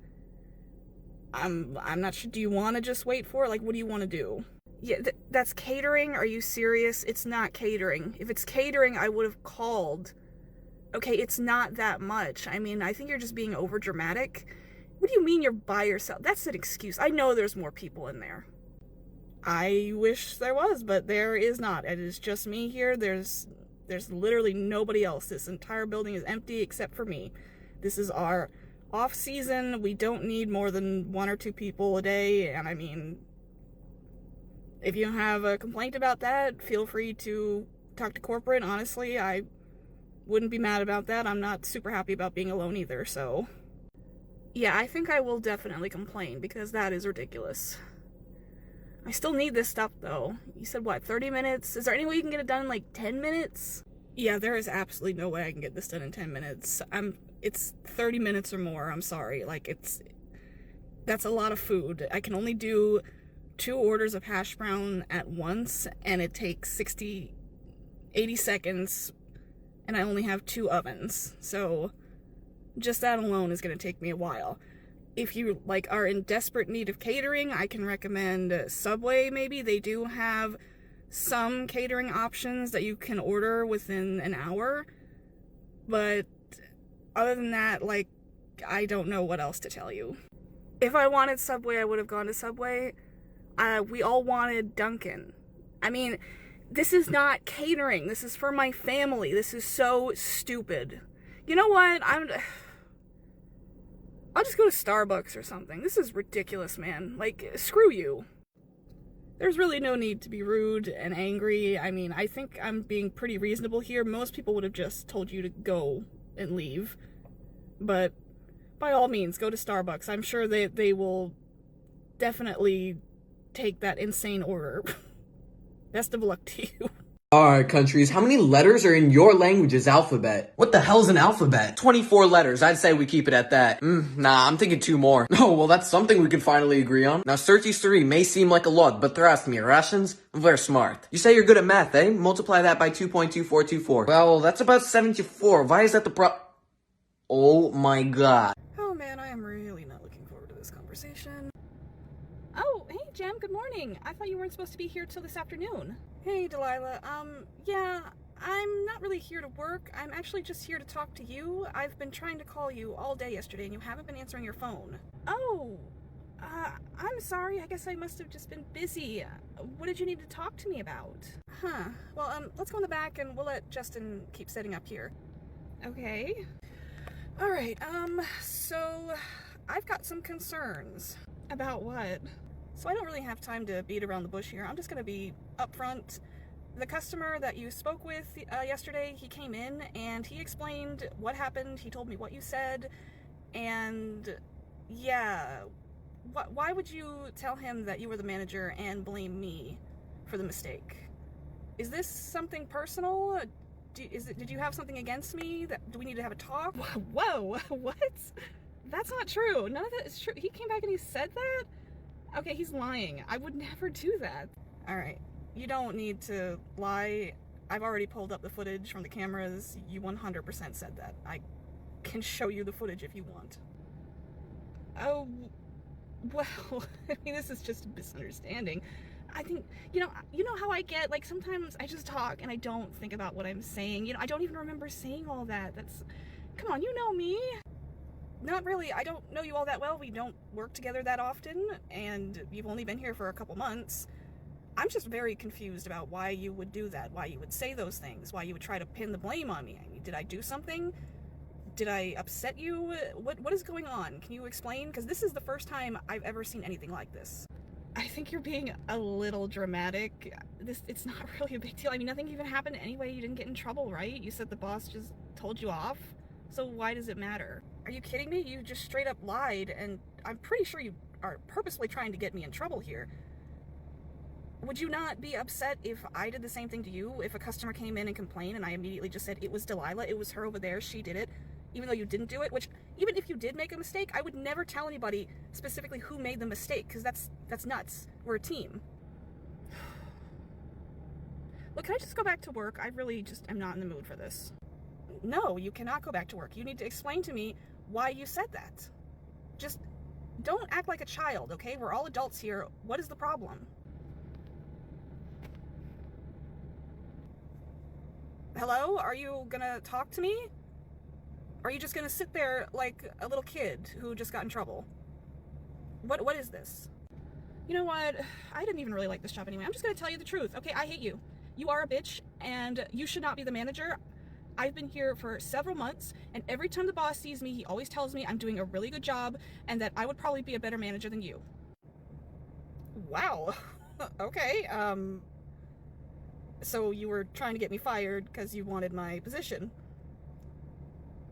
I'm not sure. Do you want to just wait for it? Like, what do you want to do? Yeah, that's catering? Are you serious? It's not catering. If it's catering, I would have called. Okay, it's not that much. I mean, I think you're just being over dramatic. What do you mean you're by yourself? That's an excuse. I know there's more people in there. I wish there was, but there is not. It is just me here. There's literally nobody else. This entire building is empty except for me. This is our off season. We don't need more than 1 or 2 people a day, and I mean, if you have a complaint about that, feel free to talk to corporate. Honestly, I wouldn't be mad about that. I'm not super happy about being alone either, so yeah, I think I will definitely complain because that is ridiculous. I still need this stuff, though. You said, what, 30 minutes? Is there any way you can get it done in, like, 10 minutes? Yeah, there is absolutely no way I can get this done in 10 minutes. It's 30 minutes or more, I'm sorry. Like, that's a lot of food. I can only do 2 orders of hash brown at once, and it takes 80 seconds, and I only have 2 ovens. So, just that alone is going to take me a while. If you, like, are in desperate need of catering, I can recommend Subway, maybe. They do have some catering options that you can order within an hour. But other than that, like, I don't know what else to tell you. If I wanted Subway, I would have gone to Subway. We all wanted Dunkin'. I mean, this is not catering. This is for my family. This is so stupid. You know what? I'll just go to Starbucks or something. This is ridiculous, man. Like, screw you. There's really no need to be rude and angry. I mean, I think I'm being pretty reasonable here. Most people would have just told you to go and leave. But by all means, go to Starbucks. I'm sure they will definitely take that insane order. Best of luck to you. Alright, countries, how many letters are in your language's alphabet? What the hell's an alphabet? 24 letters, I'd say we keep it at that. Nah, I'm thinking 2 more. Oh, well, that's something we can finally agree on. Now, 33 may seem like a lot, but trust me, Russians, they're smart. You say you're good at math, eh? Multiply that by 2.2424. Well, that's about 74. Why is that the Oh my god. Oh man, I am really not looking forward to this conversation. Oh, hey Jem, good morning. I thought you weren't supposed to be here till this afternoon. Hey Delilah, yeah, I'm not really here to work. I'm actually just here to talk to you. I've been trying to call you all day yesterday and you haven't been answering your phone. Oh, I'm sorry. I guess I must have just been busy. What did you need to talk to me about? Huh. Well, let's go in the back and we'll let Justin keep setting up here. Okay. Alright, so I've got some concerns. About what? So I don't really have time to beat around the bush here. I'm just gonna be upfront. The customer that you spoke with yesterday, he came in and he explained what happened. He told me what you said, and yeah, why would you tell him that you were the manager and blame me for the mistake? Is this something personal? Did you have something against me? Do we need to have a talk? Whoa, what? That's not true. None of that is true. He came back and he said that? Okay, he's lying. I would never do that. Alright, you don't need to lie. I've already pulled up the footage from the cameras. You 100% said that. I can show you the footage if you want. Oh, well, I mean, this is just a misunderstanding. I think, you know how I get, like, sometimes I just talk and I don't think about what I'm saying. You know, I don't even remember saying all that. Come on, you know me. Not really. I don't know you all that well. We don't work together that often, and you've only been here for a couple months. I'm just very confused about why you would do that, why you would say those things, why you would try to pin the blame on me. I mean, did I do something? Did I upset you? What is going on? Can you explain? Because this is the first time I've ever seen anything like this. I think you're being a little dramatic. It's not really a big deal. I mean, nothing even happened anyway. You didn't get in trouble, right? You said the boss just told you off. So why does it matter? Are you kidding me? You just straight up lied, and I'm pretty sure you are purposely trying to get me in trouble here. Would you not be upset if I did the same thing to you? If a customer came in and complained and I immediately just said, it was Delilah, it was her over there, she did it, even though you didn't do it? Which, even if you did make a mistake, I would never tell anybody specifically who made the mistake, because that's nuts. We're a team. Look, can I just go back to work? I really just am not in the mood for this. No, you cannot go back to work. You need to explain to me why you said that. Just don't act like a child, okay? We're all adults here. What is the problem? Hello? Are you gonna talk to me? Or are you just gonna sit there like a little kid who just got in trouble? What is this? You know what? I didn't even really like this job anyway. I'm just gonna tell you the truth. Okay, I hate you. You are a bitch, and you should not be the manager. I've been here for several months, and every time the boss sees me, he always tells me I'm doing a really good job, and that I would probably be a better manager than you. Wow. Okay, so you were trying to get me fired because you wanted my position.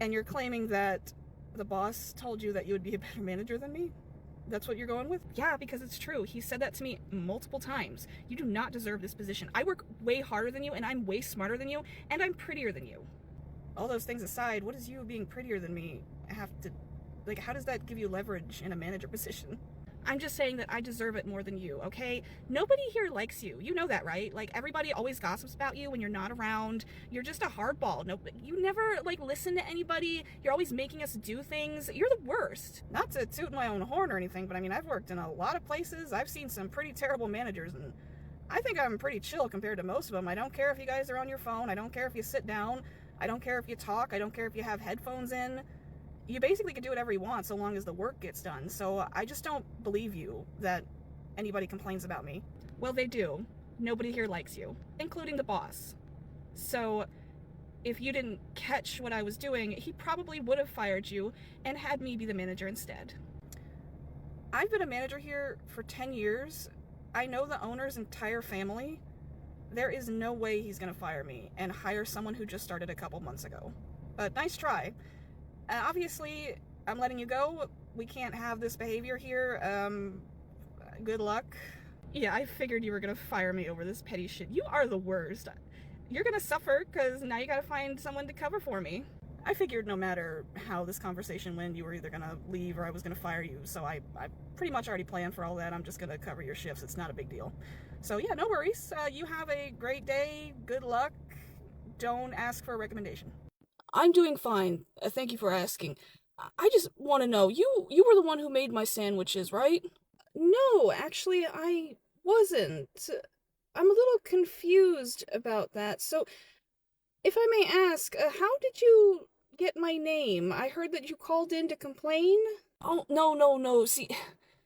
And you're claiming that the boss told you that you would be a better manager than me? That's what you're going with? Yeah, because it's true. He said that to me multiple times. You do not deserve this position. I work way harder than you, and I'm way smarter than you, and I'm prettier than you. All those things aside, what does you being prettier than me have to... Like, how does that give you leverage in a manager position? I'm just saying that I deserve it more than you, okay? Nobody here likes you. You know that, right? Like, everybody always gossips about you when you're not around. You're just a hardball. No, you never, like, listen to anybody. You're always making us do things. You're the worst. Not to toot my own horn or anything, but I mean, I've worked in a lot of places. I've seen some pretty terrible managers, and I think I'm pretty chill compared to most of them. I don't care if you guys are on your phone. I don't care if you sit down. I don't care if you talk. I don't care if you have headphones in. You basically can do whatever you want so long as the work gets done. So I just don't believe you that anybody complains about me. Well, they do. Nobody here likes you, including the boss. So if you didn't catch what I was doing, he probably would have fired you and had me be the manager instead. I've been a manager here for 10 years. I know the owner's entire family. There is no way he's gonna fire me and hire someone who just started a couple months ago. But nice try. Obviously, I'm letting you go. We can't have this behavior here. Good luck. Yeah, I figured you were gonna fire me over this petty shit. You are the worst. You're gonna suffer, because now you gotta find someone to cover for me. I figured no matter how this conversation went, you were either gonna leave or I was gonna fire you, so I pretty much already planned for all that. I'm just gonna cover your shifts. It's not a big deal. So yeah, no worries. You have a great day. Good luck. Don't ask for a recommendation. I'm doing fine. Thank you for asking. I just want to know, you were the one who made my sandwiches, right? No, actually, I wasn't. I'm a little confused about that. So, if I may ask, how did you get my name? I heard that you called in to complain? Oh, no. See,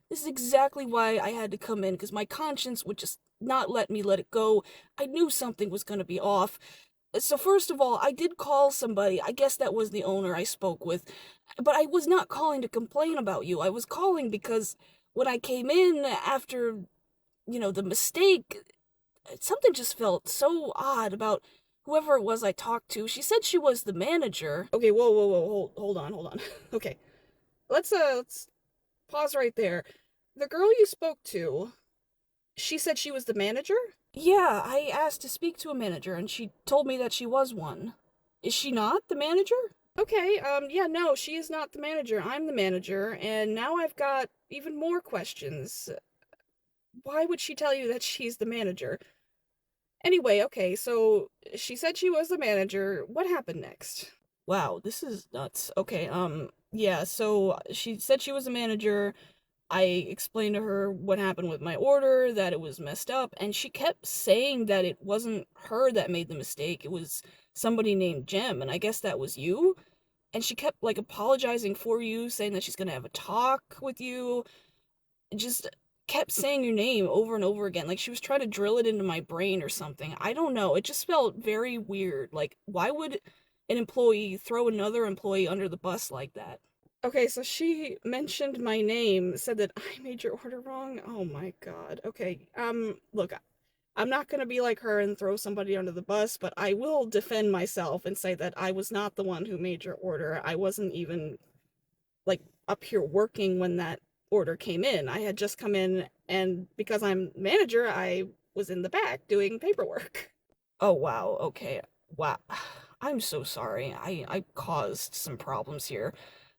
this is exactly why I had to come in, because my conscience would just not let me let it go. I knew something was going to be off. So first of all, I did call somebody. I guess that was the owner I spoke with. But I was not calling to complain about you. I was calling because when I came in after, the mistake, something just felt so odd about whoever it was I talked to. She said she was the manager. Okay, whoa, hold on. Okay, let's pause right there. The girl you spoke to, she said she was the manager? Yeah, I asked to speak to a manager, and she told me that she was one. Is she not the manager? Okay, yeah, no, she is not the manager. I'm the manager, and now I've got even more questions. Why would she tell you that she's the manager? Anyway, okay, so she said she was the manager. What happened next? Wow, this is nuts. Okay, yeah, so she said she was a manager. I explained to her what happened with my order, that it was messed up, and she kept saying that it wasn't her that made the mistake, it was somebody named Jem, and I guess that was you. And she kept, apologizing for you, saying that she's gonna have a talk with you, and just kept saying your name over and over again, like she was trying to drill it into my brain or something. I don't know, it just felt very weird. Like, why would an employee throw another employee under the bus like that? Okay, so she mentioned my name, said that I made your order wrong. Oh my god. Okay, look, I'm not gonna be like her and throw somebody under the bus, but I will defend myself and say that I was not the one who made your order. I wasn't even, up here working when that order came in. I had just come in, and because I'm manager, I was in the back doing paperwork. Oh wow, okay. Wow. I'm so sorry. I caused some problems here.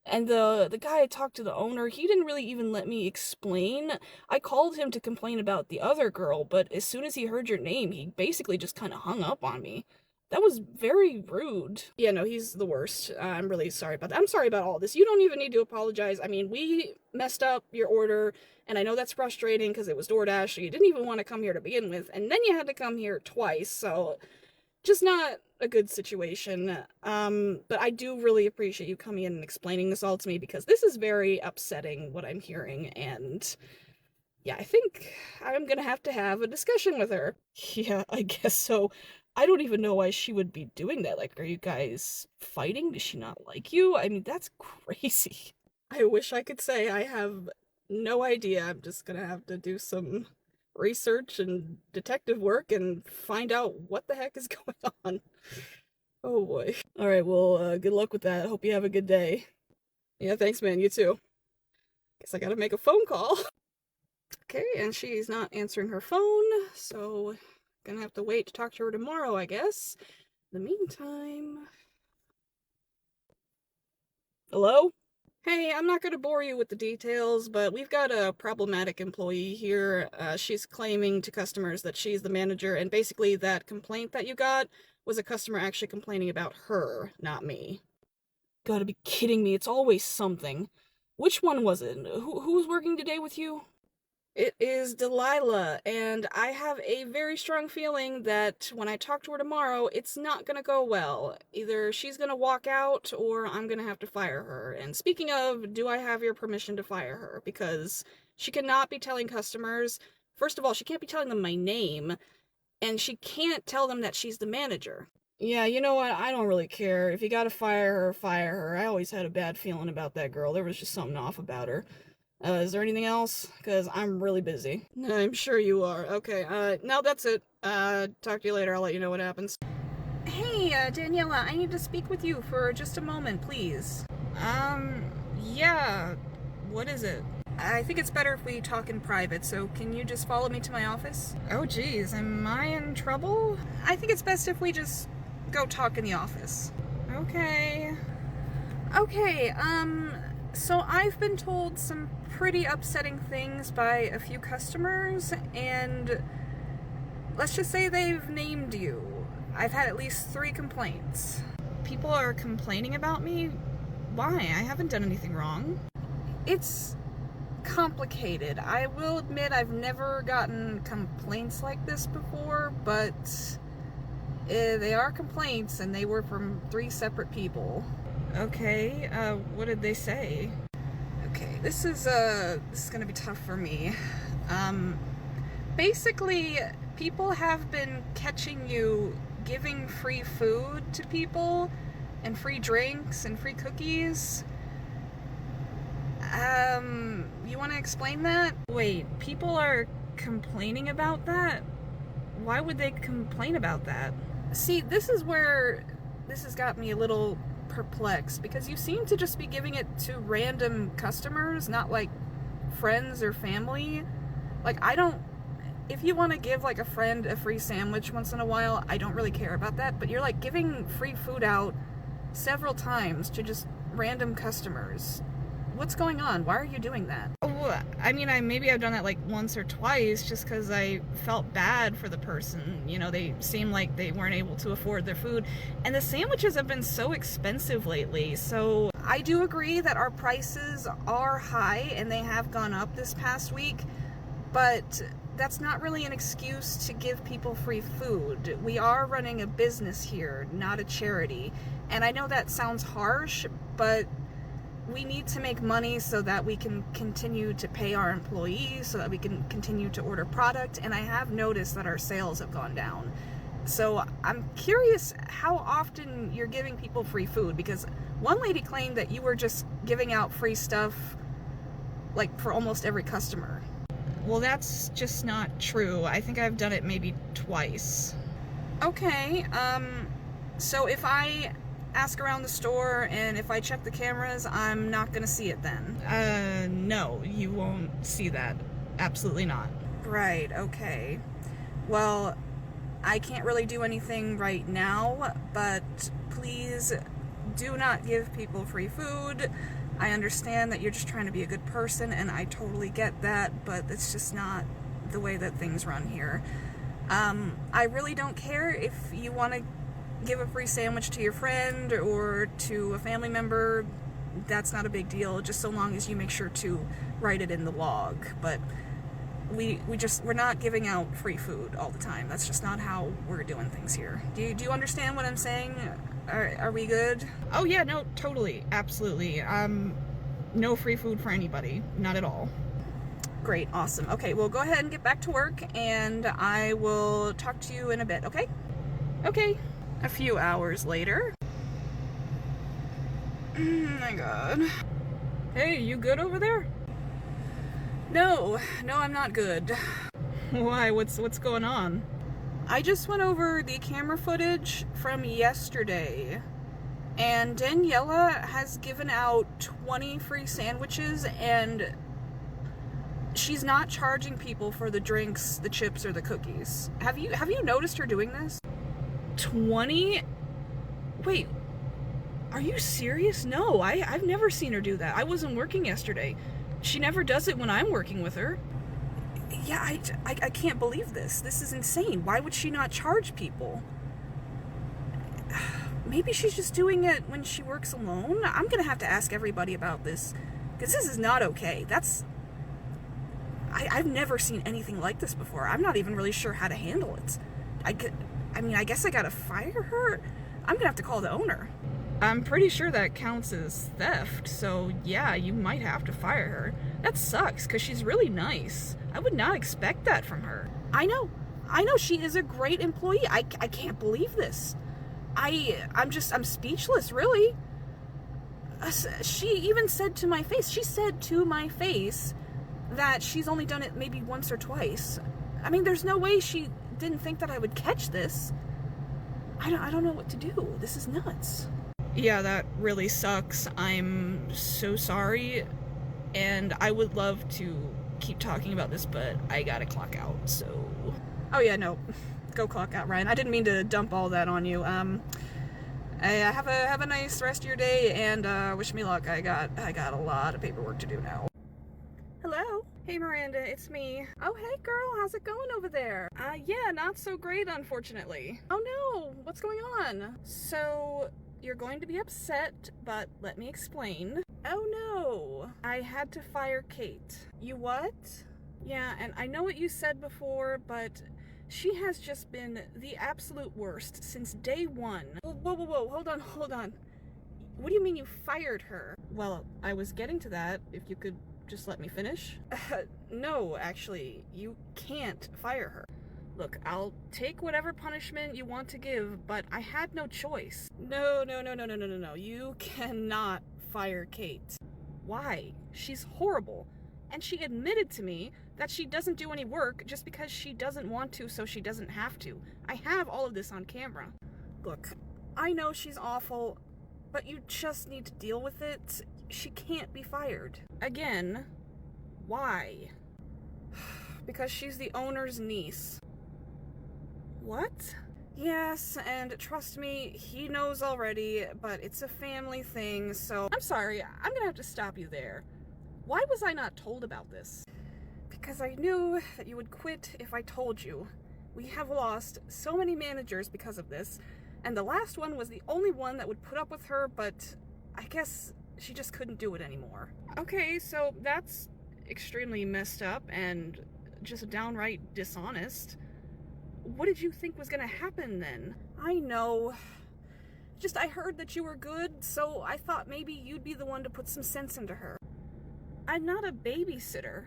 And the guy I talked to, the owner, he didn't really even let me explain. I called him to complain about the other girl, but as soon as he heard your name, he basically just kind of hung up on me. That was very rude. Yeah, no, he's the worst. I'm really sorry about that. I'm sorry about all this. You don't even need to apologize. I mean, we messed up your order, and I know that's frustrating because it was DoorDash, so you didn't even want to come here to begin with, and then you had to come here twice, so just not a good situation. But I do really appreciate you coming in and explaining this all to me, because this is very upsetting what I'm hearing, and Yeah, I think I'm gonna have to have a discussion with her. Yeah, I guess so. I don't even know why she would be doing that. Like, are you guys fighting? Does she not like you? I mean, that's crazy. I wish I could say I have no idea. I'm just gonna have to do some research and detective work and find out what the heck is going on. Oh boy. Alright, well, good luck with that. Hope you have a good day. Yeah, thanks, man. You too. Guess I gotta make a phone call. Okay, and she's not answering her phone, so gonna have to wait to talk to her tomorrow, I guess. In the meantime... Hello? Hey, I'm not gonna bore you with the details, but we've got a problematic employee here. She's claiming to customers that she's the manager, and basically that complaint that you got was a customer actually complaining about her, not me. Gotta be kidding me, it's always something. Which one was it? Who's working today with you? It is Delilah, and I have a very strong feeling that when I talk to her tomorrow, it's not gonna go well. Either she's gonna walk out, or I'm gonna have to fire her. And speaking of, do I have your permission to fire her? Because she cannot be telling customers, first of all, she can't be telling them my name, and she can't tell them that she's the manager. Yeah, you know what, I don't really care. If you gotta fire her, fire her. I always had a bad feeling about that girl. There was just something off about her. Is there anything else? Because I'm really busy. I'm sure you are. Okay, no, that's it. Talk to you later. I'll let you know what happens. Hey, Daniela, I need to speak with you for just a moment, please. Yeah. What is it? I think it's better if we talk in private, so can you just follow me to my office? Oh, geez, am I in trouble? I think it's best if we just go talk in the office. Okay. Okay, so I've been told some pretty upsetting things by a few customers, and let's just say they've named you. I've had at least 3 complaints. People are complaining about me? Why? I haven't done anything wrong. It's complicated. I will admit I've never gotten complaints like this before, but they are complaints, and they were from 3 separate people. Okay, what did they say? Okay, this is gonna be tough for me. Basically, people have been catching you giving free food to people, and free drinks, and free cookies. You wanna explain that? Wait, people are complaining about that? Why would they complain about that? See, this is where this has got me a little perplexed, because you seem to just be giving it to random customers, not like friends or family. Like, if you want to give like a friend a free sandwich once in a while, I don't really care about that, but you're like giving free food out several times to just random customers. What's going on? Why are you doing that? Oh, I mean, maybe I've done that like once or twice just because I felt bad for the person. You know, they seemed like they weren't able to afford their food. And the sandwiches have been so expensive lately. So I do agree that our prices are high and they have gone up this past week. But that's not really an excuse to give people free food. We are running a business here, not a charity. And I know that sounds harsh, but we need to make money so that we can continue to pay our employees, so that we can continue to order product, and I have noticed that our sales have gone down. So I'm curious how often you're giving people free food, because one lady claimed that you were just giving out free stuff like for almost every customer. Well, that's just not true. I think I've done it maybe twice. Okay, so if I ask around the store and if I check the cameras, I'm not gonna see it then? No, you won't see that. Absolutely not. Right, okay. Well, I can't really do anything right now, but please do not give people free food. I understand that you're just trying to be a good person, and I totally get that, but it's just not the way that things run here. I really don't care if you want to give a free sandwich to your friend or to a family member. That's not a big deal, just so long as you make sure to write it in the log. But we're not giving out free food all the time. That's just not how we're doing things here. Do you understand what I'm saying? Are we good? Oh yeah, no, totally, absolutely. No free food for anybody, not at all. Great, awesome. Okay, well, go ahead and get back to work, and I will talk to you in a bit, okay? Okay. A few hours later. Oh my god. Hey, you good over there? No, I'm not good. Why? What's going on? I just went over the camera footage from yesterday, and Daniela has given out 20 free sandwiches, and she's not charging people for the drinks, the chips, or the cookies. Have you noticed her doing this? 20? Wait, are you serious? No, I've never seen her do that. I wasn't working yesterday. She never does it when I'm working with her. Yeah, I can't believe this. This is insane. Why would she not charge people? Maybe she's just doing it when she works alone? I'm gonna have to ask everybody about this, because this is not okay. I've never seen anything like this before. I'm not even really sure how to handle it. I guess I gotta fire her? I'm gonna have to call the owner. I'm pretty sure that counts as theft, so yeah, you might have to fire her. That sucks, because she's really nice. I would not expect that from her. I know, she is a great employee. I can't believe this. I'm speechless, really. She even said to my face, that she's only done it maybe once or twice. I mean, there's no way she didn't think that I would catch this. I don't know what to do. This is nuts. Yeah, that really sucks. I'm so sorry, and I would love to keep talking about this, but I gotta clock out, so... Oh yeah, no. Go clock out, Ryan. I didn't mean to dump all that on you. Have a nice rest of your day, and wish me luck. I got a lot of paperwork to do now. Hello? Hey Miranda, it's me. Oh hey girl, how's it going over there? Yeah, not so great unfortunately. Oh no, what's going on? So, you're going to be upset, but let me explain. Oh no, I had to fire Kate. You what? Yeah, and I know what you said before, but she has just been the absolute worst since day one. Whoa, hold on. What do you mean you fired her? Well, I was getting to that, if you could just let me finish. No, actually, you can't fire her. Look, I'll take whatever punishment you want to give, but I had no choice. No. You cannot fire Kate. Why? She's horrible. And she admitted to me that she doesn't do any work just because she doesn't want to, so she doesn't have to. I have all of this on camera. Look, I know she's awful, but you just need to deal with it. She can't be fired. Again, why? Because she's the owner's niece. What? Yes, and trust me, he knows already, but it's a family thing, so... I'm sorry, I'm gonna have to stop you there. Why was I not told about this? Because I knew that you would quit if I told you. We have lost so many managers because of this, and the last one was the only one that would put up with her, but I guess she just couldn't do it anymore. Okay, so that's extremely messed up and just downright dishonest. What did you think was gonna happen then? I know. Just I heard that you were good, so I thought maybe you'd be the one to put some sense into her. I'm not a babysitter.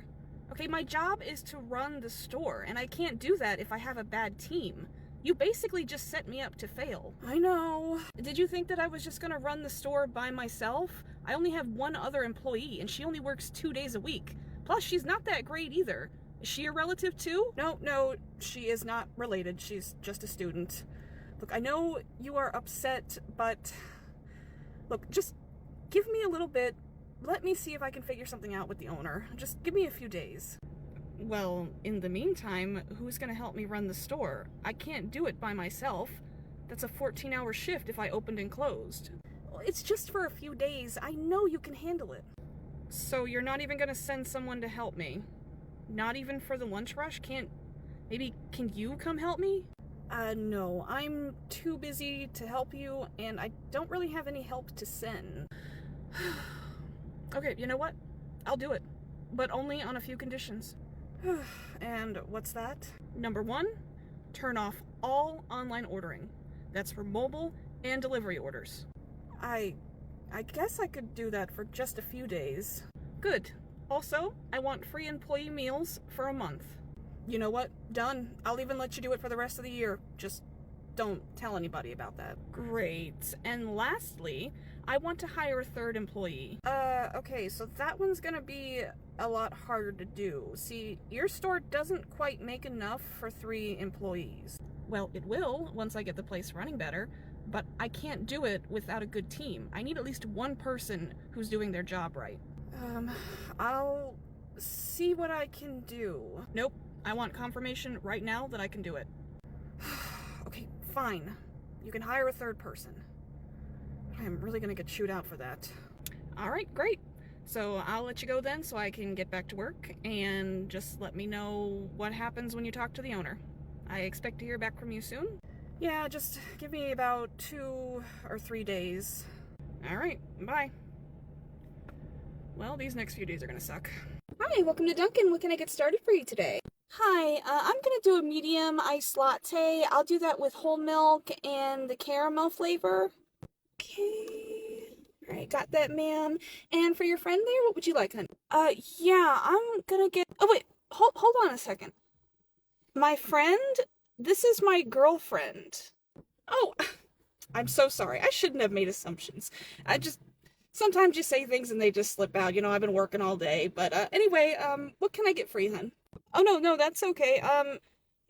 Okay, my job is to run the store, and I can't do that if I have a bad team. You basically just set me up to fail. I know. Did you think that I was just gonna run the store by myself? I only have one other employee, and she only works 2 days a week. Plus, she's not that great either. Is she a relative too? No, she is not related. She's just a student. Look, I know you are upset, but... Look, just give me a little bit. Let me see if I can figure something out with the owner. Just give me a few days. Well, in the meantime, who's gonna help me run the store? I can't do it by myself. That's a 14-hour shift if I opened and closed. Well, it's just for a few days. I know you can handle it. So you're not even gonna send someone to help me? Not even for the lunch rush? Can you come help me? No, I'm too busy to help you, and I don't really have any help to send. Okay, you know what? I'll do it. But only on a few conditions. And what's that? Number 1, turn off all online ordering. That's for mobile and delivery orders. I guess I could do that for just a few days. Good. Also, I want free employee meals for a month. You know what? Done. I'll even let you do it for the rest of the year. Just don't tell anybody about that. Great. And lastly, I want to hire a third employee. Okay, so that one's gonna be a lot harder to do. See, your store doesn't quite make enough for 3 employees. Well, it will once I get the place running better, but I can't do it without a good team. I need at least one person who's doing their job right. I'll see what I can do. Nope, I want confirmation right now that I can do it. Okay, fine. You can hire a third person. I'm really gonna get chewed out for that. Alright, great. So I'll let you go then so I can get back to work, and just let me know what happens when you talk to the owner. I expect to hear back from you soon. Yeah, just give me about 2 or 3 days. Alright, bye. Well, these next few days are gonna suck. Hi, welcome to Dunkin'. What can I get started for you today? Hi, I'm gonna do a medium iced latte. I'll do that with whole milk and the caramel flavor. Okay. Alright, got that, ma'am. And for your friend there, what would you like, honey? Yeah, I'm gonna get... Oh, wait, hold on a second. My friend? This is my girlfriend. Oh, I'm so sorry. I shouldn't have made assumptions. Sometimes you say things and they just slip out. You know, I've been working all day. But, anyway, what can I get for you, hun? Oh, no, that's okay.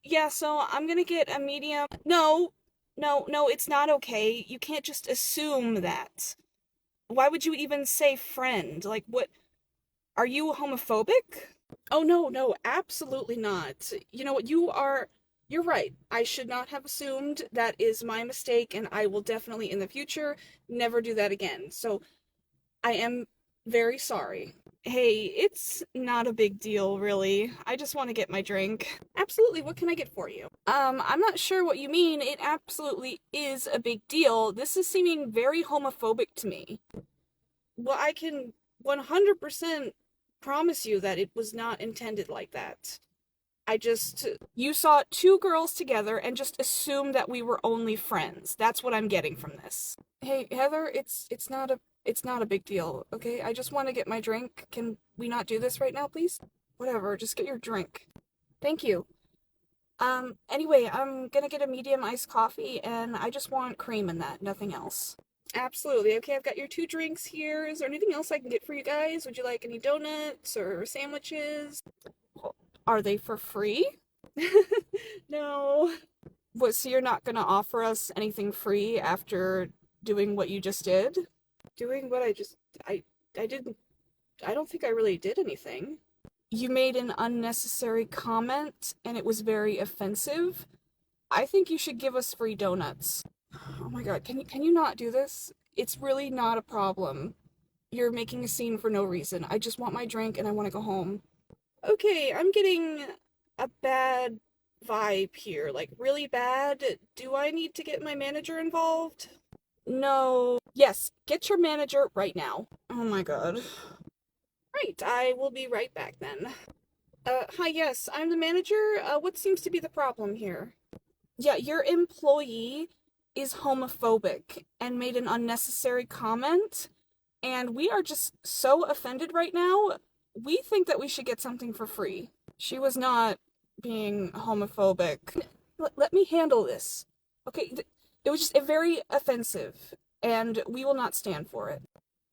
Yeah, so I'm gonna get a medium... No, it's not okay. You can't just assume that. Why would you even say friend? Like, what? Are you homophobic? Oh, no, absolutely not. You know what, you're right. I should not have assumed. That is my mistake, and I will definitely in the future never do that again. So, I am very sorry. Hey, it's not a big deal, really. I just want to get my drink. Absolutely, what can I get for you? I'm not sure what you mean. It absolutely is a big deal. This is seeming very homophobic to me. Well, I can 100% promise you that it was not intended like that. You saw 2 girls together and just assumed that we were only friends. That's what I'm getting from this. Hey, Heather, it's not a big deal, okay? I just want to get my drink. Can we not do this right now, please? Whatever, just get your drink. Thank you. Anyway, I'm gonna get a medium iced coffee, and I just want cream in that, nothing else. Absolutely. Okay, I've got your 2 drinks here. Is there anything else I can get for you guys? Would you like any donuts or sandwiches? Are they for free? No. What, so you're not gonna offer us anything free after doing what you just did? Doing what I don't think I really did anything. You made an unnecessary comment, and it was very offensive. I think you should give us free donuts. Oh my god, can you not do this? It's really not a problem. You're making a scene for no reason. I just want my drink and I want to go home. Okay, I'm getting a bad vibe here. Like, really bad. Do I need to get my manager involved? No. Yes, get your manager right now. Oh my god. Right, I will be right back then. Hi, yes, I'm the manager. What seems to be the problem here? Yeah, your employee is homophobic and made an unnecessary comment, and we are just so offended right now. We think that we should get something for free. She was not being homophobic. Let me handle this. Okay, it was just very offensive, and we will not stand for it.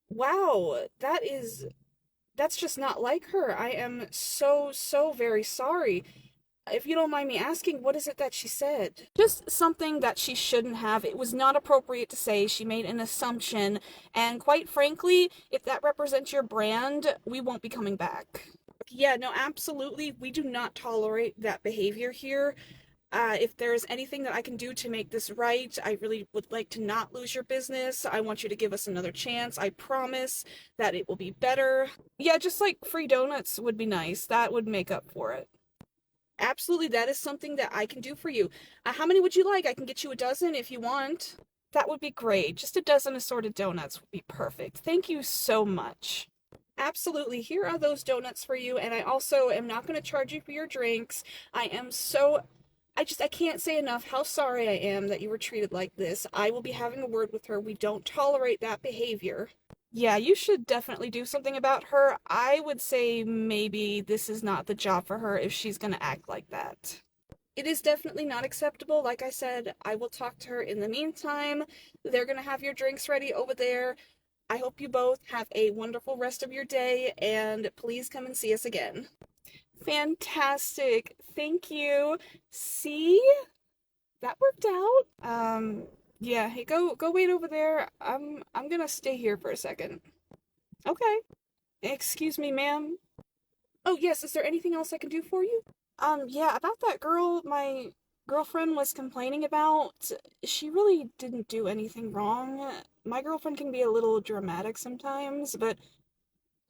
Wow, that's just not like her. I am so very sorry. If you don't mind me asking, what is it that she said? Just something that she shouldn't have. It was not appropriate to say. She made an assumption, and quite frankly, if that represents your brand, we won't be coming back. Yeah, no, absolutely. We do not tolerate that behavior here. If there's anything that I can do to make this right, I really would like to not lose your business. I want you to give us another chance. I promise that it will be better. Yeah, just like free donuts would be nice. That would make up for it. Absolutely, that is something that I can do for you. How many would you like? I can get you a dozen if you want. That would be great. Just a dozen assorted donuts would be perfect. Thank you so much. Absolutely, here are those donuts for you, and I also am not going to charge you for your drinks. I can't say enough how sorry I am that you were treated like this. I will be having a word with her. We don't tolerate that behavior. Yeah, you should definitely do something about her. I would say maybe this is not the job for her if she's gonna act like that. It is definitely not acceptable. Like I said, I will talk to her in the meantime. They're gonna have your drinks ready over there. I hope you both have a wonderful rest of your day, and please come and see us again. Fantastic. Thank you. See? That worked out. Yeah, hey, go wait over there. I'm gonna stay here for a second. Okay. Excuse me, ma'am. Oh, yes, is there anything else I can do for you? Yeah, about that girl my girlfriend was complaining about. She really didn't do anything wrong. My girlfriend can be a little dramatic sometimes, but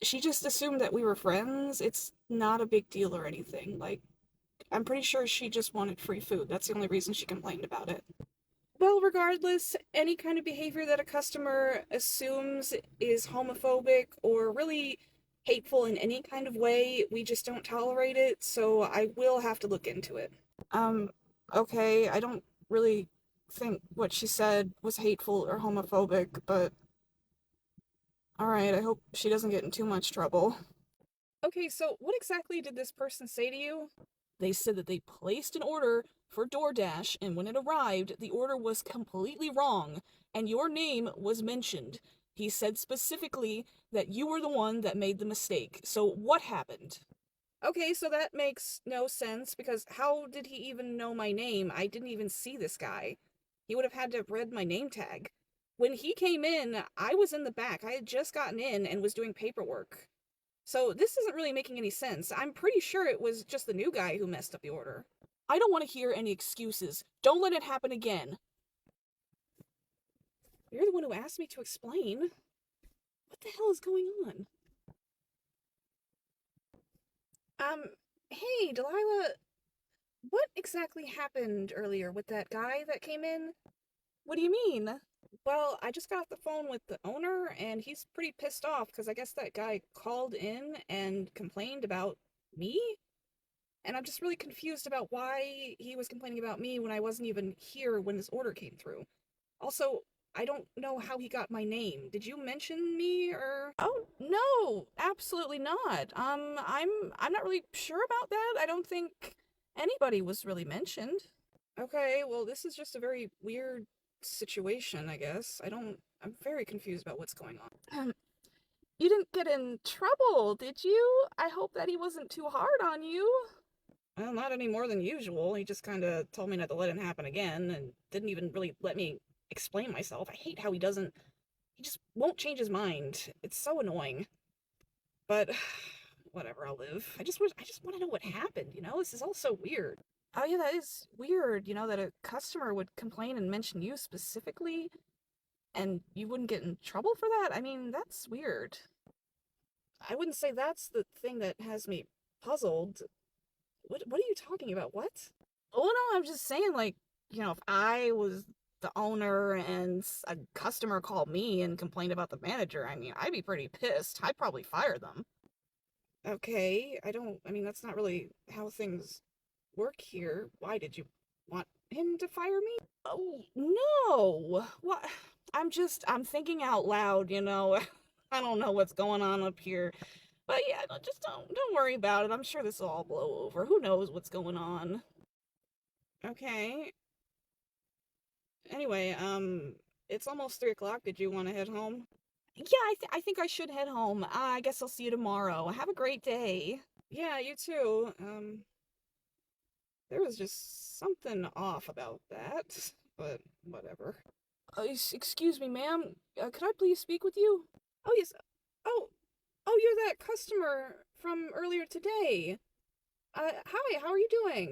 she just assumed that we were friends. It's not a big deal or anything. Like, I'm pretty sure she just wanted free food. That's the only reason she complained about it. Well, regardless, any kind of behavior that a customer assumes is homophobic or really hateful in any kind of way, we just don't tolerate it, so I will have to look into it. Um, okay, I don't really think what she said was hateful or homophobic, but alright, I hope she doesn't get in too much trouble. Okay, so what exactly did this person say to you? They said that they placed an order for DoorDash, and when it arrived, the order was completely wrong, and your name was mentioned. He said specifically that you were the one that made the mistake. So what happened? Okay, so that makes no sense, because how did he even know my name? I didn't even see this guy. He would have had to have read my name tag. When he came in, I was in the back. I had just gotten in and was doing paperwork. So this isn't really making any sense. I'm pretty sure it was just the new guy who messed up the order. I don't want to hear any excuses. Don't let it happen again. You're the one who asked me to explain. What the hell is going on? Hey, Delilah, what exactly happened earlier with that guy that came in? What do you mean? Well, I just got off the phone with the owner, and he's pretty pissed off because I guess that guy called in and complained about me? And I'm just really confused about why he was complaining about me when I wasn't even here when this order came through. Also, I don't know how he got my name. Did you mention me or? Oh, no, absolutely not. I'm not really sure about that. I don't think anybody was really mentioned. Okay, well, this is just a very weird situation, I guess. I'm very confused about what's going on. You didn't get in trouble, did you? I hope that he wasn't too hard on you. Well, not any more than usual. He just kind of told me not to let it happen again and didn't even really let me explain myself. I hate how he just won't change his mind. It's so annoying. But whatever, I'll live. I just want to know what happened, you know? This is all so weird. Oh yeah, that is weird, you know, that a customer would complain and mention you specifically and you wouldn't get in trouble for that. I mean, that's weird. I wouldn't say that's the thing that has me puzzled. What are you talking about? What? Oh no, I'm just saying, like, you know, if I was the owner and a customer called me and complained about the manager, I mean, I'd be pretty pissed. I'd probably fire them. Okay, I mean, that's not really how things work here. Why did you want him to fire me? Oh, no. What? I'm thinking out loud, you know. I don't know what's going on up here. But yeah, just don't worry about it. I'm sure this will all blow over. Who knows what's going on? Okay. Anyway, it's almost 3 o'clock. Did you want to head home? Yeah, I think I should head home. I guess I'll see you tomorrow. Have a great day. Yeah, you too. There was just something off about that, but whatever. Excuse me, ma'am. Could I please speak with you? Oh, yes. Oh, you're that customer from earlier today. Hi, how are you doing?